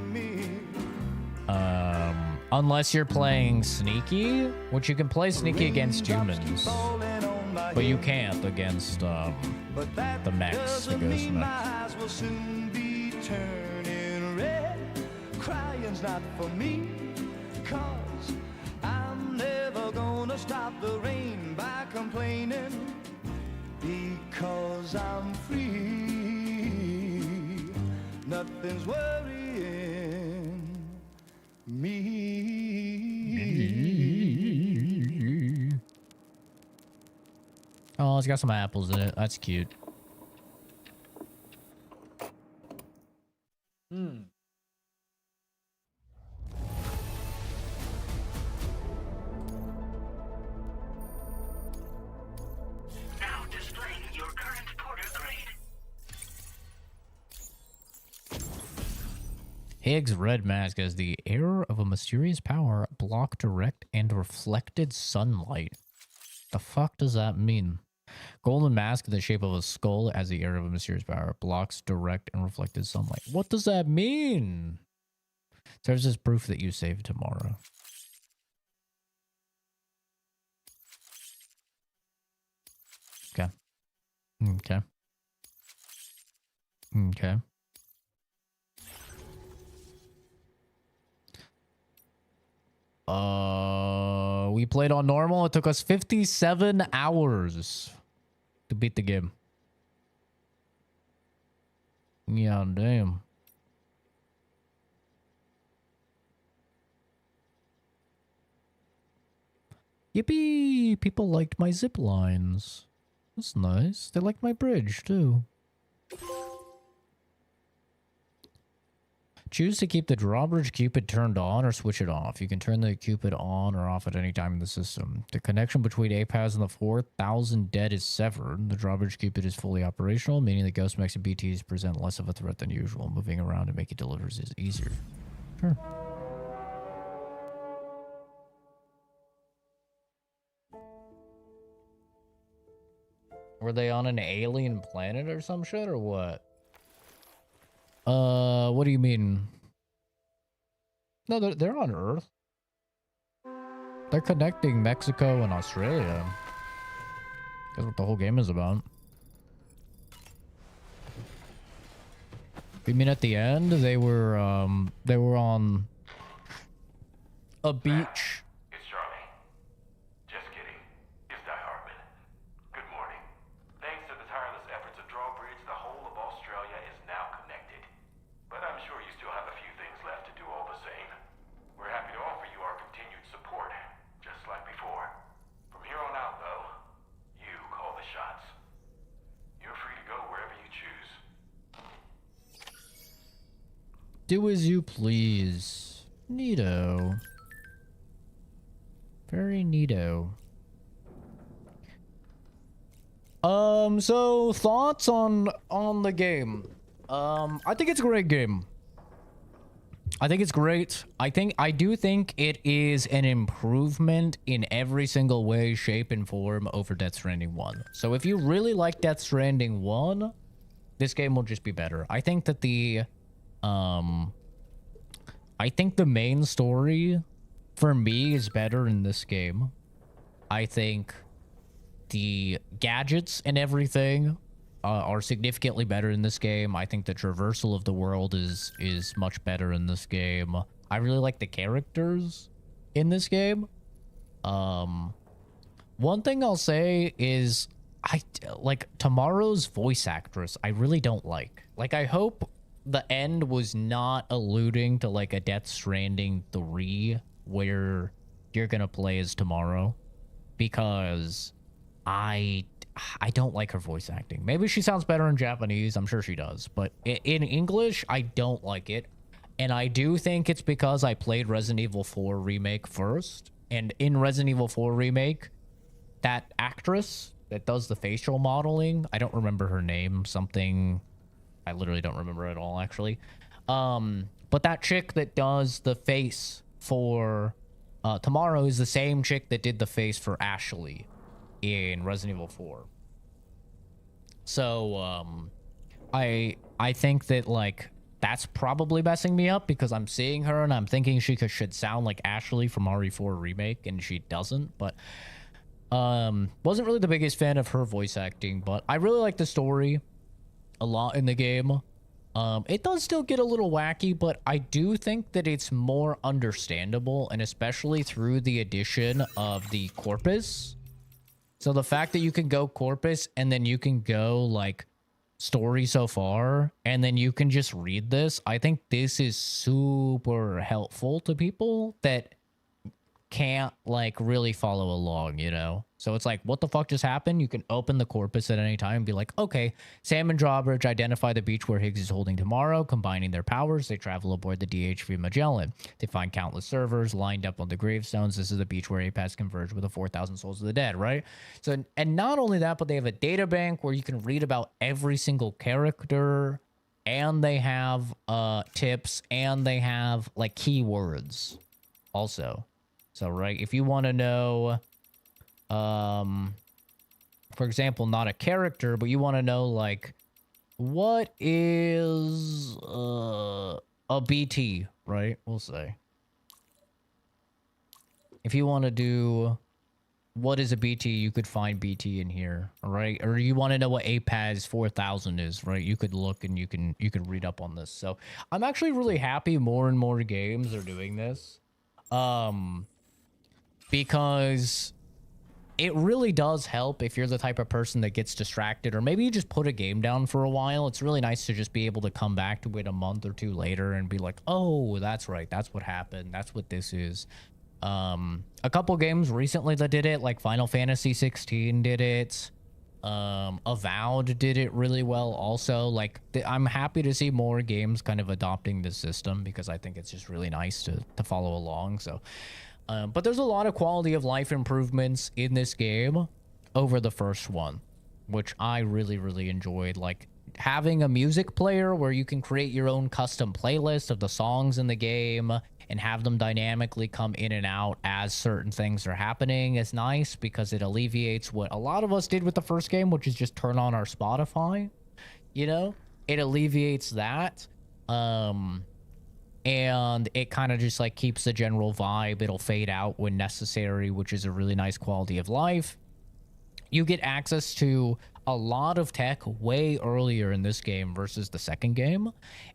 [SPEAKER 1] Unless you're playing sneaky, which you can play sneaky against humans, but you can't against the mechs, the ghost mechs.
[SPEAKER 3] Will soon be turning red. Crying's not for me, 'cause I'm never gonna stop the rain by complaining, because I'm free. Nothing's worrying me.
[SPEAKER 1] Oh, it's got some apples in it. That's cute. Higgs red mask as the error of a mysterious power block direct and reflected sunlight. The fuck does that mean? Golden mask in the shape of a skull as the error of a mysterious power blocks direct and reflected sunlight. What does that mean? Serves as proof that you saved tomorrow. Okay. Okay. Okay. We played on normal. It took us 57 hours to beat the game. Yeah, damn. Yippee! People liked my zip lines. That's nice. They liked my bridge, too. Choose to keep the drawbridge Cupid turned on or switch it off. You can turn the Cupid on or off at any time in the system. The connection between APAS and the 4,000 dead is severed. The drawbridge Cupid is fully operational, meaning the ghost mechs and BTs present less of a threat than usual. Moving around and making deliveries is easier. Sure. Were they on an alien planet or some shit or what? What do you mean? No, they're on Earth. They're connecting Mexico and Australia. That's what the whole game is about. You mean at the end they were on a beach?
[SPEAKER 11] It's Charlie. Just kidding. It's Die Hardman. Good morning. Thanks to the tireless efforts of Drawbridge, the whole of Australia is now connected. But I'm sure you still have a few things left to do all the same. We're happy to offer you our continued support, just like before. From here on out, though, you call the shots. You're free to go wherever you choose.
[SPEAKER 1] Do as you please. Neato. Very neato. So thoughts on the game. I think it's a great game. I think it's great. I do think it is an improvement in every single way, shape, and form over Death Stranding 1. So if you really like Death Stranding 1, this game will just be better. I think that the main story for me is better in this game. I think the gadgets and everything are significantly better in this game. I think the traversal of the world is much better in this game. I really like the characters in this game. One thing I'll say is I like tomorrow's voice actress. I really don't like. Like, I hope the end was not alluding to like a Death Stranding 3 where you're gonna play as Tomorrow, because I don't like her voice acting. Maybe she sounds better in Japanese. I'm sure she does. But in English, I don't like it. And I do think it's because I played Resident Evil 4 Remake first. And in Resident Evil 4 Remake, that actress that does the facial modeling, I don't remember her name. Something... I literally don't remember at all, actually. But that chick that does the face for Tomorrow is the same chick that did the face for Ashley in Resident Evil 4. So, I think that, like, that's probably messing me up because I'm seeing her and I'm thinking she should sound like Ashley from RE4 Remake, and she doesn't. But, wasn't really the biggest fan of her voice acting, but I really like the story a lot in the game. It does still get a little wacky, but I do think that it's more understandable, and especially through the addition of the Corpus. So the fact that you can go Corpus and then you can go like story so far and then you can just read this, I think this is super helpful to people that can't like really follow along, you know? So it's like, what the fuck just happened? You can open the Corpus at any time and be like, okay, Sam and Drawbridge identify the beach where Higgs is holding Tomorrow. Combining their powers, they travel aboard the DHV Magellan. They find countless servers lined up on the gravestones. This is the beach where APAS converge with the 4,000 souls of the dead, right? So, and not only that, but they have a data bank where you can read about every single character and they have tips, and they have like keywords also. So, right, if you want to know, for example, not a character, but you want to know like what is a BT, right? We'll say. If you want to do what is a BT, you could find BT in here, all right? Or you want to know what APAS 4000 is, right? You could look and you could read up on this. So I'm actually really happy more and more games are doing this, because it really does help if you're the type of person that gets distracted, or maybe you just put a game down for a while. It's really nice to just be able to come back to it a month or two later and be like, oh, that's right, that's what happened, that's what this is. A couple games recently that did it, like Final Fantasy 16 did it. Avowed did it really well also. Like, I'm happy to see more games kind of adopting this system, because I think it's just really nice to follow along. So, but there's a lot of quality of life improvements in this game over the first one, which I really, really enjoyed. Like, having a music player where you can create your own custom playlist of the songs in the game and have them dynamically come in and out as certain things are happening is nice, because it alleviates what a lot of us did with the first game, which is just turn on our Spotify, you know? It alleviates that. And it kind of just like keeps the general vibe. It'll fade out when necessary, which is a really nice quality of life. You get access to a lot of tech way earlier in this game versus the second game.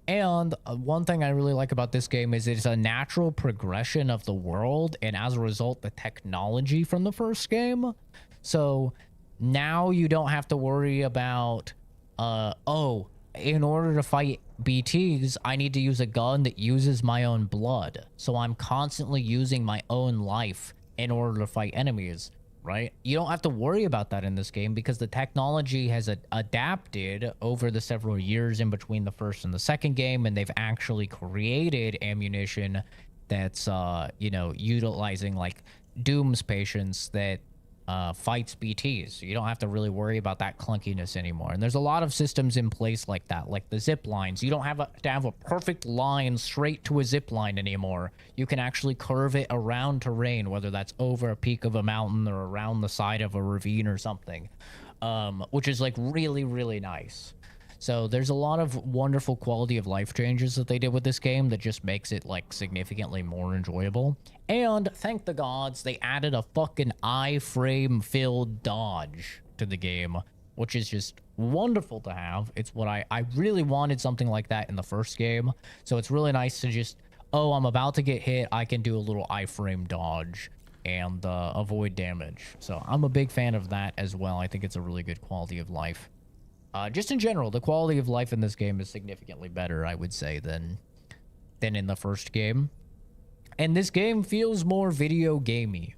[SPEAKER 1] And one thing I really like about this game is it's a natural progression of the world, and as a result, the technology from the first game. So now you don't have to worry about, oh, in order to fight BTs, I need to use a gun that uses my own blood. So I'm constantly using my own life in order to fight enemies. Right? You don't have to worry about that in this game, because the technology has adapted over the several years in between the first and the second game, and they've actually created ammunition that's, you know, utilizing like Doom's patience that fights BTs. So you don't have to really worry about that clunkiness anymore. And there's a lot of systems in place like that, like the zip lines. You don't have to have a perfect line straight to a zip line anymore. You can actually curve it around terrain, whether that's over a peak of a mountain or around the side of a ravine or something, which is like really, really nice. So there's a lot of wonderful quality of life changes that they did with this game that just makes it like significantly more enjoyable. And thank the gods, they added a fucking iframe filled dodge to the game, which is just wonderful to have. It's what I really wanted, something like that in the first game. So it's really nice to just, oh, I'm about to get hit, I can do a little iframe dodge and avoid damage. So I'm a big fan of that as well. I think it's a really good quality of life. Just in general, the quality of life in this game is significantly better, I would say, than in the first game. And this game feels more video gamey.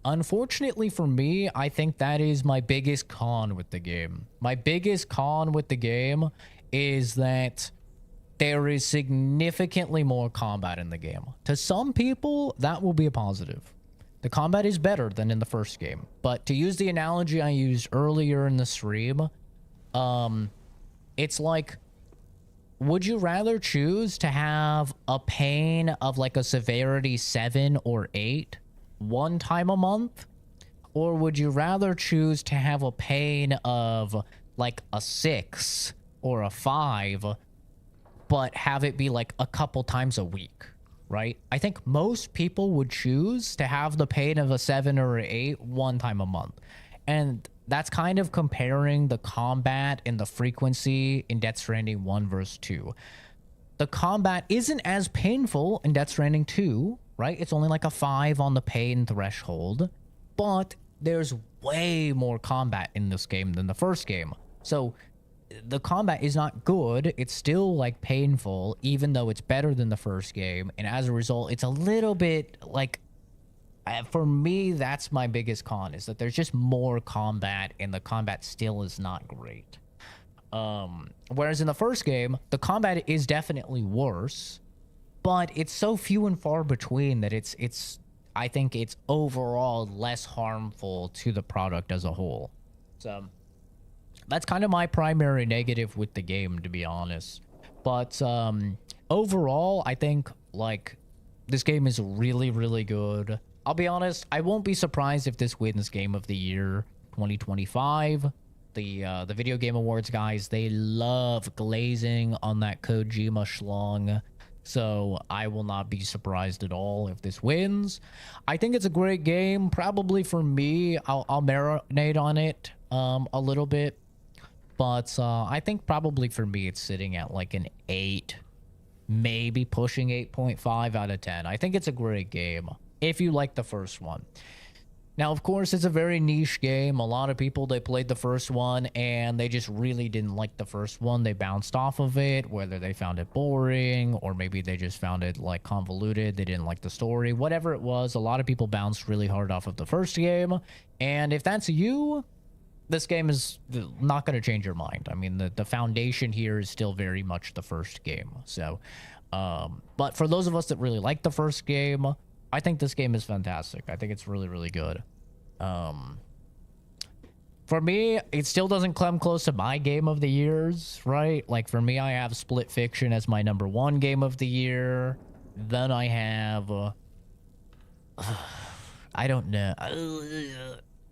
[SPEAKER 1] Unfortunately for me, I think that is my biggest con with the game. My biggest con with the game is that there is significantly more combat in the game. To some people, that will be a positive. The combat is better than in the first game. But to use the analogy I used earlier in the stream, it's like, would you rather choose to have a pain of like a severity 7 or 8 one time a month? Or would you rather choose to have a pain of like a 6 or a 5, but have it be like a couple times a week, right? I think most people would choose to have the pain of a 7 or an 8 one time a month. And that's kind of comparing the combat and the frequency in Death Stranding 1 versus 2. The combat isn't as painful in Death Stranding 2, right? It's only like a 5 on the pain threshold, but there's way more combat in this game than the first game. So the combat is not good. It's still like painful, even though it's better than the first game. And as a result, it's a little bit like, for me, that's my biggest con, is that there's just more combat and the combat still is not great. Whereas in the first game, the combat is definitely worse, but it's so few and far between that I think it's overall less harmful to the product as a whole. So that's kind of my primary negative with the game, to be honest. But overall, I think like this game is really, really good. I'll be honest, I won't be surprised if this wins Game of the Year 2025. The Video Game Awards guys, they love glazing on that Kojima schlong. So I will not be surprised at all if this wins. I think it's a great game. Probably for me, I'll marinate on it a little bit. But I think probably for me, it's sitting at like an 8, maybe pushing 8.5 out of 10. I think it's a great game if you like the first one. Now, of course, it's a very niche game. A lot of people, they played the first one and they just really didn't like the first one. They bounced off of it, whether they found it boring or maybe they just found it like convoluted. They didn't like the story, whatever it was. A lot of people bounced really hard off of the first game. And if that's you, this game is not going to change your mind. I mean, the foundation here is still very much the first game. So, but for those of us that really like the first game, I think this game is fantastic. I think it's really, really good. For me, it still doesn't come close to my game of the years, right? Like for me, I have Split Fiction as my #1 game of the year. Then I have, I don't know.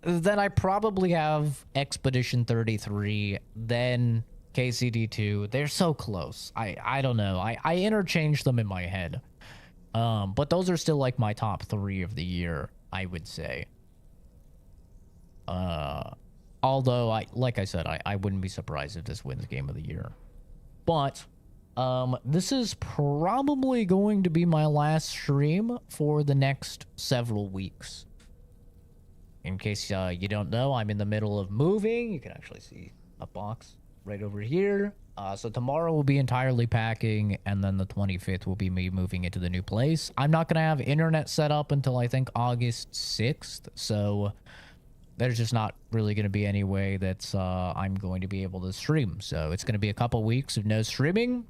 [SPEAKER 1] Then I probably have Expedition 33, then KCD2. They're so close. I don't know. I interchange them in my head. But those are still like my top 3 of the year, I would say. Although like I said, I wouldn't be surprised if this wins Game of the Year. But this is probably going to be my last stream for the next several weeks. In case you don't know, I'm in the middle of moving. You can actually see a box right over here. So tomorrow will be entirely packing, and then the 25th will be me moving into the new place. I'm not going to have internet set up until I think August 6th, so there's just not really going to be any way that I'm going to be able to stream. So it's going to be a couple weeks of no streaming.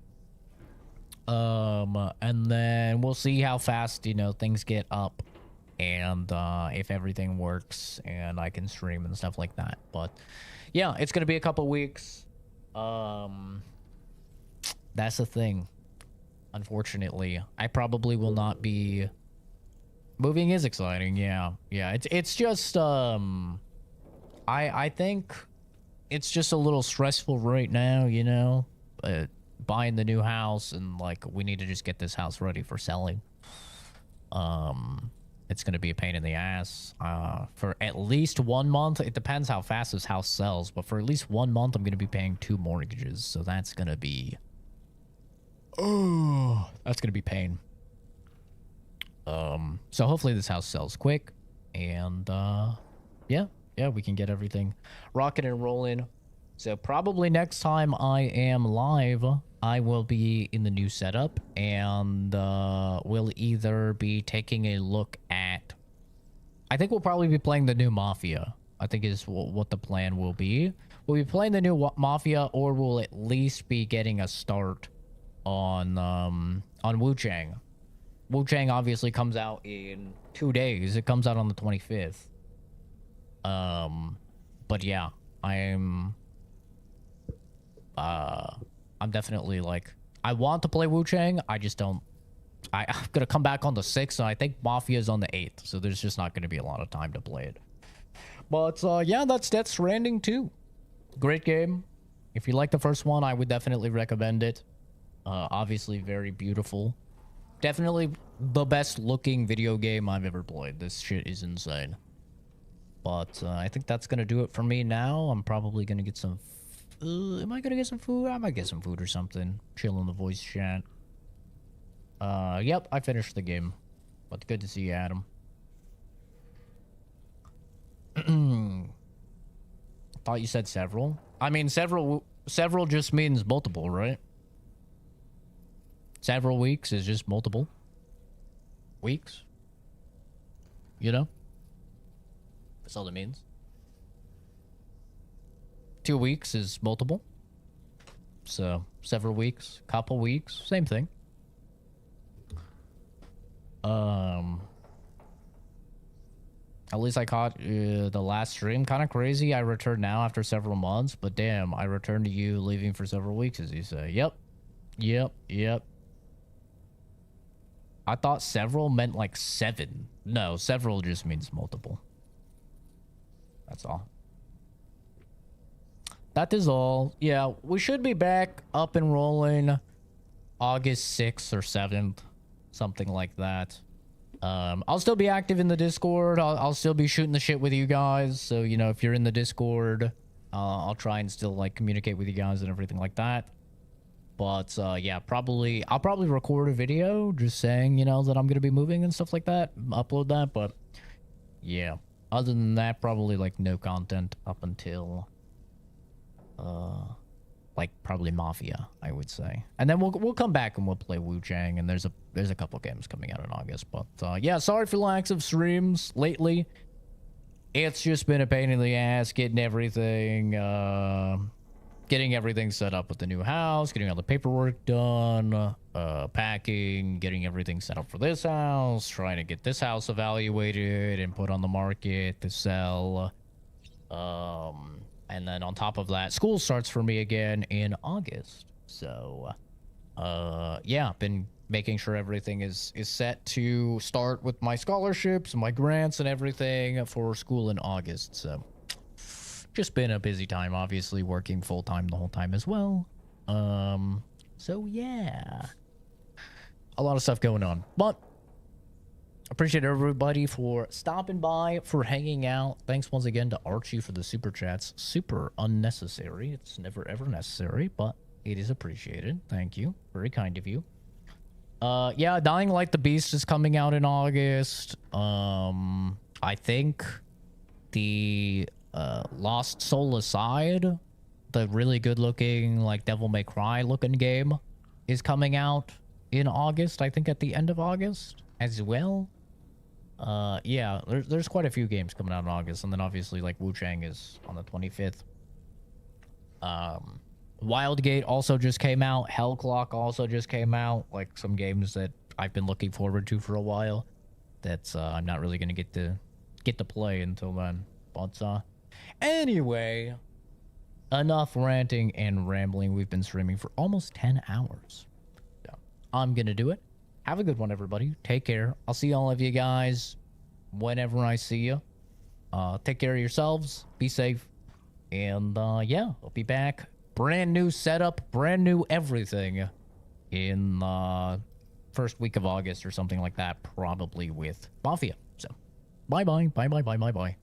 [SPEAKER 1] And then we'll see how fast, you know, things get up and if everything works and I can stream and stuff like that. But yeah, it's going to be a couple weeks. That's the thing. Unfortunately, I probably will not be. Moving is exciting, yeah. It's just I think it's just a little stressful right now, you know, buying the new house and like we need to just get this house ready for selling. It's gonna be a pain in the ass for at least 1 month. It depends how fast this house sells, but for at least 1 month I'm gonna be paying 2 mortgages, so that's gonna be that's gonna be pain. So hopefully this house sells quick and yeah, we can get everything rocking and rolling. So probably next time I am live, I will be in the new setup and we'll either be taking a look at, I think we'll probably be playing the new Mafia, I think is what the plan will be. We'll be playing the new Mafia, or we'll at least be getting a start on Wu Chang. Wu Chang obviously comes out in 2 days. It comes out on the 25th. But yeah, I'm definitely like, I want to play Wu Chang. I just don't. I'm gonna come back on the 6th, and I think Mafia is on the 8th, so there's just not gonna be a lot of time to play it. But yeah, that's Death Stranding 2. Great game. If you like the first one, I would definitely recommend it. Obviously very beautiful. Definitely the best looking video game I've ever played. This shit is insane. But I think that's gonna do it for me now. I'm probably gonna get some. Am I gonna get some food? I might get some food or something. Chill in the voice chat. Yep, I finished the game. But good to see you, Adam. Thought you said several. I mean, several just means multiple, right? Several weeks is just multiple weeks. You know? That's all it means. 2 weeks is multiple. So, several weeks, couple weeks, same thing. At least I caught the last stream. Kind of crazy. I returned now after several months, but damn, I returned to you leaving for several weeks, as you say. Yep. Yep. I thought several meant like 7. No, several just means multiple. That's all. That is all. Yeah, we should be back up and rolling August 6th or 7th. Something like that. I'll still be active in the Discord. I'll still be shooting the shit with you guys. So, you know, if you're in the Discord, I'll try and still, like, communicate with you guys and everything like that. But, yeah, I'll probably record a video just saying, you know, that I'm going to be moving and stuff like that. Upload that, but, yeah. Other than that, probably, like, no content up until, like, probably Mafia, I would say. And then we'll come back and we'll play Wu Chang, and there's a couple games coming out in August. But, yeah, sorry for lack of streams lately. It's just been a pain in the ass getting everything set up with the new house, getting all the paperwork done, packing, getting everything set up for this house, trying to get this house evaluated and put on the market to sell. And then on top of that, school starts for me again in August. So, yeah, been making sure everything is set to start with my scholarships, my grants, and everything for school in August. So, just been a busy time, obviously, working full-time the whole time as well. So, yeah. A lot of stuff going on. But, appreciate everybody for stopping by, for hanging out. Thanks once again to Archie for the super chats. Super unnecessary. It's never ever necessary, but it is appreciated. Thank you. Very kind of you. Yeah, Dying Light the Beast is coming out in August. I think the Lost Soul Aside, the really good looking, like, Devil May Cry looking game, is coming out in August. I think at the end of August as well. Yeah, there's quite a few games coming out in August, and then obviously, like, Wu Chang is on the 25th. Wildgate also just came out. Hellclock also just came out. Like, some games that I've been looking forward to for a while that I'm not really gonna get to play until then. But anyway, enough ranting and rambling. We've been streaming for almost 10 hours. So I'm gonna do it. Have a good one, everybody. Take care. I'll see all of you guys whenever I see you. Take care of yourselves. Be safe. And, yeah, I'll be back. Brand new setup, brand new everything in first week of August or something like that, probably with Mafia. So, bye-bye, bye-bye, bye-bye, bye.